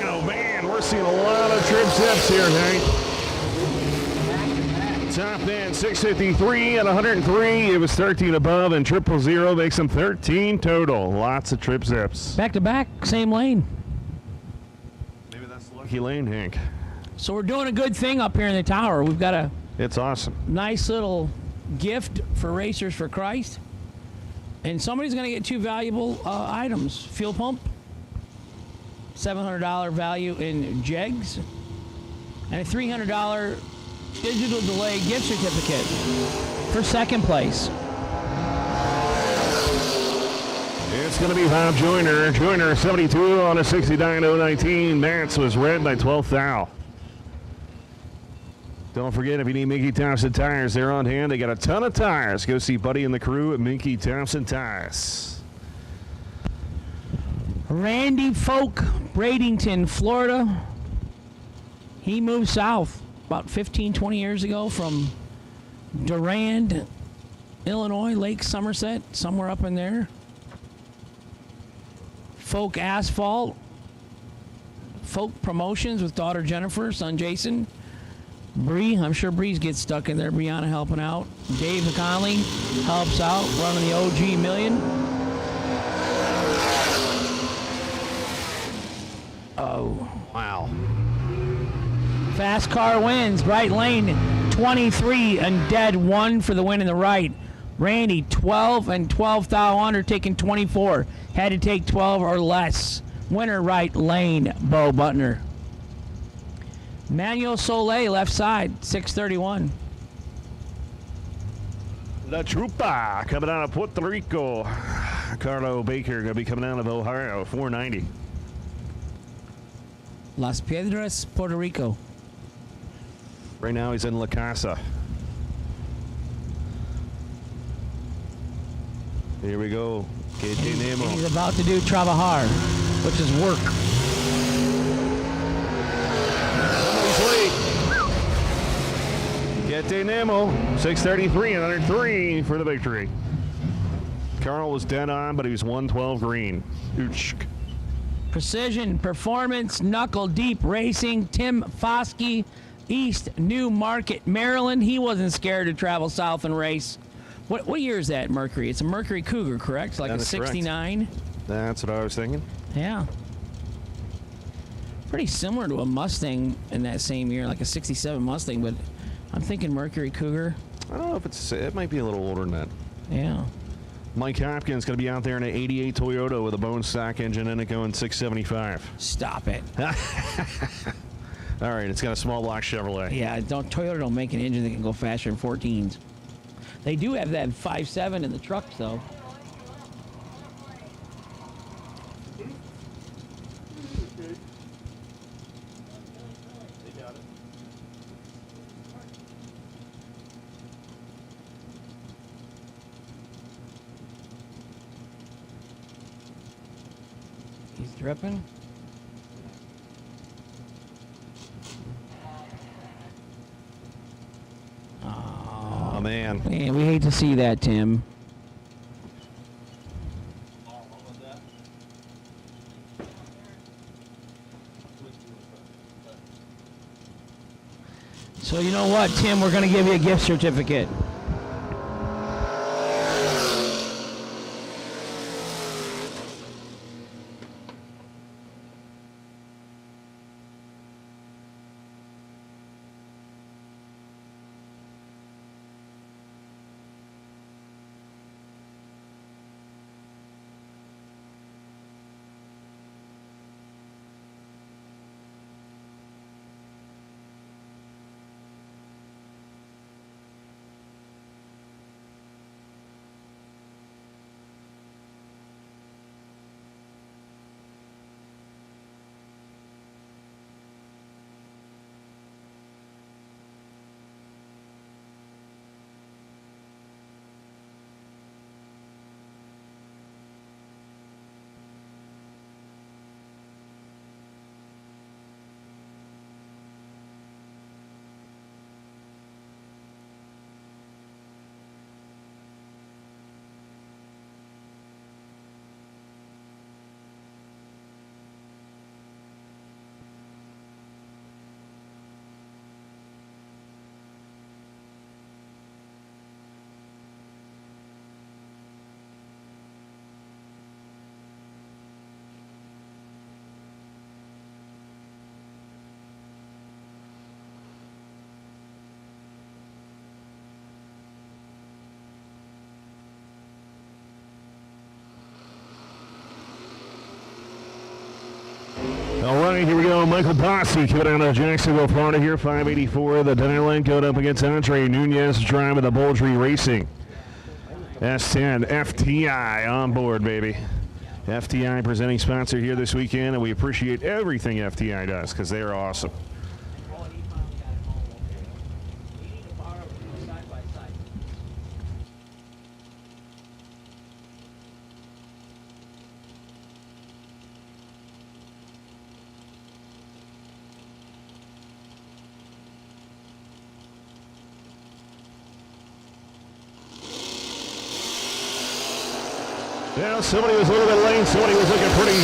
Oh man, we're seeing a lot of trip steps here, Hank. Top end 653 and 103. It was 13 above, and 000 makes them 13 total. Lots of trip zips. Back to back, same lane. Maybe that's the lucky lane, Hank. So we're doing a good thing up here in the tower. We've got a It's awesome. nice little gift for Racers for Christ. And somebody's going to get two valuable items. Fuel pump, $700 value in jegs, and a $300 digital delay gift certificate for second place. It's going to be Bob Joyner. Joyner 72 on a 69.019. Mance was red by 12 thou. Don't forget, if you need Minky Thompson tires, they're on hand. They got a ton of tires. Go see Buddy and the crew at Minky Thompson Tires. Randy Folk, Bradenton, Florida. He moved south about 15, 20 years ago from Durand, Illinois, Lake Somerset, somewhere up in there. Folk Asphalt, Folk Promotions with daughter Jennifer, son Jason. Bree, I'm sure Breeze gets stuck in there. Brianna helping out. Dave Conley helps out, running the OG Million. Oh, wow. Fast car wins. Right lane, 23 and dead 1 for the win in the right. Randy, 12 and 12 thou under, taking 24. Had to take 12 or less. Winner right lane, Bo Butner. Manuel Soleil, left side, 631. La Trupa coming out of Puerto Rico. Carlo Baker going to be coming out of Ohio, 490. Las Piedras, Puerto Rico. Right now he's in La Casa. Here we go. Que tenemos. He's about to do trabajar, which is work. Que tenemos. 633 and 103 for the victory. Carl was dead on, but he was 112 green. Ooch. Precision Performance, Knuckle Deep Racing, Tim Foskey, East New Market, Maryland. He wasn't scared to travel south and race. What year is that Mercury? It's a Mercury Cougar, correct? Like that a 69? Correct. That's what I was thinking. Yeah. Pretty similar to a Mustang in that same year, like a 67 Mustang, but I'm thinking Mercury Cougar. I don't know if it might be a little older than that. Yeah. Mike Hopkins going to be out there in an 88 Toyota with a bone stock engine in it going 675. Stop it. All right, it's got a small block Chevrolet. Yeah, Toyota don't make an engine that can go faster than 14s. They do have that 5.7 in the trucks, though. He's dripping. Oh, man. Man, we hate to see that, Tim. So you know what, Tim? We're going to give you a gift certificate. All right, here we go. Michael Bossi coming out of Jacksonville, Florida here, 584. The Diamond going up against Andre Nunez, driving the Boldry Racing. S10 FTI on board, baby. FTI presenting sponsor here this weekend, and we appreciate everything FTI does because they are awesome. Well, somebody was a little bit late. Somebody was looking pretty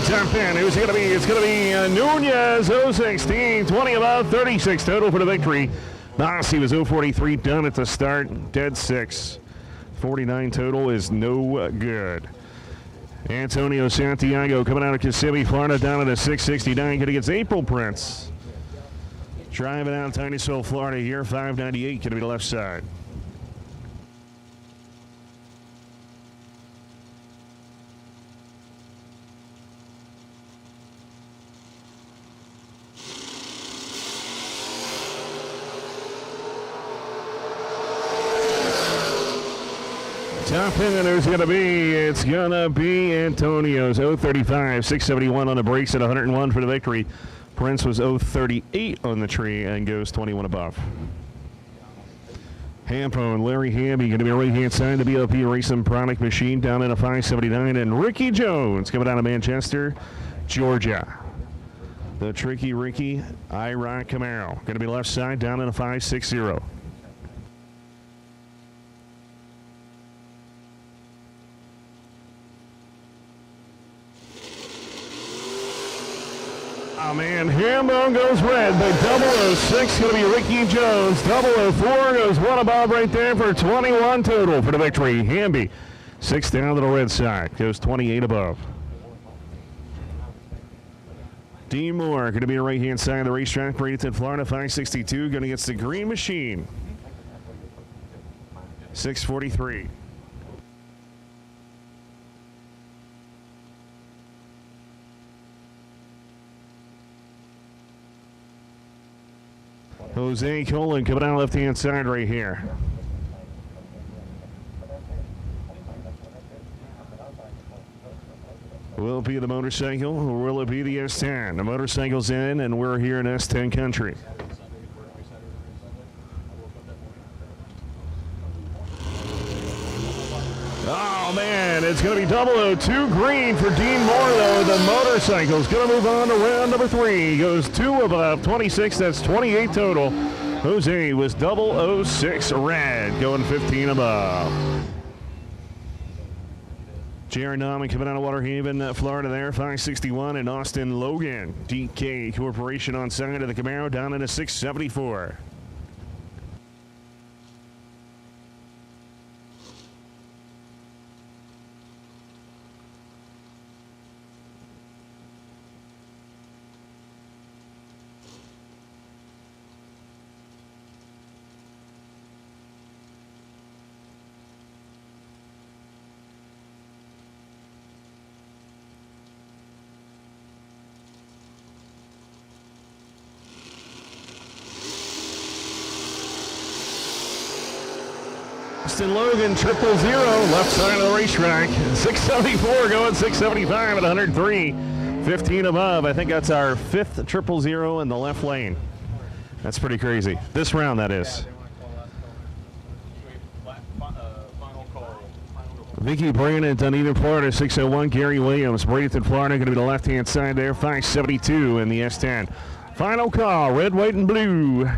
top in. Who's it going to be? It's going to be Nunez, 016, 20 above, 36 total for the victory. Bossi was 043 done at the start, dead 6. 49 total is no good. Antonio Santiago coming out of Kissimmee, Florida, down to the 669. Going to get April Prince. Driving out of Titusville, Florida here, 598. Going to be the left side. Top in and who's going to be? It's going to be Antonio's 035, 671 on the brakes at 101 for the victory. Prince was 038 on the tree and goes 21 above. Hampone, Larry Hamby going to be right-hand side, the BLP Racing Product Machine down in a 579. And Ricky Jones coming out of Manchester, Georgia. The Tricky Ricky IROC Camaro. Going to be left side down in a 560. Oh, man, Hambone goes red, but 006 going to be Ricky Jones. 004 goes one above right there for 21 total for the victory. Hamby, 6 down to the red side, goes 28 above. Dean Moore going to be on the right-hand side of the racetrack. Bradenton, Florida, 562. Going against the Green Machine. 643. Jose Colon coming out left-hand side right here. Will it be the motorcycle or will it be the S10? The motorcycle's in and we're here in S10 country. Oh man, it's going to be 002 green for Dean Moore though. The motorcycle's going to move on to round number 3. Goes 2 above 26, that's 28 total. Jose was 006 red, going 15 above. Jaron Nauman coming out of Waterhaven, Florida there, 561, and Austin Logan, DK Corporation on side of the Camaro, down in a 674. Austin Logan, 000, left side of the racetrack. 674 going 675 at 103. 15 above. I think that's our 5th 000 in the left lane. That's pretty crazy. This round, that is. Vicky Brandon, Dunedin, Florida, 601. Gary Williams, Bradenton, Florida, going to be the left-hand side there, 572 in the S10. Final call, red, white, and blue.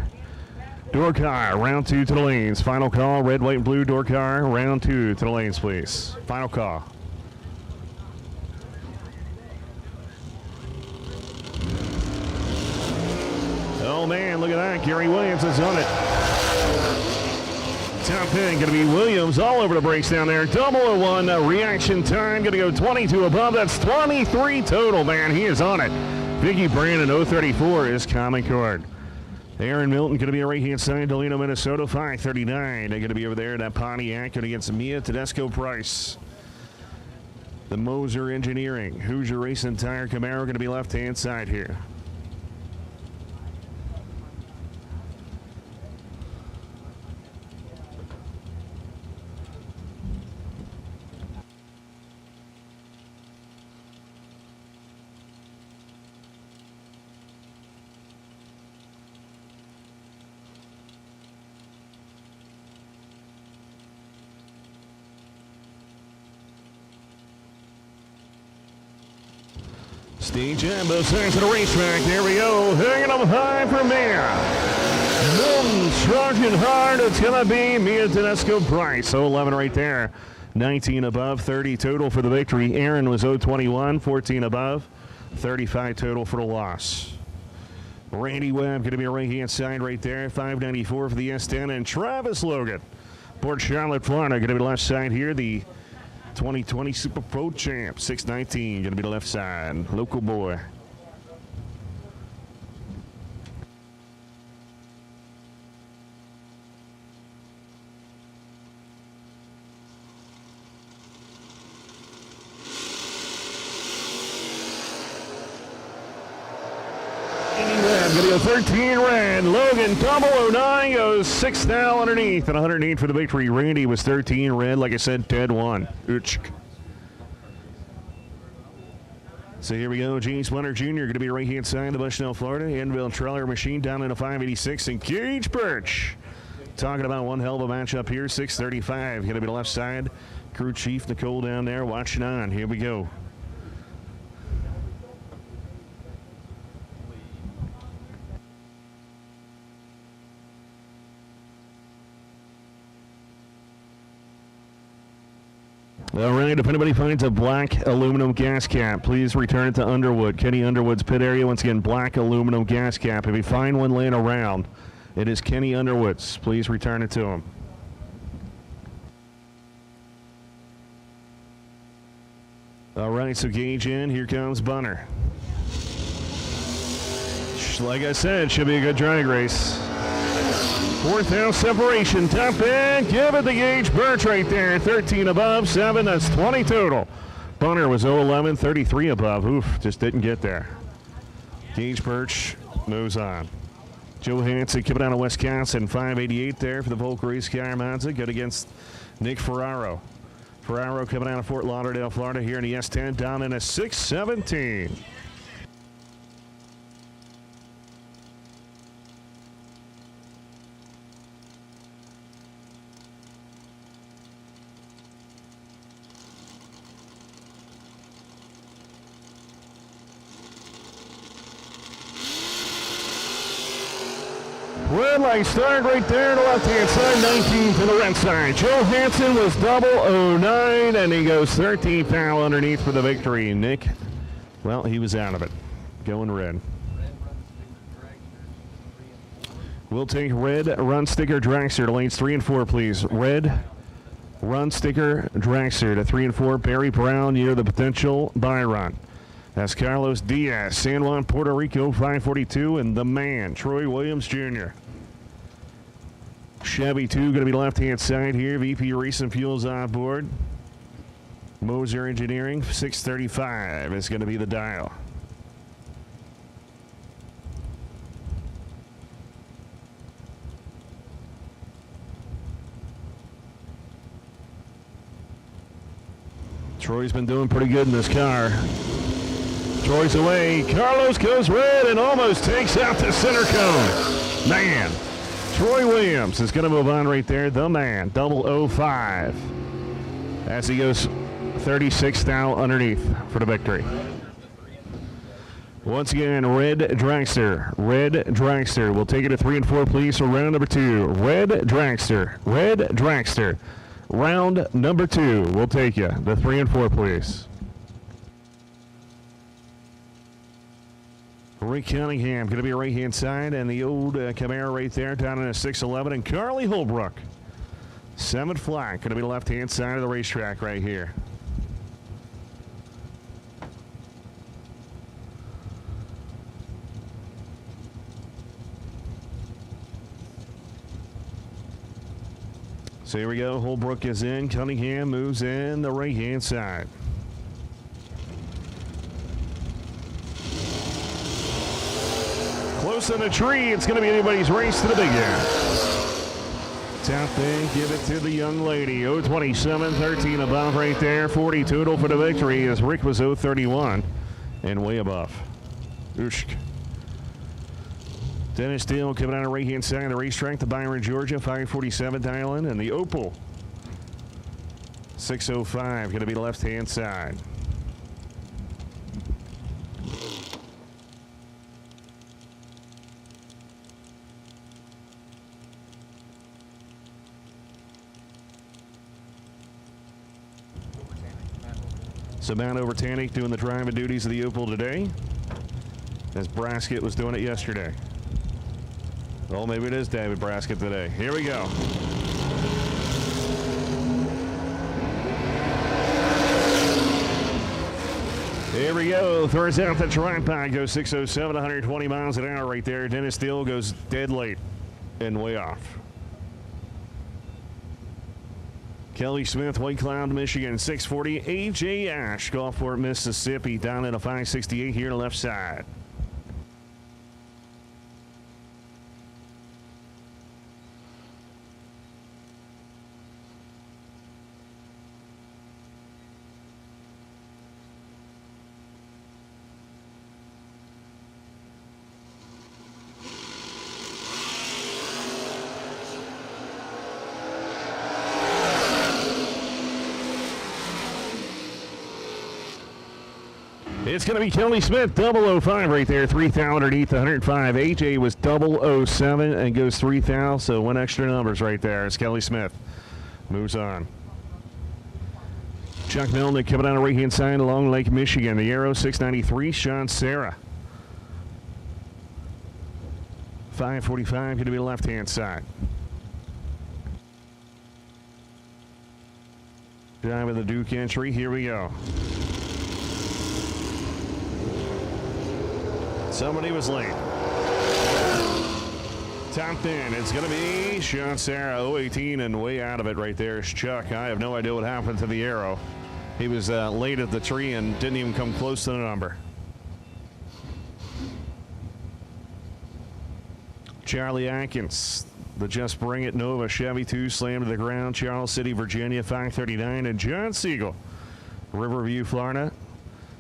Door car, round 2 to the lanes. Final call, red, white, and blue door car, round 2 to the lanes, please. Final call. Oh man, look at that. Gary Williams is on it. Top 10 going to be Williams all over the brakes down there. 001 reaction time going to go 22 above. That's 23 total, man. He is on it. Vicky Brandon, 034 is common cord. Aaron Milton going to be a right-hand side, Delano, Minnesota, 539. They're going to be over there, that Pontiac, going against Mia Tedesco Price. The Moser Engineering, Hoosier Racing Tire Camaro, going to be left-hand side here. Stage and both sides of the racetrack. There we go. Hanging up high for Mia. Milton charging hard. It's going to be Mia Tedesco Price. 011 right there. 19 above, 30 total for the victory. Aaron was 021, 14 above, 35 total for the loss. Randy Webb going to be a right-hand side right there. 594 for the S10. And Travis Logan, Port Charlotte, Florida, going to be the left side here. The 2020 Super Pro Champ, 619, going to be the left side. Local boy. Going to go 13 red. Logan 009 goes 6 now underneath and 108 for the victory. Randy was 13 red. Like I said, Ted won. So here we go. James Winter Jr. going to be right-hand side, the Bushnell, Florida. Anvil Treller Machine down in a 586. And Gage Birch talking about one hell of a matchup here. 635 going to be the left side. Crew Chief Nicole down there watching on. Here we go. All right, if anybody finds a black aluminum gas cap, please return it to Underwood. Kenny Underwood's pit area. Once again, black aluminum gas cap. If you find one laying around, it is Kenny Underwood's. Please return it to him. All right, so gauge in. Here comes Bunner. like I said, should be a good drag race. Fourth down separation, top end, give it to Gage Birch right there. 13 above, 7, that's 20 total. Bunner was 0-11, 33 above. Oof, just didn't get there. Gage Birch moves on. Joe Hansen coming out of Wisconsin, 588 there for the Volk Race Car Mazda. Good against Nick Ferraro. Ferraro coming out of Fort Lauderdale, Florida here in the S10, down in a 617. Red light start right there on the left-hand side, 19 to the right side. Joe Hansen was 009, and he goes 13 foul underneath for the victory. Nick, well, he was out of it. Going red. We'll take red run sticker dragster to lanes 3 and 4, please. Red run sticker dragster to 3 and 4. Barry Brown near the potential buy run. That's Carlos Diaz, San Juan, Puerto Rico, 542, and the man, Troy Williams Jr. Chevy 2 going to be left-hand side here. VP Racing Fuels on board. Moser Engineering, 635 is going to be the dial. Troy's been doing pretty good in this car. Troy's away. Carlos goes red and almost takes out the center cone. Man, Troy Williams is going to move on right there. The man, 005. As he goes 36 thou underneath for the victory. Once again, red dragster. Red dragster. We'll take it to 3 and 4, please, for round number 2. Red dragster. Red dragster. Round number 2. We'll take you. The 3 and 4, please. Rick Cunningham going to be right-hand side, and the old Camaro right there down in a 611. And Carly Holbrook, 7th flag, going to be left-hand side of the racetrack right here. So here we go. Holbrook is in. Cunningham moves in the right-hand side. Close on the tree. It's going to be anybody's race to the big end. Top thing, give it to the young lady. 027, 13 above right there. 40 total for the victory as Rick was 031 and way above. Oosh. Dennis Steele coming out of right-hand side of the racetrack to Byron, Georgia, 547 dialing, and the Opal 605 going to be left-hand side. So Matt Overtanic doing the driving duties of the Opal today, as Braskett was doing it yesterday. Well, maybe it is David Braskett today. Here we go. Here we go. Throws out the tripod. Goes 607, 120 miles an hour right there. Dennis Steele goes dead late and way off. Kelly Smith, White Cloud, Michigan, 640. A.J. Ash, Gulfport, Mississippi, down at a 568 here to left side. It's going to be Kelly Smith, 005 right there, 3,000 underneath 105. AJ was 007 and goes 3,000, so 1 extra numbers right there. It's Kelly Smith. Moves on. Chuck Melnick coming out of right-hand side along Lake Michigan. The Arrow 693, Sean Serra. 545 going to be the left-hand side. Driving the Duke entry. Here we go. Somebody was late. Top 10, it's going to be Sean Sarah, 018, and way out of it right there is Chuck. I have no idea what happened to the arrow. He was late at the tree and didn't even come close to the number. Charlie Atkins, the Just Bring It Nova Chevy 2 slammed to the ground, Charles City, Virginia, 539. And John Siegel, Riverview, Florida,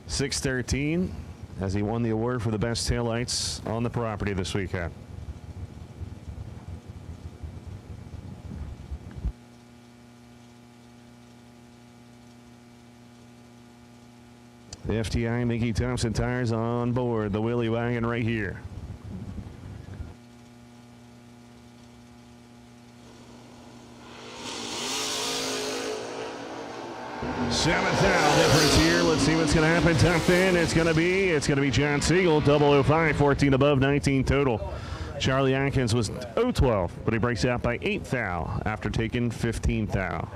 613, as he won the award for the best taillights on the property this weekend. The FTI Mickey Thompson tires on board the Willie Wagon right here. Seventh down difference here. Let's see what's going to happen. Top 10. It's going to be John Siegel, 005, 14 above, 19 total. Charlie Atkins was 012, but he breaks out by 8 thou after taking 15 thou.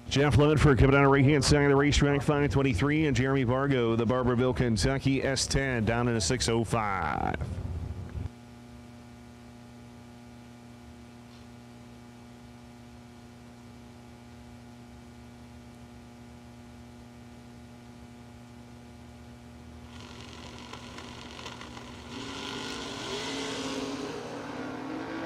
Jeff Lemmonford coming down the right-hand side of the racetrack, 523, and Jeremy Vargo, the Barberville, Kentucky, S10, down in a 605.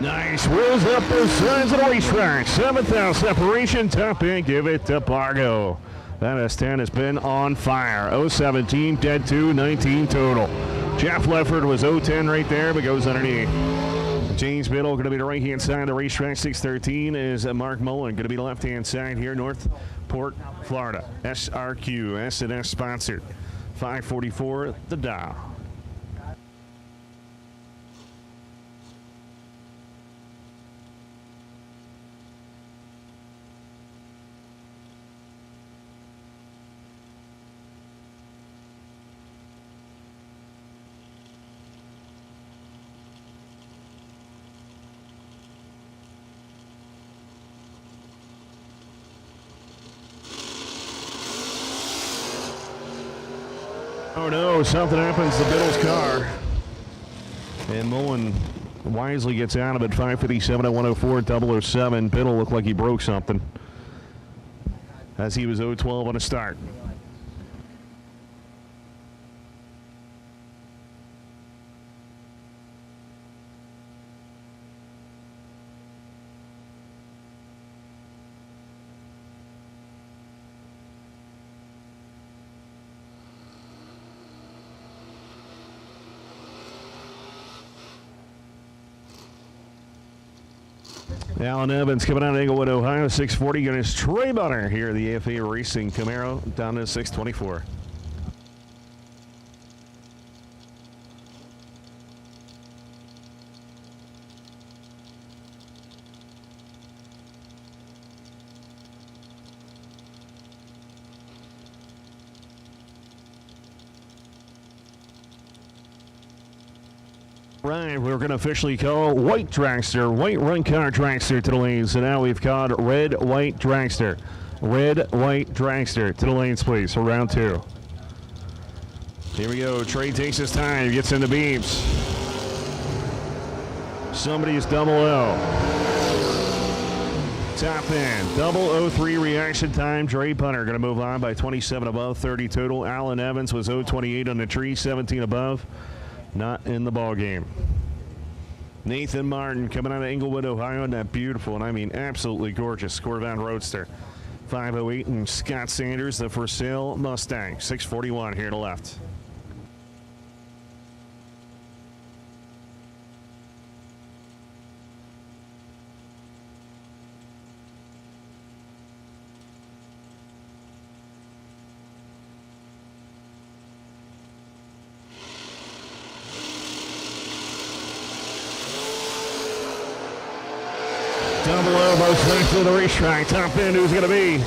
Nice. Wheels up both sides of the racetrack. 7th separation. Top end. Give it to Bargo. That S10 has been on fire. 017, dead 2, 19 total. Jeff Lefford was 010 right there, but goes underneath. James Biddle going to be the right-hand side of the racetrack. 613 is Mark Mullen. Going to be the left-hand side here, Northport, Florida. SRQ, S&S sponsored. 544, the Dow. Oh no, something happens to Biddle's car. And Mullen wisely gets out of it. 557 at 104, 007. Biddle looked like he broke something as he was 012 on a start. Alan Evans coming out of Englewood, Ohio, 640. Got his Trey Bunner here, the AFA Racing Camaro, down to 624. Right, we're going to officially call white dragster, white run car dragster to the lanes. So now we've called red, white dragster. Red, white dragster to the lanes, please, for round 2. Here we go. Trey takes his time, gets into beams. Somebody's double O. Top end, 003 reaction time. Trey Punter going to move on by 27 above, 30 total. Alan Evans was 028 on the tree, 17 above. Not in the ball game. Nathan Martin coming out of Englewood, Ohio, in that beautiful, and I mean absolutely gorgeous Corvette Roadster. 508, and Scott Sanders, the for sale Mustang, 641 here to the left. Double O, most length of the racetrack. Top end, who's going to be?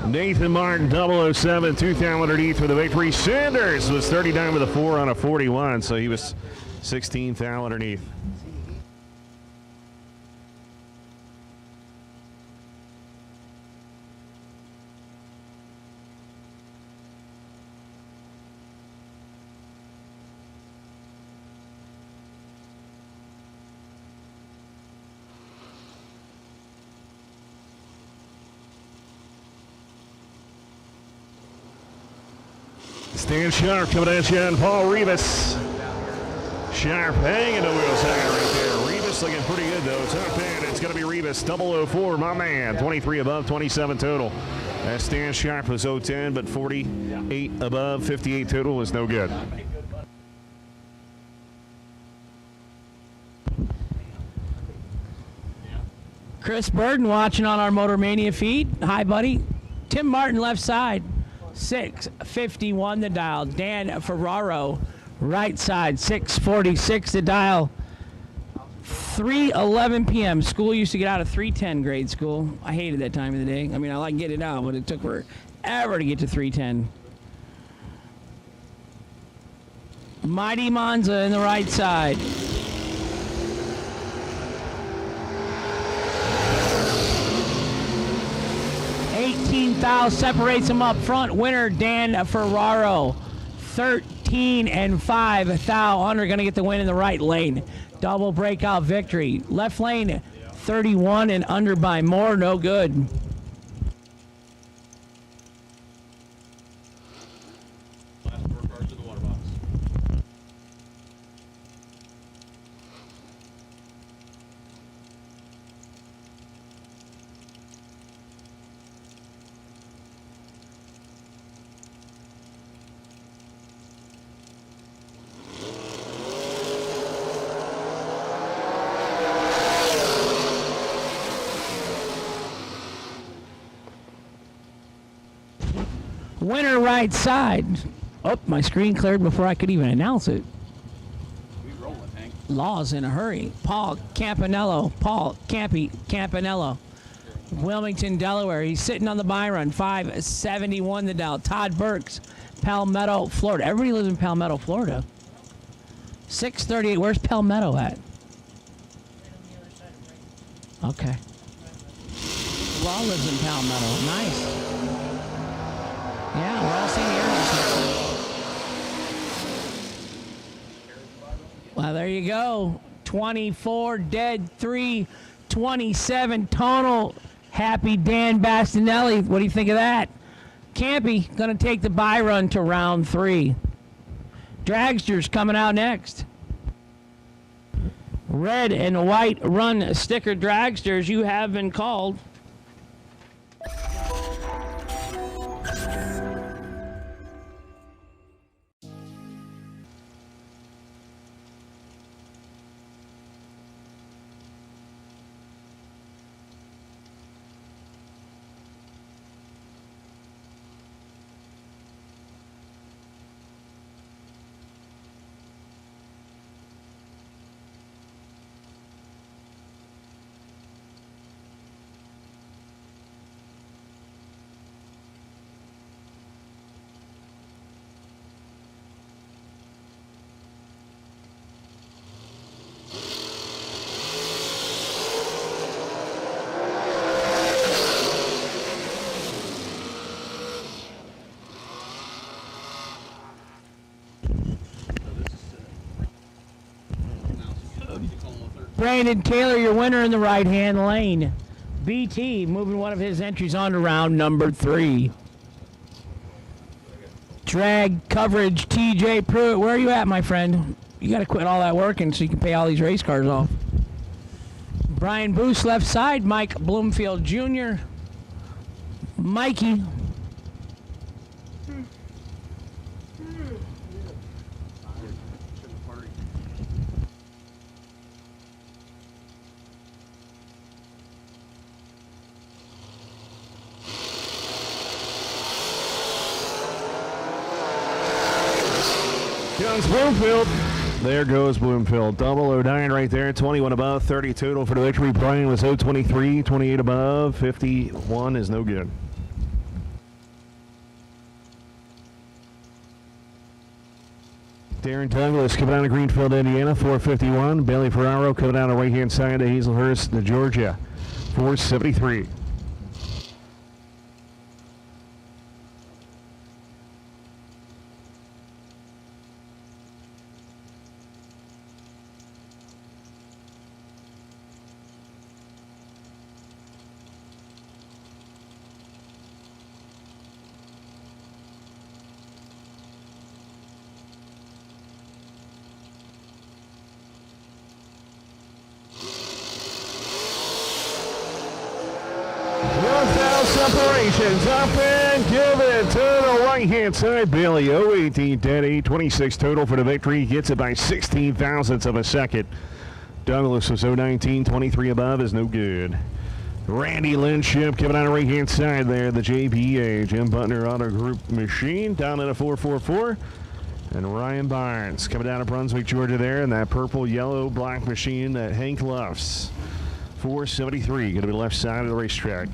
Nathan Martin, 007, 2,000 underneath for the victory. Sanders was 39 with a 4 on a 41, so he was 16,000 underneath. Stan Sharp coming at you, and Paul Rivas. Sharp hanging the wheels high right there. Rivas looking pretty good, though. Top end, it's going to be Rivas. 004, my man. 23 above, 27 total. That Stan Sharp was 010, but 48 above, 58 total was no good. Chris Burden watching on our Motor Mania feed. Hi, buddy. Tim Martin, left side. 651 the dial. Dan Ferraro, right side. 646 the dial. 3:11 p.m. School used to get out of 3:10 grade school. I hated that time of the day. I mean, I like getting it out, but it took forever to get to 3:10. Mighty Monza in the right side. 18 thou separates them up front. Winner Dan Ferraro. 13 and 5 thou under, going to get the win in the right lane. Double breakout victory. Left lane 31 and under by more, no good. Last scorecard to the water box. Winner right side. Oh, my screen cleared before I could even announce it. We rolling, Hank. Law's in a hurry. Paul Campanello. Paul Campanello. Wilmington, Delaware. He's sitting on the buy run. 571 the dial. Todd Burks, Palmetto, Florida. Everybody lives in Palmetto, Florida. 638. Where's Palmetto at? Okay. Law lives in Palmetto. Nice. Yeah, we're all seeing the air. Well, there you go. 24 dead, 3, 27 tonal. Happy Dan Bastinelli. What do you think of that? Campy going to take the buy run to round 3. Dragsters coming out next. Red and white run sticker dragsters, you have been called. Brandon Taylor, your winner in the right-hand lane. BT moving one of his entries on to round number 3. Drag coverage, TJ Pruitt. Where are you at, my friend? You got to quit all that working so you can pay all these race cars off. Brian Boos, left side. Mike Bloomfield Jr. Mikey. Goes Bloomfield. There goes Bloomfield. 009 right there. 21 above, 30 total for the victory. Brian was 023, 28 above, 51 is no good. Darren Douglas coming out of Greenfield, Indiana, 451. Bailey Ferraro coming out of right-hand side of Hazelhurst, Georgia, 473. separations up and give it to the right-hand side. Bailey 018 dead 826 total for the victory. Gets it by 16 thousandths of a second. Douglas was 019, 23 above is no good. Randy Linship coming out of right-hand side there. The JPA, Jim Butner Auto Group machine down at a 444. And Ryan Barnes coming down to Brunswick, Georgia there in that purple, yellow, black machine that Hank loves. 473, going to be left side of the racetrack.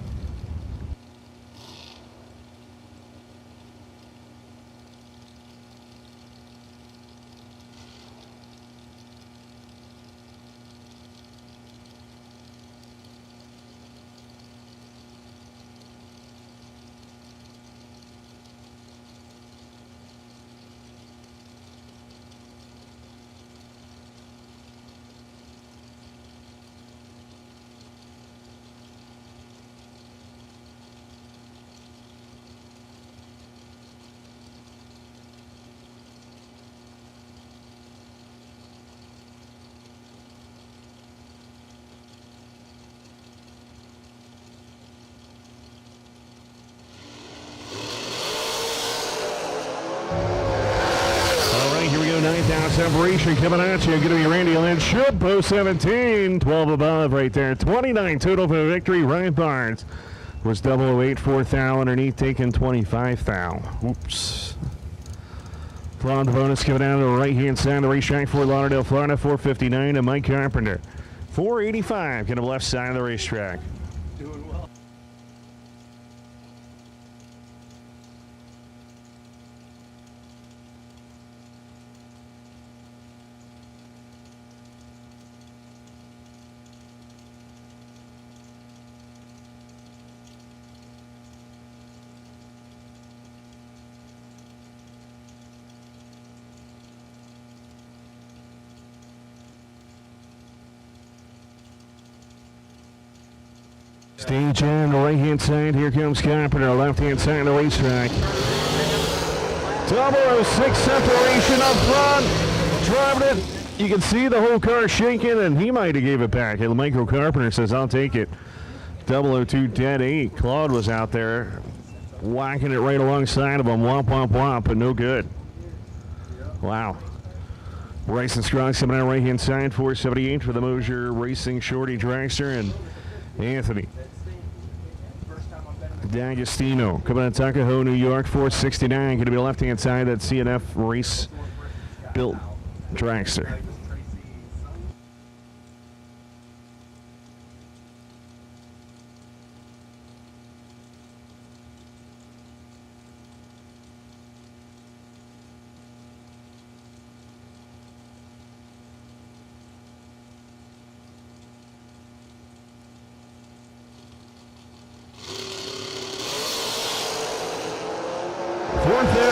Separation coming at you. Going to be Randy Lynch. Should post 17. 12 above right there. 29 total for the victory. Ryan Barnes was 008. 4th thou underneath, taking 25 thou. Oops. Blonde bonus coming down to the right-hand side of the racetrack. Fort Lauderdale, Florida. 459 to Mike Carpenter. 485 going to the left side of the racetrack. Doing well. Stage on the right-hand side. Here comes Carpenter. Left-hand side of the racetrack. 006 separation up front. Driving it. You can see the whole car shaking, and he might have gave it back. And Michael Carpenter says, I'll take it. 002 dead 8. Claude was out there whacking it right alongside of him. Womp, womp, womp, but no good. Wow. Bryson Strong coming out right-hand side. 478 for the Mosier Racing Shorty Dragster. And Anthony D'Agostino coming out of Tuckahoe, New York, 469. Going to be left-hand side, that CNF race built dragster.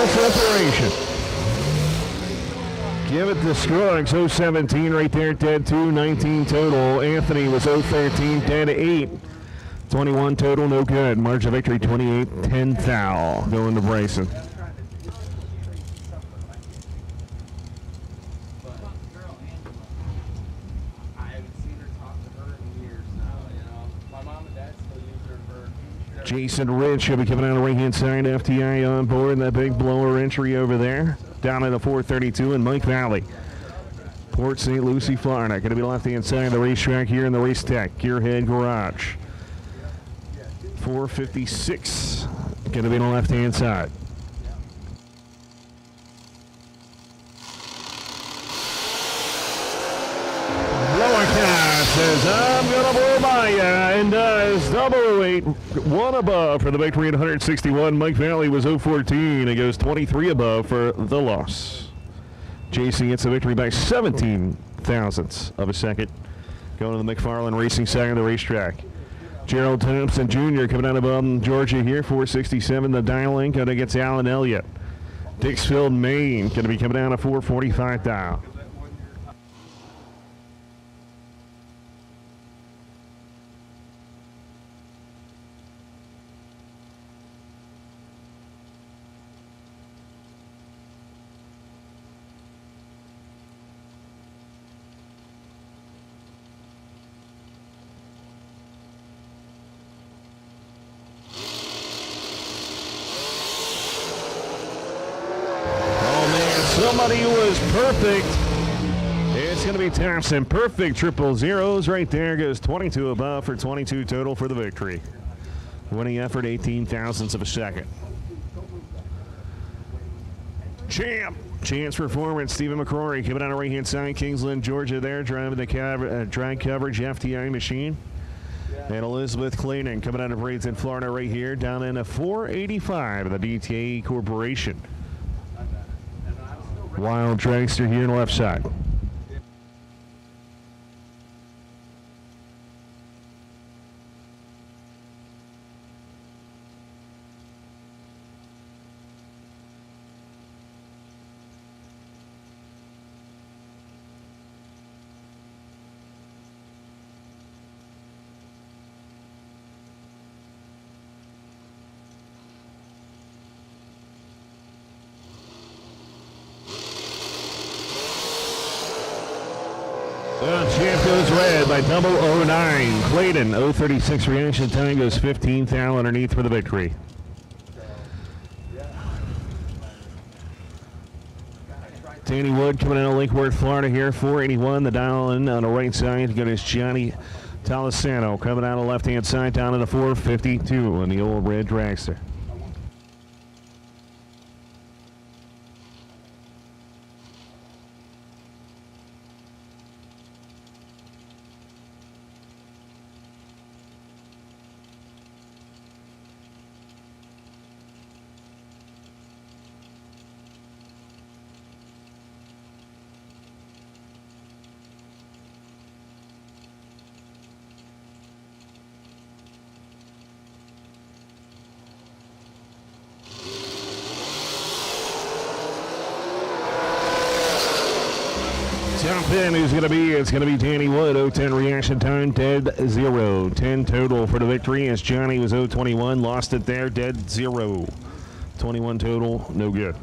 Separation. Give it to Scruggs, 017 right there, dead 2, 19 total. Anthony was 013, dead 8. 21 total, no good. Margin of victory, 28, 10 thou. Going to Bryson. Jason Ridge should be coming out of the right-hand side. FTI on board. That big blower entry over there. Down at the 432 in Mike Valley. Port St. Lucie, Florida. Going to be left-hand side of the racetrack here in the Race Tech Gearhead Garage. 456. Going to be on the left-hand side. Says, I'm going to blow by ya, and does 008, 1 above for the victory at 161. Mike Valley was 014. It goes 23 above for the loss. JC gets the victory by 17 thousandths of a second. Going to the McFarland Racing side of the racetrack. Gerald Thompson Jr. coming out of Georgia here, 467. The dial-in going against Alan Elliott. Dixfield, Maine, going to be coming down to 445 down. Somebody was perfect. It's going to be Thompson. Perfect triple zeros right there. Goes 22 above for 22 total for the victory. Winning effort, 18 thousandths of a second. Chance Performance, Stephen McCrory coming on the right-hand side. Kingsland, Georgia there, driving the drag coverage FTI machine. And Elizabeth Clayton coming out of Bradenton, Florida right here, down in a 485 of the DTA Corporation. Wild dragster here on the left side. Champ goes red by double 09. Clayton, 036 reaction time, goes 15th out underneath for the victory. Danny Wood coming out of Lake Worth, Florida here, 481. The dial in on the right side. Good as Johnny Talisano coming out of the left-hand side down to the 452 in the old red dragster. Top 10 who's going to be, it's going to be Danny Wood, 010 reaction time, dead 0. 10 total for the victory as Johnny was 021, lost it there, dead 0. 21 total, no good.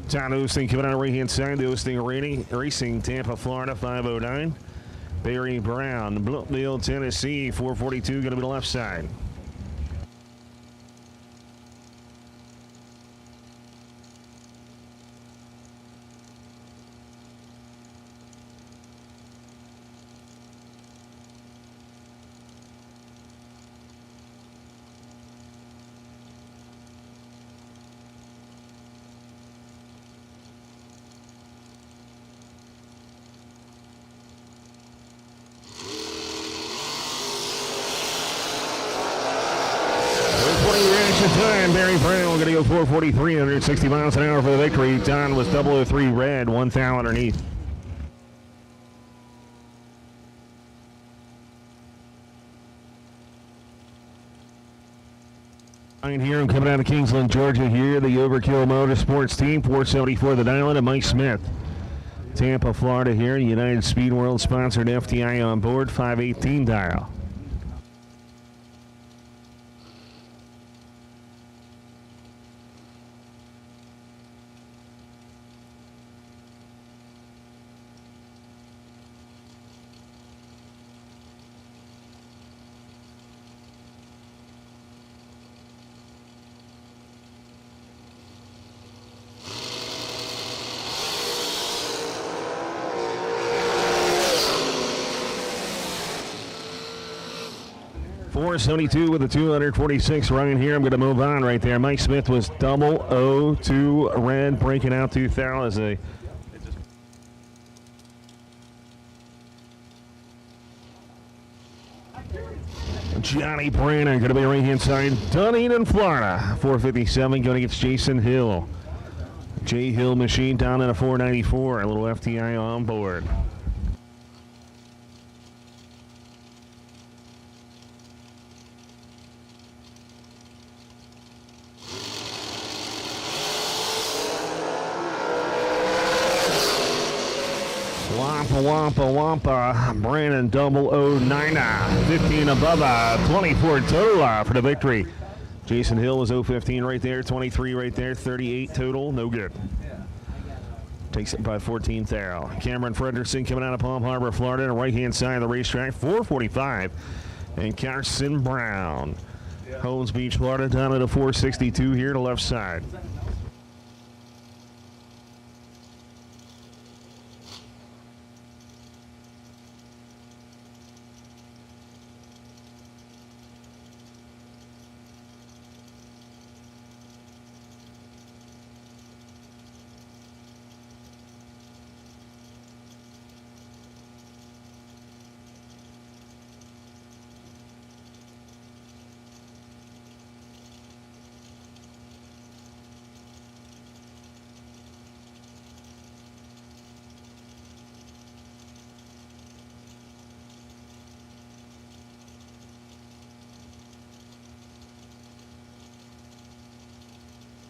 Todd Osting coming out right hand side, the Osting Racing, Tampa, Florida, 509. Barry Brown, Bloomfield, Tennessee, 442, going to be the left side. Time, Barry Brown going to go 443, 160 miles an hour for the victory. Don was 003 red, 1 thou underneath. Here, I'm coming out of Kingsland, Georgia here, the Overkill Motorsports team, 474 the dial and Mike Smith. Tampa, Florida here, United Speed World sponsored FTI on board, 518 dial. .472 with a 246 running here. I'm going to move on right there. Mike Smith was 002 red, breaking out 2000. Johnny Brannon going to be right hand side. Dunedin, Florida, 457 going against Jason Hill. J Hill machine down at a 494. A little FTI on board. Wampa, Brandon 009, 15 above, 24 total for the victory. Jason Hill was 015 right there, 23 right there, 38 total, no good. Takes it by 14th arrow. Cameron Frederickson coming out of Palm Harbor, Florida, on the right-hand side of the racetrack, 445. And Carson Brown, Holmes Beach, Florida, down at a 462 here to left side.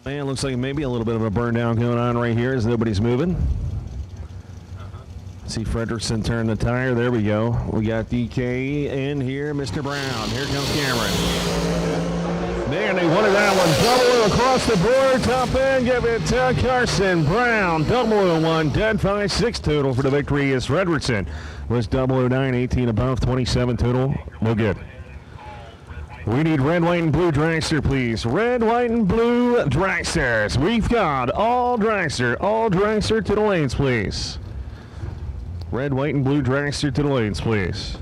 Man, looks like maybe a little bit of a burn down going on right here as nobody's moving. See Fredrickson turn the tire. There we go. We got DK in here. Mr. Brown. Here comes Cameron. Man, they wanted that one. Double across the board. Top end. Give it to Carson Brown. 001. Dead 5-6 total for the victory as Fredrickson was 009. 18 above. 27 total. No good. We need red, white, and blue dragster, please. Red, white, and blue dragsters. We've got all dragster to the lanes, please. Red, white, and blue dragster to the lanes, please.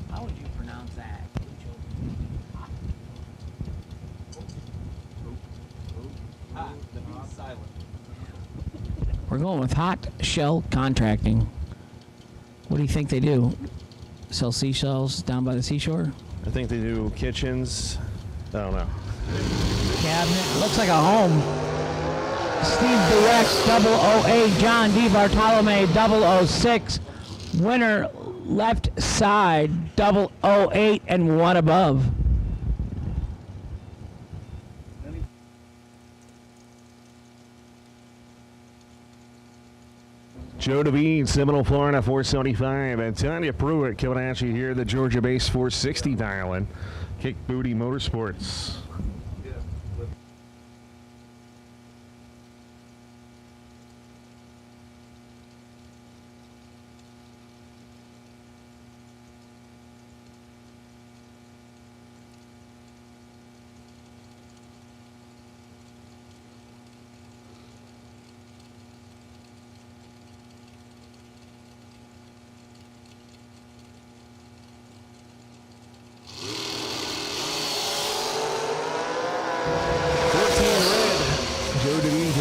How would you pronounce that? We're going with Hot Shell Contracting. What do you think they do? Sell seashells down by the seashore? I think they do kitchens. I don't know. Cabinet. Looks like a home. Steve Direct 008. John D. Bartolome 006. Winner left side 008 and one above. Joe DeVine, Seminole, Florida, 475. And Tanya Pruitt coming at you here, the Georgia-based 460 dial-in. Kick Booty Motorsports.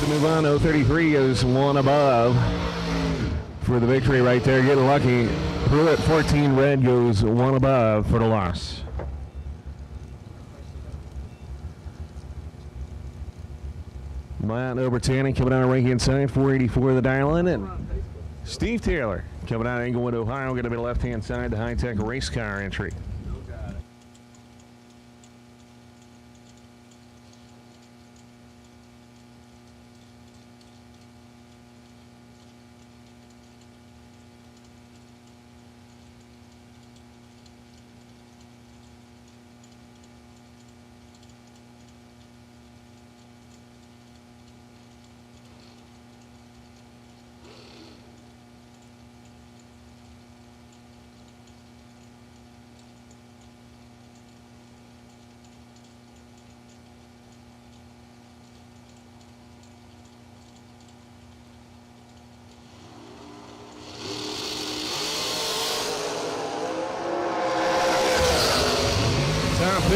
Move on. 033 goes one above for the victory right there. Getting lucky. Pruitt 14 red goes one above for the loss. Matt Obertanning coming out of right hand side. 484 the dial in. And Steve Taylor coming out of Englewood, Ohio. Going to be the left hand side. The high tech race car entry.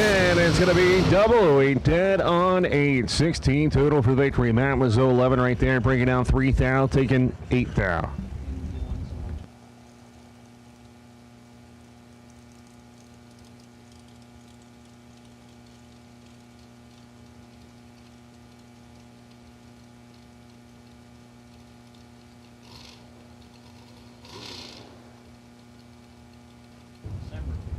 And it's going to be 008, dead on 8. 16 total for the victory. Matt was 011 right there, breaking down 3 thou, taking 8 thou.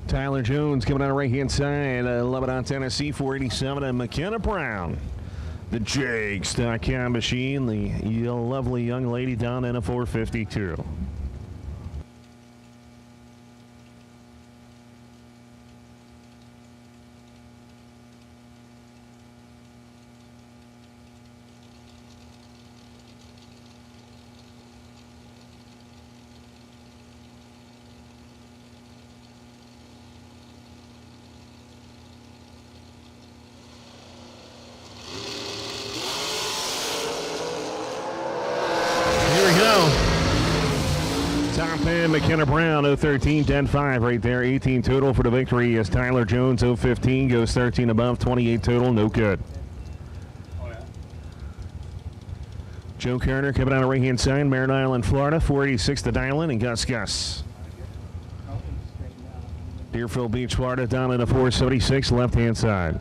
Tyler Jones coming out of right-hand side, Lebanon, Tennessee, 487, and McKenna Brown. The Jags.com machine, the lovely young lady down in a 452. Top end, McKenna Brown, 013, 10-5 right there. 18 total for the victory as Tyler Jones, 015, goes 13 above, 28 total, no good. Joe Carter coming out of right-hand side, Merritt Island, Florida, 486 the dial-in, and Gus. Deerfield Beach, Florida, down in a 476, left-hand side.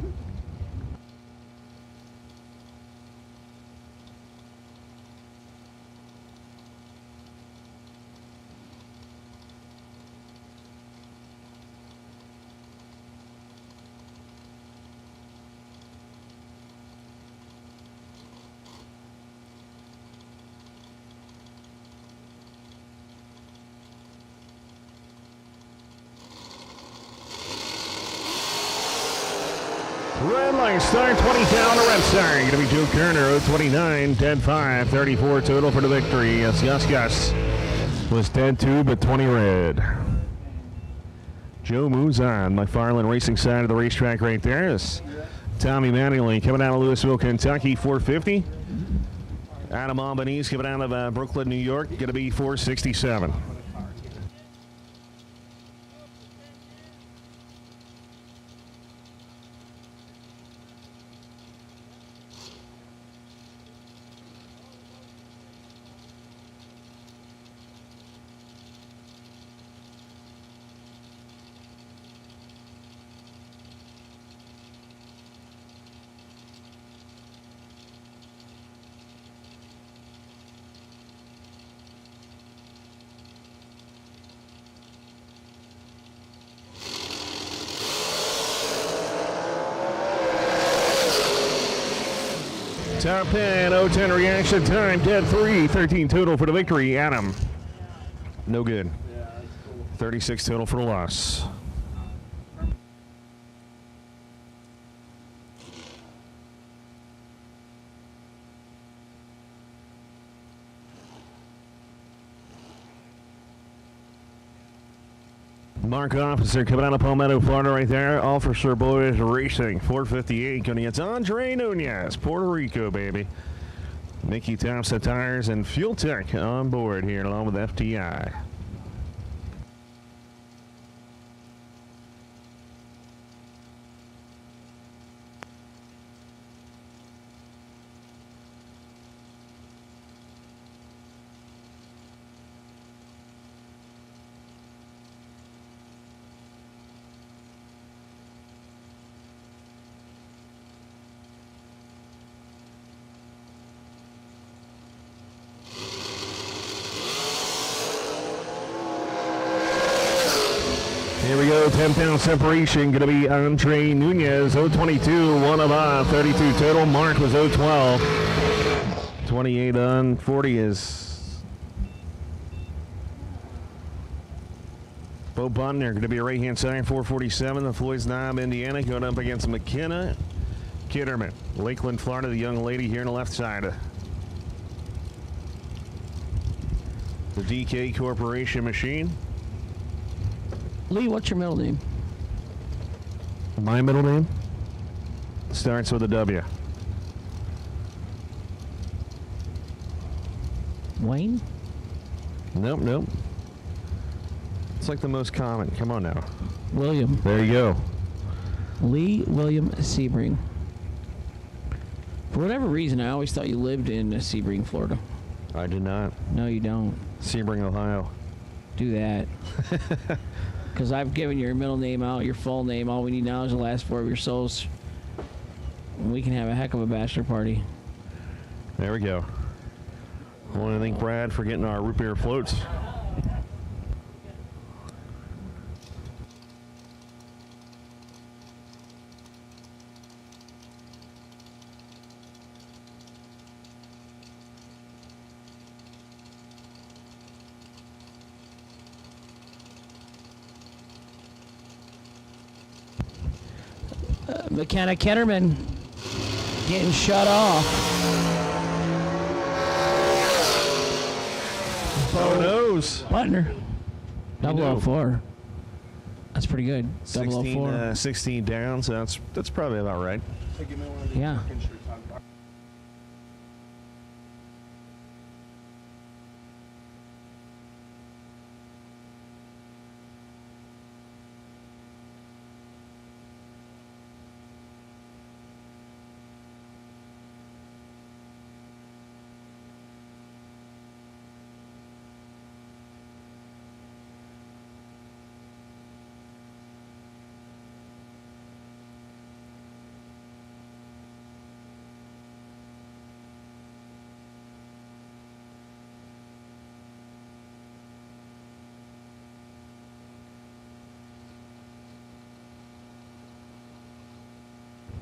Red line start, 20 down the red star. Going to be Joe Kerner, 029, 10-5, 34 total for the victory. Yes, Gus was 10-2, but 20 red. Joe moves on. McFarland Racing side of the racetrack right there is Tommy Mattingly coming out of Louisville, Kentucky, 450. Adam Albanese coming out of Brooklyn, New York, going to be 467. Top 10, 0-10 reaction time, dead 3, 13 total for the victory. Adam, no good. 36 total for the loss. Mark Officer coming out of Palmetto, Florida right there. Officer Boys Racing, 458. Going against Andre Nunez, Puerto Rico, baby. Mickey Thompson Tires and Fuel Tech on board here along with FTI. Here we go, 10-pound separation, going to be Andre Nunez, 022, 1 of 32 total. Mark was 012. 28 on 40 is Bo Bonner, going to be a right-hand side, 447. The Floyd's Knob, Indiana, going up against McKenna Kitterman. Lakeland, Florida, the young lady here on the left side. The DK Corporation machine. Lee, what's your middle name? My middle name starts with a W. Wayne? Nope, nope. It's like the most common. Come on now. William. There you go. Lee William Sebring. For whatever reason, I always thought you lived in Sebring, Florida. I did not. No, you don't. Sebring, Ohio. Do that. Because I've given your middle name out, your full name. All we need now is the last 4 of your souls. And we can have a heck of a bachelor party. There we go. I want to thank Brad for getting our root beer floats. McKenna Kitterman getting shut off. Oh, knows. Butner. 004. That's pretty good. 16, 16 down, so that's probably about right. Yeah.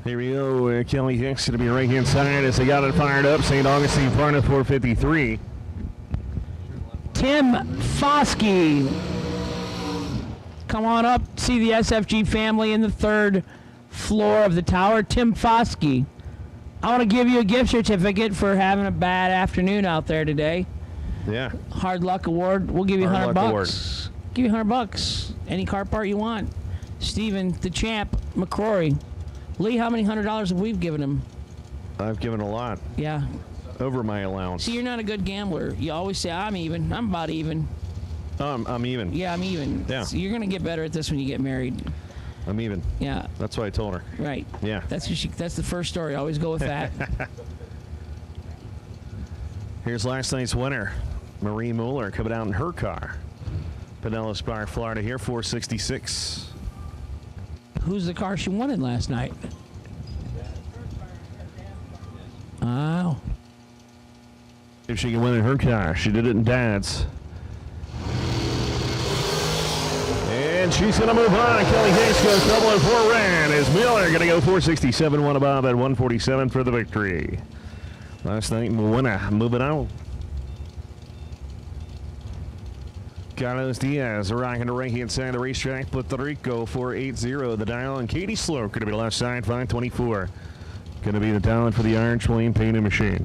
Here we go. Kelly Hicks going to be right-hand side as they got it fired up. St. Augustine, Florida, 453. Tim Foskey. Come on up, see the SFG family in the third floor of the tower, Tim Foskey. I want to give you a gift certificate for having a bad afternoon out there today. Yeah. Hard luck award. We'll give you Hard $100. luck award. Give you $100. Any car part you want. Steven, the champ, McCrory. Lee, how many $100 have we given him? I've given a lot. Yeah. Over my allowance. See, you're not a good gambler. You always say, I'm even. I'm about even. I'm even. Yeah, I'm even. Yeah. So you're going to get better at this when you get married. I'm even. Yeah. That's what I told her. Right. Yeah. That's the first story. Always go with that. Here's last night's winner, Marie Mueller, coming out in her car. Pinellas Park, Florida here, 466. Who's the car she won in last night? Oh. If she can win in her car, she did it in Dad's. And she's going to move on. Kelly Hicks goes double and 4 ran. Is Miller going to go 467, one above at 147 for the victory. Last night, winner moving on. Carlos Diaz rocking the right-hand side of the racetrack. Puerto Rico 480 the dial. And Katie Slope going to be the left side, 524. Going to be the dial for the Orange Flame Painting Machine.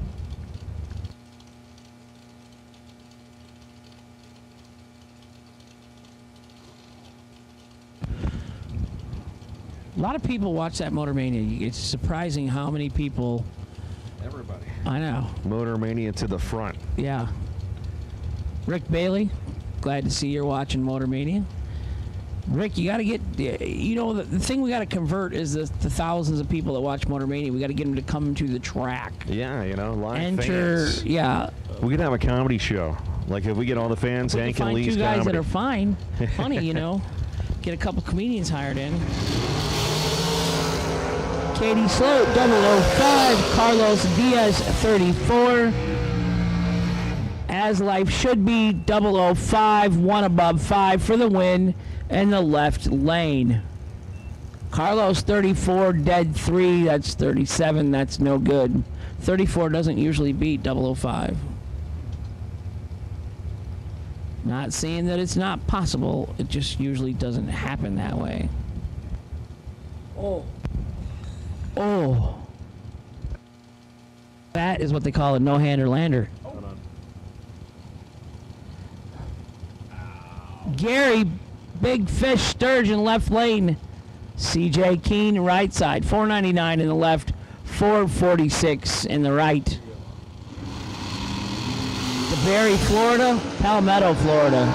A lot of people watch that Motor Mania. It's surprising how many people. Everybody. I know. Motor Mania to the front. Yeah. Rick Bailey, glad to see you're watching Motor Mania. Rick, you got to get, the thing we got to convert is the thousands of people that watch Motor Mania. We got to get them to come to the track. Yeah, live Enter, fans. yeah. We could have a comedy show. Like if we get all the fans, We Hank can and find Lee's two guys comedy. that are funny, Get a couple comedians hired in. Katie Sloat, 005. Carlos Diaz, 34. As life should be, 005, one above 5 for the win in the left lane. Carlos, 34, dead 3. That's 37. That's no good. 34 doesn't usually beat 005. Not saying that it's not possible. It just usually doesn't happen that way. Oh. That is what they call a no-hander lander. Gary, Big Fish Sturgeon, left lane. CJ Keene, right side. 499 in the left, 446 in the right. DeBerry, Florida, Palmetto, Florida.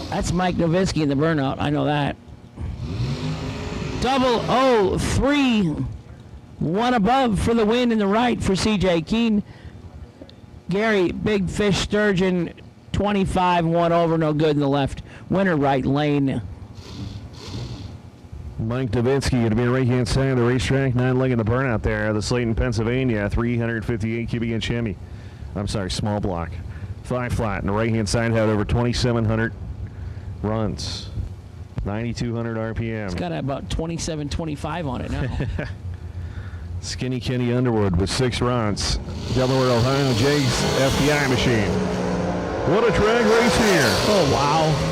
That's Mike Nowitzki in the burnout. I know that. 003, one above for the win in the right for CJ Keene. Gary, Big Fish Sturgeon, 25, one over, no good in the left. Winner right lane. Mike Davidsky going to be right-hand side of the racetrack, 9 leg in the burnout there. The Slayton, Pennsylvania, 358 cubic inch Hemi. I'm sorry, small block. 5 flat, and the right-hand side had over 2,700 runs. 9,200 RPM. It's got about 27, 25 on it now. Skinny Kenny Underwood with 6 runs. Delaware, Ohio, Jake's FPI machine. What a drag race here. Oh, wow.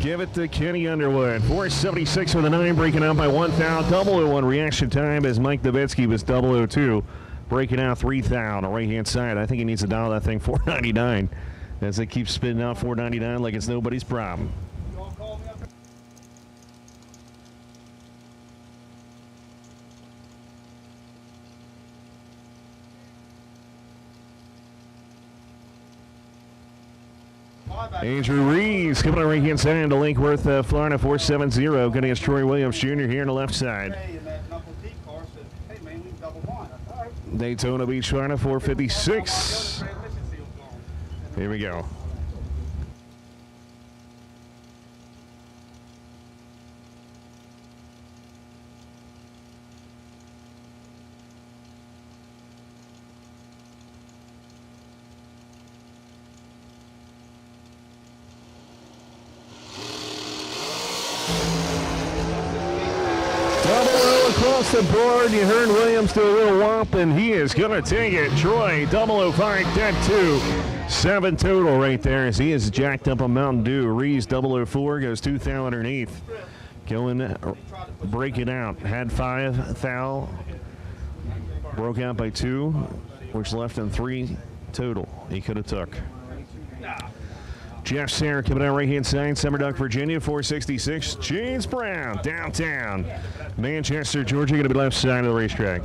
Give it to Kenny Underwood. 476 for the 9, breaking out by 1 thou. 001 reaction time as Mike Davidsky was 002, breaking out 3 thou on the right-hand side. I think he needs to dial that thing 499 as they keep spitting out 499 like it's nobody's problem. Andrew Reeves coming on right-hand side to Linkworth, Florida, 470. Going against Troy Williams Jr. here on the left side. Daytona Beach, Florida, 456. Here we go. across the board. You heard Williams do a little whomp, and he is going to take it. Troy, 005, dead 2. 7 total right there as he is jacked up on Mountain Dew. Rees, 004, goes 2 thou underneath. Going, break it out. Had 5 thou. Broke out by 2, which left him 3 total he could have took. Jeff Sayre coming out right-hand side, Summer Duck, Virginia, 466. James Brown, downtown. Manchester, Georgia, going to be left side of the racetrack.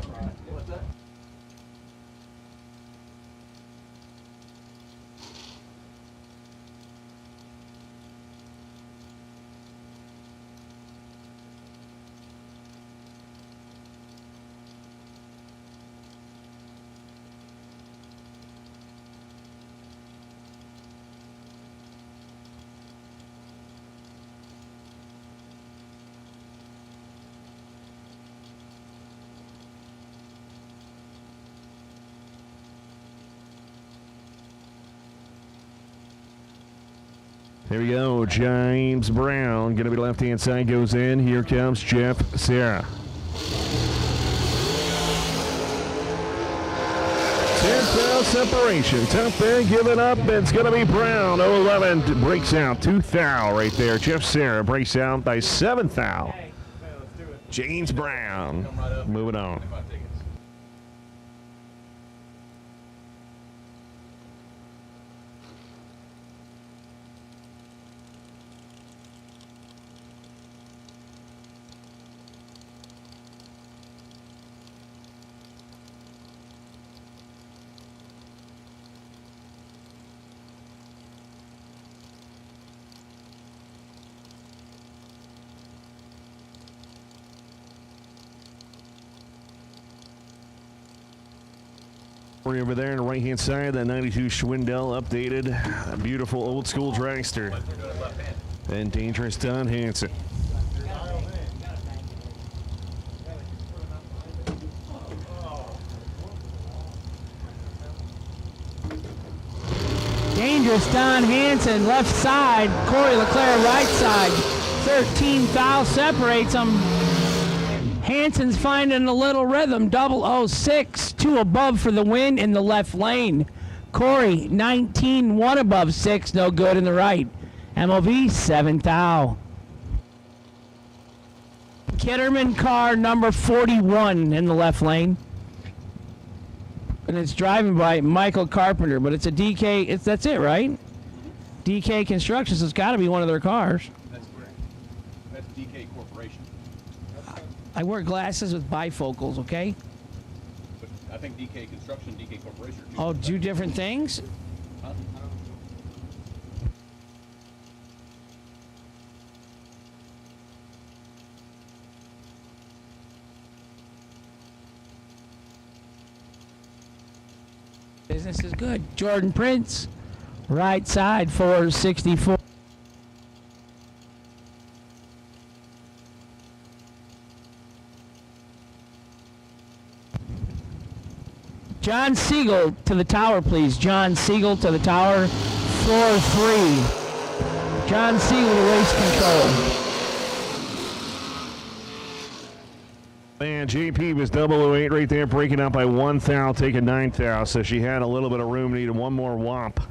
Here we go. James Brown going to be left-hand side, goes in. Here comes Jeff Sayre. 10th separation. Top there, give it up. It's going to be Brown. 011 breaks out. 2 thou right there. Jeff Sayre breaks out by 7 thou. James Brown. Moving on. Over there on the right-hand side, that 92 Schwindel updated. A beautiful old-school dragster. And dangerous Don Hansen. Dangerous Don Hansen, left side. Corey LeClaire, right side. 13 thou separates them. Hansen's finding a little rhythm. 006, 2 above for the win in the left lane. Corey, 19, 1 above 6, no good in the right. MOV, 7 thou. Kitterman car number 41 in the left lane. And it's driving by Michael Carpenter, but it's a DK, that's it, right? DK Constructions, it's got to be one of their cars. That's correct. That's DK Corporation. I wear glasses with bifocals, okay? But I think DK Construction, DK Corporation are two. Oh, do different things? Huh? Business is good. Jordan Prince, right side, 464. John Siegel to the tower, please. John Siegel to the tower, floor 3. John Siegel to race control. And JP was 008 right there, breaking out by 1 thou, taking 9 thou. So she had a little bit of room, needed one more whomp.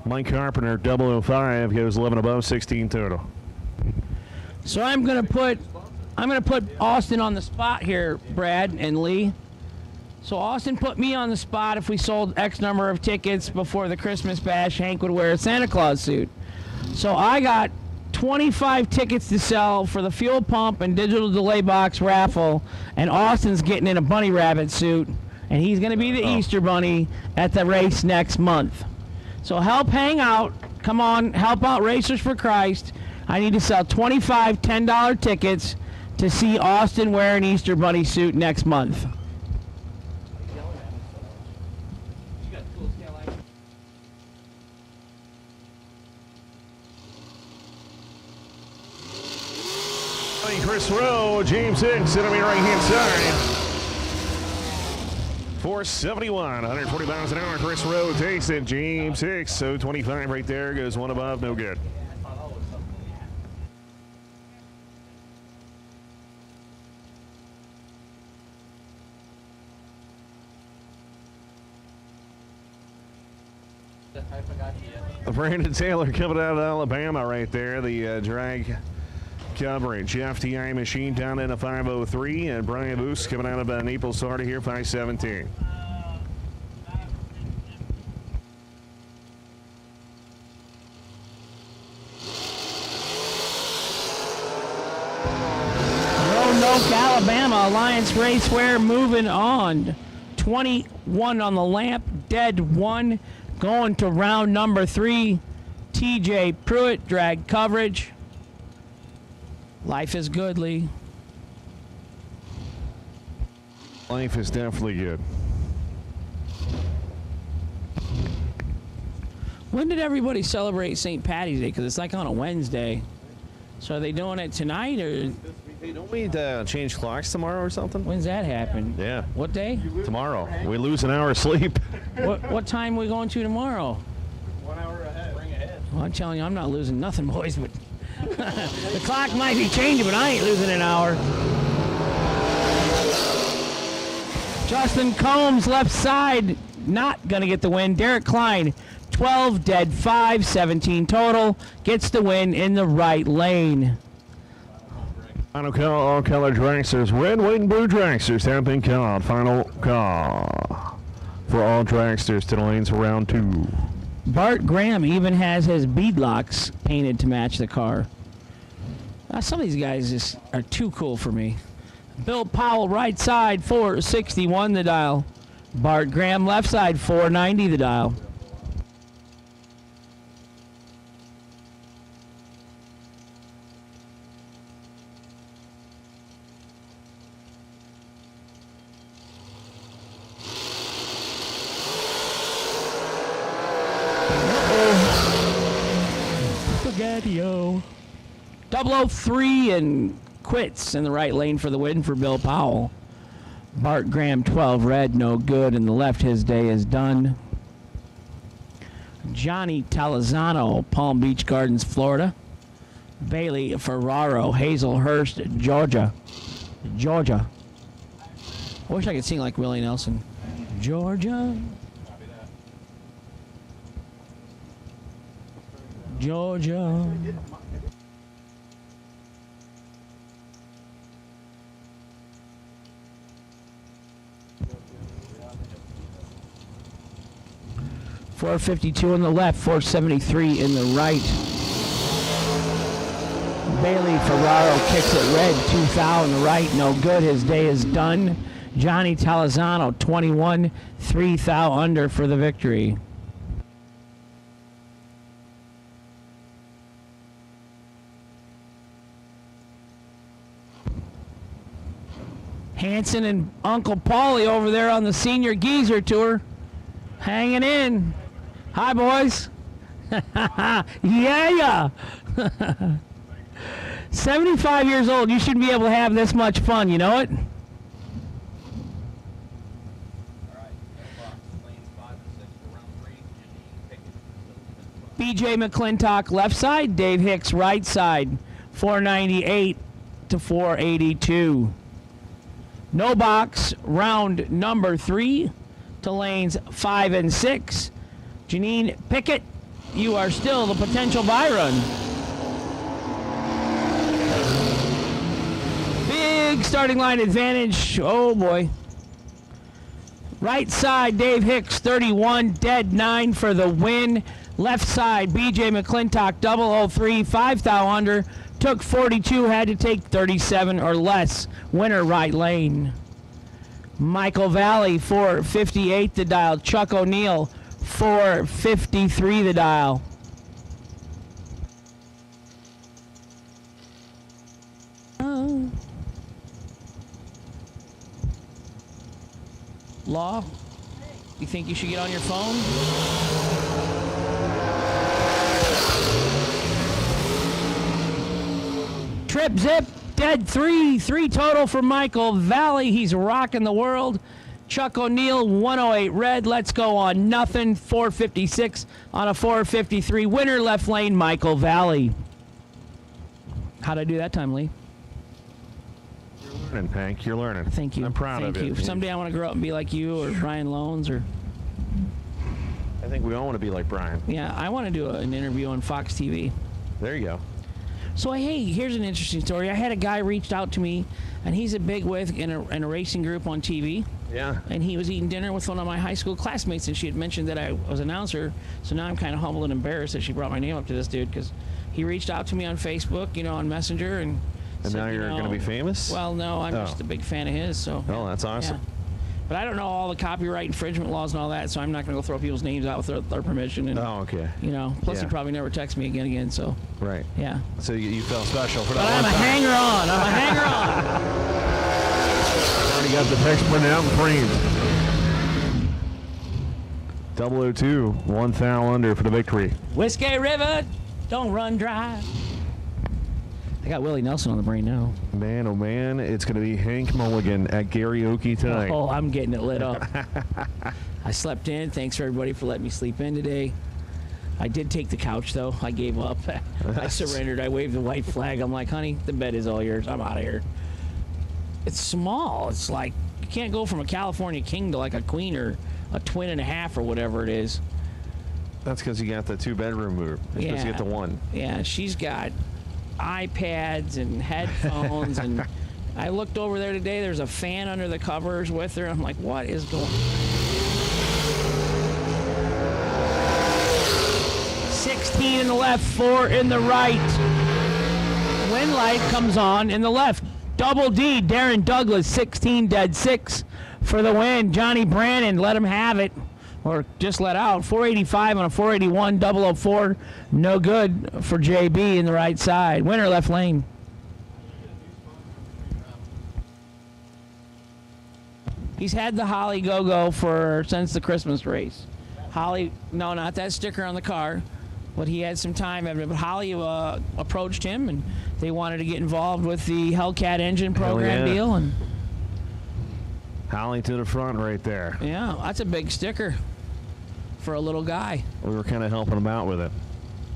Mike Carpenter, 005, goes 11 above, 16 total. So I'm gonna put Austin on the spot here, Brad and Lee. So Austin put me on the spot. If we sold X number of tickets before the Christmas bash, Hank would wear a Santa Claus suit. So I got 25 tickets to sell for the fuel pump and digital delay box raffle, and Austin's getting in a bunny rabbit suit, and he's going to be the Easter bunny at the race next month. So help hang out. Come on, help out Racers for Christ. I need to sell 25 $10 tickets to see Austin wear an Easter bunny suit next month. Chris Rowe, James Hicks, sitting on the right-hand side. 471, 140 miles an hour. Chris Rowe takes it. James Hicks, so 25 right there, goes 1 above, no good. Brandon Taylor coming out of Alabama right there. The drag coverage. FTI machine down in a 503, and Brian Boos coming out of Naples, Florida here, 517. Roanoke, Alabama, Alliance Raceway moving on. 21 on the lamp, dead 1. Going to round number 3. TJ Pruitt, drag coverage. Life is good, Lee. Life is definitely good. When did everybody celebrate St. Patty's Day? Because it's like on a Wednesday. So are they doing it tonight or? Hey, don't we change clocks tomorrow or something? When's that happen? Yeah. What day? Tomorrow. We lose an hour of sleep. What time are we going to tomorrow? 1 hour ahead. Bring ahead. Well, I'm telling you, I'm not losing nothing, boys. But the clock might be changing, but I ain't losing an hour. Justin Combs, left side, not going to get the win. Derek Klein, 12, dead 5, 17 total, gets the win in the right lane. Final call, all color dragsters. Red, white, and blue dragsters have been called. Final call for all dragsters to the lanes for round 2. Bart Graham even has his beadlocks painted to match the car. Some of these guys just are too cool for me. Bill Powell, right side, 461 the dial. Bart Graham, left side, 490 the dial. Spaghetti-o. 003 and quits in the right lane for the win for Bill Powell. Bart Graham, 12 red, no good. In the left, his day is done. Johnny Talazano, Palm Beach Gardens, Florida. Bailey Ferraro, Hazelhurst, Georgia. Georgia. I wish I could sing like Willie Nelson. Georgia. Georgia. .452 on the left, 473 in the right. Bailey Ferraro kicks it red, 2 in the right, no good. His day is done. Johnny Talazano, 21, 3 under for the victory. Hanson and Uncle Paulie over there on the Senior Geezer Tour. Hanging in. Hi, boys. Yeah. 75 years old. You shouldn't be able to have this much fun. You know it? BJ McClintock, left side. Dave Hicks, right side. 498 to 482. No box, round number 3 to lanes 5 and 6. Janine Pickett, you are still the potential buy run. Big starting line advantage. Oh boy. Right side, Dave Hicks, 31, dead 9 for the win. Left side, BJ McClintock, 003, 5 under. Took 42, had to take 37 or less. Winner, right lane. Michael Valley, 458 the dial. Chuck O'Neill, 453 the dial. Law, you think you should get on your phone? Trip zip, dead 3 total for Michael Valley. He's rocking the world. Chuck O'Neill, 108 red. Let's go on nothing. 456 on a 453. Winner, left lane, Michael Valley. How'd I do that time, Lee? You're learning, Hank. You're learning. Thank you. I'm proud Thank of you. you. Someday I want to grow up and be like you or Ryan Loans or. I think we all want to be like Brian. Yeah, I want to do an interview on Fox TV. There you go. So, hey, here's an interesting story. I had a guy reached out to me, and he's a bigwig in a racing group on TV. Yeah. And he was eating dinner with one of my high school classmates, and she had mentioned that I was an announcer. So now I'm kind of humbled and embarrassed that she brought my name up to this dude, because he reached out to me on Facebook, on Messenger, and said, now you're going to be famous? Well, no, I'm just a big fan of his. So. Oh, that's awesome. Yeah. But I don't know all the copyright infringement laws and all that, so I'm not going to go throw people's names out with their permission. And, okay. Plus he probably never texts me again, so. Right. Yeah. So you felt special for But that I'm a hanger-on. I'm a hanger-on. Already got the text printed out and framed. 002, 1 foul under for the victory. Whiskey River, don't run dry. I got Willie Nelson on the brain now. Man, oh man, it's going to be Hank Mulligan at karaoke tonight. Oh, I'm getting it lit up. I slept in. Thanks for everybody for letting me sleep in today. I did take the couch, though. I gave up. I surrendered. I waved the white flag. I'm like, honey, the bed is all yours. I'm out of here. It's small. It's like you can't go from a California king to like a queen or a twin and a half or whatever it is. That's because you got the 2-bedroom move. You're supposed to get the one. Yeah, she's got iPads and headphones and I looked over there today. There's a fan under the covers with her. I'm like, what is going on? 16 in the left, 4 in the right. Wind light comes on in the left. Double D, Darren Douglas, 16 dead 6 for the win. Johnny Brannon, let him have it. Or just let out. 485 on a 481, 004. No good for JB in the right side. Winner left lane. He's had the Holly Go-Go since the Christmas race. Holly, no, not that sticker on the car. But he had some time. But Holly approached him, and they wanted to get involved with the Hellcat engine program deal. And Holly to the front right there. yeah, that's a big sticker for a little guy. We were kind of helping him out with it.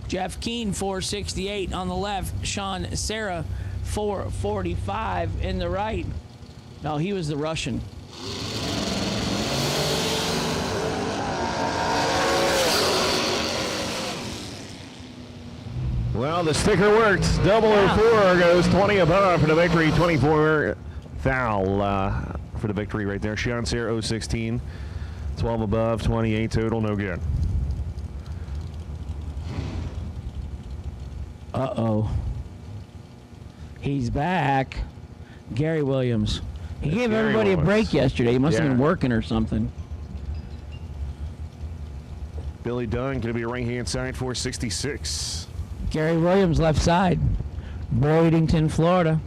Jeff Keane, 468 on the left. Sean Serra, 445 in the right. No, he was the Russian. Well, the sticker works. 004 goes 20 above for the victory. 24 foul for the victory right there. Sean Serra, 016. 12 above, 28 total, no good. Uh-oh. He's back. Gary Williams. He gave everybody a break yesterday. He must have been working or something. Billy Dunn going to be right-hand side, 466. Gary Williams, left side. Boydington, Florida.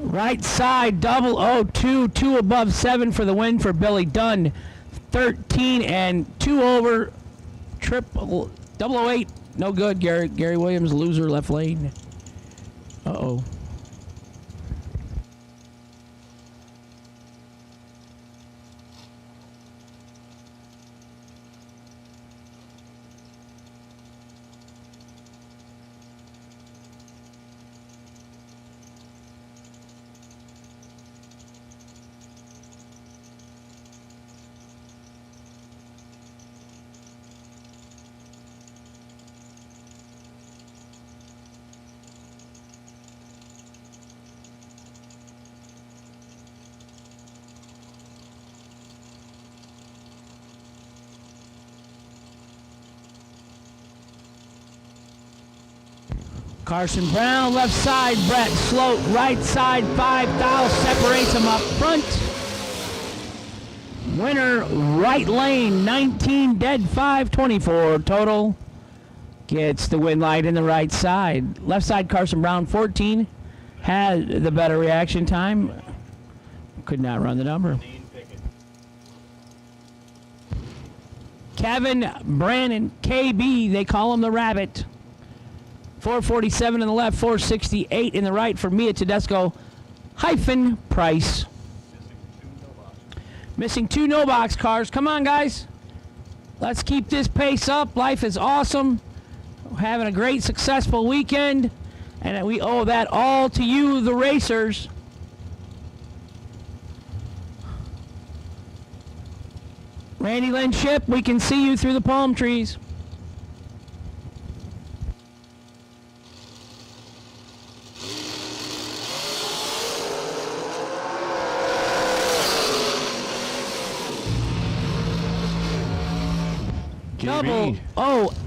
Right side, 002, 2 above 7 for the win for Billy Dunn. 13 and 2 over, 008. No good, Gary Williams, loser, left lane. Uh-oh. Carson Brown, left side. Brett Sloat, right side. 5 thou separates him up front. Winner, right lane. 19 dead, 5, 24 total. Gets the win light in the right side. Left side, Carson Brown, 14. Had the better reaction time. Could not run the number. Kevin Brannon, KB, they call him the Rabbit. 447 in the left, 468 in the right for Mia Tedesco hyphen Price. Missing 2 no box cars. Come on, guys. Let's keep this pace up. Life is awesome. We're having a great, successful weekend. And we owe that all to you, the racers. Randy Lynn Ship, we can see you through the palm trees. Double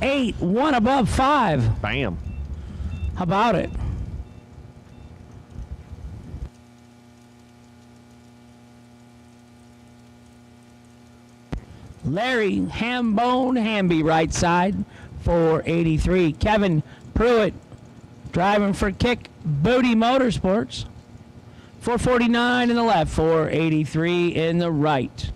08, 1 above 5. Bam. How about it? Larry Hambone Hamby, right side, 483. Kevin Pruitt, driving for Kick Booty Motorsports, 449 in the left, 483 in the right.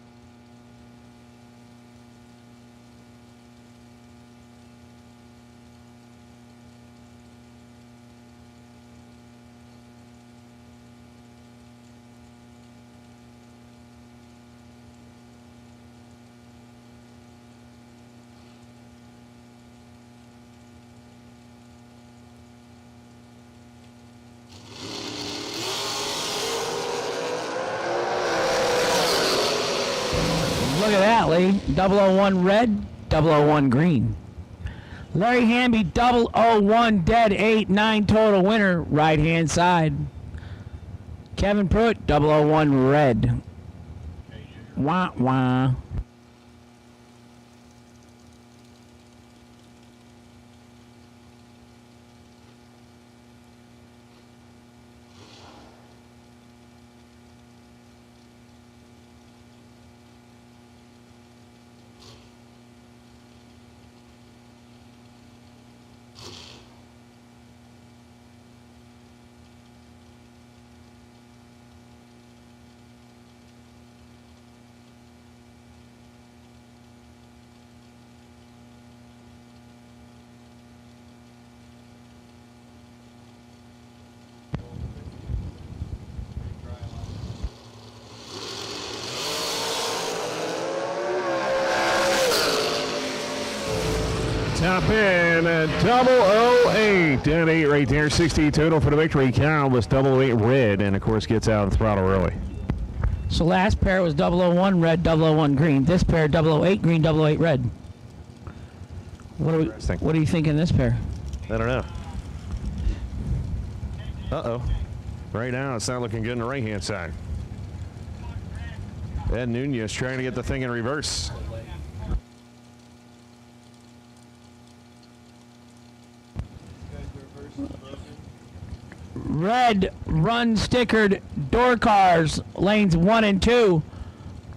Look at that, Lee. 001 red, 001 green. Larry Hamby, 001 dead, 8-9 total winner, right hand side. Kevin Pruitt, 001 red. Wah, wah. Top in 008. Down 8 right there. 60 total for the victory. Kyle was 008 red and, of course, gets out of the throttle early. So last pair was 001 red, 001 green. This pair, 008 green, 008 red. What do you think in this pair? I don't know. Uh-oh. Right now, it's not looking good on the right-hand side. Ed Nunez trying to get the thing in reverse. Red run stickered door cars, lanes 1 and 2.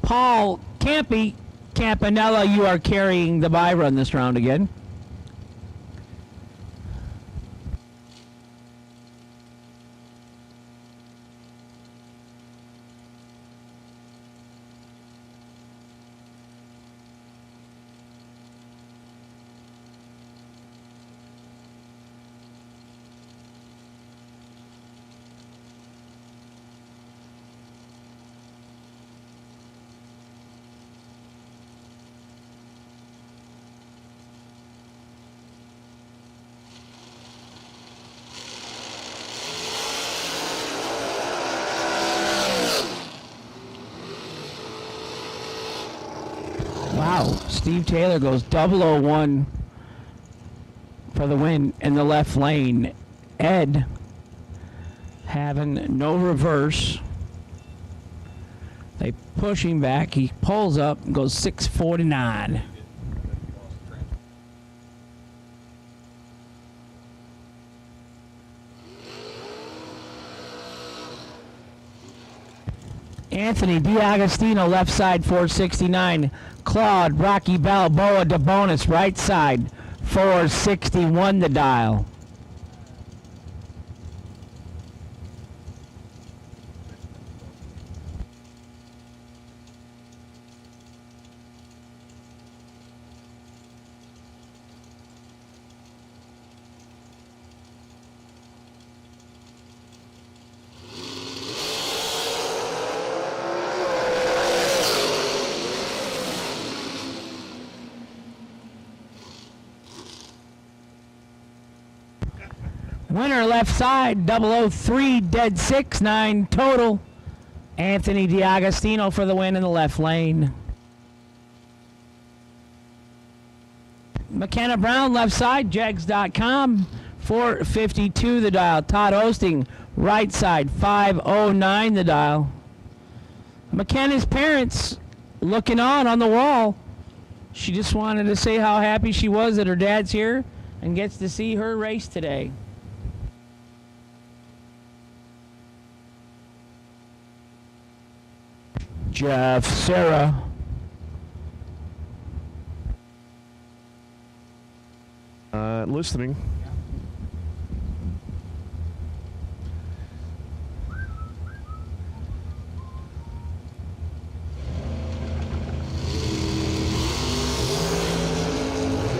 Paul Campanella, you are carrying the bye run this round again. Wow, Steve Taylor goes 001 for the win in the left lane. Ed having no reverse. They push him back. He pulls up and goes 649. Anthony D'Agostino, left side, 469. Claude Rocky Balboa de bonus, right side, 461 the dial. Winner left side, 003, dead 6, 9 total. Anthony DiAgostino for the win in the left lane. McKenna Brown left side, jegs.com, 452 the dial. Todd Osting, right side, 509 the dial. McKenna's parents looking on the wall. She just wanted to say how happy she was that her dad's here and gets to see her race today. Jeff, Sarah. Listening.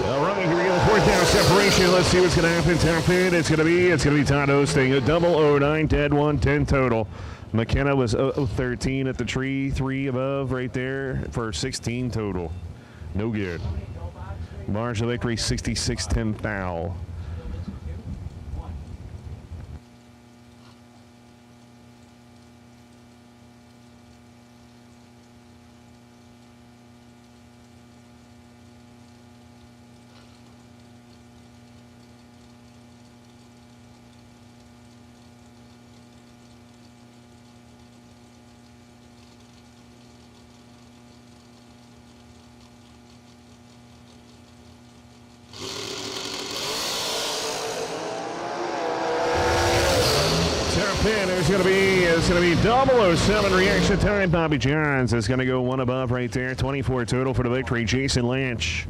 All right, here we go. Fourth down separation. Let's see what's going to happen. Top end. It's going to be Todd Osting. A 009, dead 1, 10 total. McKenna was 013 at the tree, 3 above right there for 16 total. No good. Margin of victory 66-10 foul. It's going to be 007 reaction time. Bobby Johns is going to go 1 above right there. 24 total for the victory. Jason Lynch,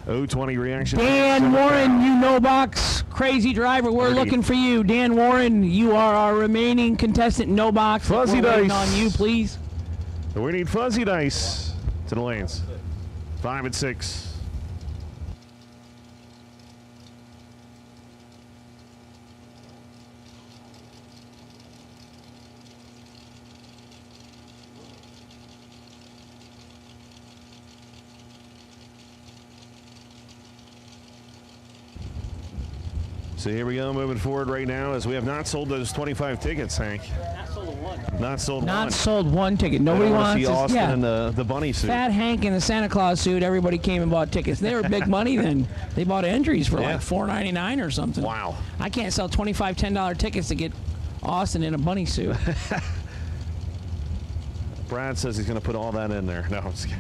020 reaction. Dan Warren, you no box crazy driver. We're looking for you. Dan Warren, you are our remaining contestant no box. Fuzzy We're waiting dice on you, please. We need fuzzy dice to the lanes. 5 and 6. So here we go, moving forward right now as we have not sold those 25 tickets, Hank. Not sold one. Not sold Not one. sold one ticket. Nobody wants to see Austin in the bunny suit. Fat Hank in the Santa Claus suit. Everybody came and bought tickets. They were big money then. They bought entries for like $4.99 or something. Wow. I can't sell $25, $10 tickets to get Austin in a bunny suit. Brad says he's going to put all that in there. No, I'm just kidding.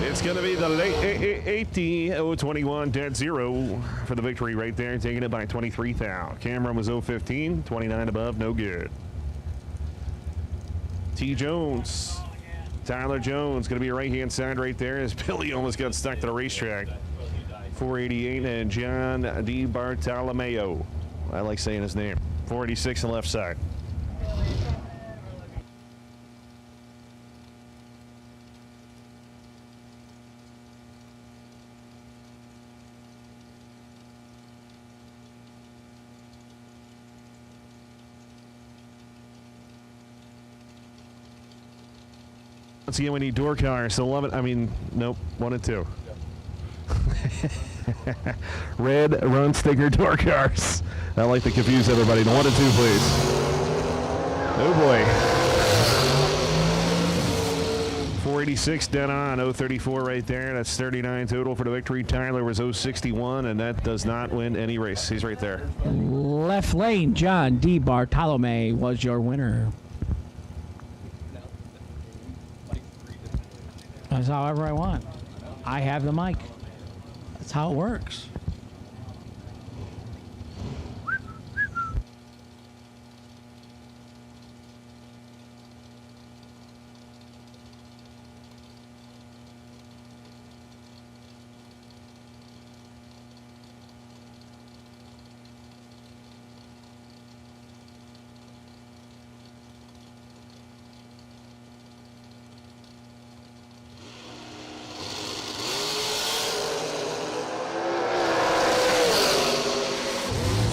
It's going to be the late 80-021 dead 0 for the victory right there, taking it by 23 thou. Cameron was 015, 29 above, no good. T. Jones, Tyler Jones, going to be right-hand side right there as Billy almost got stuck to the racetrack. 488 and John DiBartolomeo. I like saying his name. 486 on the left side. Once again, we need door cars. So 11, I mean, nope, 1 and 2. Red run sticker door cars. I like to confuse everybody. 1 and 2, please. Oh boy. 486 dead on. 034 right there. That's 39 total for the victory. Tyler was 061, and that does not win any race. He's right there. Left lane, John DiBartolome was your winner. That's however I want. I have the mic. That's how it works.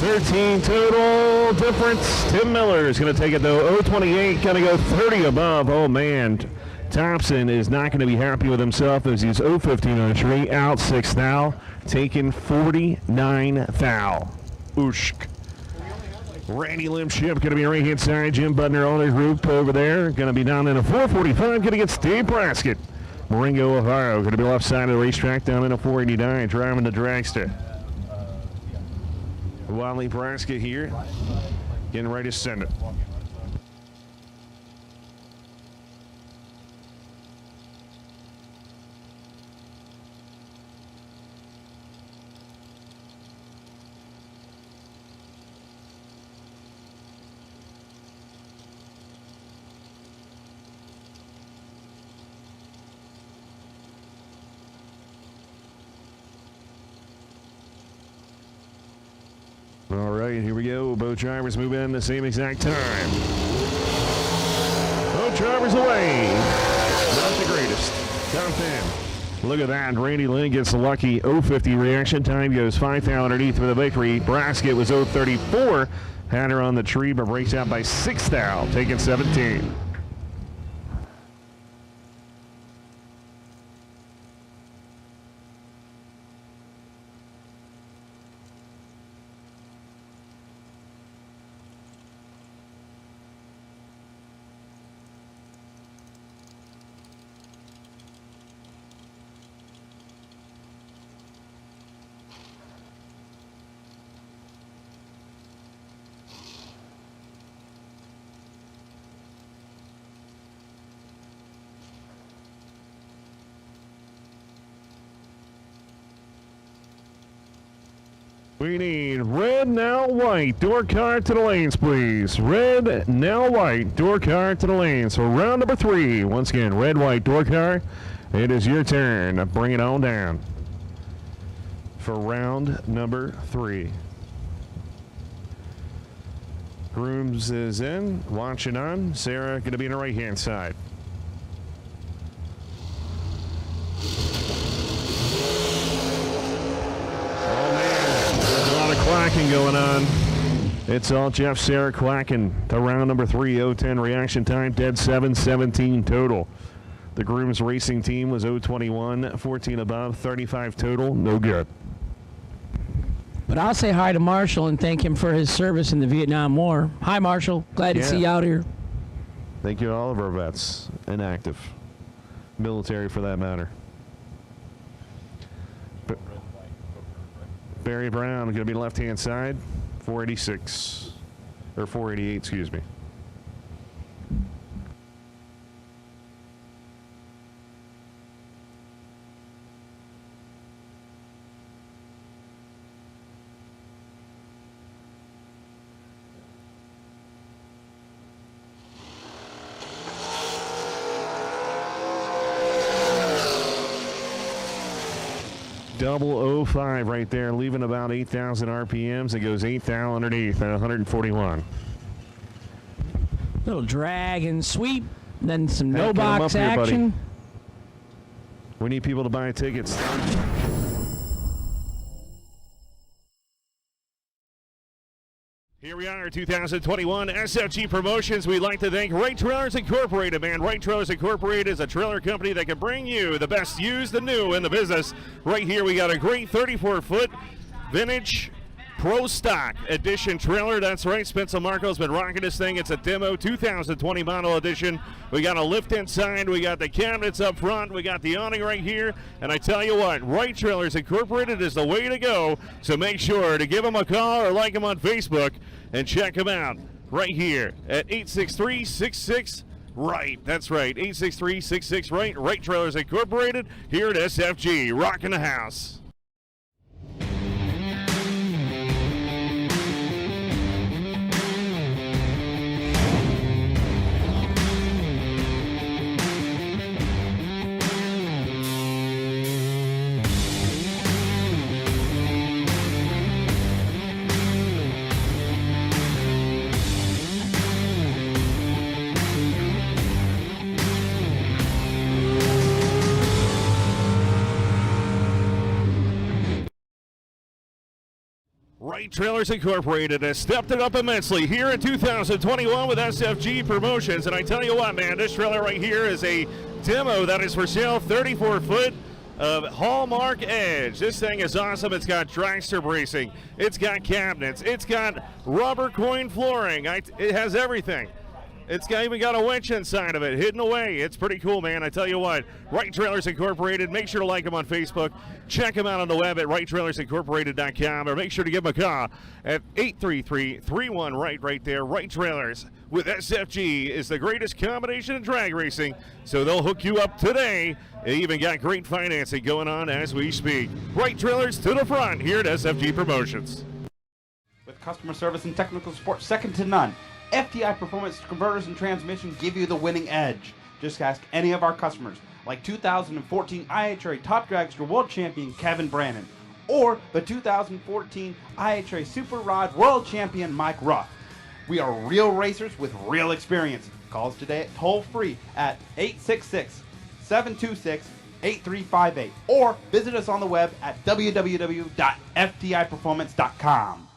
$13 total difference. Tim Miller is going to take it though. 028, going to go 30 above. Oh man. Thompson is not going to be happy with himself as he's 0-15 on the tree, out 6 thou, taking 49 thou. Ooshk. Randy Limship going to be right-hand side. Jim Budner on his group over there. Going to be down in a 4:45. Going to get Steve Braskett. Marengo, Ohio. Going to be left side of the racetrack down in a 489. Driving the dragster. Wally Braskett here. Getting ready to send it. All right, here we go. Both drivers move in the same exact time. Both drivers away. Not the greatest. Top 10. Look at that. Randy Lynn gets a lucky 050 reaction time. Goes 5 thou underneath for the victory. Braskett was 034. Had her on the tree, but breaks out by 6 thou, taking 17. We need red, now white. Door car to the lanes, please. Red, now white. Door car to the lanes. For round number 3. Once again, red, white, door car. It is your turn. Bring it on down. For round number 3. Grooms is in. Watching on. Sarah going to be on the right-hand side. Quacking going on. It's all Jeff Sarah quacking to round number 3. 010 reaction time, dead 7:17 total. The Grooms racing team was 021, 14 above, 35 total, no good. But I'll say hi to Marshall and thank him for his service in the Vietnam War. Hi, Marshall. Glad to see you out here. Thank you to all of our vets and active military for that matter. Barry Brown going to be left-hand side, 486, or 488, excuse me. Double 05 right there, leaving about 8,000 RPMs. It goes 8 thou underneath at 141. Little drag and sweep, then some Hey, no get 'em up box here, buddy. action. We need people to buy tickets. Here we are, 2021 SFG Promotions. We'd like to thank Wright Trailers Incorporated, man. Wright Trailers Incorporated is a trailer company that can bring you the best used and new in the business. Right here, we got a great 34-foot vintage Pro Stock Edition trailer. That's right, Spencer Marco's been rocking this thing. It's a demo 2020 model edition. We got a lift inside. We got the cabinets up front. We got the awning right here. And I tell you what, Wright Trailers Incorporated is the way to go. So make sure to give them a call or like them on Facebook and check them out right here at 863-66-RIGHT. That's right, 863-66-RIGHT. Wright Trailers Incorporated here at SFG. Rocking the house. Right Trailers Incorporated has stepped it up immensely here in 2021 with SFG Promotions. And I tell you what, man, this trailer right here is a demo that is for sale, 34-foot of Hallmark Edge. This thing is awesome. It's got dragster bracing. It's got cabinets. It's got rubber coin flooring. It has everything. It's even got a winch inside of it, hidden away. It's pretty cool, man. I tell you what, Right Trailers Incorporated, make sure to like them on Facebook. Check them out on the web at righttrailersincorporated.com, or make sure to give them a call at 833-31-RIGHT right there. Right Trailers with SFG is the greatest combination in drag racing, so they'll hook you up today. They even got great financing going on as we speak. Right Trailers to the front here at SFG Promotions. With customer service and technical support second to none, FTI Performance Converters and Transmission give you the winning edge. Just ask any of our customers, like 2014 IHRA Top Dragster World Champion Kevin Brannon, or the 2014 IHRA Super Rod World Champion Mike Ruff. We are real racers with real experience. Call us today at toll-free at 866-726-8358, or visit us on the web at www.ftiperformance.com.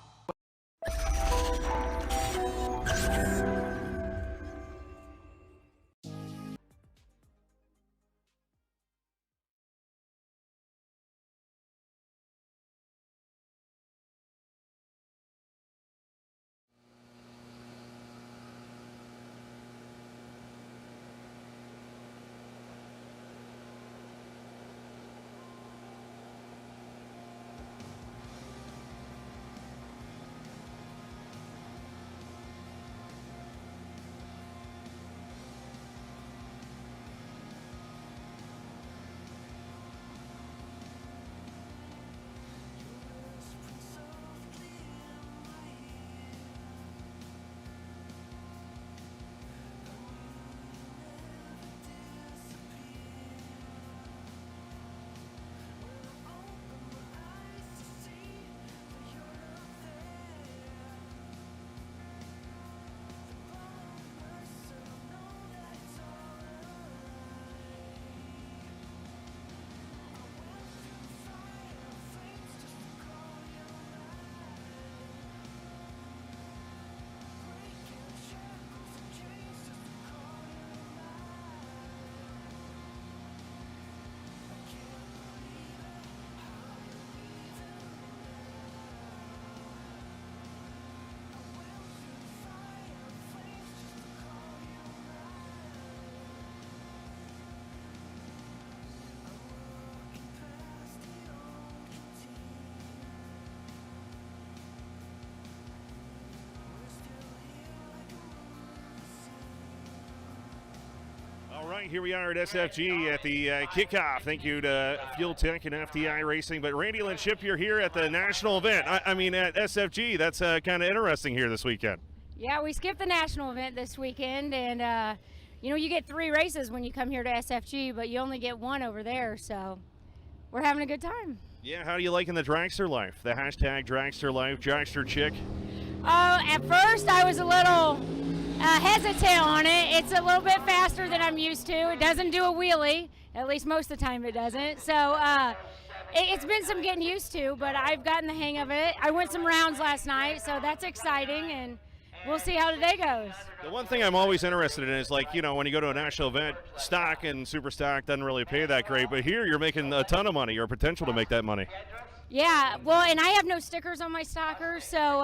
All right, here we are at SFG at the kickoff. Thank you to Fuel Tech and FTI Racing. But Randy Lynn Ship, you're here at the national event. I mean, at SFG. That's kind of interesting here this weekend. Yeah, we skipped the national event this weekend, and you know, you get 3 races when you come here to SFG, but you only get 1 over there, so we're having a good time. Yeah, how do you liking the dragster life? The hashtag dragster life, dragster chick? At first I was a little hesitant on it. It's a little bit faster than I'm used to. It doesn't do a wheelie, at least most of the time it doesn't. So it's been some getting used to, but I've gotten the hang of it. I went some rounds last night, so that's exciting, and we'll see how today goes. The one thing I'm always interested in is, like, you know, when you go to a national event, stock and super stock doesn't really pay that great, but here you're making a ton of money, or potential to make that money. Yeah, well, and I have no stickers on my stalkers, so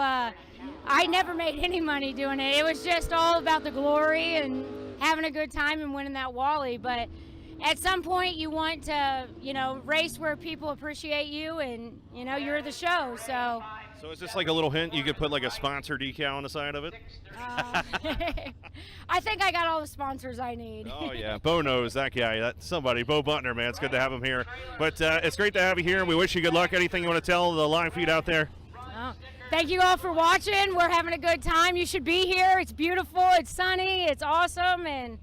I never made any money doing it. It was just all about the glory and having a good time and winning that Wally. But at some point, you want to, you know, race where people appreciate you, and you know, you're the show. So is this like a little hint? You could put like a sponsor decal on the side of it? I think I got all the sponsors I need. Oh, yeah. Bo knows that guy. That's somebody. Bo Butner, man. It's good to have him here. But it's great to have you here, and we wish you good luck. Anything you want to tell the live feed out there? Oh, thank you all for watching. We're having a good time. You should be here. It's beautiful. It's sunny. It's awesome. And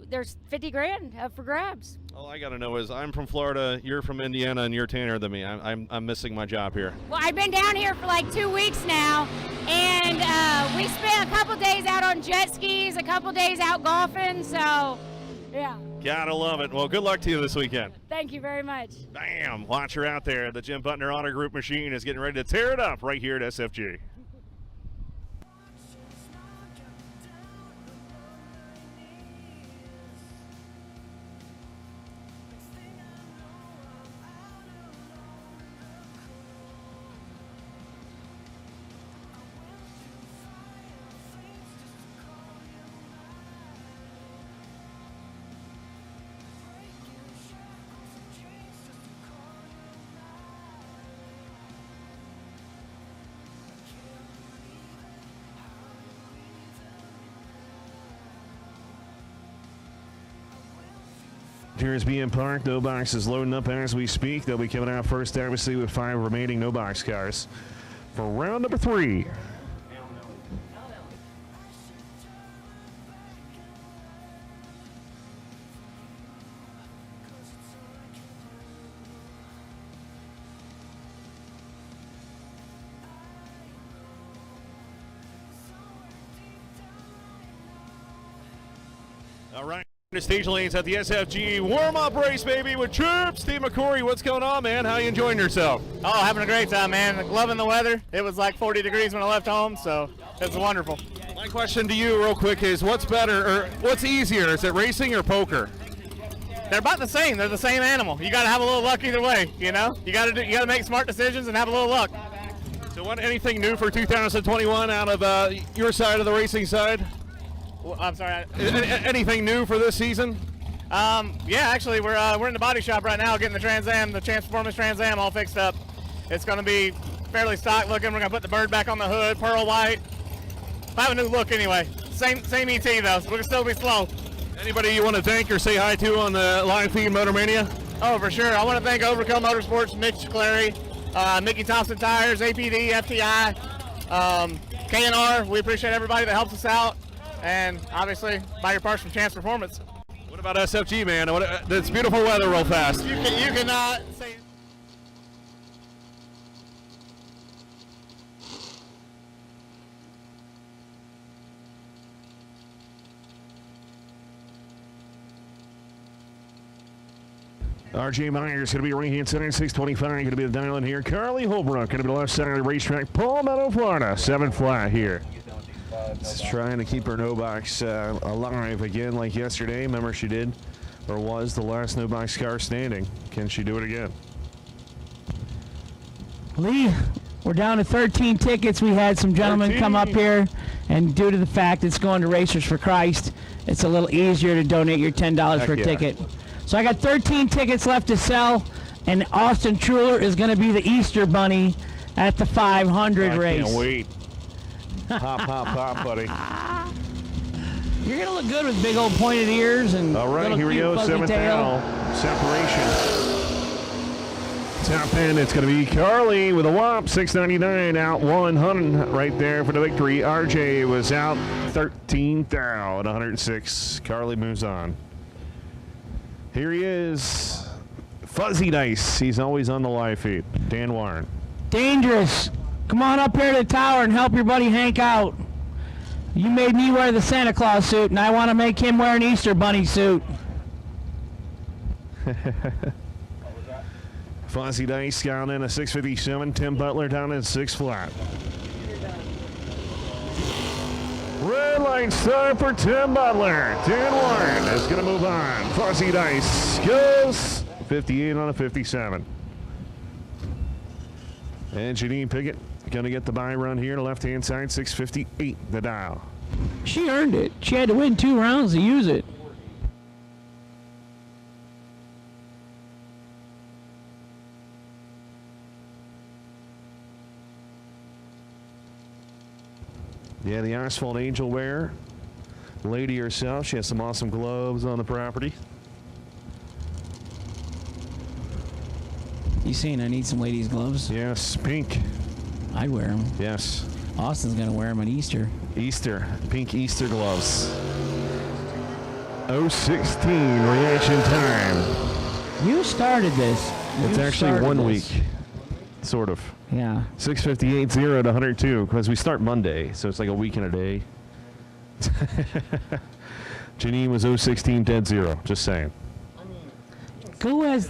there's 50 grand up for grabs. All I got to know is I'm from Florida, you're from Indiana, and you're tanner than me. I'm missing my job here. Well, I've been down here for like 2 weeks now, and we spent a couple days out on jet skis, a couple days out golfing, so Yeah. Gotta love it. Well, good luck to you this weekend. Thank you very much. Bam! Watch her out there. The Jim Butner Honor Group machine is getting ready to tear it up right here at SFG. Here's BM Park. No box is loading up as we speak. They'll be coming out first, obviously, with 5 remaining no box cars for round number 3. All right. The stage lanes at the SFG warm-up race, baby, with Chirp. Steve McCory, what's going on, man? How you enjoying yourself? Oh, having a great time, man. Loving the weather. It was like 40 degrees when I left home, so it's wonderful. My question to you real quick is, what's better, or what's easier? Is it racing or poker? They're about the same. They're the same animal. You got to have a little luck either way, you know? You got to make smart decisions and have a little luck. So anything new for 2021 out of your side of the racing side? Well, I'm sorry. Anything new for this season? Yeah, actually, we're in the body shop right now getting the Trans Am, the Chance Performance Trans Am all fixed up. It's going to be fairly stock looking. We're going to put the bird back on the hood, pearl white. I have a new look anyway. Same ET though, so we're going to still be slow. Anybody you want to thank or say hi to on the live feed Motor Mania? Oh, for sure. I want to thank Overkill Motorsports, Mitch Clary, Mickey Thompson Tires, APD, FTI, K&R. We appreciate everybody that helps us out. And obviously, buy your parts from Chance Performance. What about SFG, man? It's beautiful weather real fast. You cannot say it. RJ Myers going to be ring inside 625. Going to be the dial in here. Carly Holbrook going to be the left side of the racetrack. Palmetto, Florida. 7 flat here. Just trying to keep her no box alive again like yesterday. Remember she did, or was, the last no box car standing. Can she do it again? Lee, we're down to 13 tickets. We had some gentlemen come up here, and due to the fact it's going to Racers for Christ, it's a little easier to donate your $10 for a ticket. So I got 13 tickets left to sell, and Austin Trueller is going to be the Easter Bunny at the 500 race. I can't wait. Pop, pop, pop, buddy. You're going to look good with big old pointed ears and all right, little here we cute go, fuzzy 7th tail. owl. Separation. Top end, it's going to be Carly with a whop, 699 out 100 right there for the victory. RJ was out 13th out, 106. Carly moves on. Here he is, Fuzzy Dice. He's always on the live feed. Dan Warren. Dangerous. Come on up here to the tower and help your buddy Hank out. You made me wear the Santa Claus suit, and I want to make him wear an Easter Bunny suit. Fuzzy Dice down in a 657. Tim Butler down in 6 flat. Red line start for Tim Butler. Dan Warren is going to move on. Fuzzy Dice goes 58 on a 57. And Janine Pickett going to get the buy run here to left-hand side, 658 the dial. She earned it. She had to win 2 rounds to use it. Yeah, the Asphalt Angel wear. Lady herself, she has some awesome gloves on the property. You saying I need some ladies' gloves? Yes, pink. I'd wear them. Yes. Austin's going to wear them on Easter. Easter, pink Easter gloves. 016 reaction time. You started this. It's actually 1 week, sort of. Yeah. 658 0 to 102 because we start Monday, so it's like a week and a day. Janine was 016 dead zero. Just saying. Go as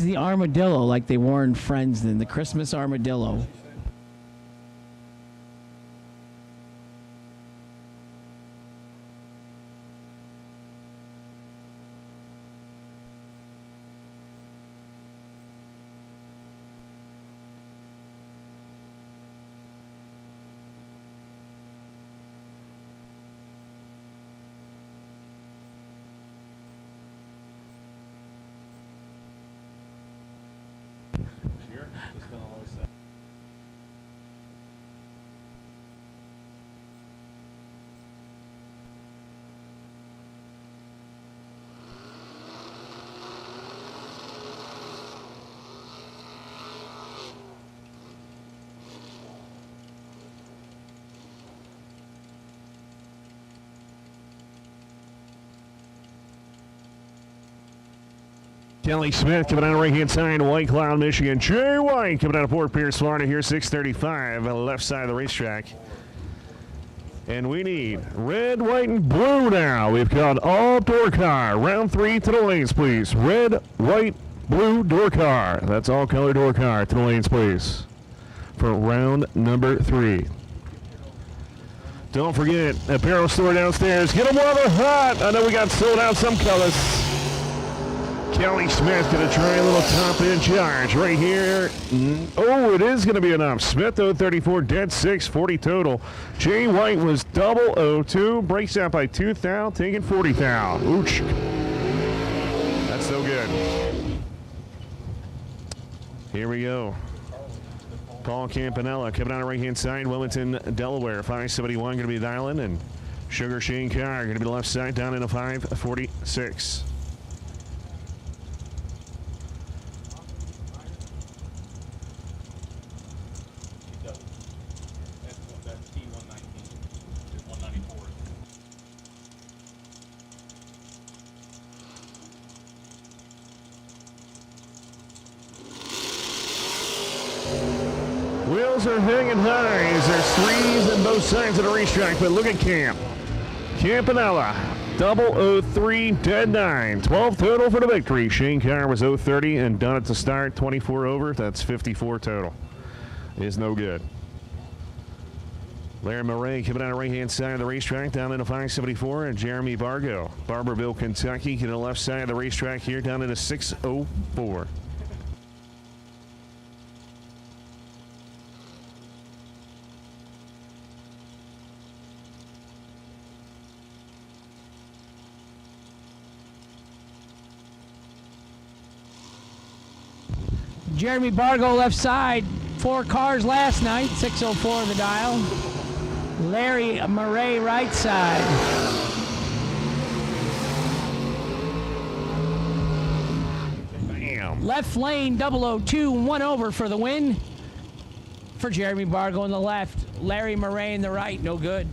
the armadillo, like they wore in Friends, then the Christmas armadillo. Kelly Smith coming out of right-hand side, White Cloud, Michigan. Jay White coming out of Fort Pierce, Florida here, 635, left side of the racetrack. And we need red, white, and blue now. We've got all door car. Round 3 to the lanes, please. Red, white, blue door car. That's all color door car. To the lanes, please. For round number 3. Don't forget, apparel store downstairs. Get them while they're hot. I know we got sold out some colors. Kelly Smith going to try a little top-end charge right here. Oh, it is going to be enough. Smith 034, dead 6, 40 total. Jay White was double 02, breaks out by 2 thou, taking 40 thou. Ooch. That's so good. Here we go. Paul Campanella coming out of right-hand side, Wilmington, Delaware. 571 going to be dialing, and Sugar Shane Carr going to be the left side down in a 546. Wheels are hanging high. There's threes on both sides of the racetrack, but look at Camp. Campanella, double 03, dead 9. 12 total for the victory. Shane Carr was 030 and done at the start, 24 over. That's 54 total. Is no good. Larry Murray coming out of right-hand side of the racetrack down in a 574, and Jeremy Bargo, Barberville, Kentucky, to the left side of the racetrack here down in a 604. Jeremy Bargo left side, 4 cars last night, 604 the dial. Larry Murray right side. Bam. Left lane 002, 1 over for the win. For Jeremy Bargo on the left, Larry Murray in the right, no good.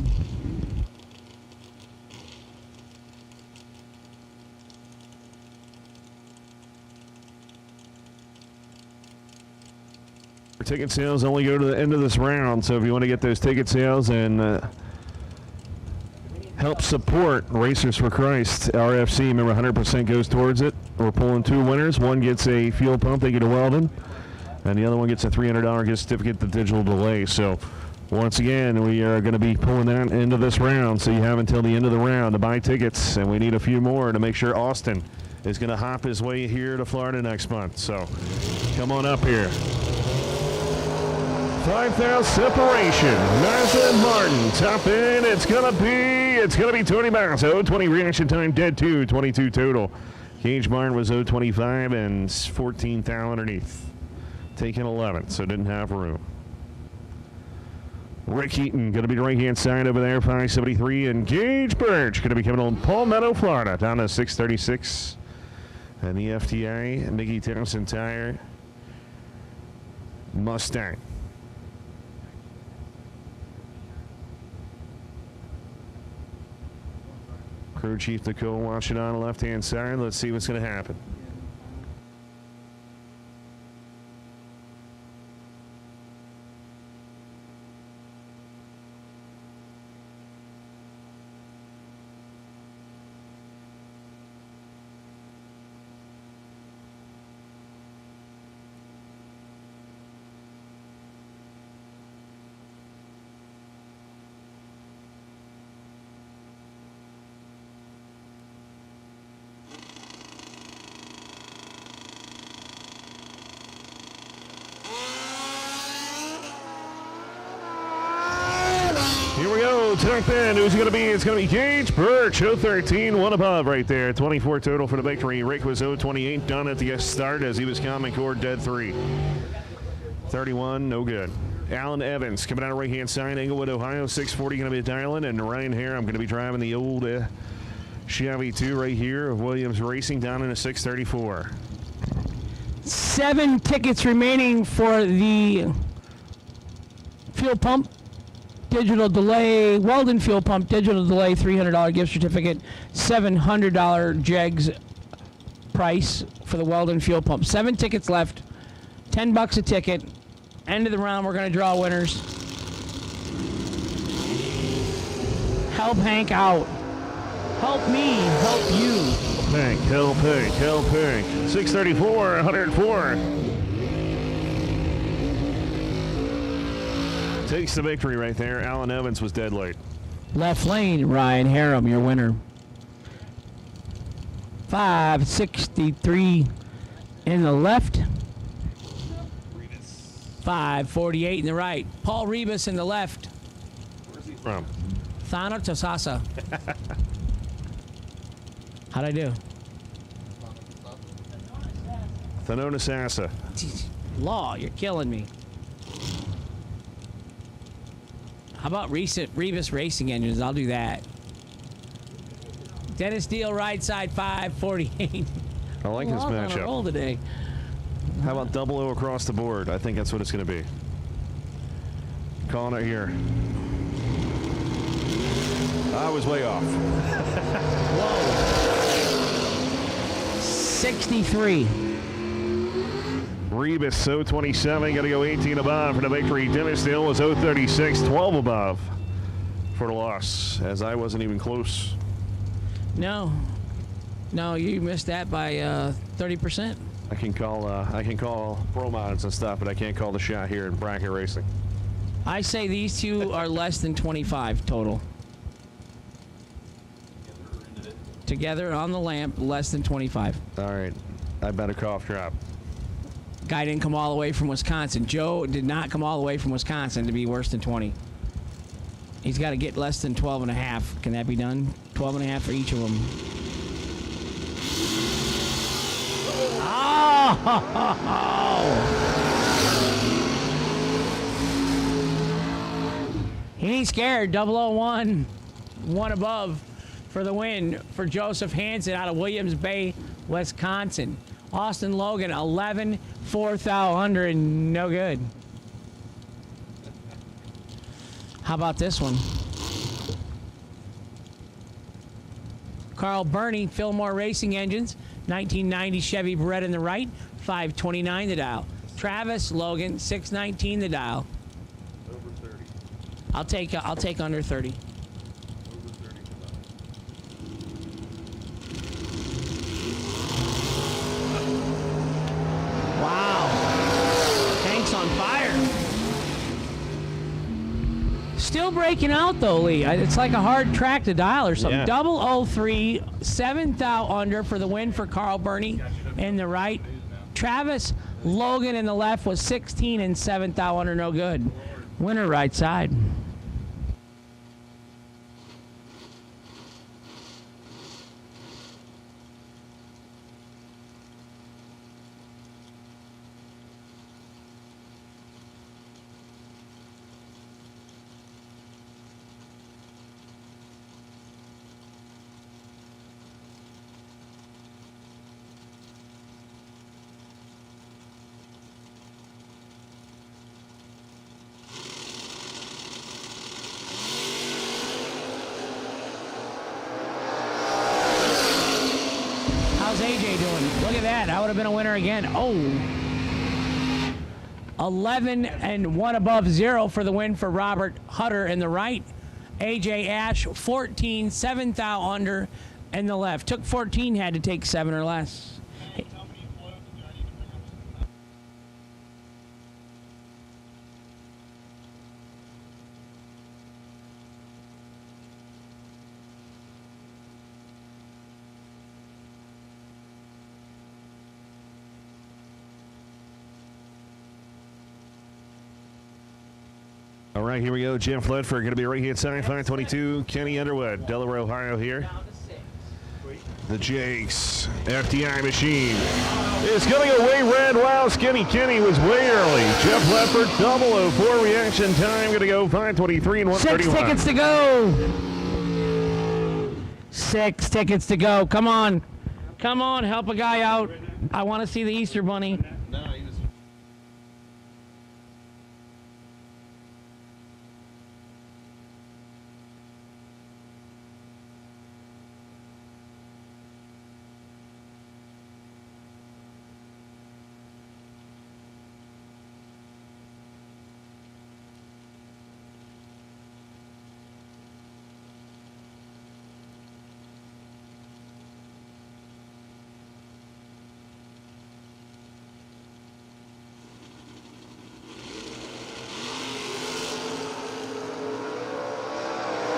Ticket sales only go to the end of this round, so if you want to get those ticket sales and help support Racers for Christ, RFC, remember 100% goes towards it. We're pulling 2 winners. One gets a fuel pump, they get a Weldon, and the other one gets a $300 gift certificate to Digital Delay. So once again, we are going to be pulling that into this round, so you have until the end of the round to buy tickets, and we need a few more to make sure Austin is going to hop his way here to Florida next month. So come on up here. 5,000 separation. Mazda and Martin. Top end. It's gonna be 20 miles. 020 reaction time. Dead 2. 22 total. Gage Martin was 025 and 14 thou underneath. Taking 11, so didn't have room. Rick Eaton gonna be the right hand side over there. 573 and Gage Birch gonna be coming on Palmetto, Florida, down to 636. And the FTA Mickey Townsend Tire Mustang. Crew Chief Nicole watching on the left-hand side. Let's see what's going to happen. go. Top end. Who's it going to be? It's going to be Gage Birch. 013, one above right there. 24 total for the victory. Rick was 028 done at the start as he was Common Core dead 3. 31, no good. Alan Evans coming out of right-hand side, Englewood, Ohio. 640 going to be dialing. And Ryan Hare, I'm going to be driving the old Chevy 2 right here of Williams Racing down in a 634. 7 tickets remaining for the fuel pump digital delay, Weldon fuel pump digital delay, $300 gift certificate, $700 JEGS price for the Weldon fuel pump. 7 tickets left, $10 a ticket. End of the round, we're going to draw winners. Help Hank out. Help me, help you. Hank, help Hank, help Hank. 634, 104. Takes the victory right there. Alan Evans was dead late. Left lane, Ryan Harem, your winner. 563 in the left. 548 in the right. Paul Rebus in the left. Where's he from? Thanatasasa. How'd I do? Thanonasassa. Law, you're killing me. How about recent Rebus Racing Engines? I'll do that. Dennis Deal, right side, 548. I like this On a matchup. roll today. How about double O across the board? I think that's what it's going to be. Calling it here. I was way off. Whoa. 63. Rebus, 027, got to go 18 above for the victory. Dennis Dale was 036, 12 above for the loss, as I wasn't even close. No, you missed that by 30%. I can call pro mods and stuff, but I can't call the shot here in bracket racing. I say these two are less than 25 total. Together on the lamp, less than 25. All right, I bet a cough drop. Guy didn't come all the way from Wisconsin. Joe did not come all the way from Wisconsin to be worse than 20. He's got to get less than 12 and a half. Can that be done? 12 and a half for each of them. Oh! He ain't scared. 001, one above for the win for Joseph Hansen out of Williams Bay, Wisconsin. Austin Logan, 11, 4,000, no good. How about this one? Carl Burney, Fillmore Racing Engines, 1990 Chevy Beretta in the right, 529 the dial. Travis Logan, 619 the dial. Over 30. I'll take under 30. Wow. Hank's on fire. Still breaking out though, Lee. It's like a hard track to dial or something. Yeah. 003, 7th out under for the win for Carl Burney in the right. Travis Logan in the left was 16 and 7th out under, no good. Winner right side. How's AJ doing? Look at that. I would have been a winner again. Oh. 11 and 1 above 0 for the win for Robert Hutter in the right. AJ Ash, 14, 7th out under in the left. Took 14, had to take 7 or less. All right, here we go. Jeff Ledford going to be right-hand side, 522. Kenny Underwood, Delaware, Ohio here. The Jakes FDI machine is going away red. Wow, Skinny Kenny was way early. Jeff Ledford, 004 reaction time. Going to go 523 and 131. 6 tickets to go. 6 tickets to go. Come on. Come on, help a guy out. I want to see the Easter Bunny.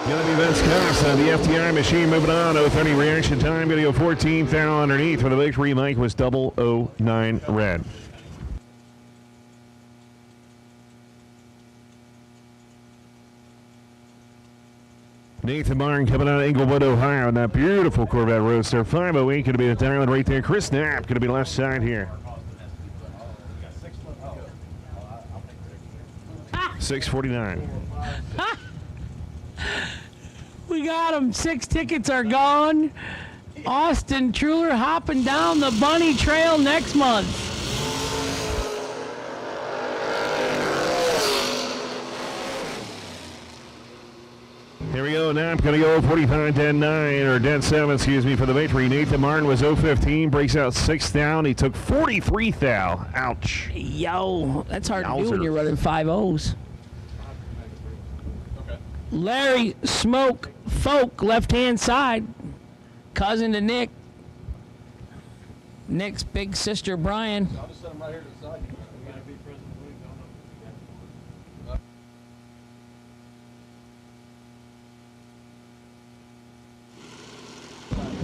Going to be Vince Cox on the FTI machine. Moving on, 030 reaction time. Going to go 14th down underneath for the victory. Mike was 009 red. Nathan Martin coming out of Englewood, Ohio, in that beautiful Corvette Roadster. 508 going to be the diamond right there. Chris Knapp going to be left side here. 649. We got him. 6 tickets are gone. Austin Truler hopping down the bunny trail next month. Here we go. Knapp going to go 45, 10-9, or 10-7, excuse me, for the victory. Nathan Martin was 015, breaks out 6th down. He took 43 thou. Ouch. Yo, that's hard to do when you're running 5-0s. Larry Smoke Folk, left-hand side. Cousin to Nick. Nick's big sister, Brian. I'll just set them right here to the side.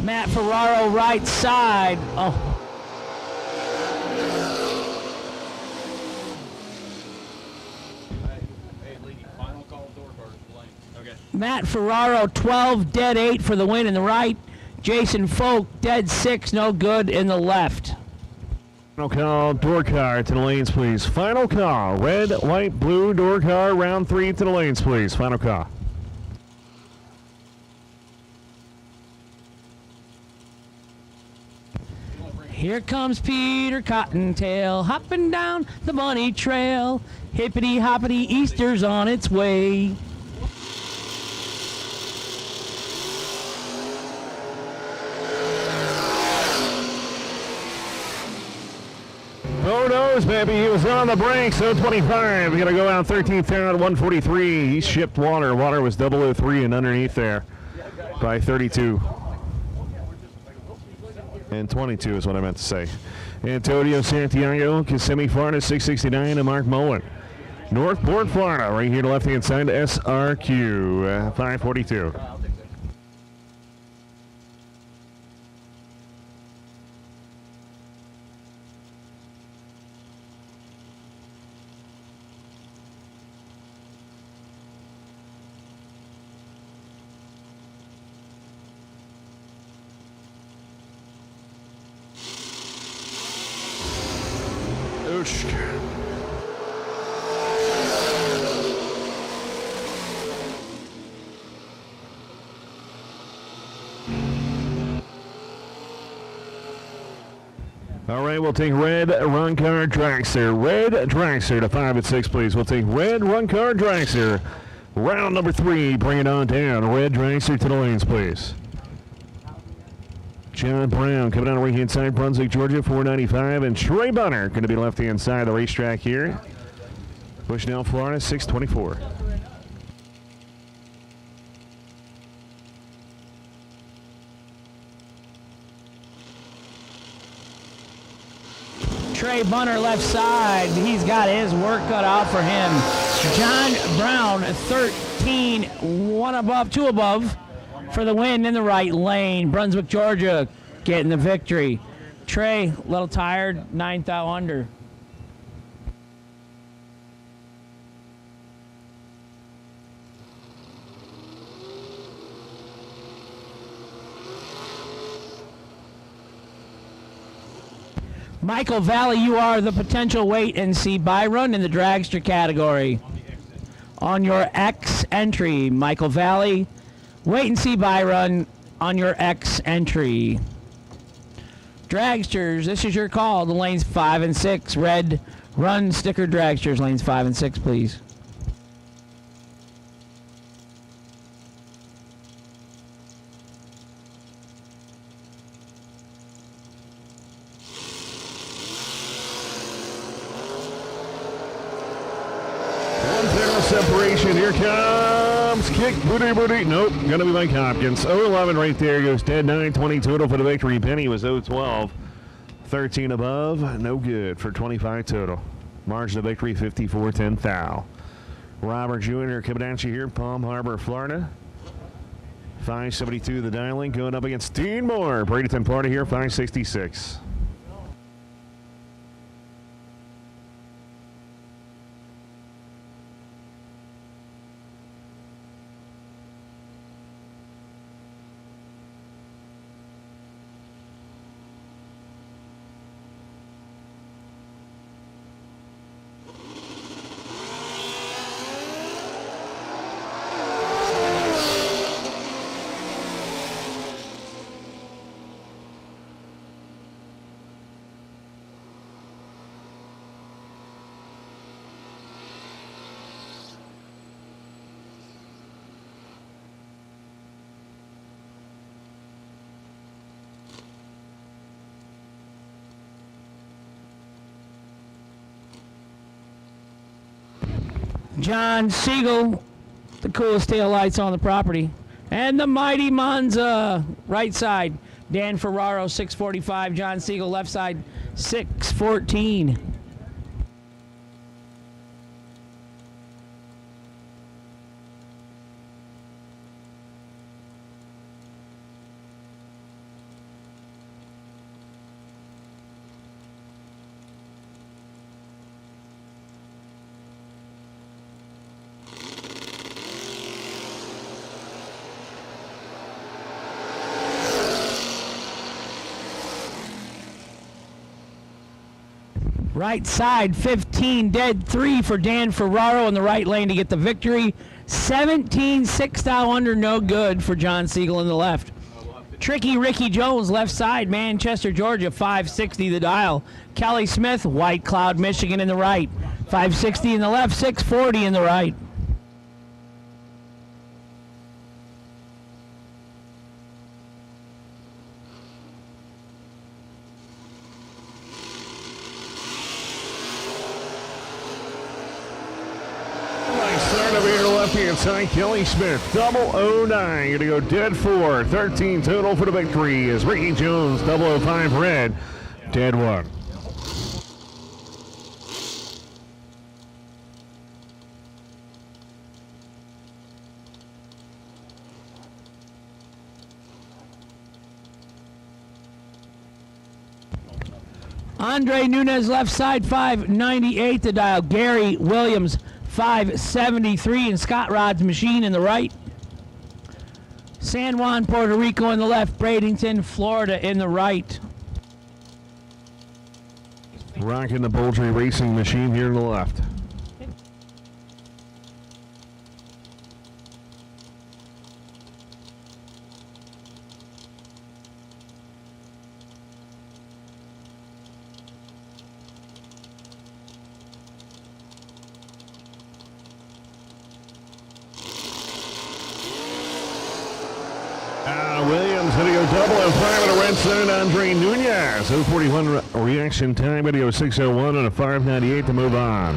Matt Ferraro, right side. Oh. Matt Ferraro, 12, dead 8 for the win in the right. Jason Folk, dead 6, no good in the left. Final call, door car to the lanes, please. Final call, red, white, blue, door car, round 3 to the lanes, please. Final call. Here comes Peter Cottontail, hopping down the bunny trail. Hippity hoppity, Easter's on its way. Oh, knows, baby. He was on the break, so 25. We're going to go out 13th down, 143. He shipped water. Water was 003 and underneath there by 32. And 22 is what I meant to say. Antonio Santiago, Kissimmee, Florida, 669, and Mark Mullen. Northport, Florida, right here to left-hand side, SRQ, 542. All right, we'll take red run car dragster. Red dragster to 5 and 6, please. We'll take red run car dragster. Round number 3, bring it on down. Red dragster to the lanes, please. John Brown coming down the right-hand side, Brunswick, Georgia, 495. And Trey Bunner going to be left-hand side of the racetrack here. Bushnell, Florida, 624. Trey Bunner left side. He's got his work cut out for him. John Brown, 13, 1 above, 2 above for the win in the right lane. Brunswick, Georgia getting the victory. Trey, a little tired, 9th out under. Michael Valley, you are the potential wait and see Byron in the dragster category. On your X entry, Michael Valley, wait and see Byron on your X entry. Dragsters, this is your call. The lanes 5 and 6, red run sticker dragsters, lanes 5 and 6, please. Separation. Here comes Kick Booty. Nope. Going to be Mike Hopkins. 0-11 right there. Goes dead 9-20 total for the victory. Penny was 0-12. 13 above. No good for 25 total. Margin of victory 54-10 thou. Robert Jr. coming at you here. Palm Harbor, Florida. 572 the dialing. Going up against Dean Moore. Bradenton, Florida here. 566. John Siegel, the coolest tail lights on the property. And the mighty Monza, right side. Dan Ferraro, 645. John Siegel, left side, 614. Right side, 15, dead 3 for Dan Ferraro in the right lane to get the victory. 17, 6 thou under, no good for John Siegel in the left. Tricky Ricky Jones, left side, Manchester, Georgia, 560 the dial. Kelly Smith, White Cloud, Michigan in the right. 560 in the left, 640 in the right. Inside Kelly Smith, 009, going to go dead 4, 13 total for the victory as Ricky Jones, 005 red, dead 1. Andre Nunez, left side, 598 to dial. Gary Williams, 573, and Scott Rod's Machine in the right. San Juan, Puerto Rico in the left. Bradenton, Florida in the right. Rocking the Poultry Racing Machine here in the left. Williams going to go 005 in a red zone. Andre Nunez, 041 reaction time. Going to go 601 and a 598 to move on.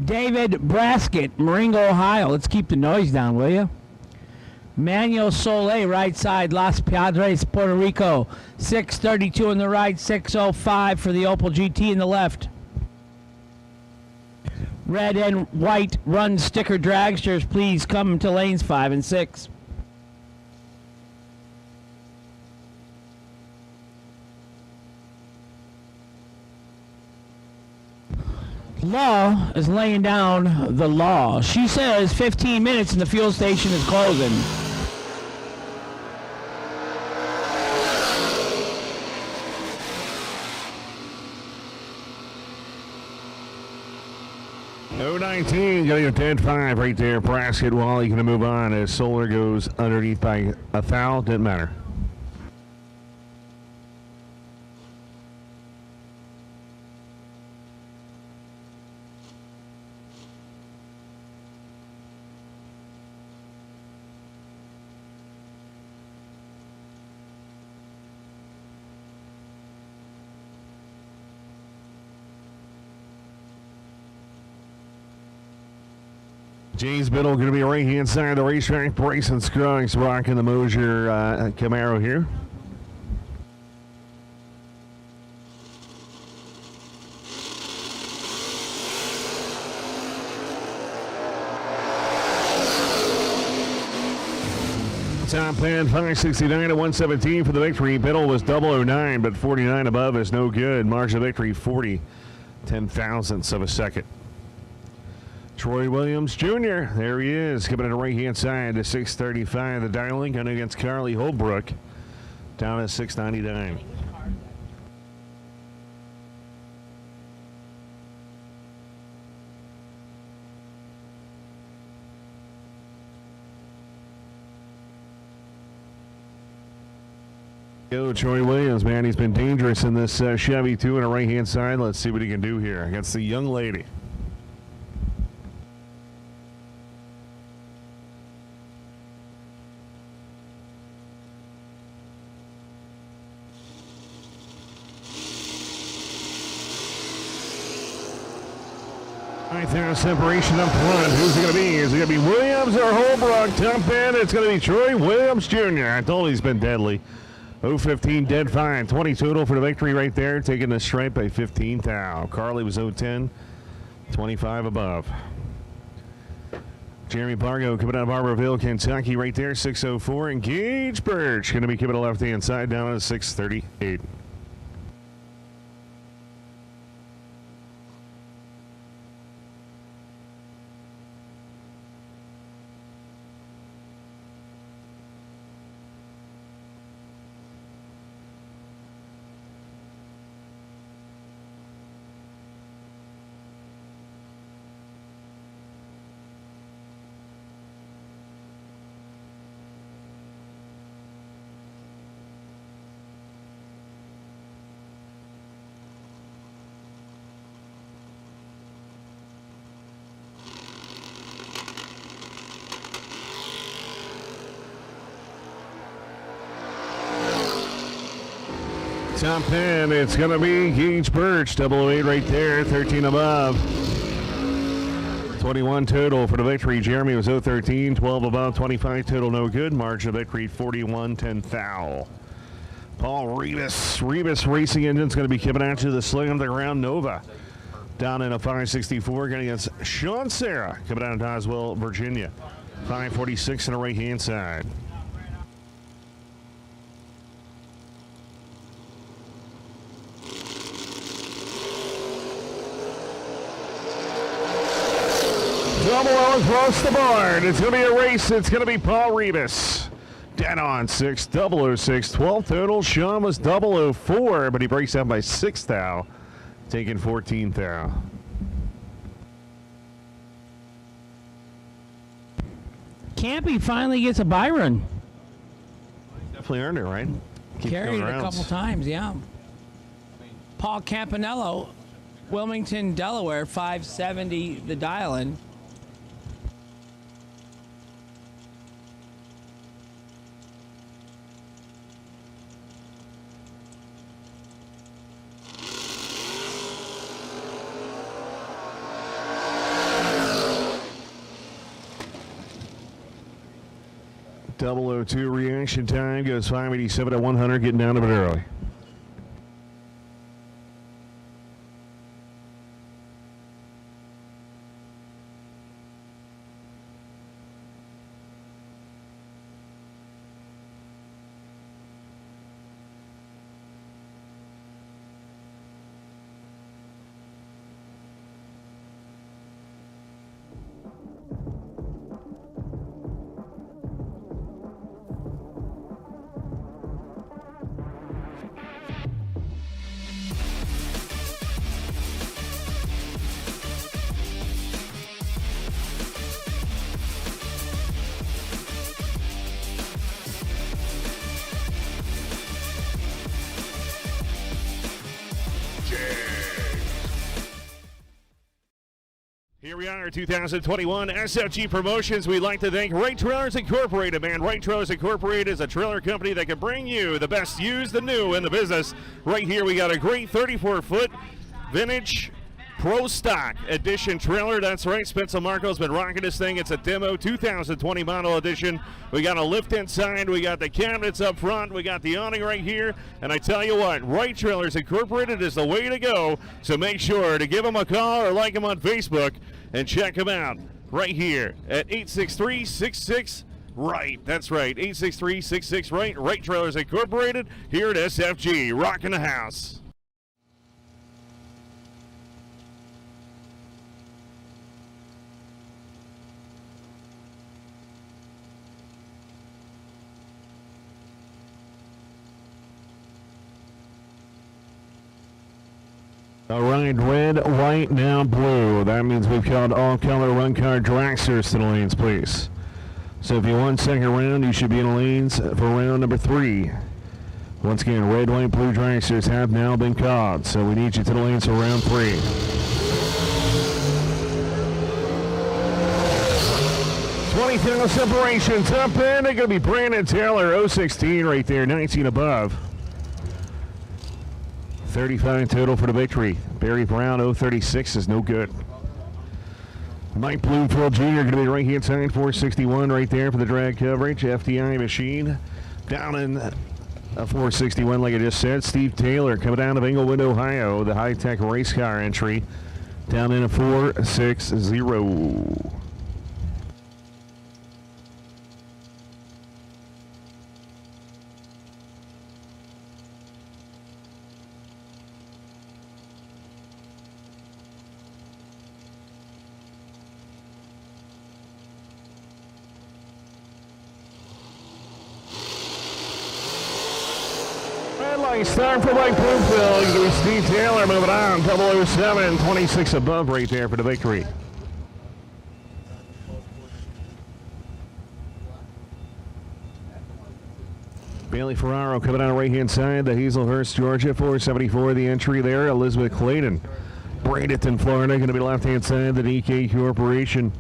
David Braskett, Marengo, Ohio. Let's keep the noise down, will you? Manuel Soleil, right side, Los Padres, Puerto Rico. 632 in the right, 605 for the Opel GT in the left. Red and white run sticker dragsters, please come to lanes 5 and 6. Law is laying down the law. She says 15 minutes and the fuel station is closing. '19 getting a dead 5 right there. Prescott Wally going to move on as Solar goes underneath by a foul. Didn't matter. James Biddle going to be right-hand side of the racetrack. Bryson Scruggs rocking the Mosier Camaro here. Top 10, 569 to 117 for the victory. Biddle was 009, but 49 above is no good. Margin of victory 40 10,000ths of a second. Troy Williams Jr., there he is, coming in the right-hand side to 635. The dialing going against Carly Holbrook, down at 699. Go, Troy Williams, man, he's been dangerous in this Chevy, too, on the right-hand side. Let's see what he can do here against the young lady. Right there, separation up front. Who's it going to be? Is it going to be Williams or Holbrook? Top end, it's going to be Troy Williams Jr. I told he's been deadly. 0-15, dead 5. 20 total for the victory right there. Taking the stripe by 15 thou. Carly was 0-10, 25 above. Jeremy Bargo coming out of Barberville, Kentucky right there, 604. And Gage Birch going to be coming to left-hand side down at 638. Top 10, it's going to be Gage Birch, 008 right there, 13 above. 21 total for the victory. Jeremy was 0-13, 12 above, 25 total, no good. Margin of victory, 41 10 thou. Paul Rebus Racing Engine's going to be coming out to the Sling of the Ground Nova. Down in a 564, going against Sean Serra, coming out of Doswell, Virginia. 546 on the right-hand side. Double O across the board. It's going to be a race. It's going to be Paul Rebus. Dead on 6, 006, 12 total. Sean was 004, but he breaks down by 6 thou, taking 14 thou. Campy finally gets a Byron. Definitely earned it, right? Keep Carried it going a couple times, yeah. Paul Campanello, Wilmington, Delaware, 570 the dial-in. .002 reaction time goes 587 at 100, getting down a bit early. Here we are, 2021 SFG Promotions. We'd like to thank Wright Trailers Incorporated, man. Wright Trailers Incorporated is a trailer company that can bring you the best used and new in the business. Right here, we got a great 34-foot vintage Pro Stock Edition trailer. That's right, Spencer Marco's been rocking this thing. It's a demo 2020 model edition. We got a lift inside. We got the cabinets up front. We got the awning right here. And I tell you what, Wright Trailers Incorporated is the way to go. So make sure to give them a call or like them on Facebook and check them out right here at 863-66-RIGHT. That's right, 863-66-RIGHT. Wright Trailers Incorporated here at SFG, rocking the house. All right, red, white, now blue. That means we've called all color run car dragsters to the lanes, please. So if you want second round, you should be in the lanes for round number 3. Once again, red, white, blue dragsters have now been called. So we need you to the lanes for round 3. $20,000 separation. Top end, they're going to be Brandon Taylor, 016 right there, 19 above. 35 total for the victory. Barry Brown, 036 is no good. Mike Bloomfield Jr. going to be right hand side, 461 right there for the drag coverage. FTI machine down in 461, like I just said. Steve Taylor coming down of Englewood, Ohio, the high-tech race car entry, down in a 460. Start for Mike Bloomfield. You can Steve Taylor moving on. 007, 26 above right there for the victory. Bailey Ferraro coming out right hand side. The Hazelhurst, Georgia, 474 the entry there. Elizabeth Clayton, Bradenton, Florida, going to be left hand side. The DK Corporation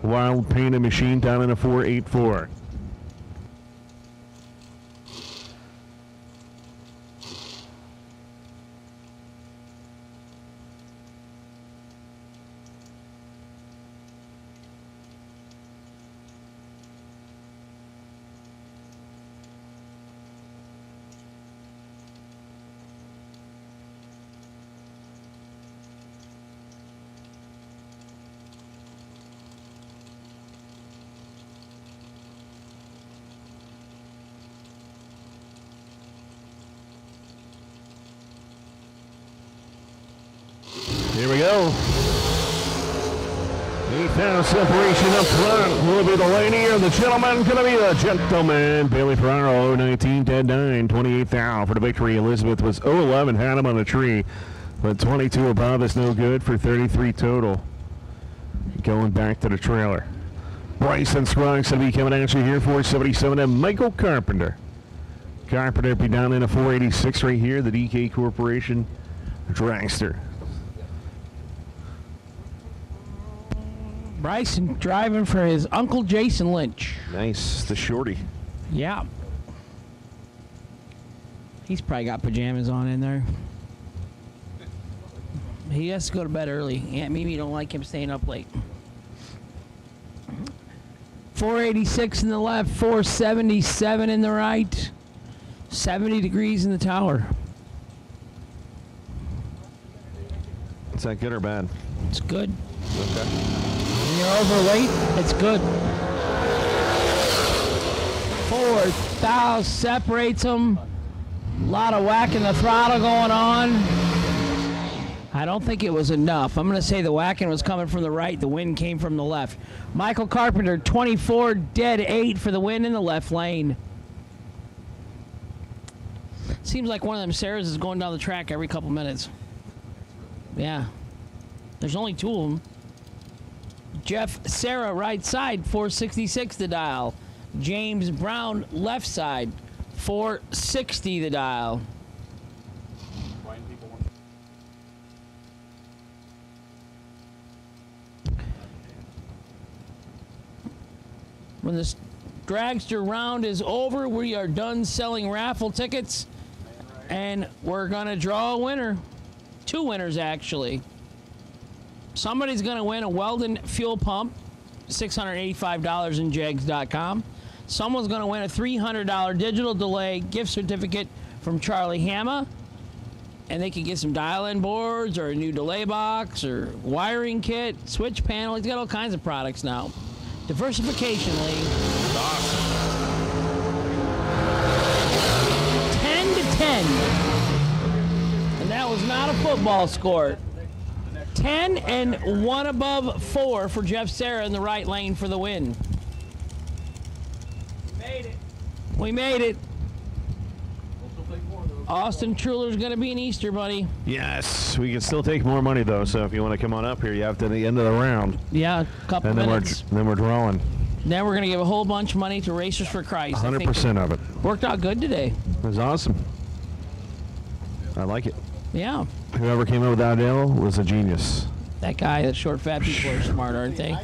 Wild Painted Machine down in a 484. Here we go. 8,000 separation up front. Will it be the lady or the gentleman? Going to be the gentleman. Bailey Ferraro, 019, 10-9, 28,000 for the victory. Elizabeth was 011, had him on the tree. But 22 above is no good for 33 total. Going back to the trailer. Bryson Scruggs going to be coming at you here, 477, and Michael Carpenter. Carpenter be down in a 486 right here, the DK Corporation dragster. Bryson driving for his Uncle Jason Lynch. Nice, the shorty. Yeah. He's probably got pajamas on in there. He has to go to bed early. Aunt Mimi don't like him staying up late. 486 in the left, 477 in the right. 70 degrees in the tower. Is that good or bad? It's good. Okay. When you're overweight, it's good. 4,000 separates them. A lot of whacking the throttle going on. I don't think it was enough. I'm going to say the whacking was coming from the right. The wind came from the left. Michael Carpenter, 24, dead 8 for the win in the left lane. Seems like one of them Sarahs is going down the track every couple minutes. Yeah. There's only 2 of them. Jeff Sarah, right side, 466 the dial. James Brown, left side, 460 the dial. When this dragster round is over, we are done selling raffle tickets, and we're going to draw a winner. 2 winners, actually. Somebody's going to win a Weldon fuel pump, $685 in jegs.com. Someone's going to win a $300 digital delay gift certificate from Charlie Hama, and they can get some dial-in boards or a new delay box or wiring kit, switch panel. He's got all kinds of products now. Diversification, Lee. Awesome. 10 to 10. And that was not a football score. 10 and 1 above 4 for Jeff Serra in the right lane for the win. We made it. Austin Truller's going to be an Easter Bunny. Yes, we can still take more money though. So if you want to come on up here, you have to the end of the round. Yeah, a couple and then minutes. then we're drawing. Then we're going to give a whole bunch of money to Racers for Christ. 100% of it. Worked out good today. It was awesome. I like it. Yeah. Whoever came up with that deal was a genius. That guy, that short, fat people are smart, aren't they?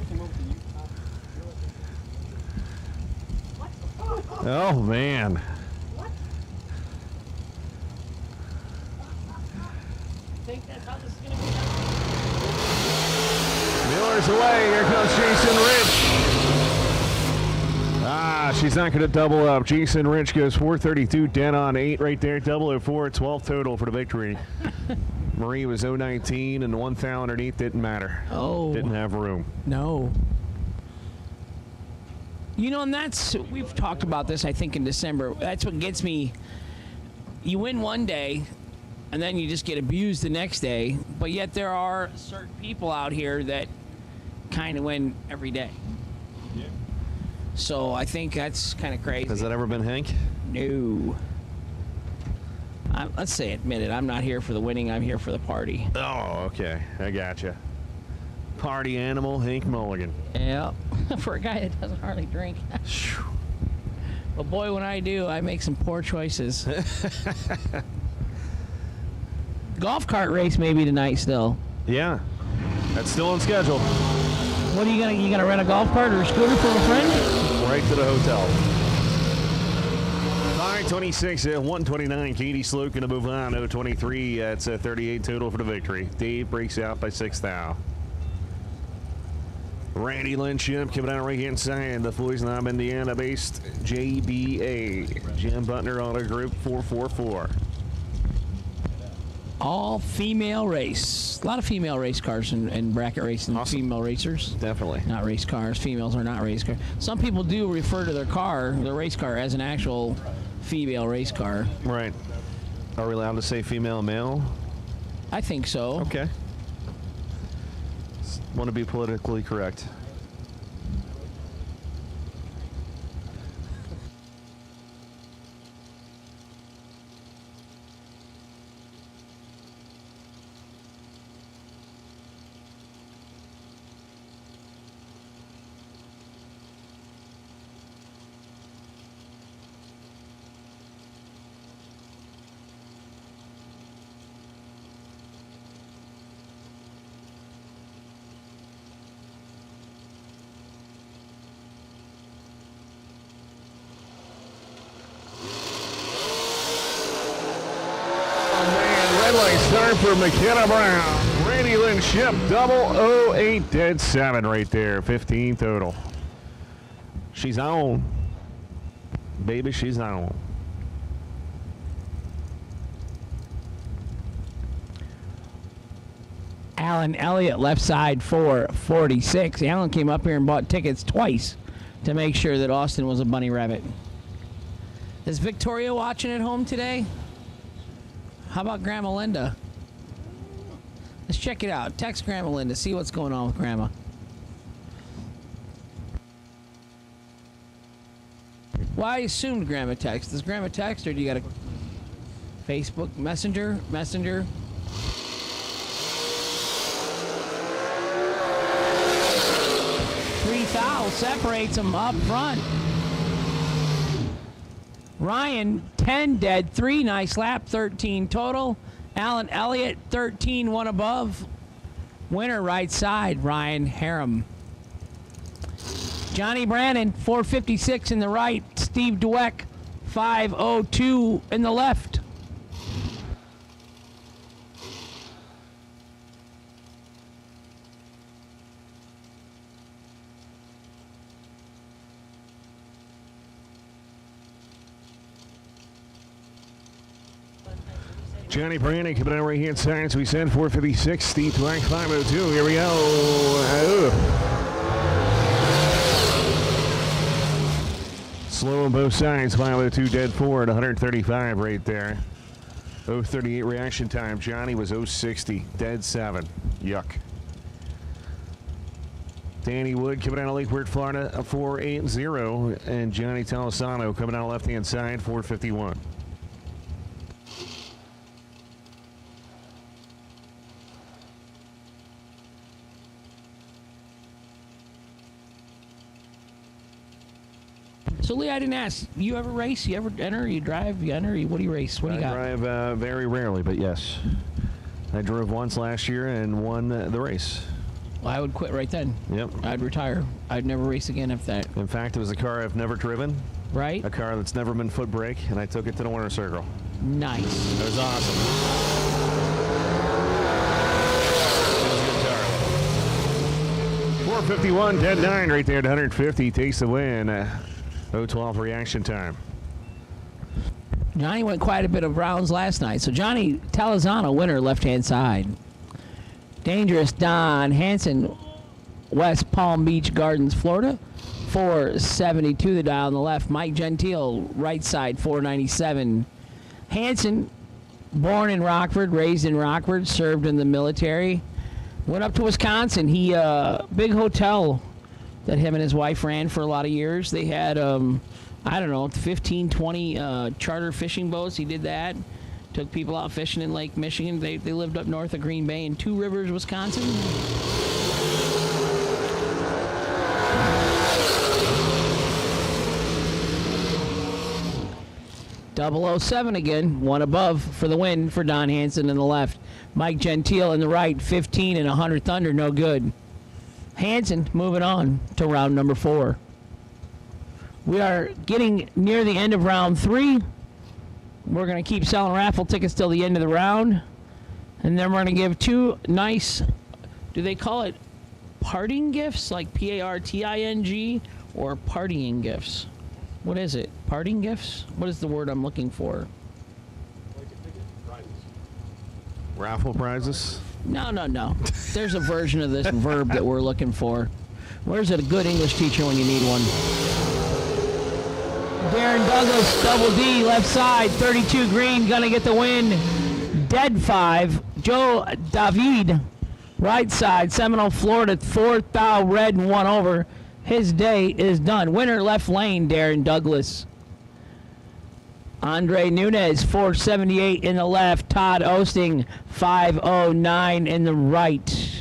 Oh man. Miller's away. Here comes Jason Rich. She's not going to double up. Jason Rich goes 432, dead on 8 right there. 004, 12 total for the victory. Marie was 019, and the 1 thou underneath didn't matter. Oh. Didn't have room. No. You know, and we've talked about this, I think, in December. That's what gets me. You win one day, and then you just get abused the next day. But yet there are certain people out here that kind of win every day. Yeah. So I think that's kind of crazy. Has that ever been Hank? No. Let's say admit it. I'm not here for the winning. I'm here for the party. Oh, okay. I gotcha. Party animal, Hank Mulligan. Yeah. For a guy that doesn't hardly drink. But boy, when I do, I make some poor choices. Golf cart race maybe tonight still. Yeah. That's still on schedule. What are you gonna rent a golf cart or a scooter for a friend? Right to the hotel. 526 at 129. Katie Sloke going to move on. 023. That's a 38 total for the victory. Dave breaks out by 6 thou. Randy Lynchip coming out right hand side. The Floyd's Knob, Indiana based JBA. Jim Butner Auto Group 444. All female race. A lot of female race cars and bracket racing. Awesome. Female racers. Definitely. Not race cars. Females are not race cars. Some people do refer to their race car, as an actual female race car. Right. Are we allowed to say female and male? I think so. Okay. Want to be politically correct. Start for McKenna Brown. Randy Lynn Ship, 008, dead 7 right there. 15 total. She's on. Baby, she's on. Alan Elliott, left side 446. Alan came up here and bought tickets twice to make sure that Austin was a bunny rabbit. Is Victoria watching at home today? How about Grandma Linda? Let's check it out. Text Grandma Linda. See what's going on with Grandma. Well, I assumed Grandma text. Does Grandma text, or do you got a Facebook Messenger? Messenger. Three foul separates them up front. Ryan, 10 dead, 3 nice lap, 13 total. Alan Elliott, 13, 1 above. Winner right side, Ryan Harem. Johnny Brannon, 456 in the right. Steve Dweck, 502 in the left. Johnny Brannon coming out right hand side, so we send 456. Steve Dweck, 502. Here we go. Slow on both sides, 502 dead forward, 135 right there. 038 reaction time. Johnny was 060, dead 7. Yuck. Danny Wood coming out of Lake Worth, Florida, 480. And Johnny Talisano coming out left hand side, 451. So, Lee, I didn't ask. You ever race? You ever enter? You drive? You enter? What do you race? What do you got? I drive very rarely, but yes. I drove once last year and won the race. Well, I would quit right then. Yep. I'd retire. I'd never race again if that. In fact, it was a car I've never driven. Right. A car that's never been foot brake, and I took it to the winter circle. Nice. It was awesome. It was a good car. 451, dead 9 right there at 150. Takes the win. 012 reaction time. Johnny went quite a bit of rounds last night. So Johnny Talizano, winner, left-hand side. Dangerous Don Hansen, West Palm Beach Gardens, Florida, 472 the dial on the left. Mike Gentile, right side, 497. Hansen, born in Rockford, raised in Rockford, served in the military. Went up to Wisconsin. He, big hotel that him and his wife ran for a lot of years. They had, I don't know, 15, 20 charter fishing boats. He did that. Took people out fishing in Lake Michigan. They lived up north of Green Bay in Two Rivers, Wisconsin. .007 again, one above for the win for Don Hansen in the left. Mike Gentile in the right, 15 and 100th under, no good. Hansen moving on to round number 4. We are getting near the end of round 3. We're going to keep selling raffle tickets till the end of the round. And then we're going to give 2 nice, do they call it parting gifts, like P-A-R-T-I-N-G, or partying gifts? What is it? Parting gifts? What is the word I'm looking for? Raffle prizes? No. There's a version of this verb that we're looking for. Where's it a good English teacher when you need one? Darren Douglas, double D, left side, 32 green, gonna get the win. Dead 5. Joe David, right side, Seminole, Florida, 4th thou red and 1 over. His day is done. Winner left lane, Darren Douglas. Andre Nunez, 478 in the left. Todd Osting, 509 in the right.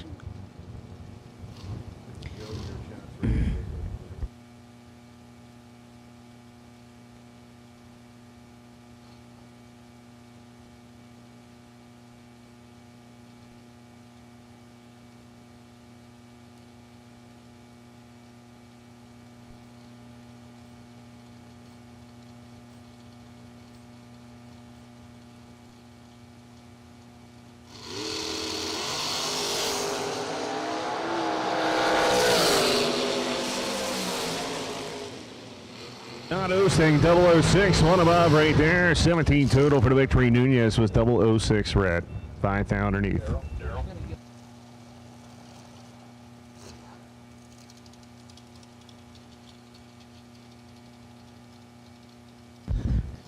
Not Osting, 006, one above right there. 17 total for the victory. Nunez was 006 red. 5,000 underneath.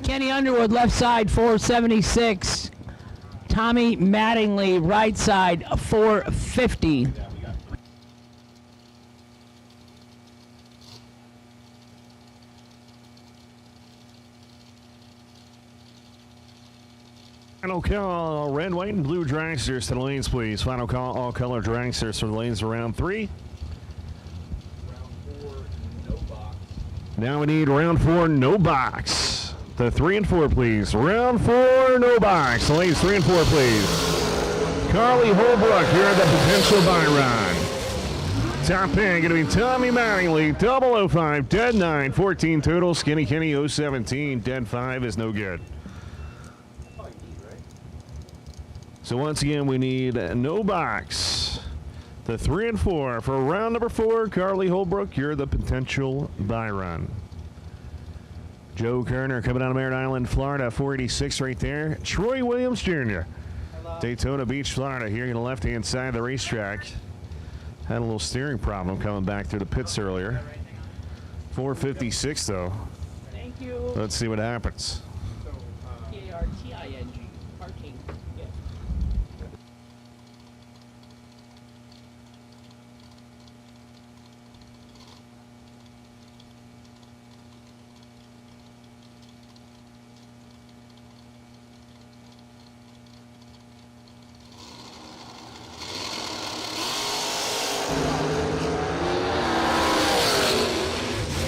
Kenny Underwood, left side, 476. Tommy Mattingly, right side, 450. Final call, red, white, and blue dragsters to the lanes, please. Final call, all color dragsters for the lanes around 3. Now we need round 4, no box. The 3 and 4, please. Round 4, no box. The lanes 3 and 4, please. Carly Holbrook here at the potential buy run. top 10 going to be Tommy Mattingly, 005, dead 9, 14 total. Skinny Kenny, 017, dead 5 is no good. So once again, we need no box. The 3 and 4 for round number 4. Carly Holbrook, you're the potential buy run. Joe Kerner coming out of Merritt Island, Florida, 486 right there. Troy Williams Jr. Daytona Beach, Florida, here on the left-hand side of the racetrack. Had a little steering problem coming back through the pits earlier. 456 though. Thank you. Let's see what happens. K-A-R-T-I-N-G. Parking. Yeah.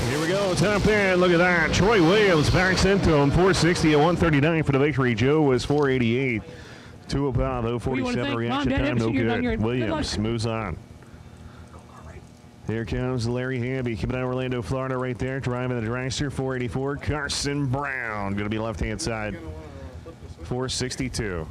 Here we go, top 10. Look at that. Troy Williams backs into him. 460 at 139 for the victory. Joe was 488. 2 about 047 reaction time. No good. Williams moves on. Here comes Larry Hamby, keeping out Orlando, Florida right there. Driving the dragster, 484. Carson Brown, going to be left-hand side, 462.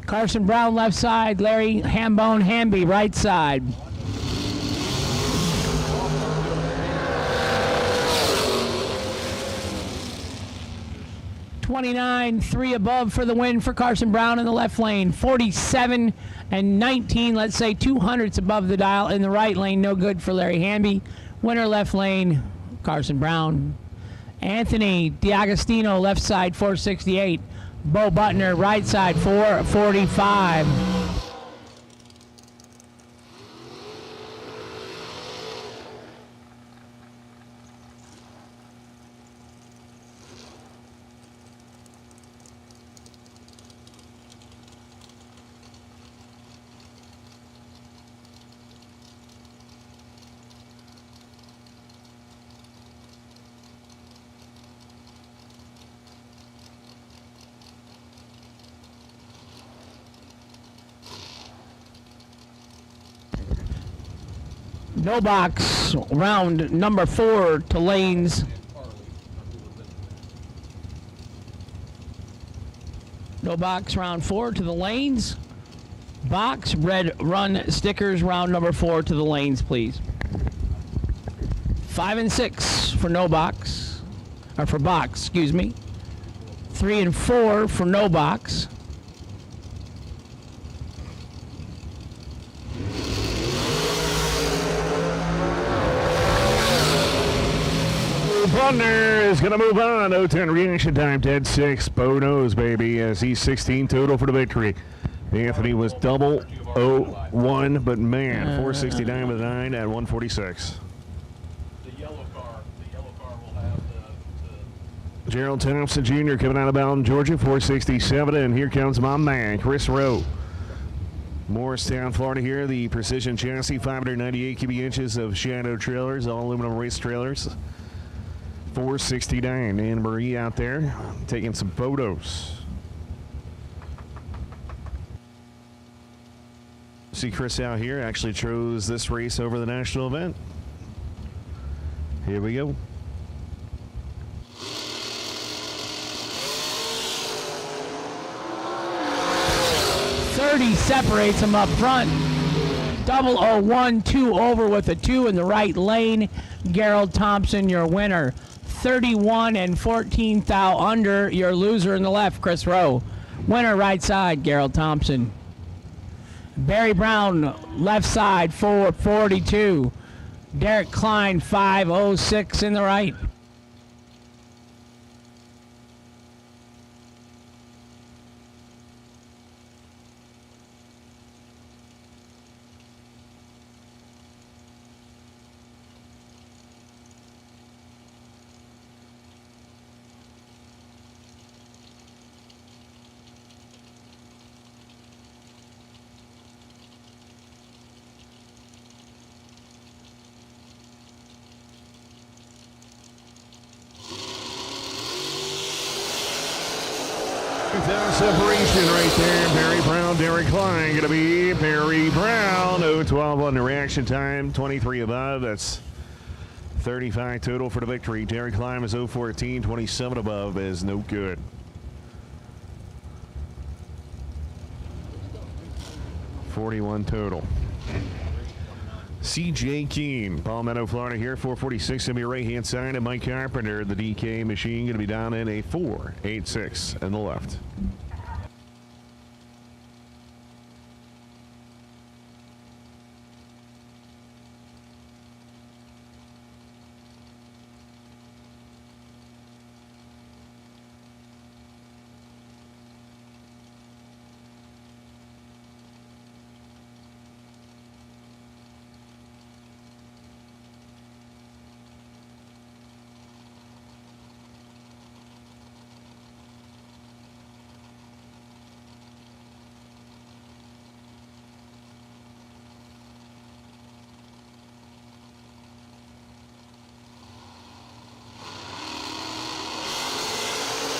Carson Brown left side, Larry Hambone Hamby right side. '29, 3 above for the win for Carson Brown in the left lane. 47 and 19, let's say 200ths above the dial in the right lane. No good for Larry Hamby. Winner left lane, Carson Brown. Anthony D'Agostino left side, 468. Bo Butner, right side, 445. No box, round number 4 to lanes. No box, round 4 to the lanes. Box, red run stickers, round number 4 to the lanes, please. 5 and 6 for no box, or for box, excuse me. 3 and 4 for no box. Butner is going to move on. 0-10 reaction time, dead 6. Bo knows, baby, as he's 16 total for the victory. Anthony was 001, but man, 469 with 9 at 146. The yellow car will have the Gerald Thompson Jr. coming out of Bowden, Georgia, 467, and here comes my man, Chris Rowe. Morristown, Florida here, the Precision Chassis, 598 cubic inches of Shadow trailers, all aluminum race trailers. 469. Anne Marie out there taking some photos. See Chris out here actually chose this race over the national event. Here we go. Separates him up front. 001, 2 over with a 2 in the right lane. Gerald Thompson, your winner. 31 and 14 thou under, your loser in the left, Chris Rowe. Winner right side, Gerald Thompson. Barry Brown, left side, 442. Derek Klein, 506 in the right. Without separation right there, Barry Brown, Derek Klein, going to be Barry Brown. 0-12 on the reaction time, 23 above. That's 35 total for the victory. Derek Klein is 0-14, 27 above is no good. $41 total. CJ Keene, Palmetto, Florida here, 446 on your right-hand side, and Mike Carpenter, the DK machine, going to be down in a 4.86 on the left.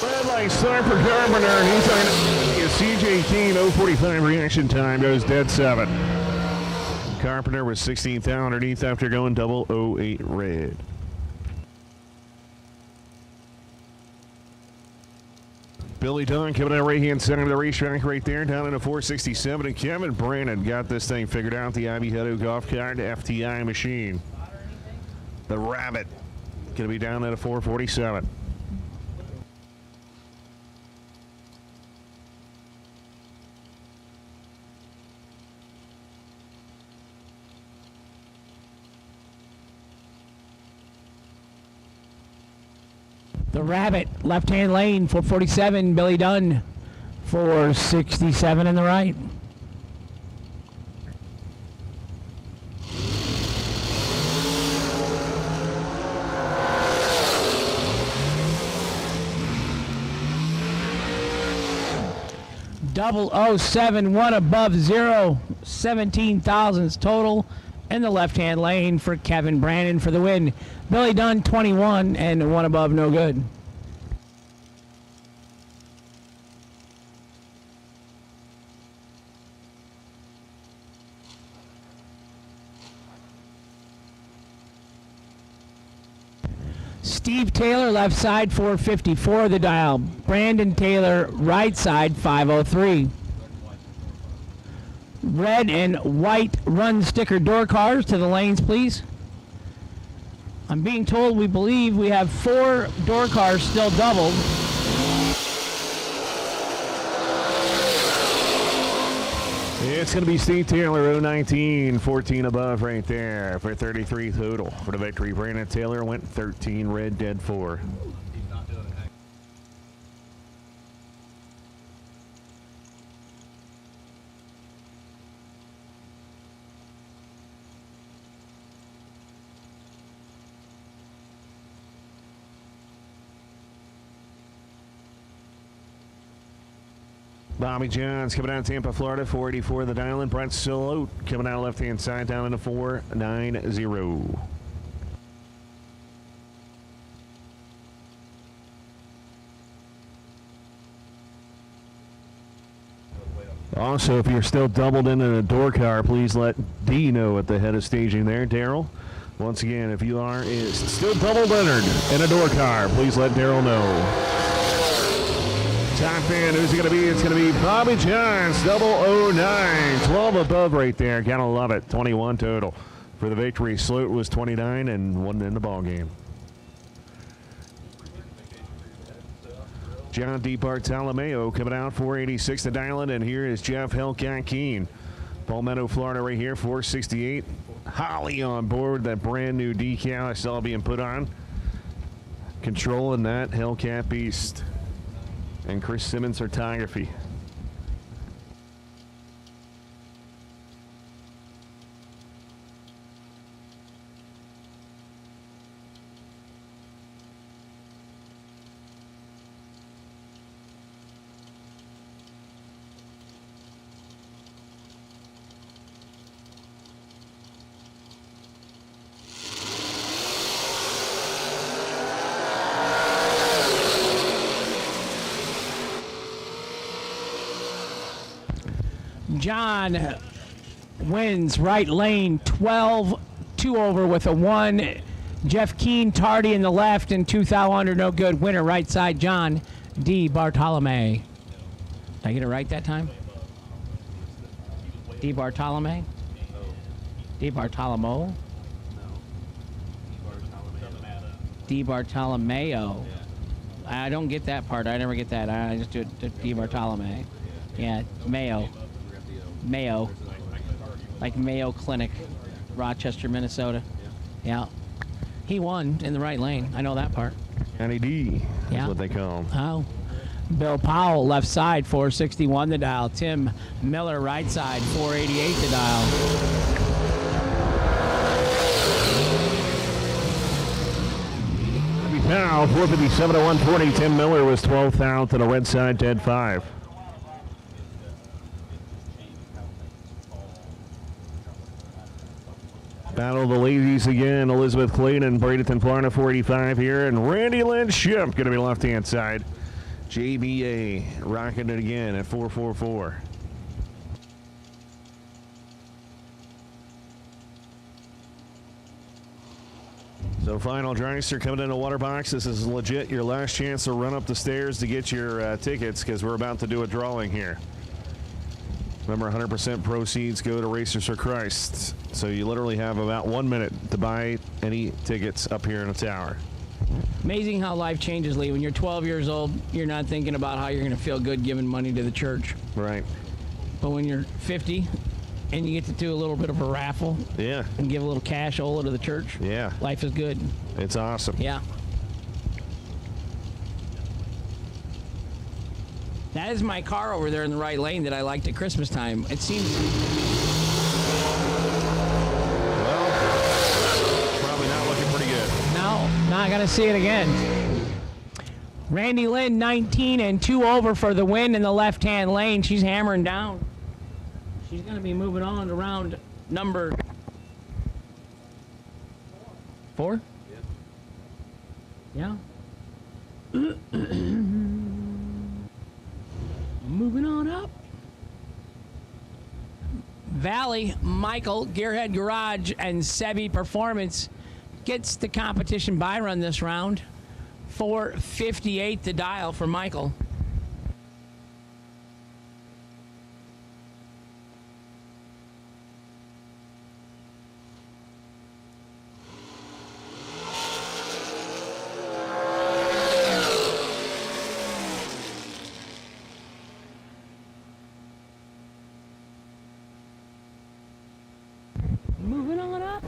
Red light start for Carpenter, and he's on CJ Keene. 0:45 reaction time, goes dead 7. Carpenter was 16th out underneath after going 008 red. Billy Dunn coming out right-hand side of the racetrack right there, down in a 467, and Kevin Brannon got this thing figured out, the Ivy Head golf cart FTI machine. The Rabbit going to be down at a 447. The Rabbit, left-hand lane, 447, Billy Dunn, 467 in the right. Double 071 above 0, 17 thousandths total in the left-hand lane for Kevin Brannon for the win. Billy Dunn 21 and 1 above no good. Steve Taylor left side 454 the dial. Brandon Taylor right side 503. Red and white run sticker door cars to the lanes, please. I'm being told we believe we have 4 door cars still doubled. It's going to be Steve Taylor, 019, 14 above right there for 33 total. For the victory, Brandon Taylor went 13, red, dead 4. Bobby Johns coming out of Tampa, Florida, 484 the dial-in. Brett Solote coming out left-hand side down into 490. Also, if you're still doubled in a door car, please let D know at the head of staging there, Daryl. Once again, if you are still double entered in a door car, please let Daryl know. Top fan, who's it going to be? It's going to be Bobby Johns, 009, 12 above right there. Gotta love it. 21 total for the victory. Sloat was 29 and wasn't in the ball game. John D. Bartolomeo coming out 486 to dial-in, and here is Jeff Hellcat Keene. Palmetto, Florida, right here, 468. Holly on board, that brand new decal I saw being put on. Controlling that Hellcat beast. And Chris Simmons photography. John wins right lane, 12, 2 over with a 1. Jeff Keen, tardy in the left, and 2 thou under, no good. Winner, right side, John D. Bartolome. Did I get it right that time? D. Bartolome? D. Bartolomo? D. Bartolomeo. I don't get that part. I never get that. I just do it D. Bartolome. Yeah, Mayo. Mayo. Like Mayo Clinic, Rochester, Minnesota. Yeah. He won in the right lane. I know that part. Johnny D. That's what they call him. Oh. Bill Powell, left side, 461 the dial. Tim Miller, right side, 488 the dial. Now, 457 to 120. Tim Miller was 12th out to the red side, dead 5. Battle of the ladies again. Elizabeth Clayton, Bradenton, Florida, 485 here. And Randy Lynch, going to be left-hand side. JBA rocking it again at 444. So final dragster coming in a water box. This is legit your last chance to run up the stairs to get your tickets because we're about to do a drawing here. Remember, 100% proceeds go to Racers for Christ. So you literally have about 1 minute to buy any tickets up here in the tower. Amazing how life changes, Lee. When you're 12 years old, you're not thinking about how you're going to feel good giving money to the church. Right. But when you're 50 and you get to do a little bit of a raffle, yeah, and give a little cashola to the church, yeah, life is good. It's awesome. Yeah. That is my car over there in the right lane that I liked at Christmas time. It seems. Well, probably not looking pretty good. No, not gonna see it again. Randy Lynn, 19 and 2 over for the win in the left-hand lane. She's hammering down. She's gonna be moving on to round number 4. Yeah. Moving on up. Valley, Michael, Gearhead Garage, and Sebi Performance gets the competition buy run this round. 458 the dial for Michael. Moving on up.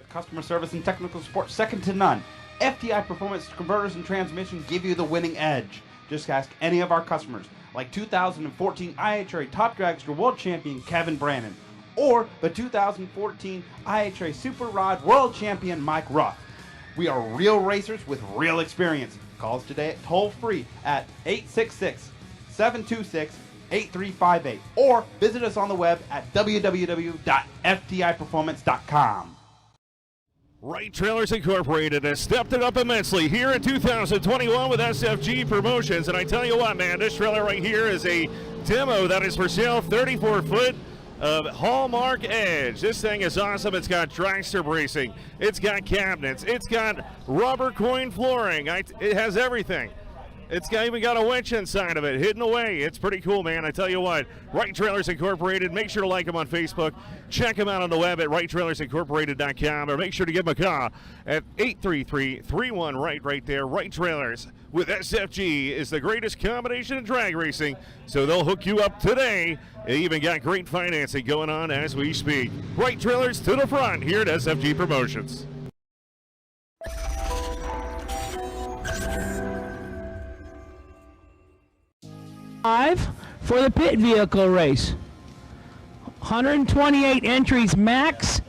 Customer service and technical support second to none. FTI Performance Converters and Transmission give you the winning edge. Just ask any of our customers, like 2014 IHRA Top Dragster World Champion Kevin Brannon, or the 2014 IHRA Super Rod World Champion Mike Ruff. We are real racers with real experience. Call us today at toll-free at 866-726-8358, or visit us on the web at www.ftiperformance.com. Wright Trailers Incorporated has stepped it up immensely here in 2021 with SFG Promotions. And I tell you what, man, this trailer right here is a demo that is for sale, 34-foot of Hallmark Edge. This thing is awesome. It's got dragster bracing. It's got cabinets. It's got rubber coin flooring. It has everything. It's even got a winch inside of it, hidden away. It's pretty cool, man. I tell you what, Wright Trailers Incorporated, make sure to like them on Facebook. Check them out on the web at WrightTrailersIncorporated.com, or make sure to give them a call at 833-31-WRIGHT right there. Wright Trailers with SFG is the greatest combination in drag racing, so they'll hook you up today. They even got great financing going on as we speak. Wright Trailers to the front here at SFG Promotions. 5 for the pit vehicle race. 128 entries max,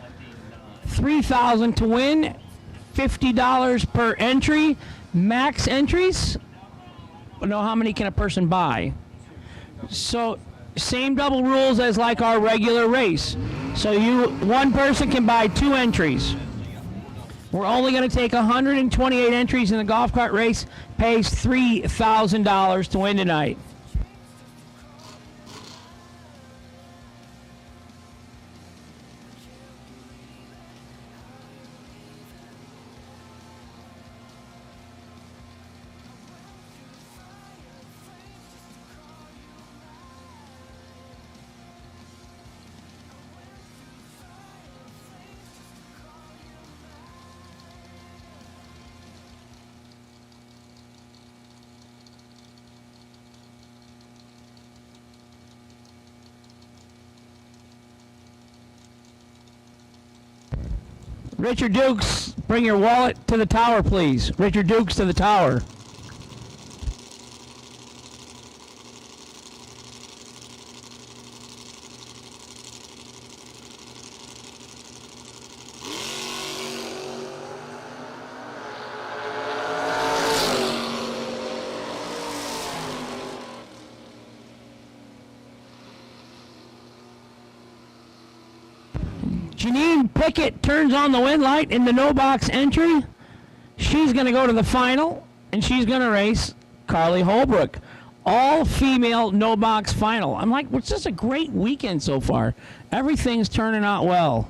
3,000 to win, $50 per entry. Max entries, know how many can a person buy? So same double rules as like our regular race. So one person can buy 2 entries. We're only going to take 128 entries in the golf cart race, pays $3,000 to win tonight. Richard Dukes, bring your wallet to the tower, please. Richard Dukes to the tower. Janine Pickett turns on the wind light in the no box entry. She's going to go to the final, and she's going to race Carly Holbrook. All female no box final. I'm like, it's just a great weekend so far. Everything's turning out well.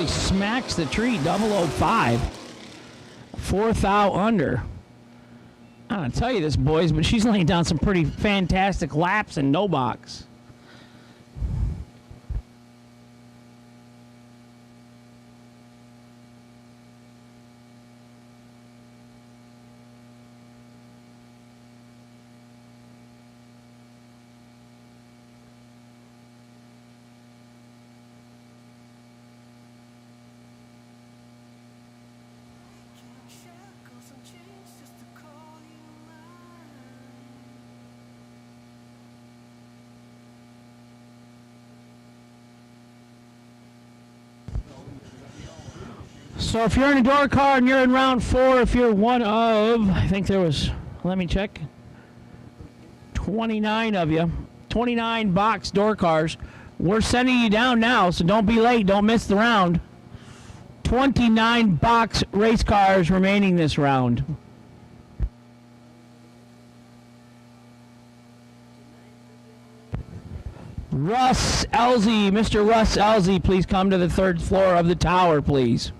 Smacks the tree, 005. 4th thou under. I don't tell you this, boys, but she's laying down some pretty fantastic laps in no box. So if you're in a door car and you're in round 4, if you're one of, I think there was, let me check, 29 of you, 29 box door cars. We're sending you down now, so don't be late, don't miss the round. 29 box race cars remaining this round. Russ Elzy, Mr. Russ Elzy, please come to the 3rd floor of the tower, please.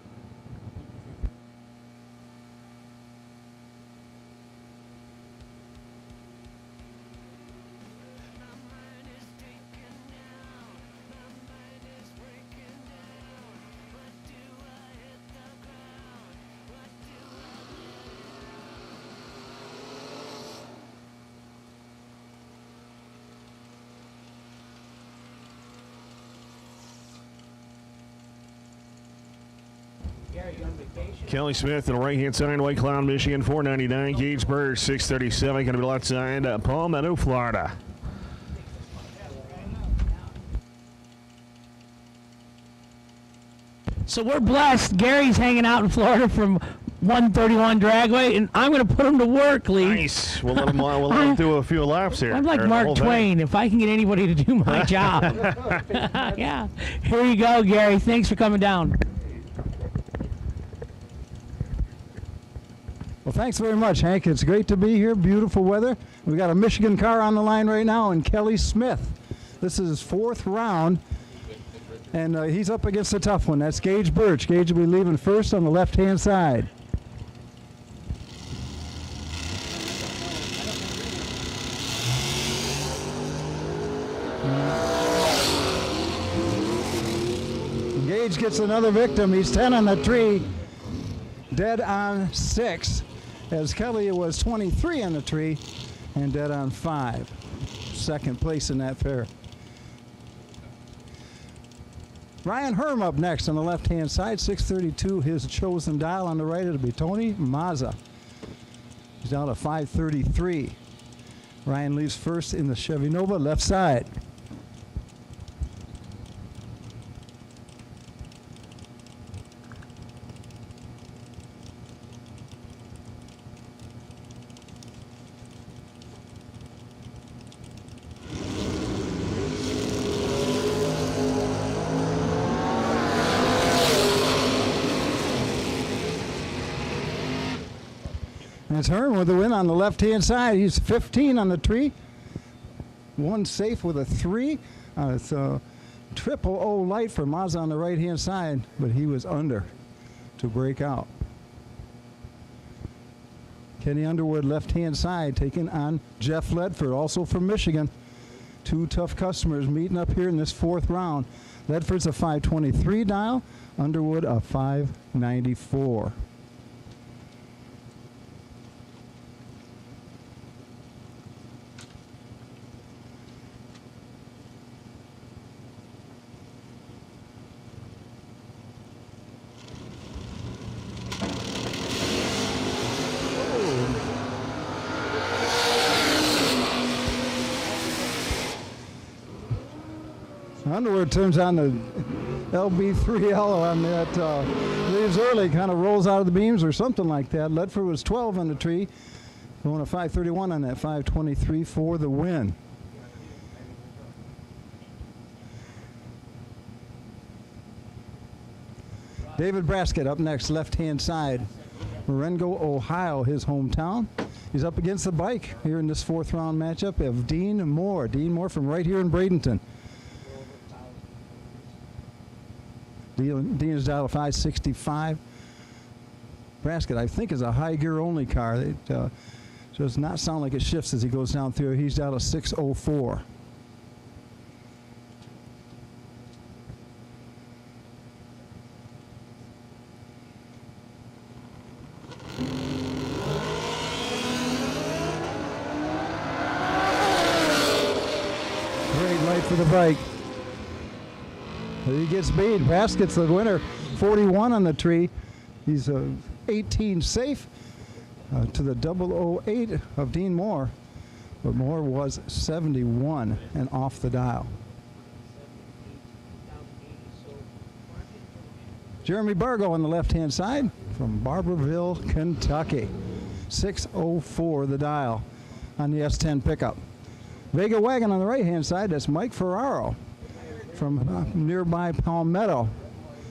Kelly Smith on the right-hand side, White Cloud, Michigan, 499. Gaigesburg, 637. Going to be outside Palmetto, Florida. So we're blessed. Gary's hanging out in Florida from 131 Dragway, and I'm going to put him to work, Lee. Nice. We'll let him do a few laps here. I'm like Mark Twain, if I can get anybody to do my job. Yeah. Here you go, Gary. Thanks for coming down. Well, thanks very much, Hank. It's great to be here. Beautiful weather. We got a Michigan car on the line right now, and Kelly Smith. This is his 4th round, and he's up against a tough one. That's Gage Birch. Gage will be leaving first on the left-hand side. Gage gets another victim. He's 10 on the tree, dead on 6, as Kelly was 23 on the tree and dead on 5. Second place in that pair. Ryan Herm up next on the left-hand side, 632, his chosen dial. On the right, it'll be Tony Mazza. He's down to 533. Ryan leaves first in the Chevy Nova, left side. It's Herm with the win on the left-hand side. He's 15 on the tree. One safe with a 3. It's a triple O light for Mazza on the right-hand side, but he was under to break out. Kenny Underwood, left-hand side, taking on Jeff Ledford, also from Michigan. Two tough customers meeting up here in this 4th round. Ledford's a 523 dial, Underwood a 594. Underwood turns on the LB3L on that, leaves early, kind of rolls out of the beams or something like that. Ledford was 12 on the tree, going a 531 on that 523 for the win. David Braskett up next, left-hand side. Marengo, Ohio, his hometown. He's up against the bike here in this 4th round matchup of Dean Moore. Dean Moore from right here in Bradenton. Dean is dial 565. Braskett, I think, is a high gear only car. It does not sound like it shifts as he goes down through. He's dial 604. Great light for the bike. He gets beat. Braskett's the winner, 41 on the tree. He's 18 safe to the 008 of Dean Moore. But Moore was 71 and off the dial. Jeremy Bargo on the left-hand side from Barberville, Kentucky. 604 the dial on the S10 pickup. Vega Wagon on the right-hand side, that's Mike Ferraro from nearby Palmetto.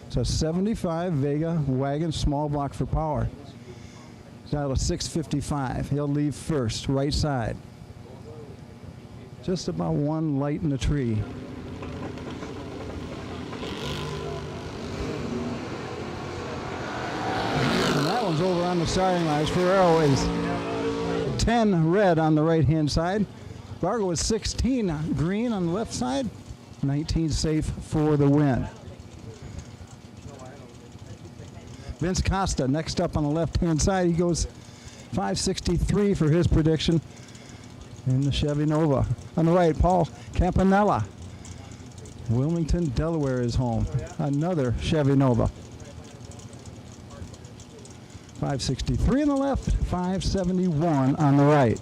It's a 75 Vega Wagon, small block for power. Dial a 655. He'll leave first, right side. Just about one light in the tree. And that one's over on the starting line. Ferraro is 10 red on the right-hand side. Bargo is 16 green on the left side. 19 safe for the win. Vince Costa next up on the left-hand side. He goes 563 for his prediction in the Chevy Nova. On the right, Paul Campanella. Wilmington, Delaware is home. Another Chevy Nova. 563 on the left, 571 on the right.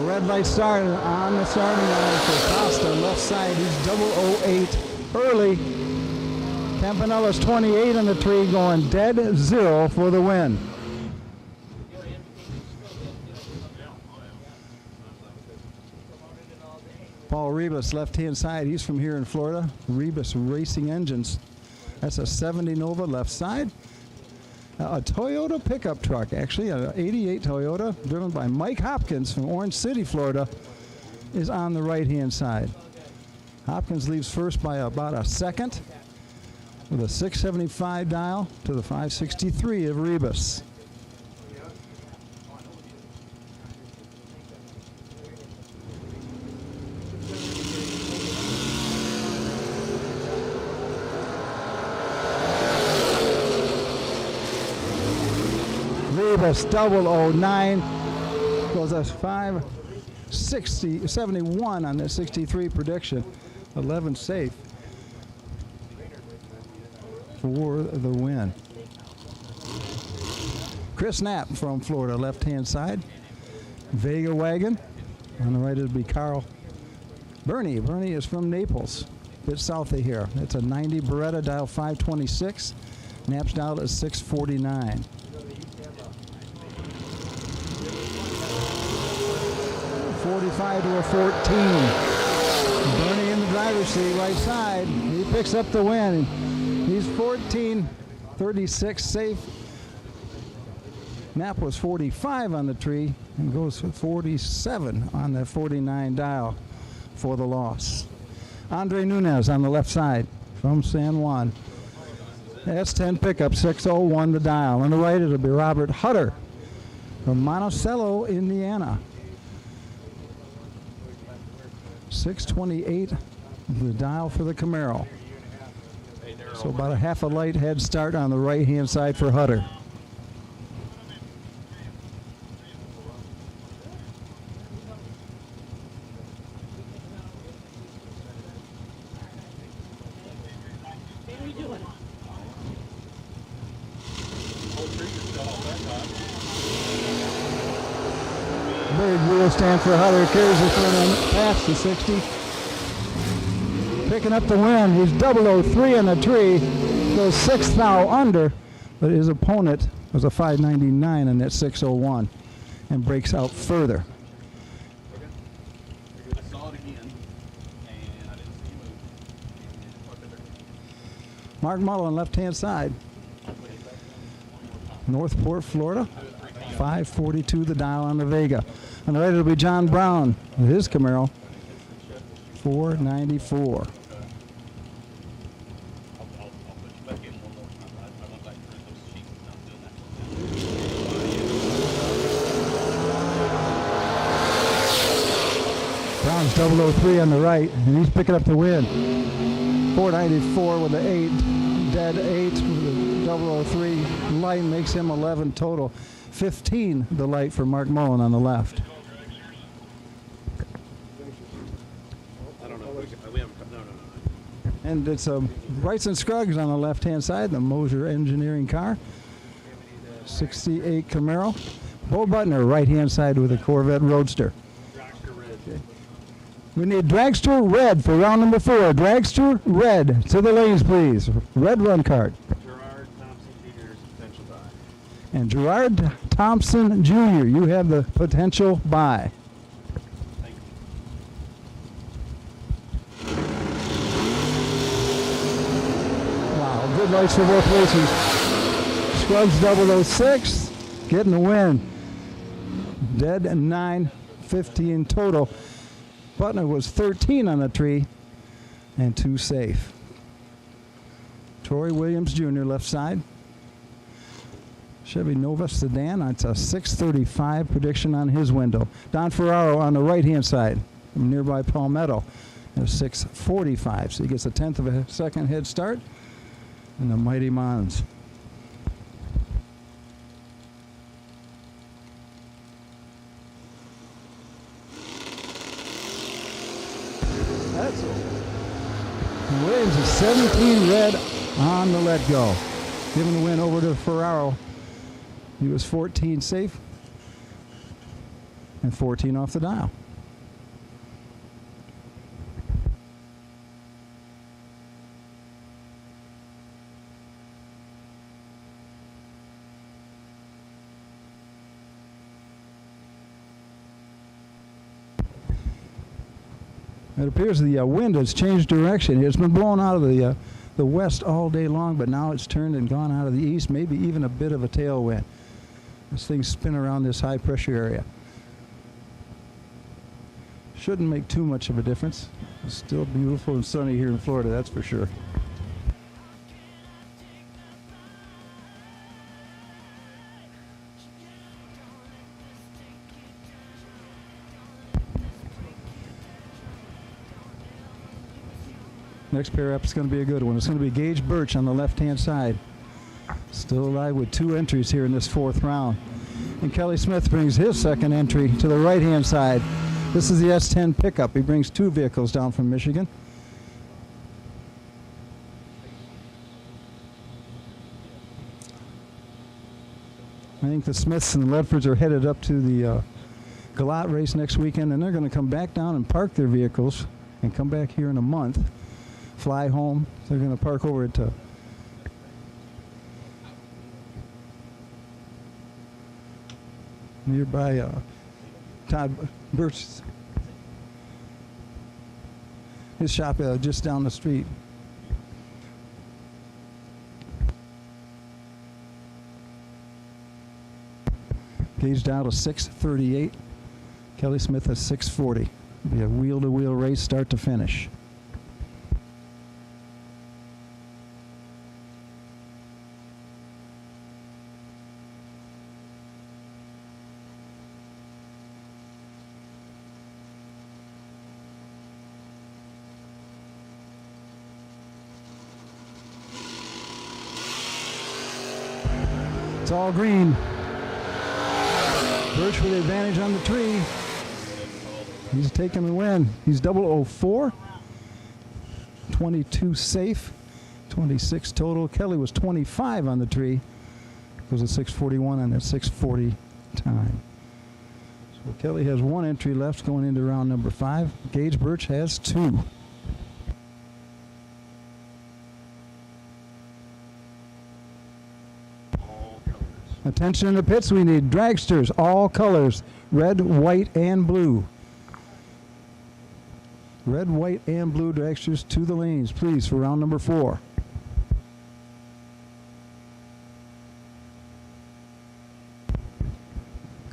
Red light start on the starting line for Costa, left side. He's 008 early. Campanella's 28 on the tree, going dead 0 for the win. Paul Rebus, left-hand side. He's from here in Florida. Rebus Racing Engines. That's a 70 Nova, left side. A Toyota pickup truck, actually, an 88 Toyota, driven by Mike Hopkins from Orange City, Florida, is on the right-hand side. Hopkins leaves first by about a second with a 675 dial to the 563 of Rebus. Novus 009 goes us 571 on that 63 prediction. 11 safe for the win. Chris Knapp from Florida, left-hand side. Vega Wagon. On the right, it'll be Carl Bernie. Bernie is from Naples, a bit south of here. It's a 90 Beretta, dial 526. Knapp's dial is 649. 45 to a 14. Bernie in the driver's seat, right side. He picks up the win. He's 14-36 safe. Knapp was 45 on the tree and goes for 47 on the 49 dial for the loss. Andre Nunez on the left side from San Juan. S10 pickup, 601 the dial. On the right, it'll be Robert Hutter from Monticello, Indiana. 628 the dial for the Camaro. So about a half a light head start on the right-hand side for Hutter. Big wheel stand for Hutter, carries this one past the 60. Picking up the win, he's 003 on the tree, goes 6th thou under, but his opponent was a 599 on that 601 and breaks out further. I saw it again, and I didn't see you move. Mark Mullen, left-hand side. Northport, Florida. 542 the dial on the Vega. On the right, it'll be John Brown with his Camaro. 494. Brown's 003 on the right, and he's picking up the win. 494 with the 8, dead 8 with the 003. Light makes him 11 total. 15 the light for Mark Mullen on the left. I don't know. We haven't. No. And it's Wrights and Scruggs on the left-hand side, the Mosier engineering car. 68 Camaro. Bo Butner, right-hand side with a Corvette Roadster. We need Dragster Red for round number 4. Dragster Red to the lanes, please. Red run card. And Gerard Thompson Jr., you have the potential buy. Wow, good lights for both races. Scruggs 006, getting the win. Dead 9, 15 total. Butner was 13 on the tree and 2 safe. Troy Williams Jr., left side. Chevy Nova sedan, that's a 635 prediction on his window. Don Ferraro on the right-hand side from nearby Palmetto, a 645. So he gets a 1/10 of a second head start in the Mighty Mons. That's Williams is 17 red on the let go. Giving the win over to Ferraro. He was 14 safe and 14 off the dial. It appears the wind has changed direction. It's been blowing out of the west all day long, but now it's turned and gone out of the east, maybe even a bit of a tailwind. This thing's spin around this high pressure area. Shouldn't make too much of a difference. It's still beautiful and sunny here in Florida, that's for sure. Next pair up is going to be a good one. It's going to be Gage Birch on the left-hand side. Still alive with 2 entries here in this 4th round. And Kelly Smith brings his second entry to the right-hand side. This is the S10 pickup. He brings 2 vehicles down from Michigan. I think the Smiths and the Ledfords are headed up to the Galat race next weekend, and they're going to come back down and park their vehicles and come back here in a month, fly home. They're going to park over at nearby Todd Birch's his shop just down the street. Gauge down to 6:38. Kelly Smith at 6:40. It'll be a wheel-to-wheel race, start to finish. It's all green. Birch with the advantage on the tree. He's taking the win. He's 004. 22 safe. 26 total. Kelly was 25 on the tree. Goes at 6:41 on that 6:40 time. So Kelly has 1 entry left going into round number 5. Gage Birch has 2. Attention in the pits, we need dragsters, all colors, red, white, and blue. Red, white, and blue dragsters to the lanes, please, for round number 4.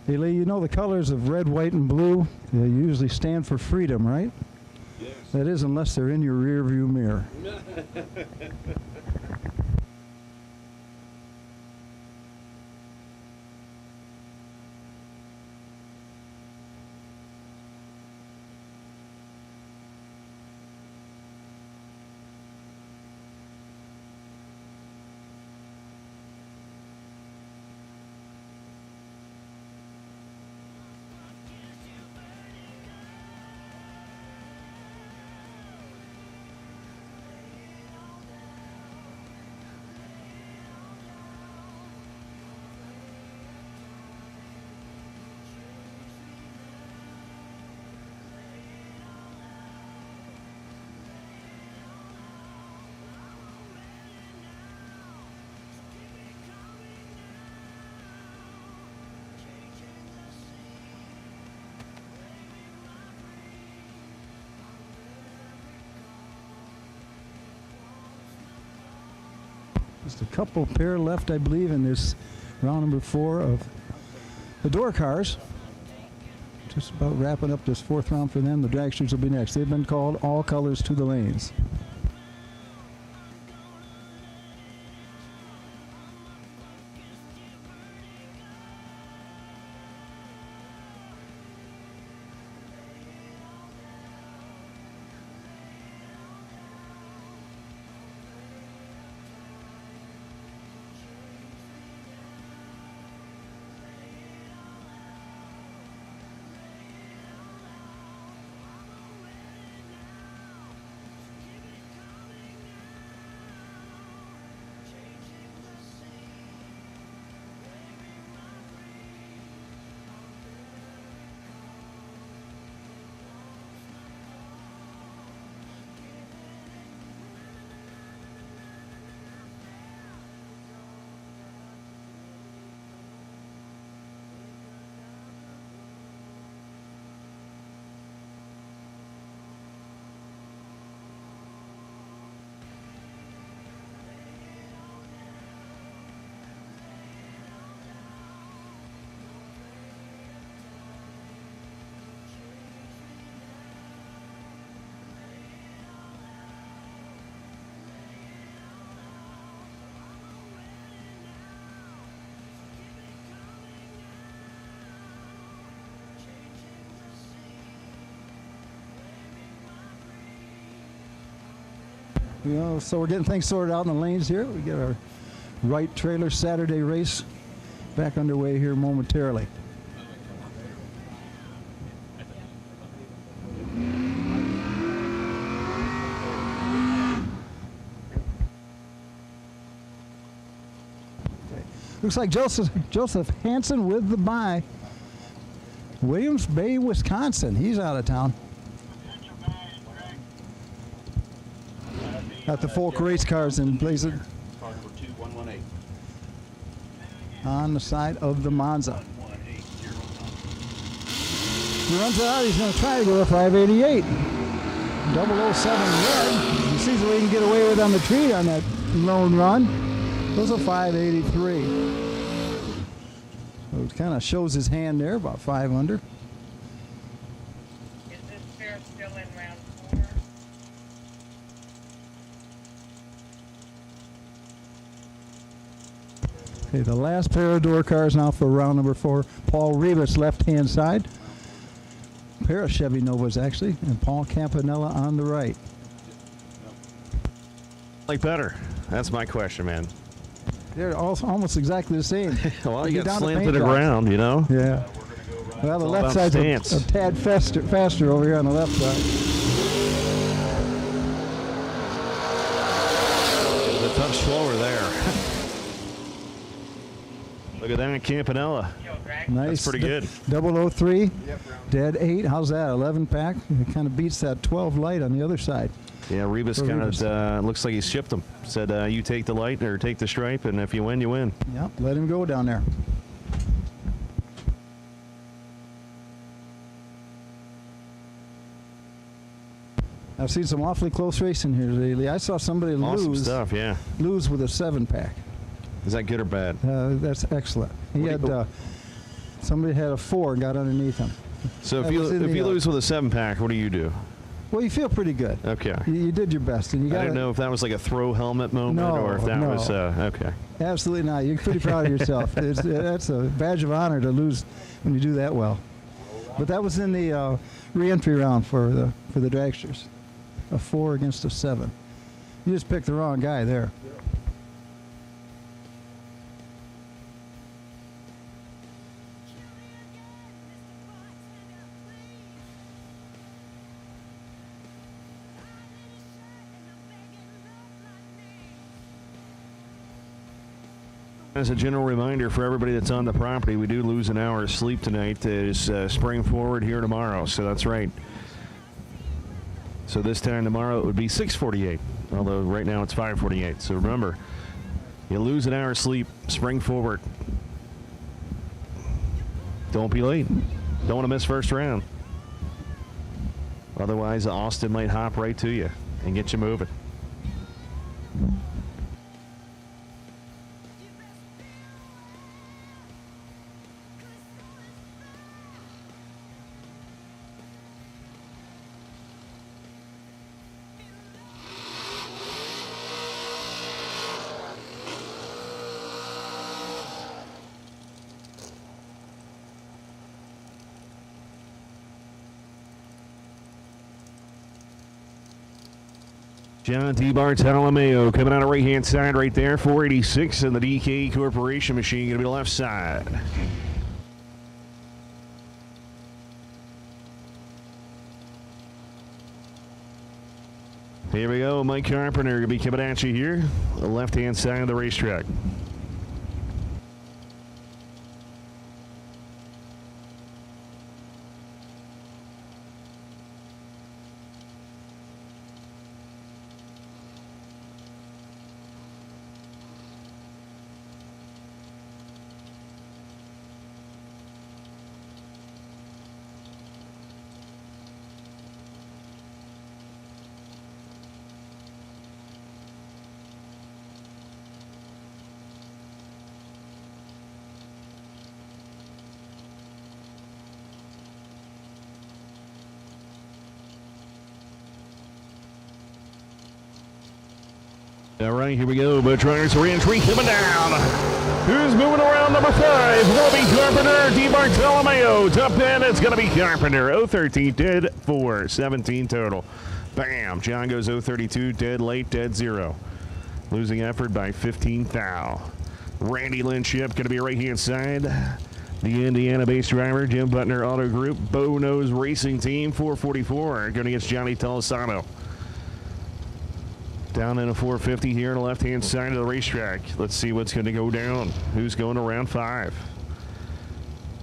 Hey Lee, you know the colors of red, white, and blue, they usually stand for freedom, right? Yes. That is, unless they're in your rear view mirror. Just a couple pair left, I believe, in this round number 4 of the door cars. Just about wrapping up this 4th round for them. The dragsters will be next. They've been called all colors to the lanes. You know, so we're getting things sorted out in the lanes here. We get our right trailer Saturday race back underway here momentarily. Looks like Joseph Hansen with the bye. Williams Bay, Wisconsin. He's out of town. Got the Folk race cars in place Car number 2118. on the side of the Monza. He runs it out. He's going to try to go to 588. 007 red. He sees what he can get away with on the tree on that lone run. Goes a 583. So it kind of shows his hand there, about 5 under. Is this pair still in round 4? Okay, the last pair of door cars now for round number 4. Paul Rivas, left-hand side. Pair of Chevy Novas, actually, and Paul Campanella on the right. Like better? That's my question, man. They're almost exactly the same. Well, you Get got down to slant to paint the jobs. ground, you know? Yeah. Well, the all left about side's stance. a tad faster over here on the left side. A touch slower there. Look at that, Campanella. Nice. That's pretty good. 003, dead 8. How's that? 11 pack. It kind of beats that 12 light on the other side. Yeah, Rivas For kind Rivas. of looks like he shipped them. Said, you take the light or take the stripe, and if you win, you win. Yep, let him go down there. I've seen some awfully close racing here lately. I saw somebody Awesome lose stuff, yeah. lose with a 7 pack. Is that good or bad? That's excellent. He What had do you- somebody had a 4 and got underneath him. So if That you was in the, lose with a 7-pack, what do you do? Well, you feel pretty good. Okay. You did your best, and you I got didn't know if that was like a throw helmet moment No, or if that no. was okay. Absolutely not. You're pretty proud of yourself. That's a badge of honor to lose when you do that well. But that was in the re-entry round for the dragsters. A 4 against a 7. You just picked the wrong guy there. As a general reminder for everybody that's on the property, we do lose an hour of sleep tonight. Is spring forward here tomorrow, so that's right. So this time tomorrow it would be 6:48, although right now it's 5:48. So remember, you lose an hour of sleep, spring forward. Don't be late. Don't want to miss first round. Otherwise, Austin might hop right to you and get you moving. John D. Bartolomeo coming out of right-hand side right there, 486, and the DK Corporation machine going to be the left side. Here we go, Mike Carpenter going to be coming at you here, the left-hand side of the racetrack. All right, here we go. Butch Riders re-entry coming down. Who's moving around number 5? Will be Carpenter, D. Bartolomeo. Top 10, it's going to be Carpenter. 013, dead 4, 17 total. Bam. John goes 032, dead late, dead 0. Losing effort by 15 thou. Randy Lynchip going to be right-hand side. The Indiana-based driver, Jim Butner Auto Group, Bow Nose Racing Team, 444, going against Johnny Tolosano. Down in a 450 here on the left-hand side of the racetrack. Let's see what's going to go down. Who's going to round 5?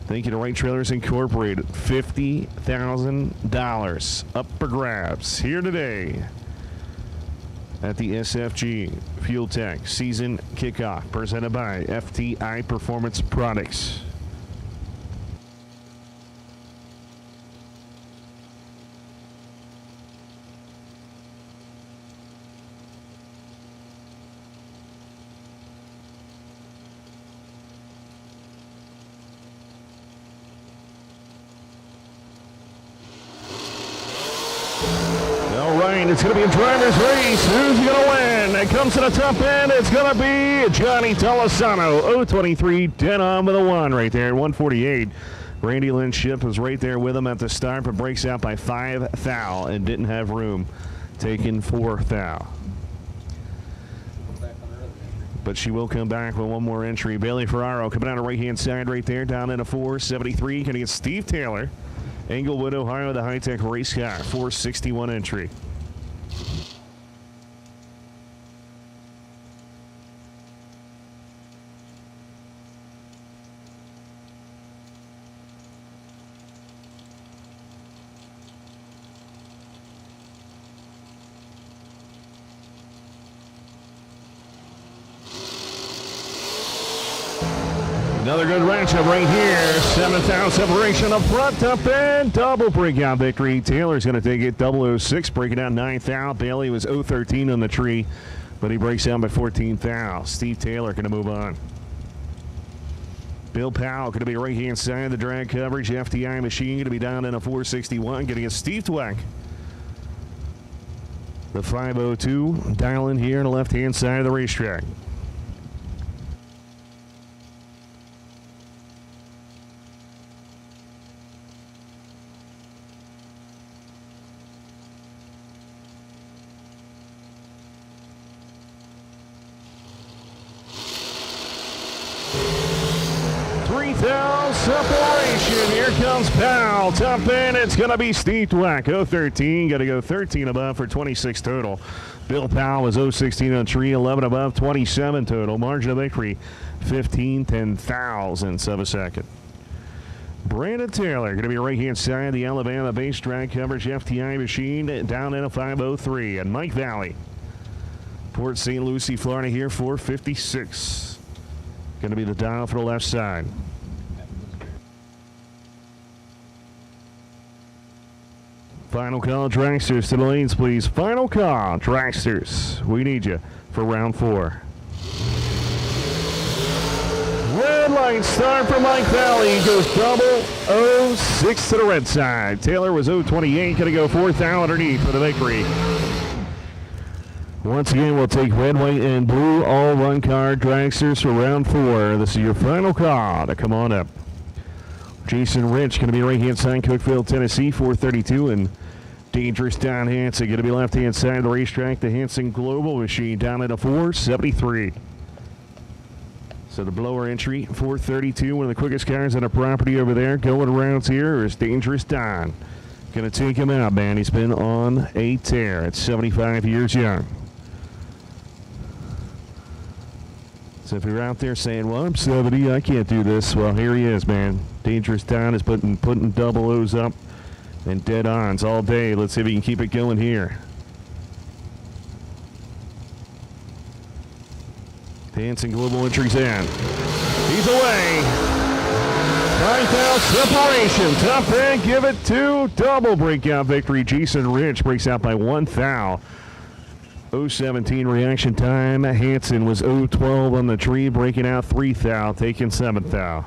Thank you to Wright Trailers Incorporated. $50,000 up for grabs here today at the SFG Fuel Tech season kickoff presented by FTI Performance Products. It's going to be a driver's race. Who's going to win? It comes to the top end. It's going to be Johnny Tolosano. 023, dead on with a 1 right there at 148. Randy Lynchip was right there with him at the start, but breaks out by 5 thou and didn't have room, taking 4 thou. But she will come back with one more entry. Bailey Ferraro coming out of right-hand side right there, down in a 473. Going to get Steve Taylor. Englewood, Ohio, the high-tech race car, 461 entry. Another good matchup right here. 7th separation up front, top end. Double breakout victory. Taylor's going to take it. 006, breaking out 9th out. Bailey was 013 on the tree, but he breaks down by 14th out. Steve Taylor going to move on. Bill Powell going to be right-hand side of the drag coverage. FTI machine going to be down in a 461. Going to get Steve Dweck. The 502 dialing here on the left-hand side of the racetrack. Separation. Here comes Powell. Top end. It's going to be Steve Dweck. 013. Got to go 13 above for 26 total. Bill Powell was 016 on tree. 11 above. 27 total. Margin of victory 10,000ths of a second. Brandon Taylor going to be right-hand side. The Alabama-based drag coverage FTI machine down in a 503. And Mike Valley. Port St. Lucie, Florida here, 456. Going to be the dial for the left side. Final call, dragsters to the lanes, please. Final call, dragsters. We need you for round 4. Red light start for Mike Valley. Goes 006 to the red side. Taylor was 028. Going to go 4th out underneath for the victory. Once again, we'll take red, white, and blue all run card dragsters for round 4. This is your final call to come on up. Jason Rich going to be right-hand side, Cookeville, Tennessee, 432, and Dangerous Don Hansen going to be left-hand side of the racetrack. The Hansen Global Machine down at a 473. So the blower entry, 432, one of the quickest cars on the property over there. Going rounds here is Dangerous Don. Going to take him out, man. He's been on a tear at 75 years young. So if you're out there saying, well, I'm 70, I can't do this, well, here he is, man. Dangerous Don is putting double O's up and dead ons all day. Let's see if he can keep it going here. Hansen Global entries in. He's away. 9,000 separation. Top end, give it 2. Double breakout victory. Jason Rich breaks out by 1,000. 017 reaction time. Hansen was 012 on the tree, breaking out 3,000, taking 7,000.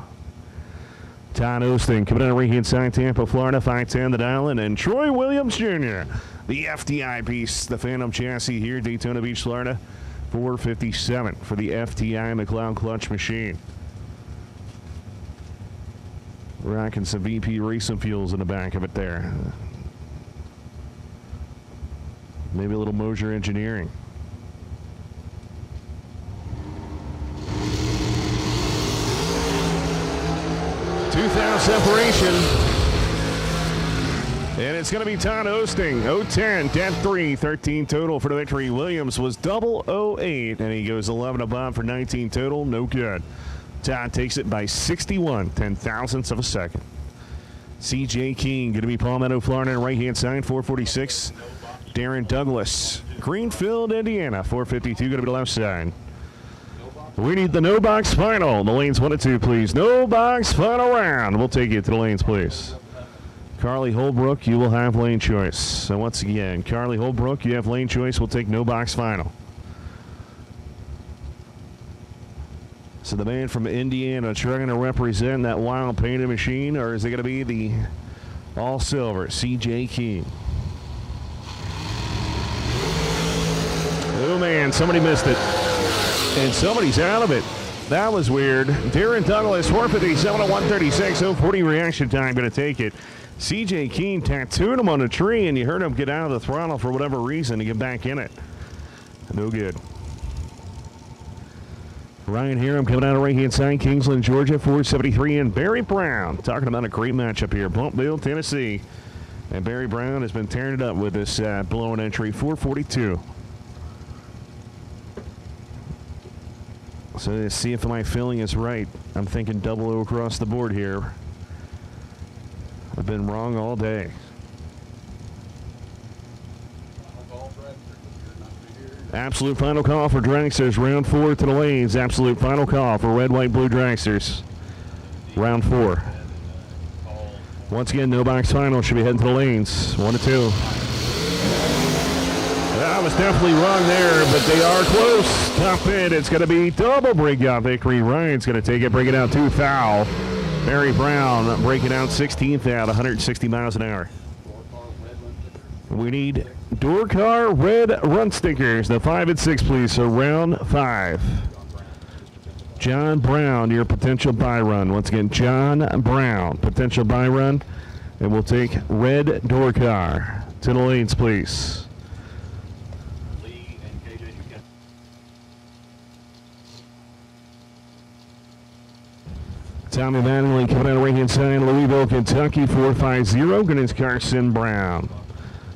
Todd Osteen coming out of right-hand side, Tampa, Florida, 510 the dial, and Troy Williams Jr., the FTI piece, the Phantom chassis here, Daytona Beach, Florida, 457 for the FTI McLeod clutch machine. Rocking some VP Racing Fuels in the back of it there. Maybe a little Mosier Engineering. 19,000 separation. And it's going to be Todd Osting. 0-10, 10-3, 13 total for the victory. Williams was 008, and he goes 11 above for 19 total. No good. Todd takes it by 61 10,000ths of a second. C.J. King going to be Palmetto, Florida, on the right-hand side, 446. Darren Douglas, Greenfield, Indiana, 452, going to be the left side. We need the no box final. The lanes 1 and 2, please. No box final round. We'll take it to the lanes, please. Carly Holbrook, you will have lane choice. So once again, Carly Holbrook, you have lane choice. We'll take no box final. So the man from Indiana trying to represent that wild painted machine, or is it going to be the all silver C.J. King? Oh man, somebody missed it. And somebody's out of it. That was weird. Darren Douglas, 457 to 136, 040 reaction time, going to take it. C.J. King tattooed him on a tree, and you heard him get out of the throttle for whatever reason to get back in it. No good. Ryan Hiram coming out of right-hand side, Kingsland, Georgia, 473, and Barry Brown. Talking about a great matchup here. Bumpville, Tennessee. And Barry Brown has been tearing it up with this blown entry, 442. So let's see if my feeling is right. I'm thinking 00 across the board here. I've been wrong all day. Absolute final call for dragsters. Round 4 to the lanes. Absolute final call for red, white, blue dragsters. Round 4. Once again, no box final. Should be heading to the lanes. 1 to 2. I was definitely wrong there, but they are close. Top end. It's going to be double breakout victory. Ryan's going to take it, break it out 2 foul. Barry Brown breaking out 16th out, 160 miles an hour. We need door car red run stickers. The 5 and 6, please. So round 5. John Brown, your potential buy run. Once again, John Brown, potential buy run. And we'll take red door car to the lanes, please. Tommy Manley coming out of right-hand side, Louisville, Kentucky, 450. Against Carson Brown.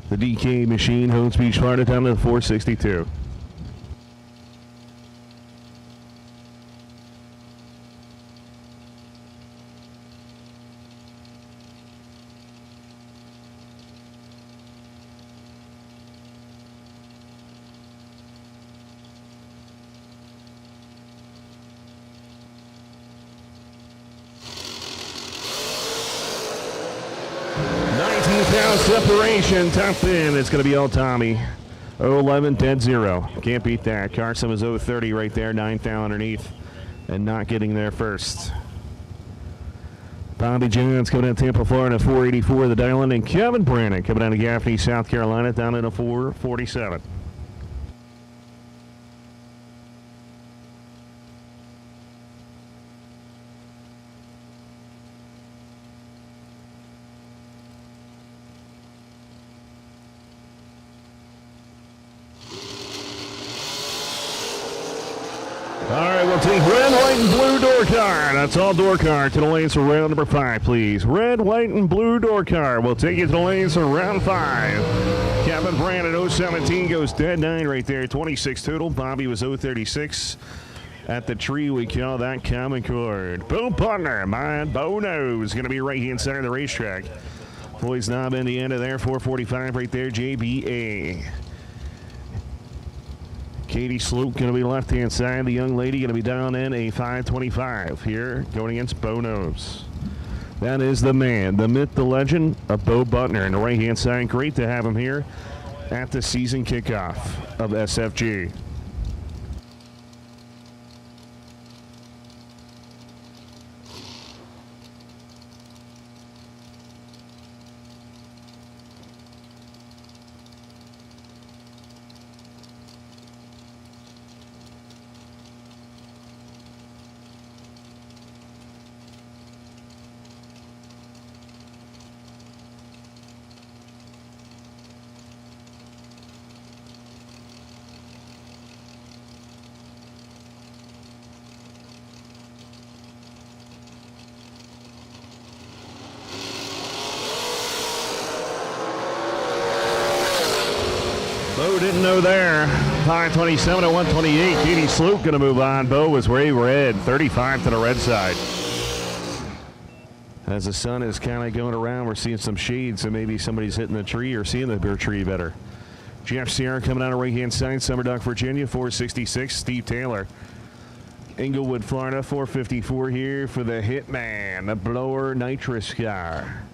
The DK machine, Holmes Beach, Florida, down to 462. Separation, top end. It's going to be all Tommy. 011, dead 0. Can't beat that. Carson was 030 right there, 9th down underneath, and not getting there first. Bobby Johns coming out of Tampa, Florida, 484. The dial-in, and Kevin Brannon coming out of Gaffney, South Carolina, down at a 447. All right, we'll take red, white, and blue door car. That's all door car to the lanes for round number 5, please. Red, white, and blue door car. We'll take you to the lanes for round 5. Kevin Brandon, 017, goes dead 9 right there. 26 total. Bobby was 036. At the tree, we call that common chord. Bo Butler, my Bono, is going to be right-hand side of the racetrack. Boys Knob, Indiana there, 445 right there. JBA. Katie Sloop going to be left-hand side. The young lady going to be down in a 525 here, going against Bo Nose. That is the man, the myth, the legend of Bo Butner. On the right-hand side, great to have him here at the season kickoff of SFG. Bo didn't know there. 527 to 128. Katie Sloop going to move on. Bo was way red. 35 to the red side. As the sun is kind of going around, we're seeing some shade, so maybe somebody's hitting the tree or seeing the beer tree better. Jeff Sierra coming out of right-hand side. Summer Dock, Virginia, 466. Steve Taylor. Englewood, Florida, 454 here for the Hitman, the blower nitrous car.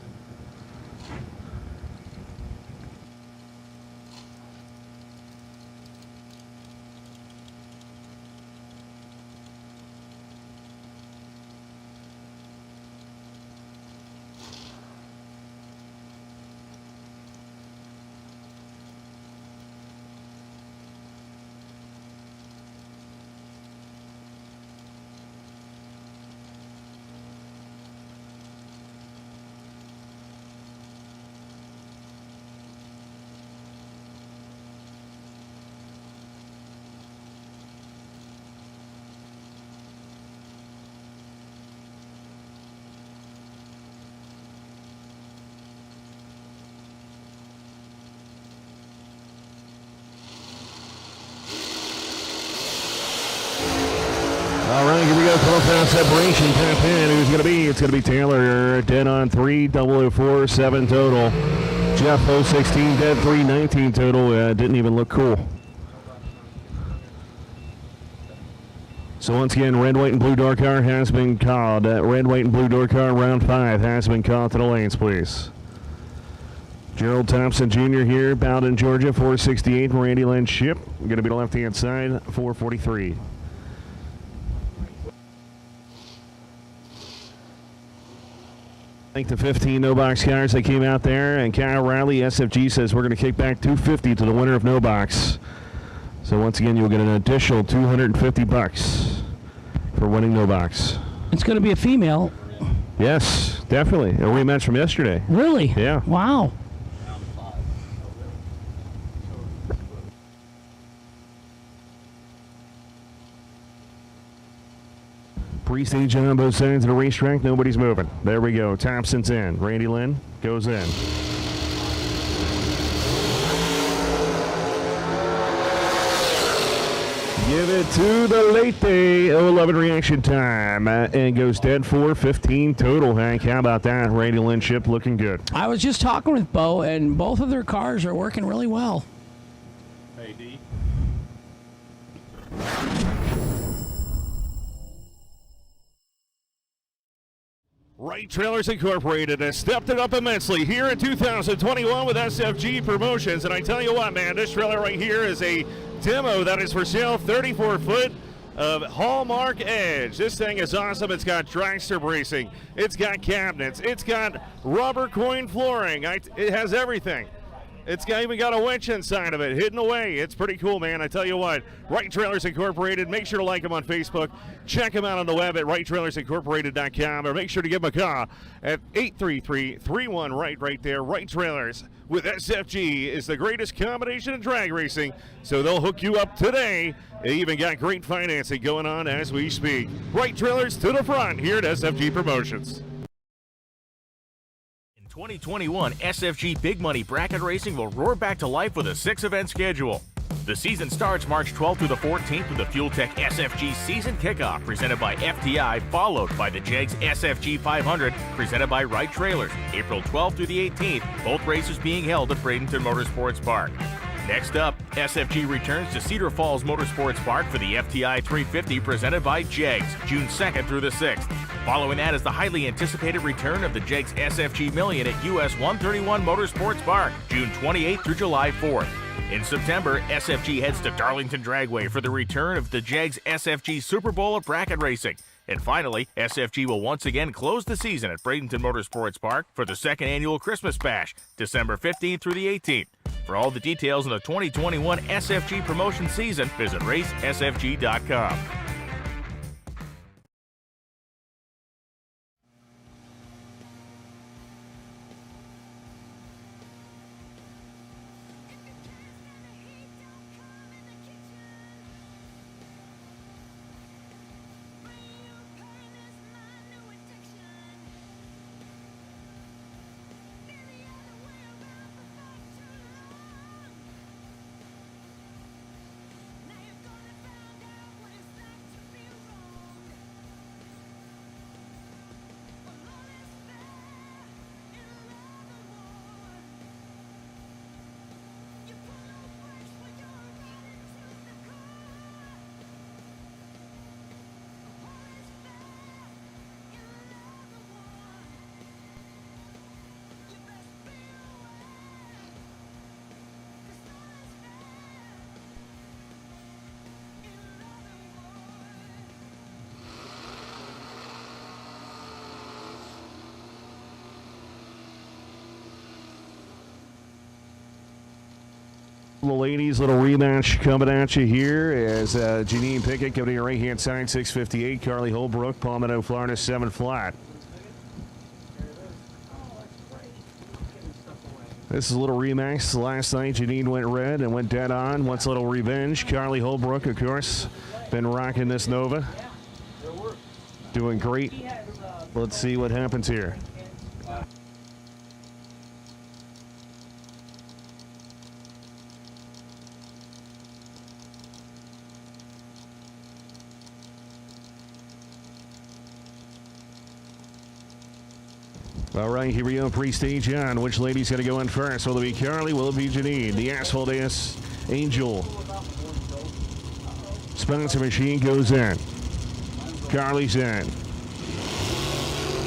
All right, here we go. 12-pound separation. Tap in. Who's going to be? It's going to be Taylor. Dead on 3, 004, 7 total. Jeff 016, dead 3, 19 total. Didn't even look cool. So once again, red, white, and blue door car has been called. Red, white, and blue door car round 5 has been called to the lanes, please. Gerald Thompson Jr. here, Bowden, Georgia, 468. Randy Lynn Ship, going to be the left-hand side, 443. Thank the 15 no-box cars that came out there, and Kyle Riley, SFG, says we're going to kick back $250 to the winner of no-box. So once again, you'll get an additional $250 for winning no-box. It's going to be a female. Yes, definitely. A rematch from yesterday. Really? Yeah. Wow. Pre-stage on both sides of the racetrack. Nobody's moving. There we go. Thompson's in. Randy Lynn goes in. Give it to the late day 011 reaction time. And goes dead 415 total, Hank. How about that? Randy Lynn Ship looking good. I was just talking with Bo, and both of their cars are working really well. Hey, D. Wright Trailers Incorporated has stepped it up immensely here in 2021 with SFG Promotions. And I tell you what, man, this trailer right here is a demo that is for sale, 34-foot of Hallmark Edge. This thing is awesome. It's got dragster bracing. It's got cabinets. It's got rubber coin flooring. It has everything. It's even got a winch inside of it, hidden away. It's pretty cool, man. I tell you what, Wright Trailers Incorporated, make sure to like them on Facebook. Check them out on the web at WrightTrailersIncorporated.com, or make sure to give them a call at 833-31-WRIGHT right there. Wright Trailers with SFG is the greatest combination in drag racing, so they'll hook you up today. They even got great financing going on as we speak. Wright Trailers to the front here at SFG Promotions. 2021 SFG Big Money Bracket Racing will roar back to life with a 6-event schedule. The season starts March 12th through the 14th with the Fuel Tech SFG Season Kickoff presented by FTI, followed by the JEGS SFG 500 presented by Wright Trailers, April 12th through the 18th, both races being held at Bradenton Motorsports Park. Next up, SFG returns to Cedar Falls Motorsports Park for the FTI 350 presented by JEGS, June 2nd through the 6th. Following that is the highly anticipated return of the JEGS SFG Million at US 131 Motorsports Park, June 28th through July 4th. In September, SFG heads to Darlington Dragway for the return of the JEGS SFG Super Bowl of Bracket Racing. And finally, SFG will once again close the season at Bradenton Motorsports Park for the second annual Christmas Bash, December 15th through the 18th. For all the details on the 2021 SFG promotion season, visit racesfg.com. The ladies, little rematch coming at you here as Janine Pickett coming to your right-hand side, 6:58. Carly Holbrook, Palmetto, Florida, 7 flat. This is a little rematch. Last night, Janine went red and went dead on. Wants a little revenge. Carly Holbrook, of course, been rocking this Nova. Doing great. Let's see what happens here. All right, here we go. Pre-stage on. Which lady's going to go in first? Will it be Carly? Will it be Janine? The Asphalt Ass Angel sponsor machine goes in. Carly's in.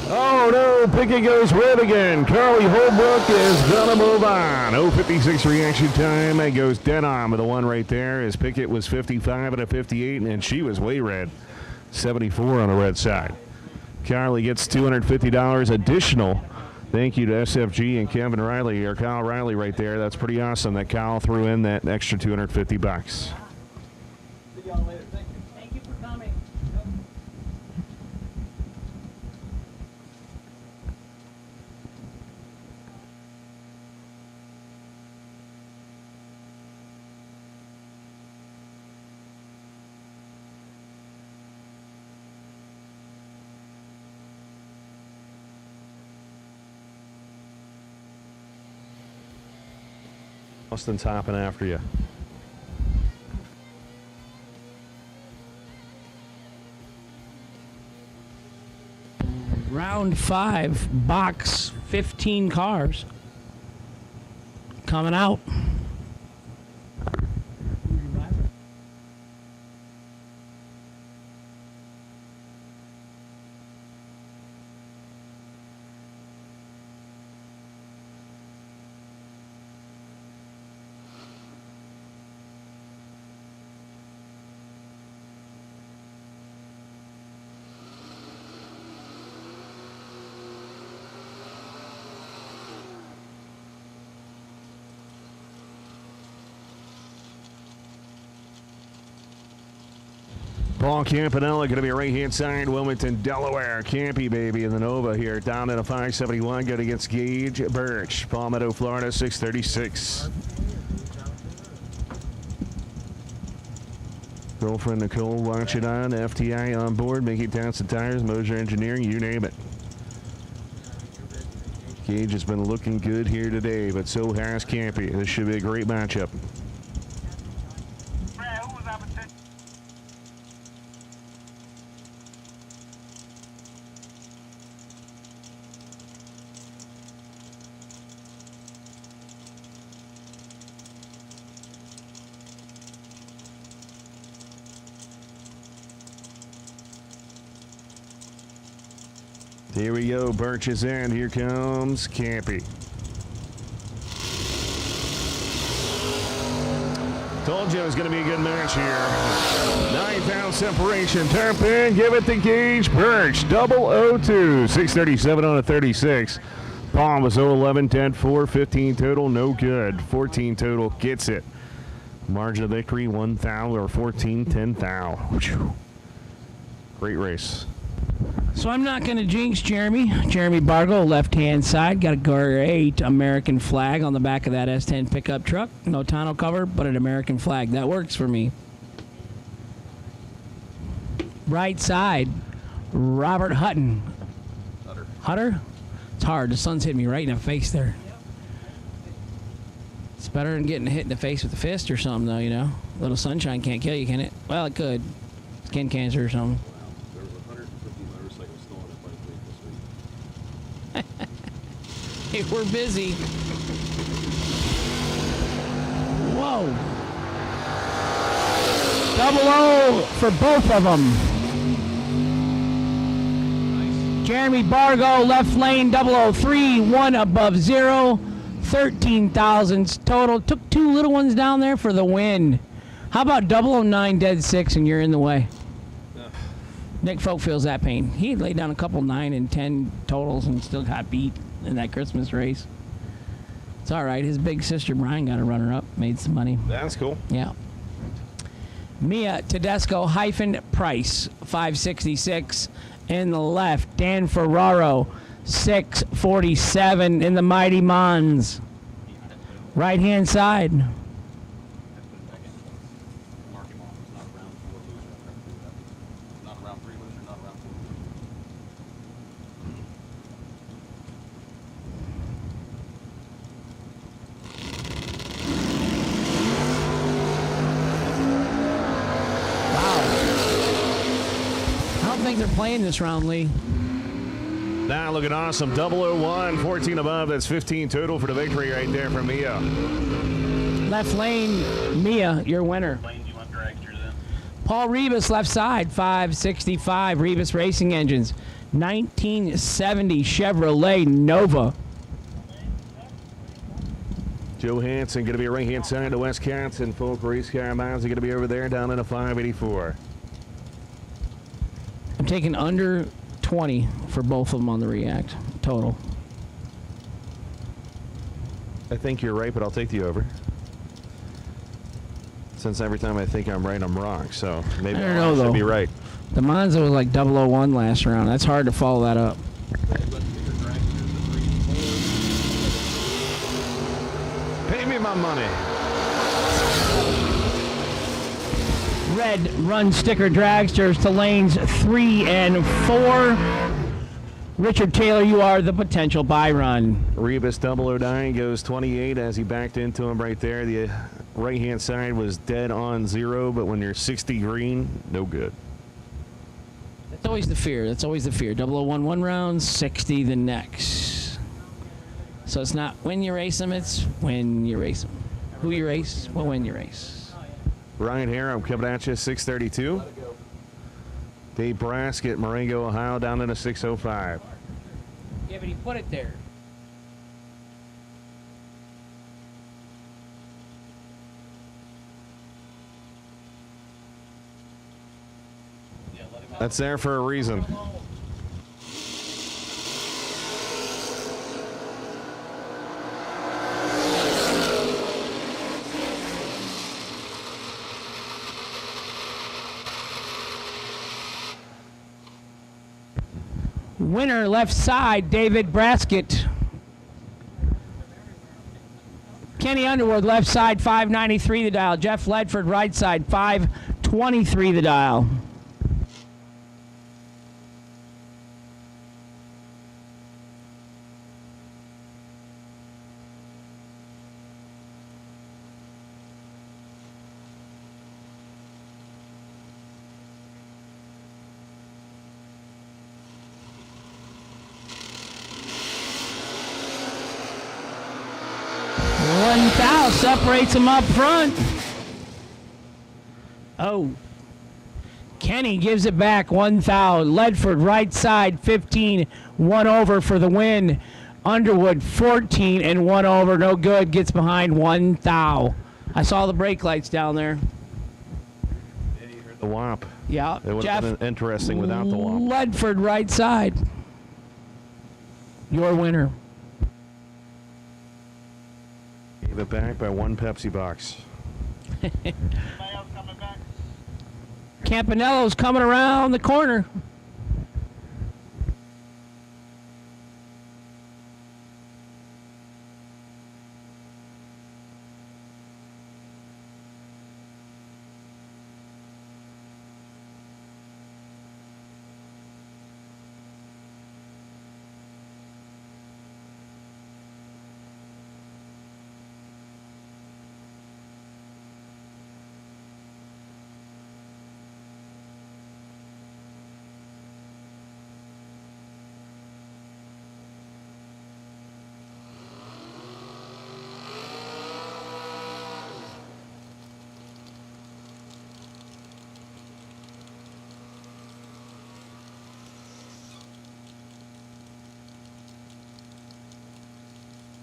Oh no, Pickett goes red again. Carly Holbrook is gonna move on. 0.56 reaction time. It goes dead on with the one right there as Pickett was 55 and a 58, and she was way red. 74 on the red side. Carly gets $250 additional. Thank you to SFG and Kevin Riley, or Kyle Riley right there. That's pretty awesome that Kyle threw in that extra $250. See y'all later. Thank you. Thank you for coming. Austin's hopping after you. Round 5, box 15 cars coming out. Paul Campanella going to be right-hand side, Wilmington, Delaware. Campy, baby, in the Nova here. Down in a 571, going against Gage Birch. Palmetto, Florida, 636. Girlfriend Nicole watching on. FTI on board. Mickey Townsend Tires, Moser Engineering, you name it. Gage has been looking good here today, but so has Campy. This should be a great matchup. Here we go. Birch is in. Here comes Campy. Told you it was going to be a good match here. 9-pound separation. Turn pin. Give it to Gage Birch. 002. 637 on a 36. Palm was 011, 10-4, 15 total. No good. 14 total. Gets it. Margin of victory 1 thou or 14, 10 thou. Great race. So I'm not going to jinx Jeremy. Jeremy Bargo, left-hand side. Got a great American flag on the back of that S10 pickup truck. No tonneau cover, but an American flag. That works for me. Right side, Robert Hutton. Hutter? It's hard. The sun's hitting me right in the face there. It's better than getting hit in the face with a fist or something, though, you know. A little sunshine can't kill you, can it? Well, it could. Skin cancer or something. Hey, we're busy. Whoa. 00 for both of them. Jeremy Bargo, left lane, 003, 1 above 0. 13,000 total. Took 2 little ones down there for the win. How about 009, dead 6, and you're in the way? Nick Folk feels that pain. He laid down a couple 9 and 10 totals and still got beat in that Christmas race. It's all right. His big sister Brian got a runner-up, made some money. That's cool. Yeah. Mia Tedesco - Price 566 in the left. Dan Ferraro 647 in the Mighty Mons. Right hand side. They're playing this round, Lee. Now looking awesome. 001, 14 above. That's 15 total for the victory right there from Mia. Left lane, Mia, your winner. Paul Rebus, left side, 565. Rebus Racing Engines, 1970 Chevrolet Nova. Joe Hansen going to be right hand side to Wisconsin. Folk race car miles are going to be over there down in a 584. I'm taking under 20 for both of them on the React total. I think you're right, but I'll take the over. Since every time I think I'm right, I'm wrong. So maybe I don't know, should though. be right. The Monza was like 001 last round. That's hard to follow that up. Pay me my money. Red run sticker dragsters to lanes 3 and 4. Richard Taylor, you are the potential buy run. Rebus 009 goes 28 as he backed into him right there. The right-hand side was dead on 0, but when you're 60 green, no good. That's always the fear. That's always the fear. 001 one round, 60 the next. So it's not when you race them, it's when you race them. Who you race, well, when you race. Ryan Harem coming at you, 632. Dave Braskett, Marengo, Ohio, down in a 605. Yeah, but he put it there. That's there for a reason. Winner, left side, David Braskett. Kenny Underwood, left side, 593 the dial. Jeff Ledford, right side, 523 the dial. One foul separates them up front. Oh. Kenny gives it back. One foul. Ledford, right side, 15. 1 over for the win. Underwood, 14 and 1 over. No good. Gets behind. 1 foul. I saw the brake lights down there. The womp. Yeah. It would Jeff have been interesting without the womp. Ledford, right side. Your winner. Gave it back by 1 Pepsi box. Campanello's coming around the corner.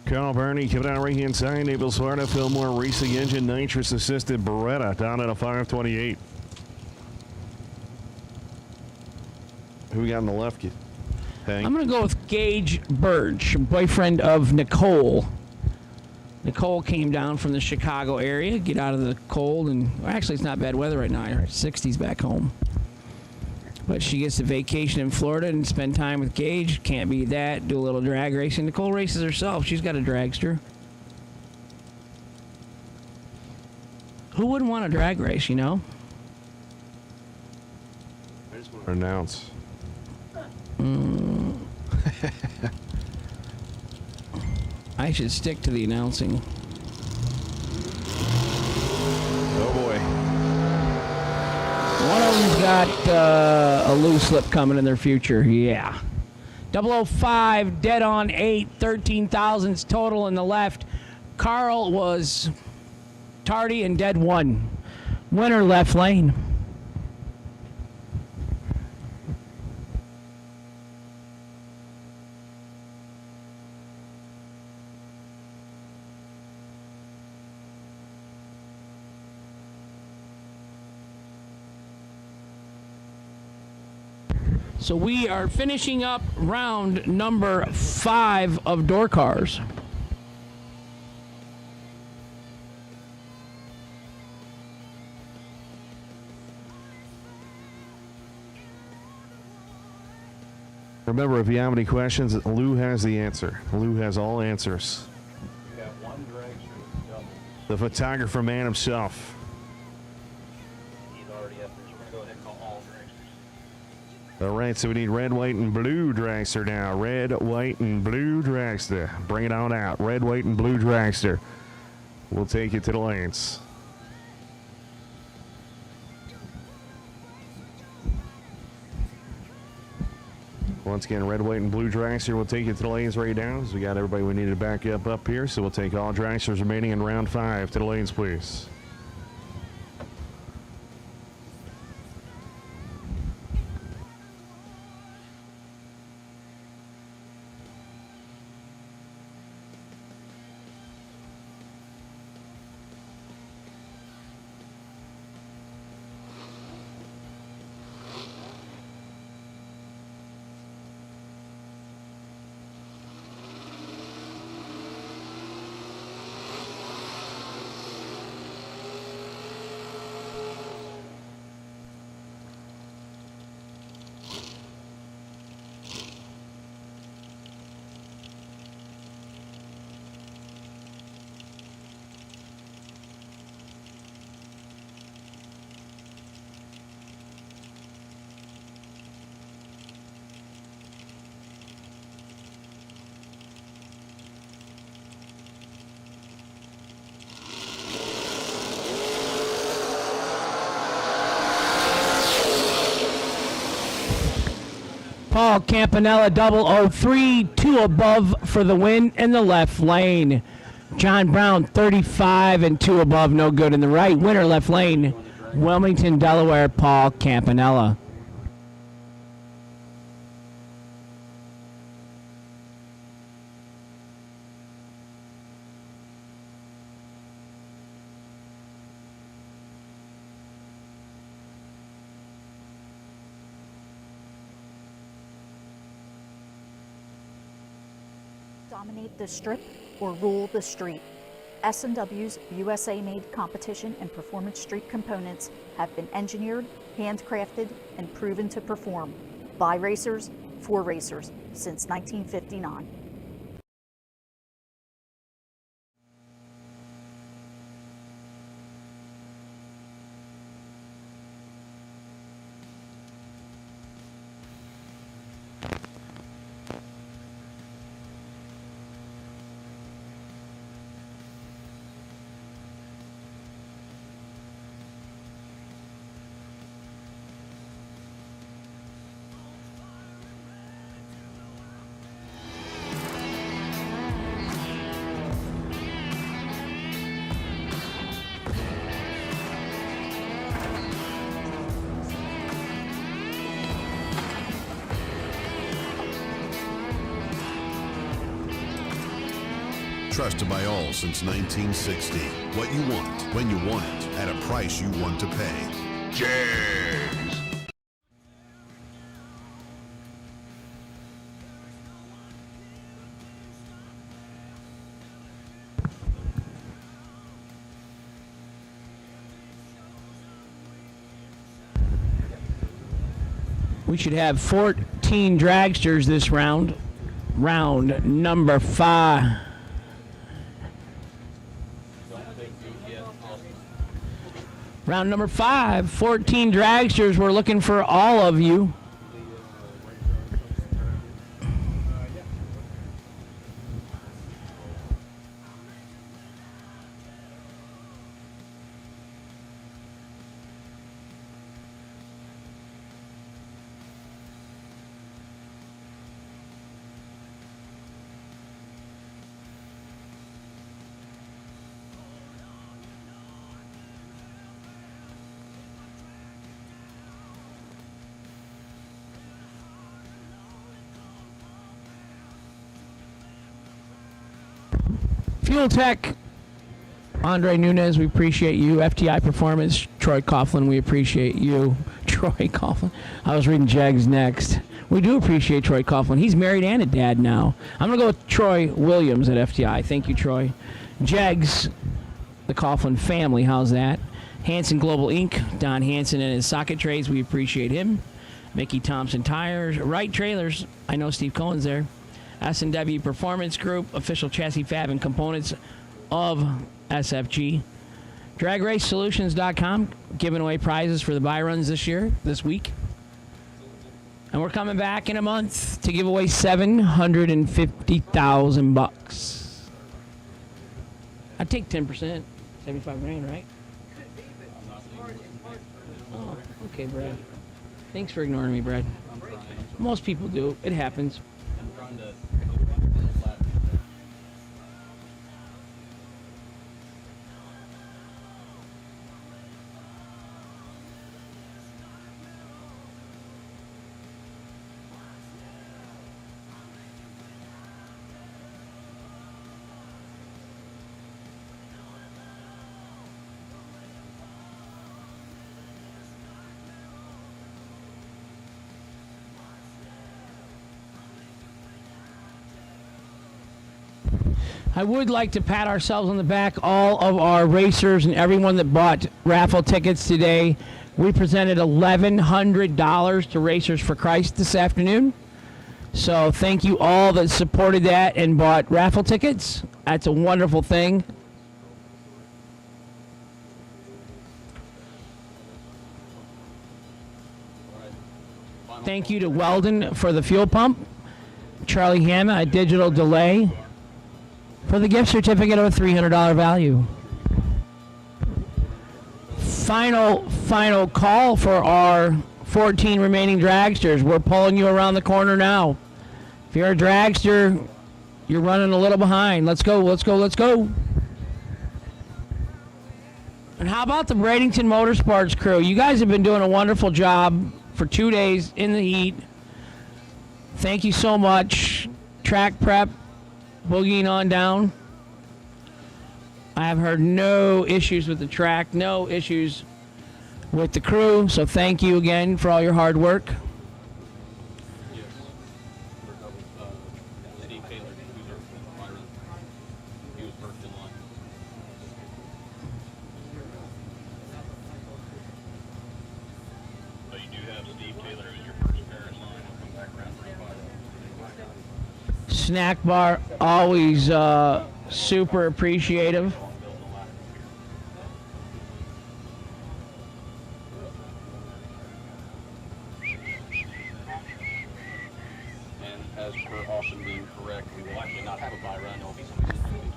Carl Barney coming out right hand side. Naples, Florida. Fillmore Racing Engine nitrous assisted Beretta down at a 528. Who we got on the left? Hank? I'm going to go with Gage Birch, boyfriend of Nicole. Nicole came down from the Chicago area, get out of the cold, and well, actually it's not bad weather right now. It's 60s back home. But she gets a vacation in Florida and spend time with Gage. Can't beat that. Do a little drag racing. Nicole races herself. She's got a dragster. Who wouldn't want a drag race, you know? I just want to announce. I should stick to the announcing. Oh boy. One of them's got a loose slip coming in their future. Yeah. 005, dead on 8, 13 thousandths total in the left. Carl was tardy and dead 1. Winner left lane. So we are finishing up round number 5 of door cars. Remember, if you have any questions, Lou has the answer. Lou has all answers. We got one dragster double. The photographer man himself. He's already up there, so we're going to go ahead and call all dragsters. All right, so we need red, white, and blue dragster now. Red, white, and blue dragster. Bring it on out. Red, white, and blue dragster. We'll take you to the lanes. Once again, red, white, and blue dragster will take you to the lanes right now. So we got everybody we need to back up here. So we'll take all dragsters remaining in round 5 to the lanes, please. Paul Campanella 003, 2 above for the win in the left lane. John Brown 35 and 2 above, no good in the right. Winner left lane, Wilmington, Delaware, Paul Campanella. Dominate the strip or rule the street. S&W's USA-made competition and performance street components have been engineered, handcrafted, and proven to perform by racers for racers since 1959. Trusted by all since 1960. What you want, when you want it, at a price you want to pay. Jags. We should have 14 dragsters this round. Round number 5. Round number 5, 14 dragsters. We're looking for all of you. Fuel Tech, Andre Nunez, we appreciate you. FTI Performance, Troy Coughlin, we appreciate you. Troy Coughlin. I was reading Jags next. We do appreciate Troy Coughlin. He's married and a dad now. I'm going to go with Troy Williams at FTI. Thank you, Troy. Jags, the Coughlin family, how's that? Hanson Global Inc., Don Hanson and his socket trays, we appreciate him. Mickey Thompson Tires, Wright Trailers, I know Steve Cohen's there. S&W Performance Group, official chassis fab and components of SFG. DragRaceSolutions.com, giving away prizes for the buy runs this week. And we're coming back in a month to give away $750,000. I'd take 10%, 75 grand, right? Oh, okay, Brad. Thanks for ignoring me, Brad. Most people do. It happens. I would like to pat ourselves on the back, all of our racers and everyone that bought raffle tickets today. We presented $1,100 to Racers for Christ this afternoon. So thank you all that supported that and bought raffle tickets. That's a wonderful thing. Thank you to Weldon for the fuel pump. Charlie Hanna, a digital delay, for the gift certificate of a $300 value. Final call for our 14 remaining dragsters. We're pulling you around the corner now. If you're a dragster, you're running a little behind. Let's go, let's go, let's go. And how about the Bradenton Motorsports crew? You guys have been doing a wonderful job for 2 days in the heat. Thank you so much. Track prep, boogieing on down. I have heard no issues with the track, no issues with the crew, so thank you again for all your hard work. Steve Taylor, who's our Byron, he was first in line. So you do have Steve Taylor as your first Paris line. He'll come back around for Snack bar, always super appreciative. And as per Austin being correct, we will actually not have a buy run. It will be somebody's doing.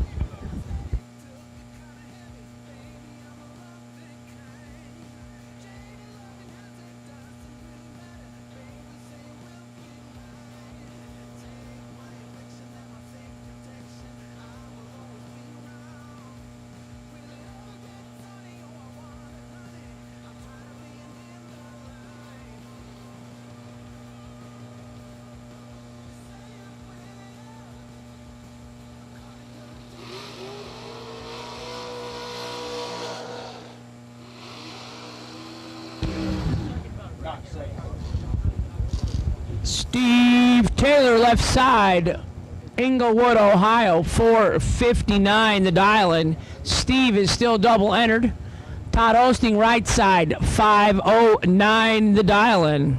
Steve Taylor, left side, Englewood, Ohio, 459 the dial-in. Steve is still double entered. Todd Osting, right side, 509 the dial-in.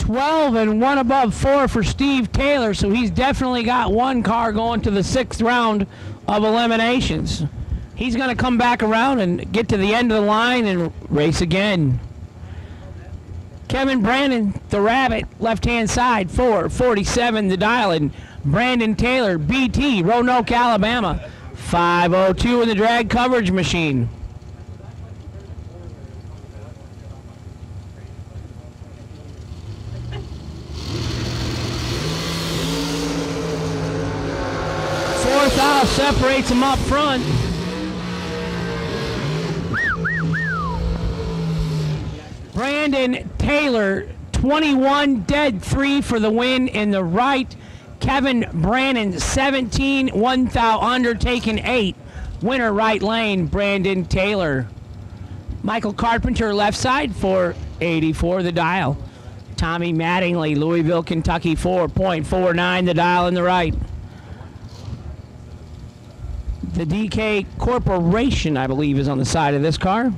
12 and 1 above 4 for Steve Taylor, so he's definitely got one car going to the 6th round of eliminations. He's going to come back around and get to the end of the line and race again. Kevin Brandon, the Rabbit, left-hand side, 4:47 the dial, and Brandon Taylor, BT, Roanoke, Alabama, 5:02 in the drag coverage machine. Fourth out separates him up front. Brandon Taylor, 21 dead 3 for the win in the right. Kevin Brannon, 17, 1 thou under, taking 8. Winner right lane, Brandon Taylor. Michael Carpenter, left side, 484 the dial. Tommy Mattingly, Louisville, Kentucky, 4.49 the dial in the right. The DK Corporation, I believe, is on the side of this car.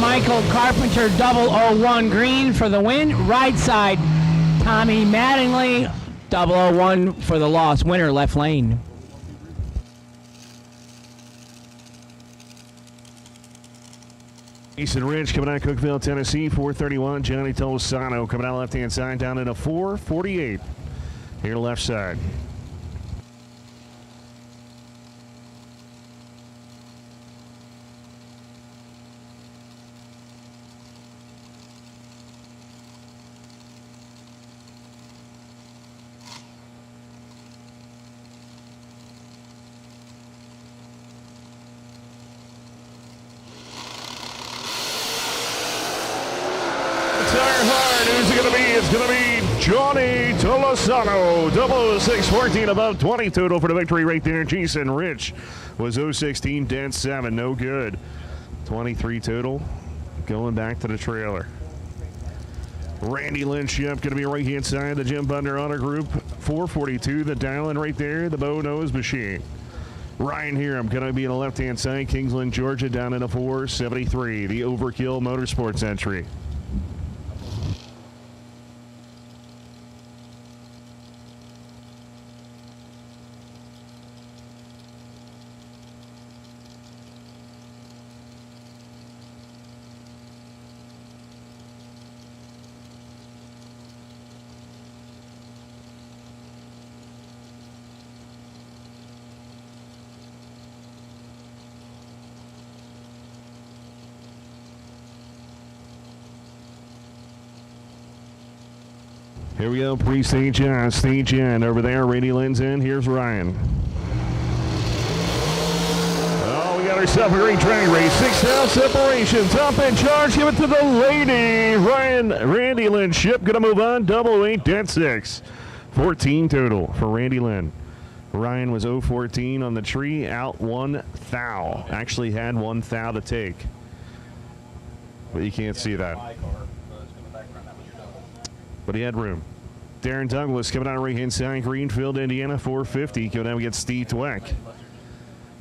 Michael Carpenter, 001 green for the win. Right side, Tommy Mattingly, 001 for the loss. Winner left lane. Jason Rich coming out of Cookeville, Tennessee, 431. Johnny Tolosano coming out left-hand side down in a 448. Here left side. Who's it going to be? It's going to be Johnny Tolosano. 00614 above 20 total for the victory right there. Jason Rich was 016 dead 7. No good. 23 total. Going back to the trailer. Randy Lynch, yep, going to be right hand side. The Jim Bunder Auto Group. 442. The dialing right there. The Bow Nose Machine. Ryan Hiram going to be on the left hand side. Kingsland, Georgia down in a 473. The Overkill Motorsports entry. Here we go, pre-stage on, stage in. Over there, Randy Lynn's in. Here's Ryan. Oh, we got ourselves a great drag race. 6 out separation. Top end charge. Give it to the lady. Randy Lynn. Ship going to move on. 008 dead 6. 14 total for Randy Lynn. Ryan was 014 on the tree. Out 1 thou. Actually had 1 thou to take. But you can't see that. But he had room. Darren Douglas coming out of right-hand side, Greenfield, Indiana, 450. Coming down against Steve Dweck.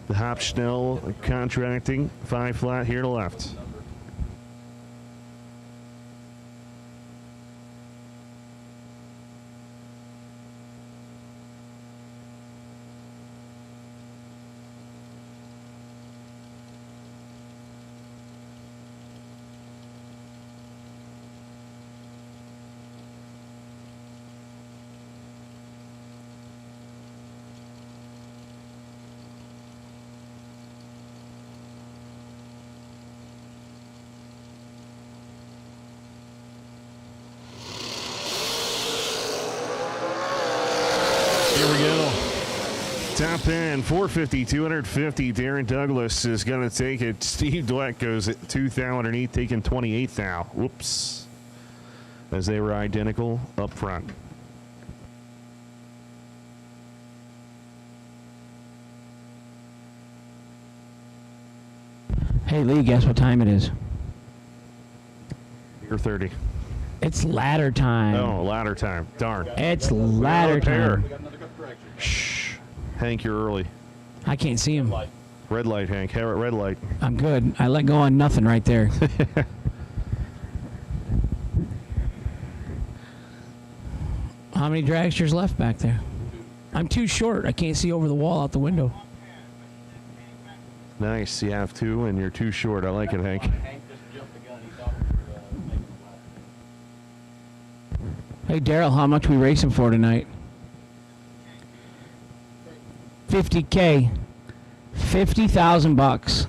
The Hopschnell Contracting, 5 flat here to left. top end, 450, 250. Darren Douglas is going to take it. Steve Dweck goes at 2,000 underneath, taking 28th now. Whoops. As they were identical up front. Hey, Lee, guess what time it is? You're 30. It's ladder time. Oh, ladder time. Darn. It's ladder time. Shh. Hank, you're early. I can't see him. Red light, Hank. Red light. I'm good. I let go on nothing right there. How many dragsters left back there? I'm too short. I can't see over the wall out the window. Nice. You have 2, and you're too short. I like it, Hank. Hey, Daryl, how much we racing for tonight? $50K. $50,000.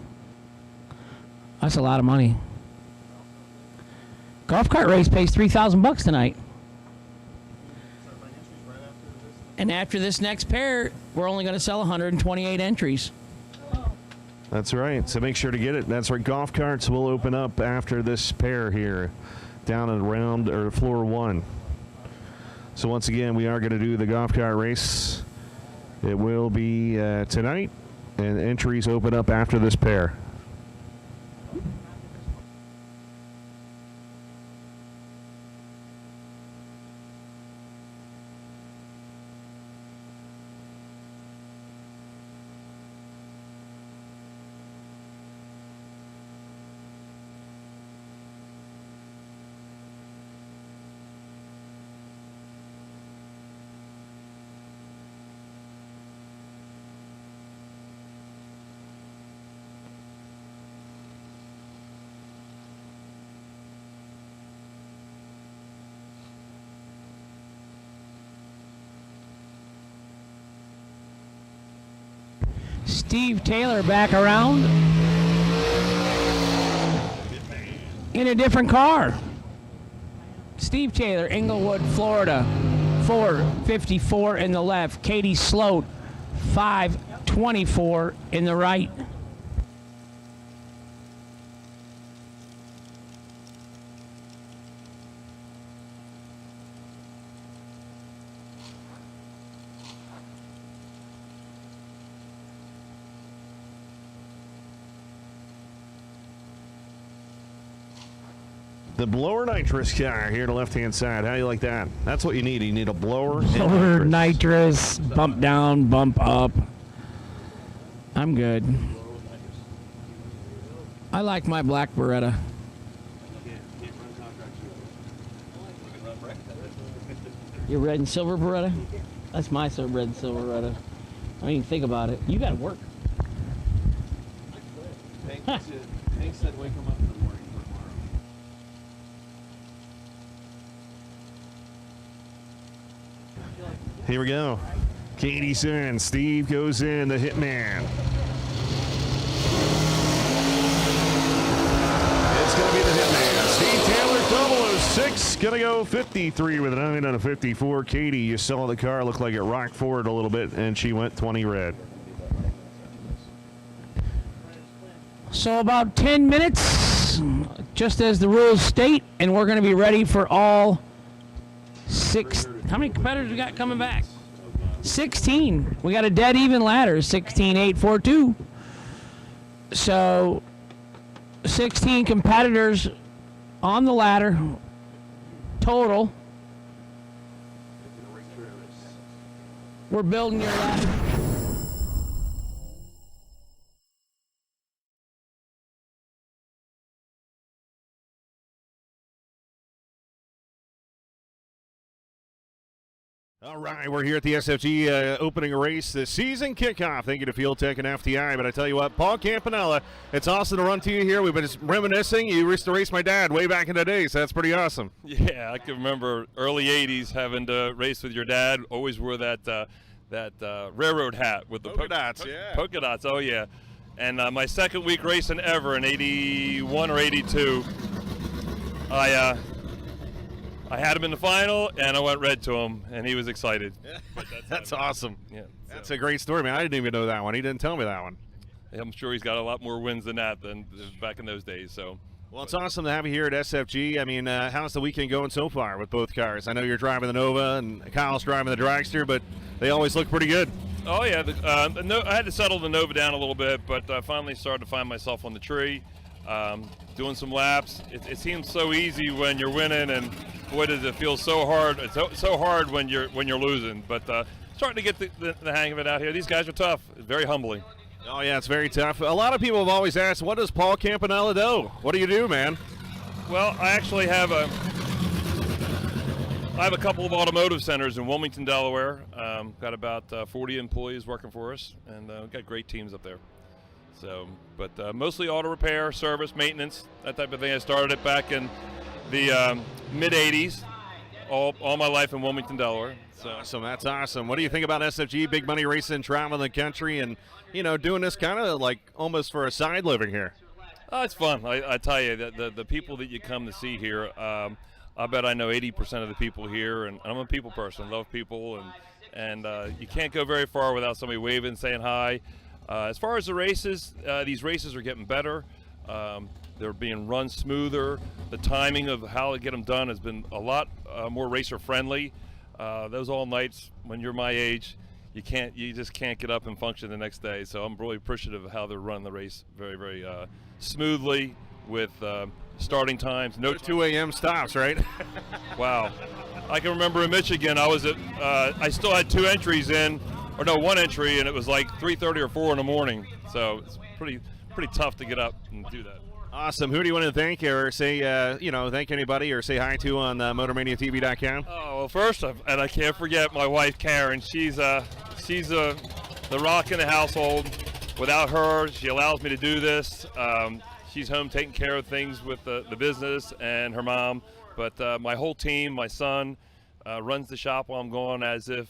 That's a lot of money. Golf cart race pays $3,000 tonight. And after this next pair, we're only going to sell 128 entries. That's right. So make sure to get it. That's right. Golf carts will open up after this pair here down at round or floor 1. So once again, we are going to do the golf cart race. It will be tonight, and entries open up after this pair. Steve Taylor back around in a different car. Steve Taylor, Inglewood, Florida, 454 in the left. Katie Sloat, 524 in the right. The blower nitrous car here to left-hand side. How do you like that? That's what you need. You need a blower. Blower, nitrous, bump down, bump up. I'm good. I like my black Beretta. Your red and silver Beretta? That's my red and silver Beretta. I mean, think about it. You got to work. Hank said wake him up in the morning for tomorrow. Here we go. Katie Sun. Steve goes in, the hitman. It's going to be the hitman. Steve Taylor, 006. Going to go 53 with a 9 on a 54. Katie, you saw the car look like it rocked forward a little bit, and she went 20 red. So about 10 minutes, just as the rules state, and we're going to be ready for all 6. How many competitors we got coming back? 16. We got a dead even ladder, 16, 8, 4, 2. So 16 competitors on the ladder total. We're building your ladder. All right, we're here at the SFG opening race, the season kickoff. Thank you to Field Tech and FTI. But I tell you what, Paul Campanella, it's awesome to run to you here. We've been just reminiscing. You used to race my dad way back in the day, so that's pretty awesome. Yeah, I can remember early '80s having to race with your dad. Always wore that railroad hat with the polka dots. Yeah, polka dots. Oh yeah. And my second week racing ever in '81 or '82, I I had him in the final, and I went red to him, and he was excited. But That's awesome. Yeah, That's a great story, man. I didn't even know that one. He didn't tell me that one. I'm sure he's got a lot more wins than that than back in those days. So. Well, it's awesome to have you here at SFG. I mean, how's the weekend going so far with both cars? I know you're driving the Nova and Kyle's driving the Dragster, but they always look pretty good. Oh, yeah. I had to settle the Nova down a little bit, but I finally started to find myself on the tree, doing some laps. It seems so easy when you're winning, and boy, does it feel so hard. It's so hard when you're losing, but starting to get the hang of it out here. These guys are tough. It's very humbling. Oh, yeah, it's very tough. A lot of people have always asked, what does Paul Campanella do? What do you do, man? Well, I actually have a couple of automotive centers in Wilmington, Delaware. Got about 40 employees working for us, and we've got great teams up there. So, but mostly auto repair, service, maintenance, that type of thing. I started it back in the mid-'80s, all my life in Wilmington, Delaware. So. Awesome, that's awesome. What do you think about SFG, big money racing, traveling the country, and, you know, doing this kind of like almost for a side living here? Oh, it's fun. I tell you, the people that you come to see here, I bet I know 80% of the people here, and I'm a people person, love people, and you can't go very far without somebody waving, saying hi. As far as the races, these races are getting better. They're being run smoother. The timing of how to get them done has been a lot more racer friendly. Those all nights when you're my age, you just can't get up and function the next day. So I'm really appreciative of how they're running the race very, very smoothly with starting times. No 2 a.m. stops, right? Wow. I can remember in Michigan, I still had 2 entries in, or no, 1 entry, and it was like 3:30 or 4 in the morning. So it's pretty tough to get up and do that. Awesome. Who do you want to thank, or say, thank anybody, or say hi to on MotorManiaTV.com? Oh, well, first, and I can't forget my wife, Karen. She's the rock in the household. Without her, she allows me to do this. She's home taking care of things with the business and her mom. But my whole team, my son, runs the shop while I'm gone as if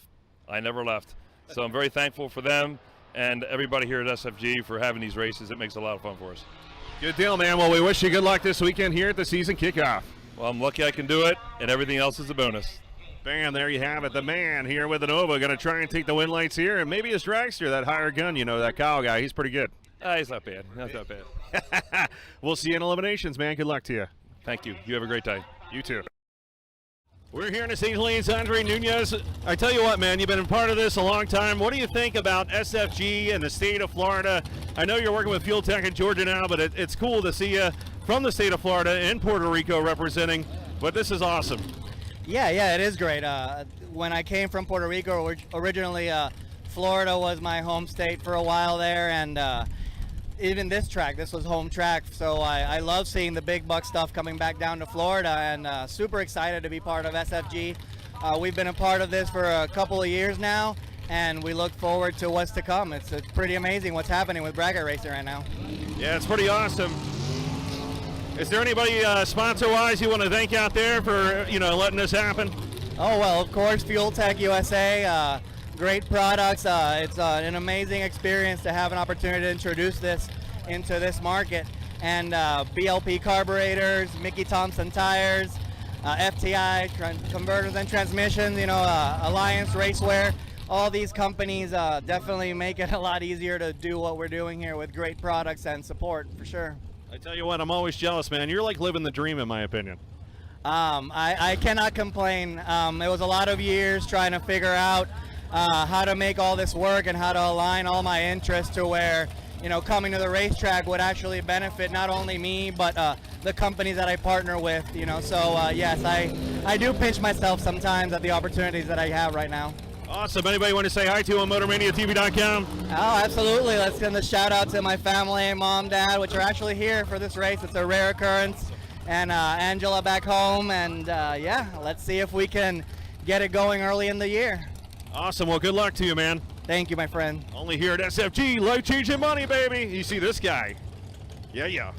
I never left. So I'm very thankful for them and everybody here at SFG for having these races. It makes it a lot of fun for us. Good deal, man. Well, we wish you good luck this weekend here at the season kickoff. Well, I'm lucky I can do it, and everything else is a bonus. Bam, there you have it. The man here with the Nova going to try and take the win lights here, and maybe his dragster, that higher gun, that Kyle guy, he's pretty good. He's not bad. That's not bad. We'll see you in eliminations, man. Good luck to you. Thank you. You have a great day. You too. We're here in the St. Helens, Andre Nunez. I tell you what, man, you've been a part of this a long time. What do you think about SFG and the state of Florida? I know you're working with Fuel Tech in Georgia now, but it's cool to see you from the state of Florida and Puerto Rico representing, but this is awesome. Yeah, it is great. When I came from Puerto Rico, originally Florida was my home state for a while there, and even this was home track, so I love seeing the big buck stuff coming back down to Florida, and super excited to be part of SFG. We've been a part of this for a couple of years now, and we look forward to what's to come. It's pretty amazing what's happening with bracket racing right now. Yeah, it's pretty awesome. Is there anybody sponsor-wise you want to thank out there for letting this happen? Oh, well, of course, Fuel Tech USA. Great products. It's an amazing experience to have an opportunity to introduce this into this market. And BLP carburetors, Mickey Thompson tires, FTI converters and transmissions, Alliance Racewear. All these companies definitely make it a lot easier to do what we're doing here with great products and support, for sure. I tell you what, I'm always jealous, man. You're like living the dream, in my opinion. I cannot complain. It was a lot of years trying to figure out how to make all this work and how to align all my interests to where, coming to the racetrack would actually benefit not only me, but the companies that I partner with, So, yes, I do pinch myself sometimes at the opportunities that I have right now. Awesome. Anybody want to say hi to on MotorManiaTV.com? Oh, absolutely. Let's send a shout out to my family, mom, dad, which are actually here for this race. It's a rare occurrence. And Angela back home. And yeah, let's see if we can get it going early in the year. Awesome. Well, good luck to you, man. Thank you, my friend. Only here at SFG, life-changing money, baby. You see this guy? Yeah.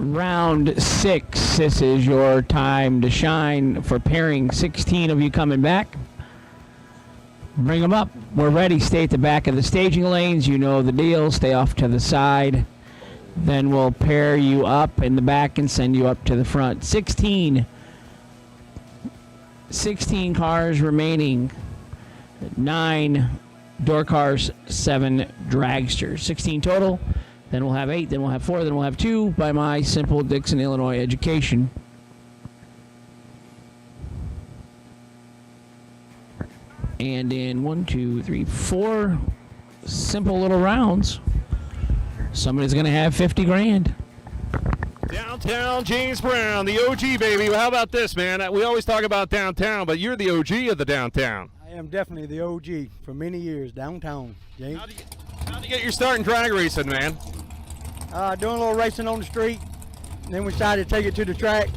round 6. This is your time to shine for pairing. 16 of you coming back. Bring them up. We're ready. Stay at the back of the staging lanes. You know the deal. Stay off to the side. Then we'll pair you up in the back and send you up to the front. 16 cars remaining. 9 door cars, 7 dragsters. 16 total. Then we'll have 8, then we'll have 4, then we'll have 2 by my simple Dixon, Illinois education. And in 1, 2, 3, 4 simple little rounds, somebody's going to have 50 grand. Downtown James Brown, the OG, baby. Well, how about this, man? We always talk about downtown, but you're the OG of the downtown. I am definitely the OG for many years downtown, James. How'd you get your start in drag racing, man? Doing a little racing on the street, and then we decided to take it to the track.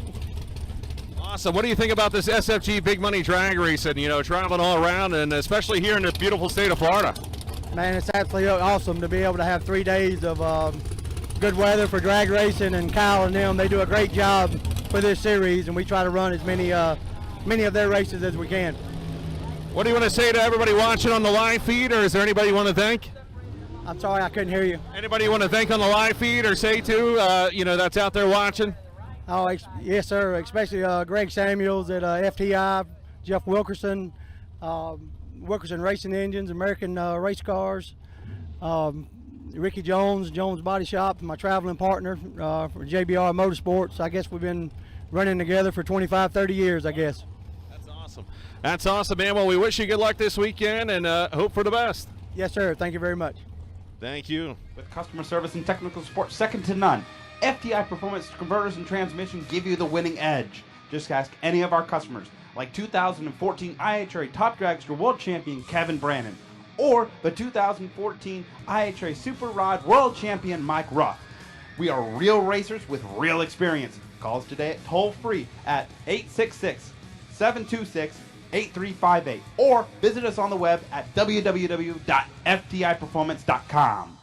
Awesome. What do you think about this SFG Big Money drag racing, you know, traveling all around, and especially here in the beautiful state of Florida? Man, it's absolutely awesome to be able to have 3 days of good weather for drag racing, and Kyle and them, they do a great job for this series, and we try to run as many of their races as we can. What do you want to say to everybody watching on the live feed, or is there anybody you want to thank? I'm sorry, I couldn't hear you. Anybody you want to thank on the live feed or say to, you know, that's out there watching? Oh, yes, sir, especially Greg Samuels at FTI, Jeff Wilkerson, Wilkerson Racing Engines, American Race Cars, Ricky Jones, Jones Body Shop, my traveling partner for JBR Motorsports. I guess we've been running together for 25, 30 years, I guess. That's awesome, man. Well, we wish you good luck this weekend and hope for the best. Yes, sir. Thank you very much. Thank you. With customer service and technical support second to none, FTI Performance Converters and Transmission give you the winning edge. Just ask any of our customers, like 2014 IHRA Top Dragster World Champion Kevin Brannon, or the 2014 IHRA Super Rod World Champion Mike Ruff. We are real racers with real experience. Call us today at toll-free at 866-726-8358, or visit us on the web at www.ftiperformance.com.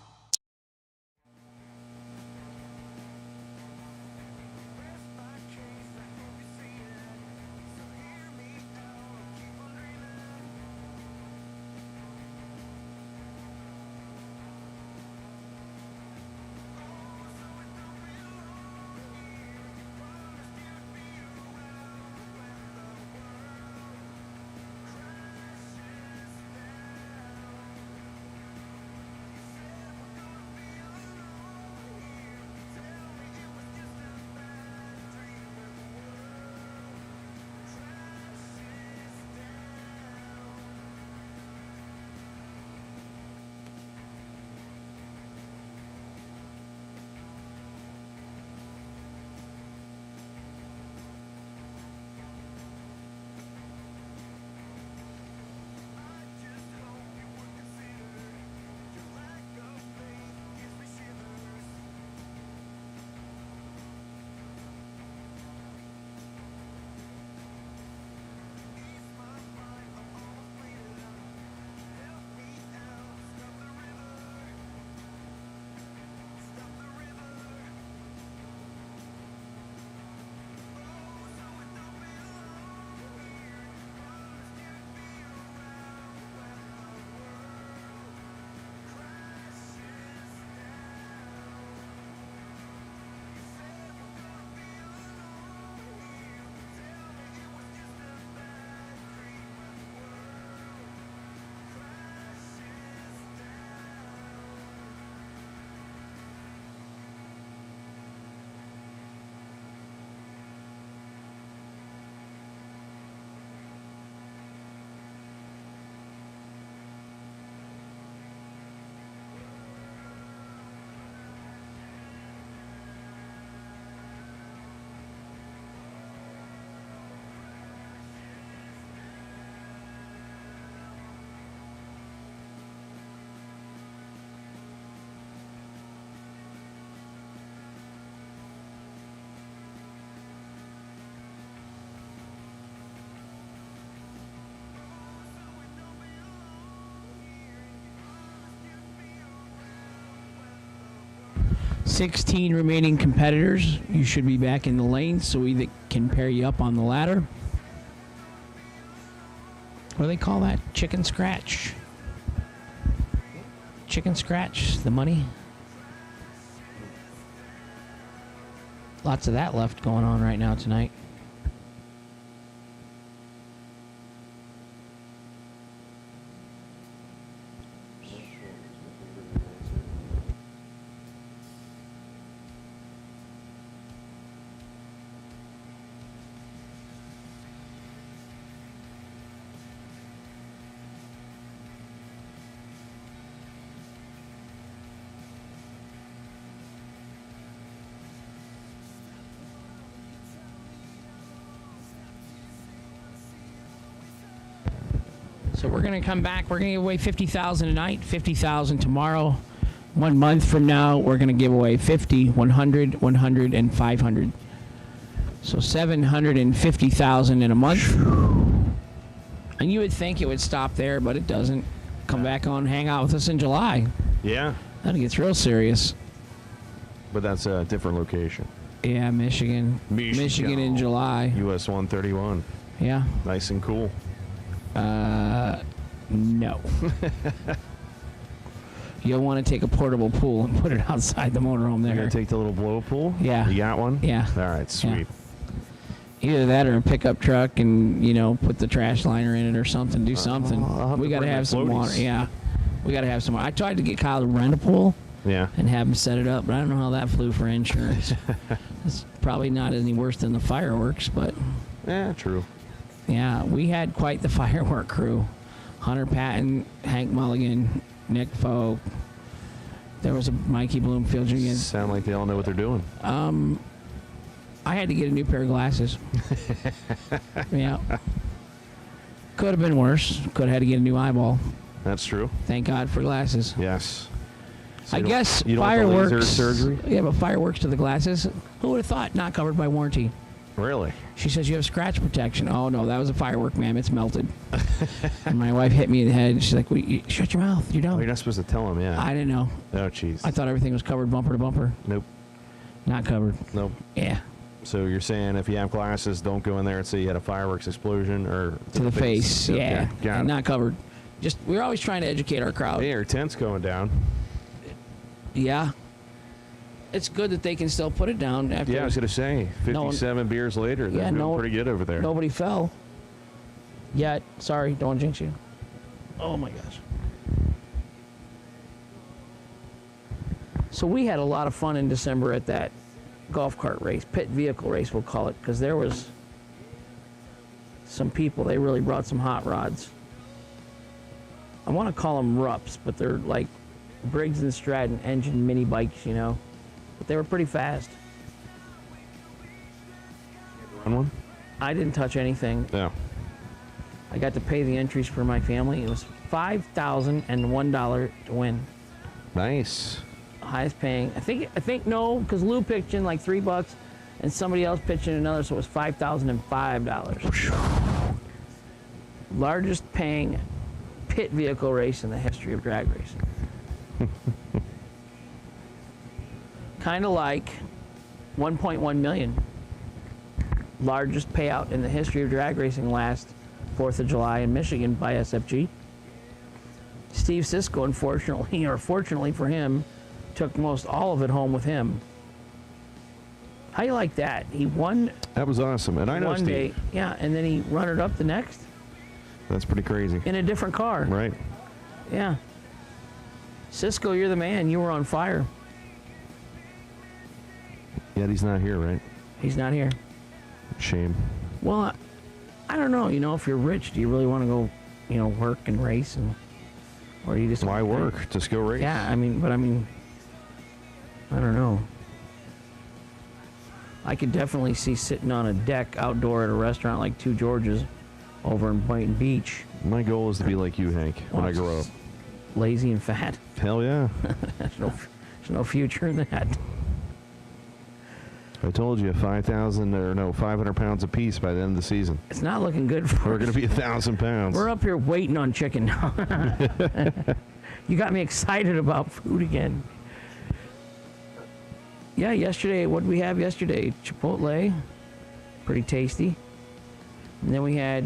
16 remaining competitors. You should be back in the lane so we can pair you up on the ladder. What do they call that? Chicken scratch. Chicken scratch, the money. Lots of that left going on right now tonight. So we're going to come back. We're going to give away $50,000 tonight, $50,000 tomorrow. 1 month from now, we're going to give away 50, 100, 100, and 500. So $750,000 in a month. And you would think it would stop there, but it doesn't. Come back on, hang out with us in July. Yeah. That gets real serious. But that's a different location. Yeah, Michigan. Michigan in July. US 131. Yeah. Nice and cool. No. You'll want to take a portable pool and put it outside the motorhome there. You're going to take the little blow pool? Yeah. You got one? Yeah. All right, sweet. Yeah. Either that or a pickup truck and, put the trash liner in it or something. Do something. We got to have some water. Yeah. We got to have some water. I tried to get Kyle to rent a pool. Yeah. And have him set it up, but I don't know how that flew for insurance. It's probably not any worse than the fireworks, but... Yeah, true. Yeah, we had quite the firework crew. Hunter Patton, Hank Mulligan, Nick Foe. There was a Mikey Bloomfield Jr. Sound like they all know what they're doing. I had to get a new pair of glasses. Yeah. Could have been worse. Could have had to get a new eyeball. That's true. Thank God for glasses. Yes. So I guess you don't fireworks. Want the laser surgery? Yeah, but fireworks to the glasses. Who would have thought? Not covered by warranty. Really? She says you have scratch protection. Oh no, that was a firework, ma'am. It's melted. And my wife hit me in the head. She's like, "Shut your mouth. You don't." Oh, you're not supposed to tell him. Yeah. I didn't know. Oh, jeez. I thought everything was covered bumper to bumper. Nope. Not covered. Nope. Yeah. So you're saying if you have glasses, don't go in there and say you had a fireworks explosion or to the face. Okay. Yeah. Got it. Not covered. Just we're always trying to educate our crowd. Hey, our tent's going down. Yeah. It's good that they can still put it down after. Yeah, I was gonna say 57 beers later. They're doing pretty good over there. Nobody fell yet. Sorry, don't jinx you. Oh my gosh. So we had a lot of fun in December at that golf cart race, pit vehicle race we'll call it, because there was some people, they really brought some hot rods. I want to call them Rups, but they're like Briggs and Stratton engine mini bikes, but they were pretty fast. Run one? I didn't touch anything. Yeah. I got to pay the entries for my family. It was $5,001 to win. Nice. Highest paying. I think no, because Lou pitched in like $3 and somebody else pitched in another, so it was $5,005. Largest paying pit vehicle race in the history of drag racing. Kind of like 1.1 million. Largest payout in the history of drag racing last 4th of July in Michigan by SFG. Steve Sisko, unfortunately, or fortunately for him, took most all of it home with him. How you like that? He won. That was awesome, and I know one Steve. day, yeah, and then he runnered up the next That's pretty crazy. in a different car. Right. Yeah. Cisco, you're the man. You were on fire. Yet he's not here, right? He's not here. Shame. Well, I don't know. If you're rich, do you really want to go, work and race, or do you just why work? Just go race. Yeah, I don't know. I could definitely see sitting on a deck outdoor at a restaurant like Two Georges over in Boynton Beach. My goal is to be like you, Hank, when I grow up. Lazy and fat. Hell yeah. There's no future in that. I told you 500 pounds apiece by the end of the season. It's not looking good for us. We're going to be 1,000 pounds. We're up here waiting on chicken. You got me excited about food again. Yeah, yesterday, what did we have yesterday? Chipotle, pretty tasty. And then we had,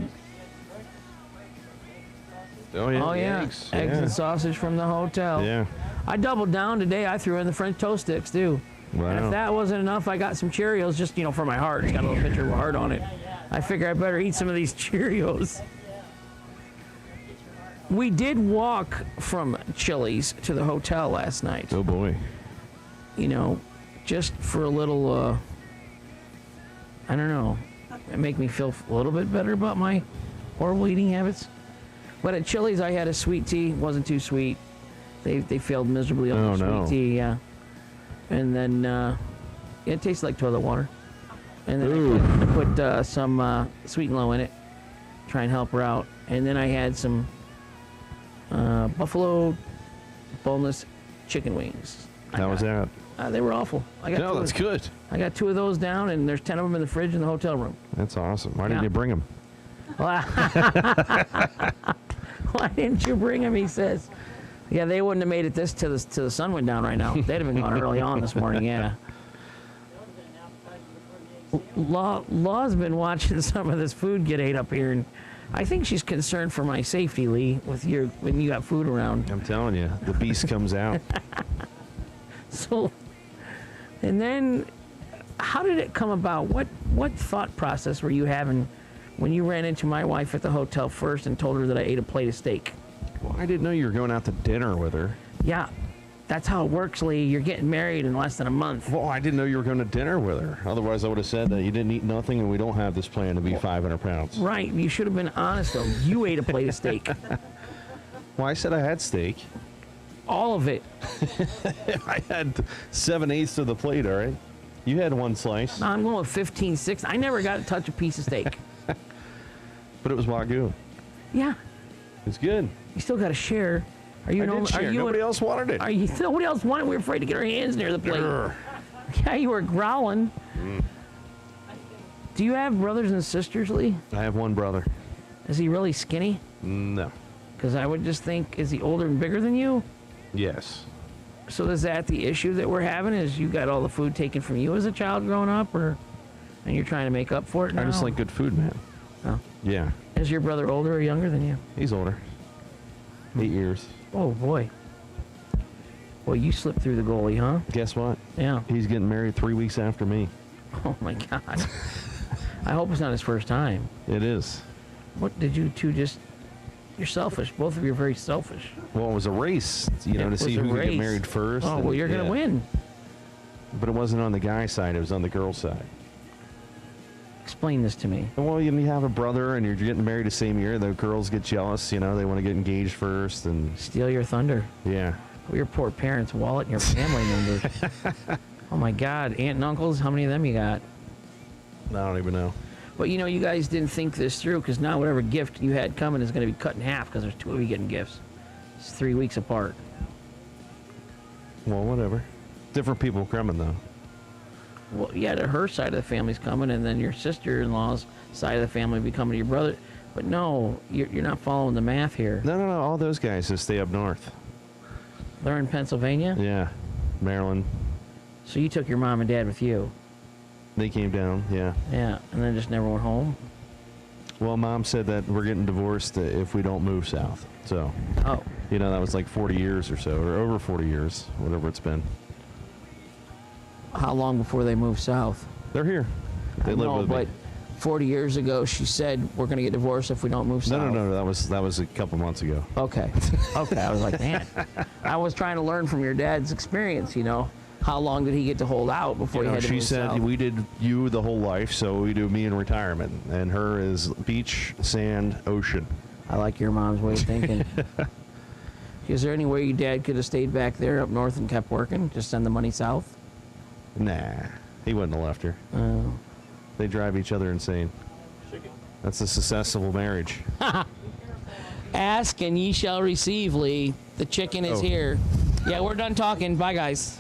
eggs. Eggs and sausage from the hotel. Yeah. I doubled down today. I threw in the French toast sticks too. Wow. And if that wasn't enough, I got some Cheerios, just for my heart. It's got a little picture of a heart on it. I figure I better eat some of these Cheerios. We did walk from Chili's to the hotel last night. Oh boy. Just for a little, I don't know, it make me feel a little bit better about my horrible eating habits. But at Chili's, I had a sweet tea. Wasn't too sweet. They failed miserably on the sweet tea, yeah. And then it tastes like toilet water. And then I put some Sweet and Low in it, try and help her out. And then I had some buffalo boneless chicken wings. How was that? They were awful. That's good. I got 2 of those down, and there's 10 of them in the fridge in the hotel room. That's awesome. Why didn't you bring them? Why didn't you bring them? He says. Yeah, they wouldn't have made it till the sun went down right now. They'd have been gone early on this morning. Yeah. Law's been watching some of this food get ate up here, and I think she's concerned for my safety, Lee, when you got food around. I'm telling you, the beast comes out. So, and then, how did it come about? What thought process were you having when you ran into my wife at the hotel first and told her that I ate a plate of steak? Well, I didn't know you were going out to dinner with her. Yeah, that's how it works, Lee. You're getting married in less than a month. Well, I didn't know you were going to dinner with her. Otherwise, I would have said that you didn't eat nothing and we don't have this plan to be 500 pounds. Right. You should have been honest, though. You ate a plate of steak. Well, I said I had steak. All of it. I had 7/8 of the plate, all right? You had one slice. No, I'm going with 15/6. I never got to touch a piece of steak. But it was Wagyu. Yeah. It's good. You still got to share. Are you? I did share. Nobody else wanted it. Nobody else wanted it. We were afraid to get our hands near the plate. Yeah, you were growling. Do you have brothers and sisters, Lee? I have one brother. Is he really skinny? No. Because I would just think, is he older and bigger than you? Yes. So is that the issue that we're having? Is you got all the food taken from you as a child growing up, and you're trying to make up for it now? I just like good food, man. Oh. Yeah. Is your brother older or younger than you? He's older. 8 years. Oh, boy. Well, you slipped through the goalie, huh? Guess what? Yeah. He's getting married 3 weeks after me. Oh, my God. I hope it's not his first time. It is. What did you two just... You're selfish. Both of you are very selfish. Well, it was a race, to see who could get married first. Oh, well, you're going to win. But it wasn't on the guy's side. It was on the girl's side. Explain this to me. Well, you have a brother and you're getting married the same year. The girls get jealous, they want to get engaged first and... Steal your thunder. Yeah. Well, your poor parents' wallet and your family members. Oh, my God. Aunt and uncles, how many of them you got? I don't even know. But, you guys didn't think this through, because now whatever gift you had coming is going to be cut in half, because there's 2 of you getting gifts. It's 3 weeks apart. Well, whatever. Different people coming, though. Well, yeah, her side of the family's coming, and then your sister-in-law's side of the family will be coming to your brother. But no, you're not following the math here. No. All those guys just stay up north. They're in Pennsylvania? Yeah. Maryland. So you took your mom and dad with you? They came down, yeah. Yeah, and then just never went home? Well, Mom said that we're getting divorced if we don't move south. So, oh, that was like 40 years or so, or over 40 years, whatever it's been. How long before they moved south? They're here. They live with me. But 40 years ago, she said we're going to get divorced if we don't move south. No. That was a couple months ago. Okay. I was like, man. I was trying to learn from your dad's experience, How long did he get to hold out before he had to move south? She said, we did you the whole life, so we do me in retirement. And her is beach, sand, ocean. I like your mom's way of thinking. Is there any way your dad could have stayed back there up north and kept working? Just send the money south? Nah, he wouldn't have left her. Oh. They drive each other insane. That's a successful marriage. Ask and ye shall receive, Lee. The chicken is here. Yeah, we're done talking. Bye, guys.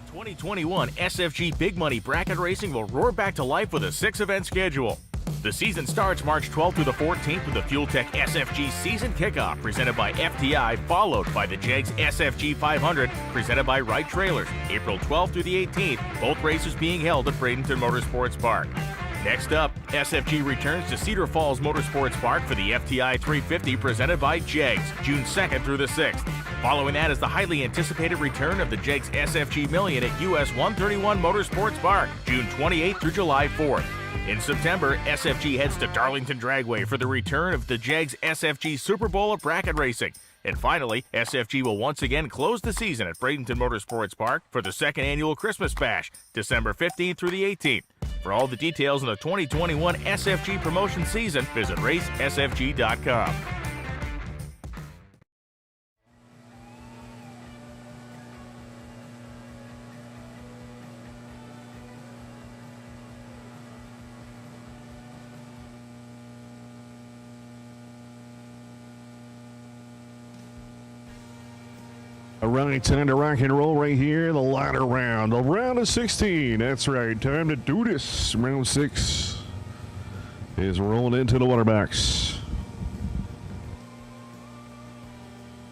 2021 SFG Big Money Bracket Racing will roar back to life with a 6-event schedule. The season starts March 12th through the 14th with the Fuel Tech SFG Season Kickoff presented by FTI, followed by the JEGS SFG 500 presented by Wright Trailers, April 12th through the 18th, both races being held at Bradenton Motorsports Park. Next up, SFG returns to Cedar Falls Motorsports Park for the FTI 350 presented by JEGS, June 2nd through the 6th. Following that is the highly anticipated return of the JEGS SFG Million at US 131 Motorsports Park, June 28th through July 4th. In September, SFG heads to Darlington Dragway for the return of the JEGS SFG Super Bowl of Bracket Racing. And finally, SFG will once again close the season at Bradenton Motorsports Park for the second annual Christmas Bash, December 15th through the 18th. For all the details on the 2021 SFG promotion season, visit racesfg.com. All right, time to rock and roll right here. The ladder round. The round of 16. That's right. Time to do this. Round 6 is rolling into the waterbox.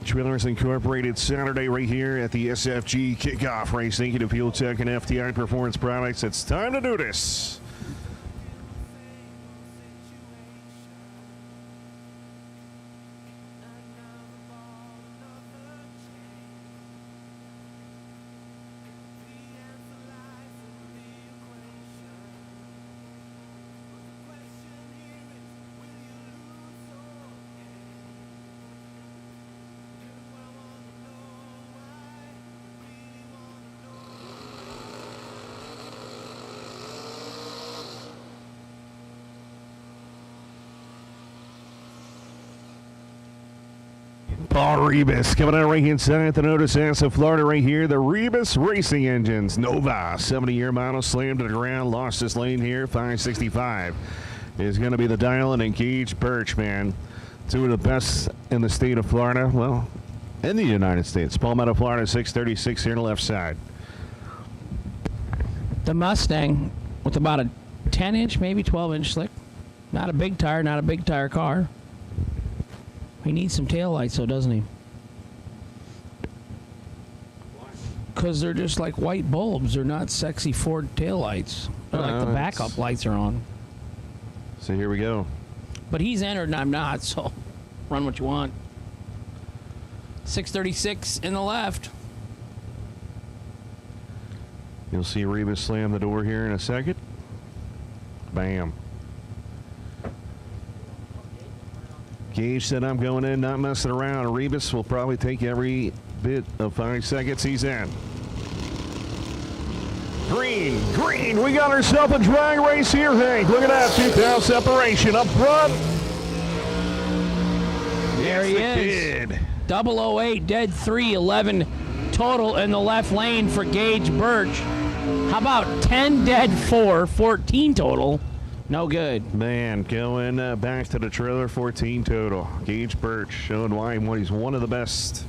Trailers Incorporated Saturday right here at the SFG Kickoff Race. Thank you to Fuel Tech and FTI Performance Products. It's time to do this. Paul Rebus coming out right inside the Notice House of Florida right here. The Rebus Racing Engines. Nova, 70-year model, slammed to the ground, lost his lane here. 565 is going to be the dial, and Gage Birch, man. Two of the best in the state of Florida. Well, in the United States. Palmetto, Florida, 636 here on the left side. The Mustang with about a 10-inch, maybe 12-inch slick. Not a big tire car. He needs some taillights, though, doesn't he? Because they're just like white bulbs. They're not sexy Ford taillights. They're like the backup lights are on. So here we go. But he's entered and I'm not, so run what you want. 636 in the left. You'll see Rebus slam the door here in a second. Bam. Gage said, I'm going in, not messing around. Rebus will probably take every bit of 5 seconds he's in. Green, we got ourselves a drag race here, Hank. Look at that, 2,000 separation up front. There he is. 008, dead 3, 11 total in the left lane for Gage Birch. How about 10 dead 4, 14 total? No good. Man, going back to the trailer, 14 total. Gage Birch showing why he's one of the best.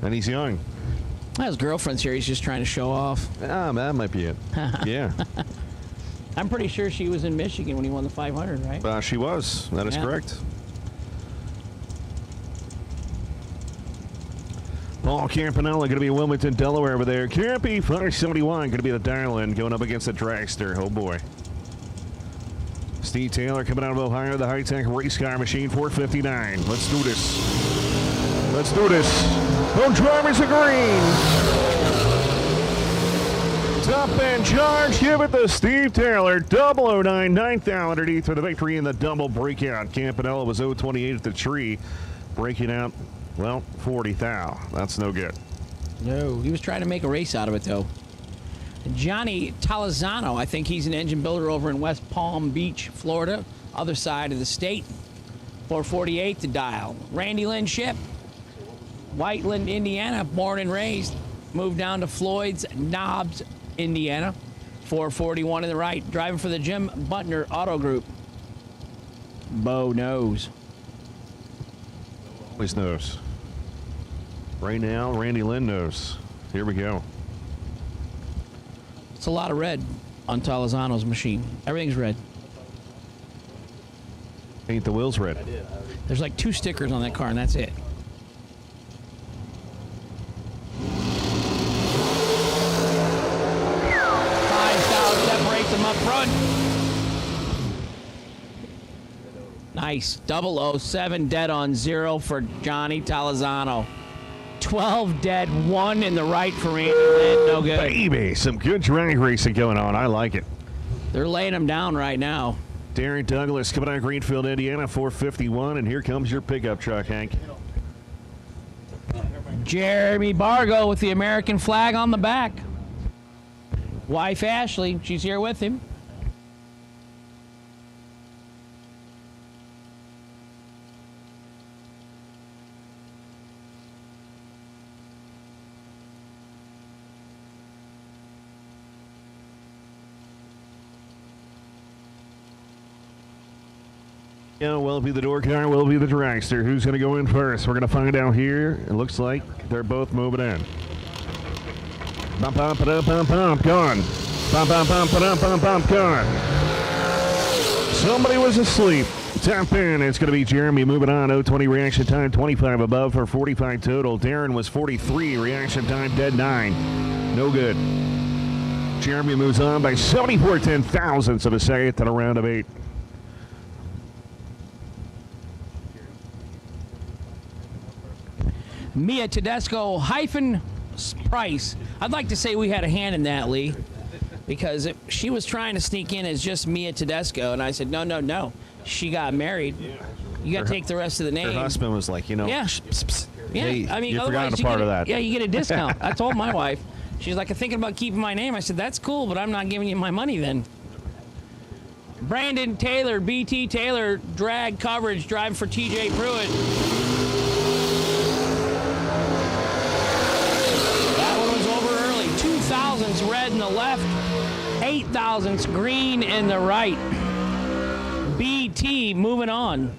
And he's young. His girlfriend's here. He's just trying to show off. Ah, that might be it. Yeah. I'm pretty sure she was in Michigan when he won the 500, right? She was. That is correct. Paul Campanella going to be in Wilmington, Delaware over there. Campy, 571, going to be the dial-in going up against the dragster. Oh, boy. Steve Taylor coming out of Ohio, the high-tech race car machine, 459. Let's do this. Let's do this. No drivers are green. Top end charge. Give it to Steve Taylor. 009, 9,000 underneath for the victory in the double breakout. Campanella was 028 at the tree. Breaking out, well, 40,000. That's no good. No, he was trying to make a race out of it, though. Johnny Talazano, I think he's an engine builder over in West Palm Beach, Florida, other side of the state. 448 to dial. Randy Lynn Ship, Whiteland, Indiana, born and raised. Moved down to Floyd's, Knobs, Indiana. 441 in the right. Driving for the Jim Butner Auto Group. Bo knows. Always knows. Right now, Randy Lynn knows. Here we go. It's a lot of red on Talazano's machine. Everything's red. Ain't the wheels red? There's like 2 stickers on that car, and that's it. Separates them up front. Nice. 007 dead on 0 for Johnny Talazano. 12 dead, 1 in the right for Randy Lynn. No good. Baby, some good drag racing going on. I like it. They're laying them down right now. Darren Douglas coming out of Greenfield, Indiana, 451, and here comes your pickup truck, Hank. Jeremy Bargo with the American flag on the back. Wife Ashley, she's here with him. Yeah, will it be the door car? Will it be the dragster? Who's going to go in first? We're going to find out here. It looks like they're both moving in. Bump, bump, bump, bump, bump, gone. Bump, bump, bump, bump, bump, bump, gone. Somebody was asleep. Tap in. It's going to be Jeremy moving on. 020 reaction time, 25 above for 45 total. Darren was 43. Reaction time, dead 9. No good. Jeremy moves on by 74 10,000ths of a second to the round of 8. Mia Tedesco hyphen Price. I'd like to say we had a hand in that, Lee, because she was trying to sneak in as just Mia Tedesco, and I said, no. She got married. You got to take the rest of the name. Her husband was like, Yeah. Yeah, hey, I mean, you forgot a part of that. Yeah, you get a discount. I told my wife. She's like, I'm thinking about keeping my name. I said, that's cool, but I'm not giving you my money then. Brandon Taylor, BT Taylor, drag coverage, driving for TJ Pruitt. That one was over early. 2,000s red in the left, 8,000s green in the right. BT moving on.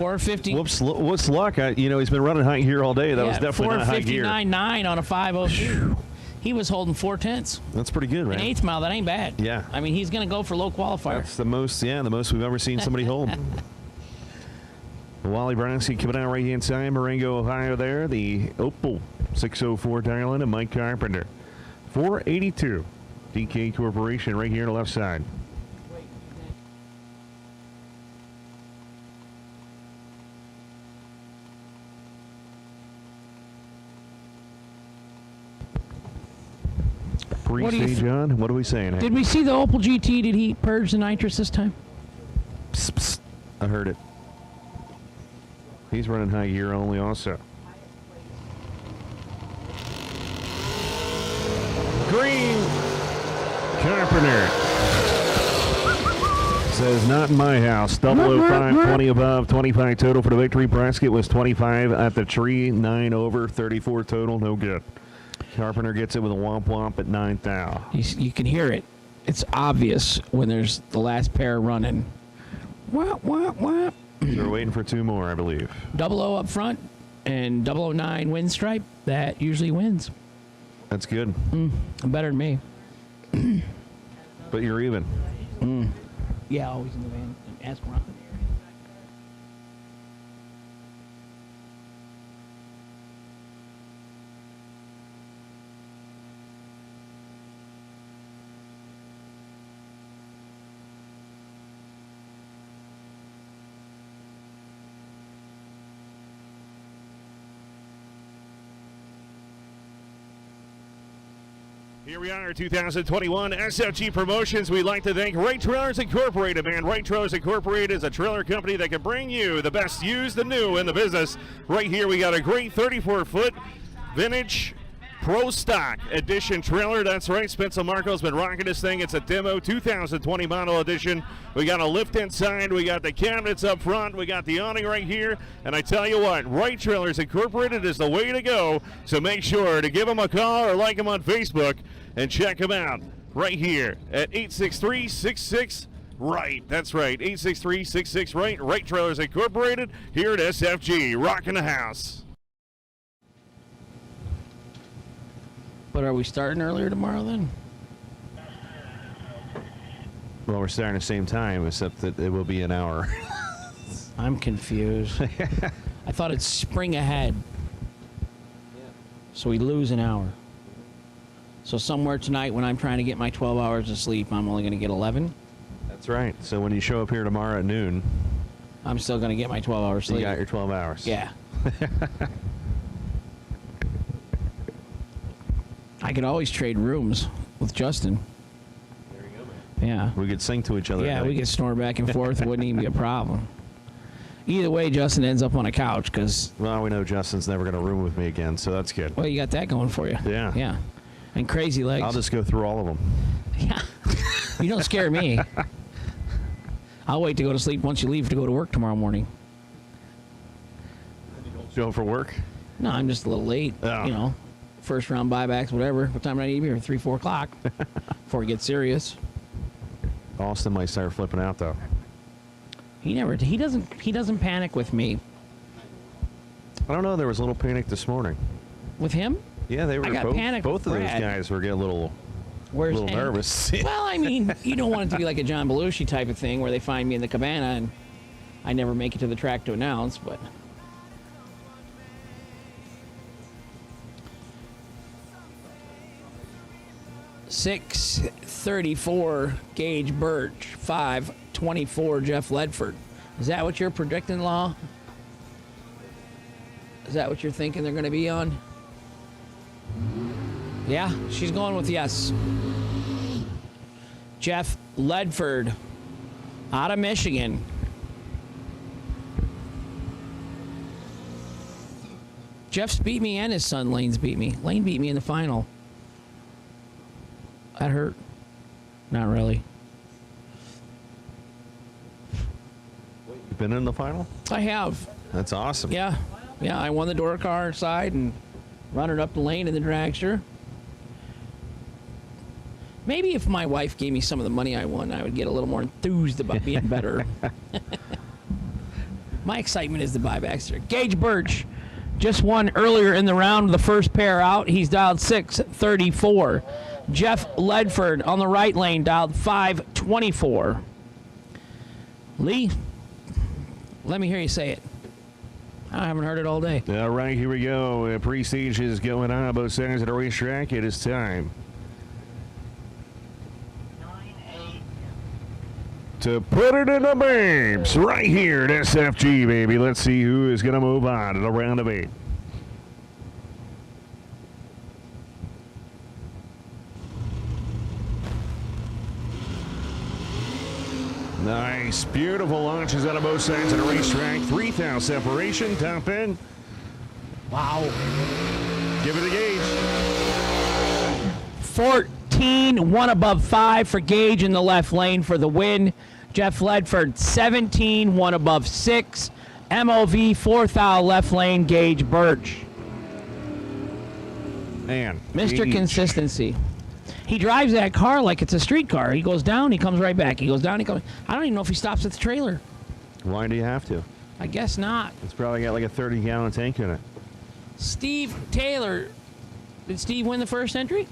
What's luck? He's been running high gear all day. That was definitely not high gear. 459.9 on a 502. He was holding 4/10. That's pretty good, right? An eighth mile, that ain't bad. Yeah. I mean, he's going to go for low qualifier. That's the most we've ever seen somebody hold. Wally Bronsky coming out right hand side, Marengo, Ohio there. The Opel 604 Thailand and Mike Carpenter. 482. DK Corporation right here on the left side. Pre-stage, John. What are we saying? Did we see the Opel GT? Did he purge the nitrous this time? Psst, psst. I heard it. He's running high gear only also. Green. Carpenter. Says, not in my house. 005, 20 above, 25 total for the victory. Prescott was 25 at the tree, 9 over, 34 total. No good. Carpenter gets it with a womp womp at 9,000. You can hear it. It's obvious when there's the last pair running. Wah, wah, wah. They're waiting for 2 more, I believe. 00 up front and 009 wind stripe. That usually wins. That's good. Better than me. But you're even. Yeah, always in the van. Ask Ron. Here we are, 2021 SFG Promotions. We'd like to thank Wright Trailers Incorporated, man. Wright Trailers Incorporated is a trailer company that can bring you the best used and new in the business. Right here, we got a great 34-foot vintage Pro Stock Edition trailer. That's right. Spencer Marco's been rocking this thing. It's a demo 2020 model edition. We got a lift inside. We got the cabinets up front. We got the awning right here. And I tell you what, Wright Trailers Incorporated is the way to go. So make sure to give them a call or like them on Facebook and check them out right here at 863-66-RIGHT. That's right, 863-66-RIGHT. Wright Trailers Incorporated here at SFG. Rocking the house. But are we starting earlier tomorrow then? Well, we're starting at the same time, except that it will be an hour. I'm confused. I thought it's spring ahead. So we lose an hour. So somewhere tonight when I'm trying to get my 12 hours of sleep, I'm only going to get 11? That's right. So when you show up here tomorrow at noon, I'm still going to get my 12 hours sleep. You got your 12 hours. Yeah. I could always trade rooms with Justin. There you go, man. Yeah. We could sing to each other. Yeah, we could snore back and forth. It wouldn't even be a problem. Either way, Justin ends up on a couch because... Well, we know Justin's never going to room with me again, so that's good. Well, you got that going for you. Yeah. Yeah. And crazy legs. I'll just go through all of them. Yeah. You don't scare me. I'll wait to go to sleep once you leave to go to work tomorrow morning. Go for work? No, I'm just a little late. Oh. You know, first round buybacks, whatever. What time do I need to be here? 3, 4 o'clock before we get serious. Austin might start flipping out though. He doesn't panic with me. I don't know. There was a little panic this morning. With him? Yeah, they were. I got panicked both with of those Brad. guys were getting a little Hank? nervous. Well, I mean, you don't want it to be like a John Belushi type of thing where they find me in the cabana and I never make it to the track to announce, but... .634 Gage Birch, 524 Jeff Ledford. Is that what you're predicting, Law? Is that what you're thinking they're going to be on? Yeah, she's going with yes. Jeff Ledford out of Michigan. Jeff's beat me and his son Lane's beat me. Lane beat me in the final. That hurt. Not really. You've been in the final? I have. That's awesome. Yeah. Yeah, I won the door car side and run it up the lane in the dragster. Maybe if my wife gave me some of the money I won, I would get a little more enthused about being better. My excitement is the buybacks here. Gage Birch just won earlier in the round, the first pair out. He's dialed 634. Jeff Ledford on the right lane dialed 524. Lee, let me hear you say it. I haven't heard it all day. All right, here we go. Pre-stage is going on both sides of the racetrack. It is time to put it in the babes right here at SFG, baby. Let's see who is going to move on to the round of 8. Nice, beautiful launches out of both sides of the racetrack. 3,000 separation, top end. Wow. Give it a Gage. 14, 1 above 5 for Gage in the left lane for the win. Jeff Ledford, 17, 1 above 6. MOV, 4th out left lane, Gage Birch. Man. Mr. Gage. Consistency. He drives that car like it's a street car. He goes down, he comes right back. He goes down, he comes. I don't even know if he stops at the trailer. Why do you have to? I guess not. It's probably got like a 30-gallon tank in it. Steve Taylor. Did Steve win the first entry?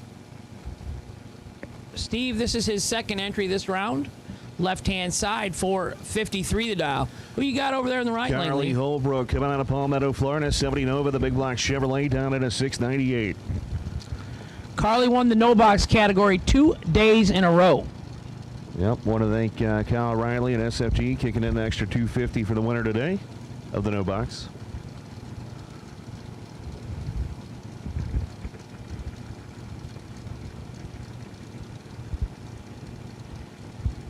Steve, this is his second entry this round. Left-hand side, 453 the dial. Who you got over there in the right lane, Carly Lee? Holbrook coming out of Palmetto, Florida. 70 Nova, the big block Chevrolet down at a 698. Carly won the no box category 2 days in a row. Yep, want to thank Kyle Riley and SFG kicking in an extra $250 for the winner today of the no box.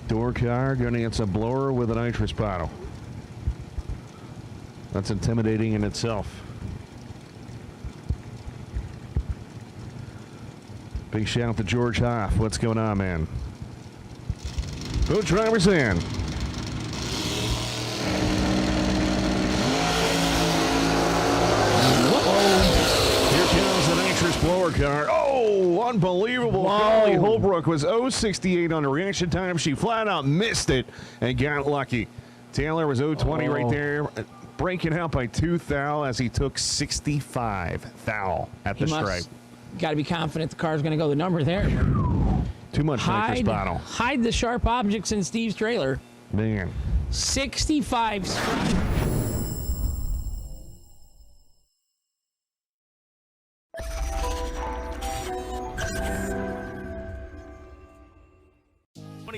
Door car going to get a blower with a nitrous bottle. That's intimidating in itself. Big shout out to George Hoff. What's going on, man? Boat drivers in. Here comes the nitrous blower car. Oh, unbelievable. Holly Holbrook was 0.68 on the reaction time. She flat out missed it and got lucky. Taylor was 0.20 right there, breaking out by 2 thou as he took 65 thou at the stripe. Got to be confident the car's going to go the number there. Too much nitrous bottle. Hide the sharp objects in Steve's trailer. Man. 65 stripe.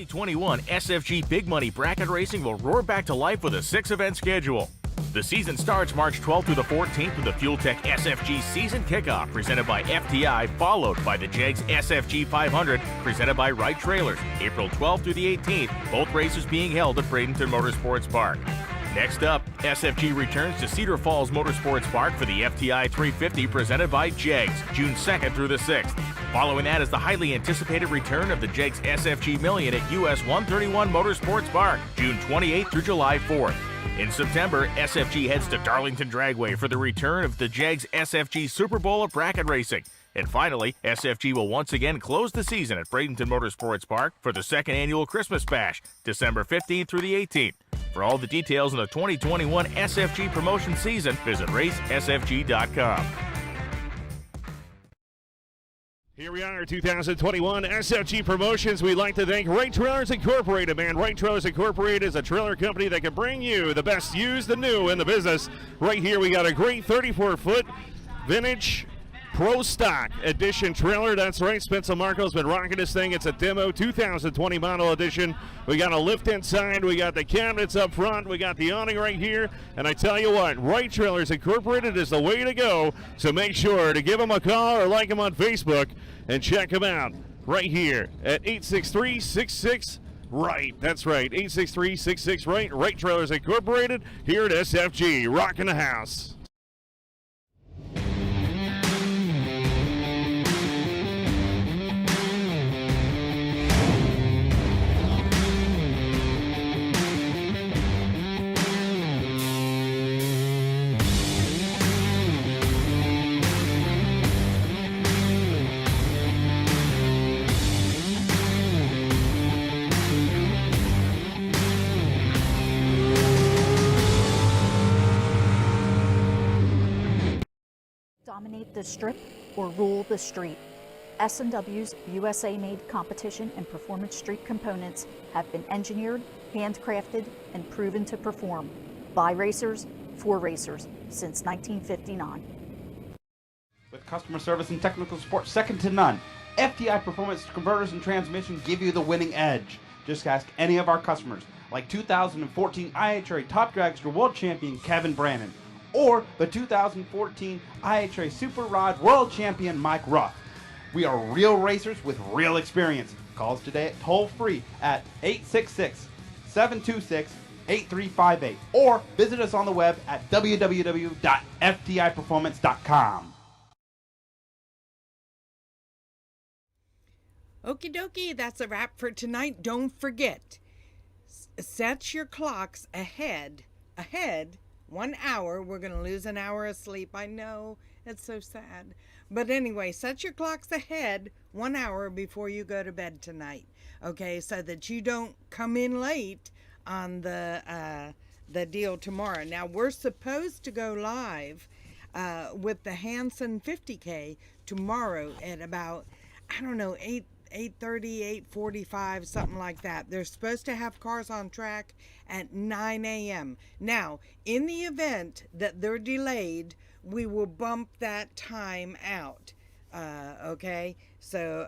'21 SFG Big Money Bracket Racing will roar back to life with a 6-event schedule. The season starts March 12th through the 14th with the Fuel Tech SFG Season Kickoff presented by FTI, followed by the JEGS SFG 500 presented by Wright Trailers, April 12th through the 18th, both races being held at Bradenton Motorsports Park. Next up, SFG returns to Cedar Falls Motorsports Park for the FTI 350 presented by JEGS, June 2nd through the 6th. Following that is the highly anticipated return of the JEGS SFG Million at US 131 Motorsports Park, June 28th through July 4th. In September, SFG heads to Darlington Dragway for the return of the JEGS SFG Super Bowl of Bracket Racing. And finally, SFG will once again close the season at Bradenton Motorsports Park for the second annual Christmas Bash, December 15th through the 18th. For all the details on the 2021 SFG promotion season, visit racesfg.com. Here we are, 2021 SFG Promotions. We'd like to thank Wright Trailers Incorporated, man. Wright Trailers Incorporated is a trailer company that can bring you the best used and new in the business. Right here, we got a great 34-foot vintage Pro Stock Edition trailer. That's right, Spencer Marco's been rocking this thing. It's a demo 2020 model edition. We got a lift inside. We got the cabinets up front. We got the awning right here. And I tell you what, Wright Trailers Incorporated is the way to go. So make sure to give them a call or like them on Facebook and check them out right here at 863-66 Right. That's right, 863-66 Right. Wright Trailers Incorporated here at SFG, rocking the house. Dominate the strip or rule the street. S&W's USA-made competition and performance street components have been engineered, handcrafted, and proven to perform by racers for racers since 1959. With customer service and technical support second to none, FTI Performance Converters and Transmission give you the winning edge. Just ask any of our customers, like 2014 IHRA Top Dragster World Champion Kevin Brannon, or the 2014 IHRA Super Rod World Champion Mike Ruff. We are real racers with real experience. Call us today at toll-free at 866-726-8358 or visit us on the web at www.ftiperformance.com. Okie dokie, that's a wrap for tonight. Don't forget, set your clocks ahead 1 hour. We're going to lose an hour of sleep. I know, it's so sad. But anyway, set your clocks ahead 1 hour before you go to bed tonight. Okay, so that you don't come in late on the deal tomorrow. Now, we're supposed to go live with the Hanson 50K tomorrow at about, I don't know, 8:30, 8:45, something like that. They're supposed to have cars on track at 9 a.m. Now, in the event that they're delayed, we will bump that time out. Okay? So,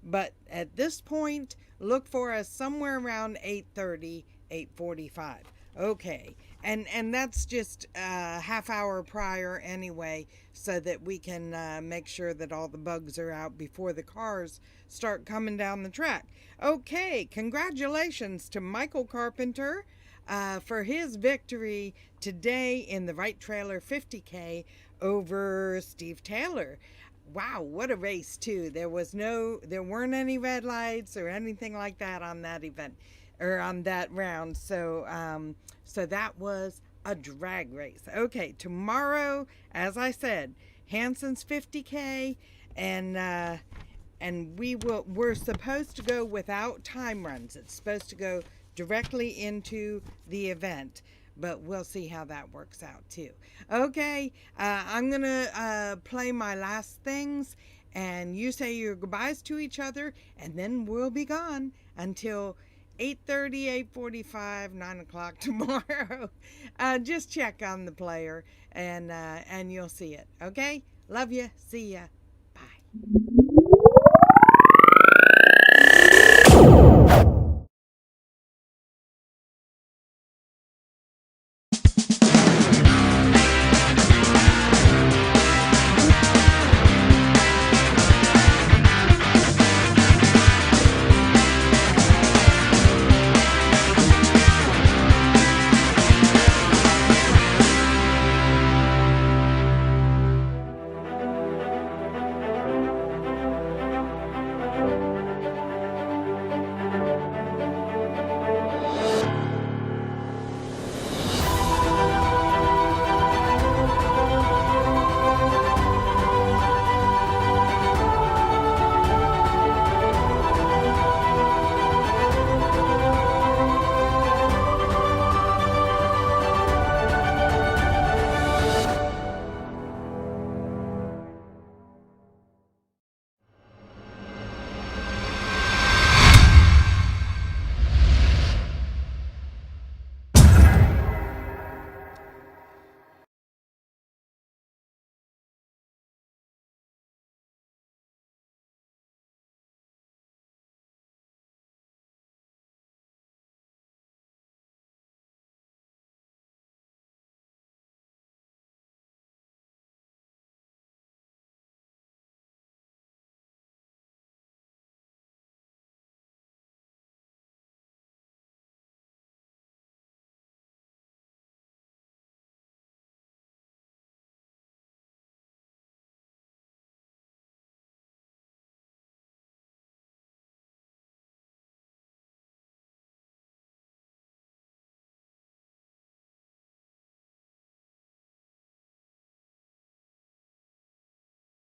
but at this point, look for us somewhere around 8:30, 8:45. Okay. And that's just a half hour prior anyway, so that we can make sure that all the bugs are out before the cars start coming down the track. Okay, congratulations to Michael Carpenter for his victory today in the Wright Trailer 50K over Steve Taylor. wow, what a race too. There weren't any red lights or anything like that on that event or on that round. So so that was a drag race. Okay, tomorrow, as I said, Hanson's 50K, and we're supposed to go without time runs. It's supposed to go directly into the event, but we'll see how that works out too. Okay, I'm gonna play my last things, and you say your goodbyes to each other, and then we'll be gone until 8:30, 8:45, 9 o'clock tomorrow. Just check on the player, and you'll see it. Okay, love you. See ya. Bye.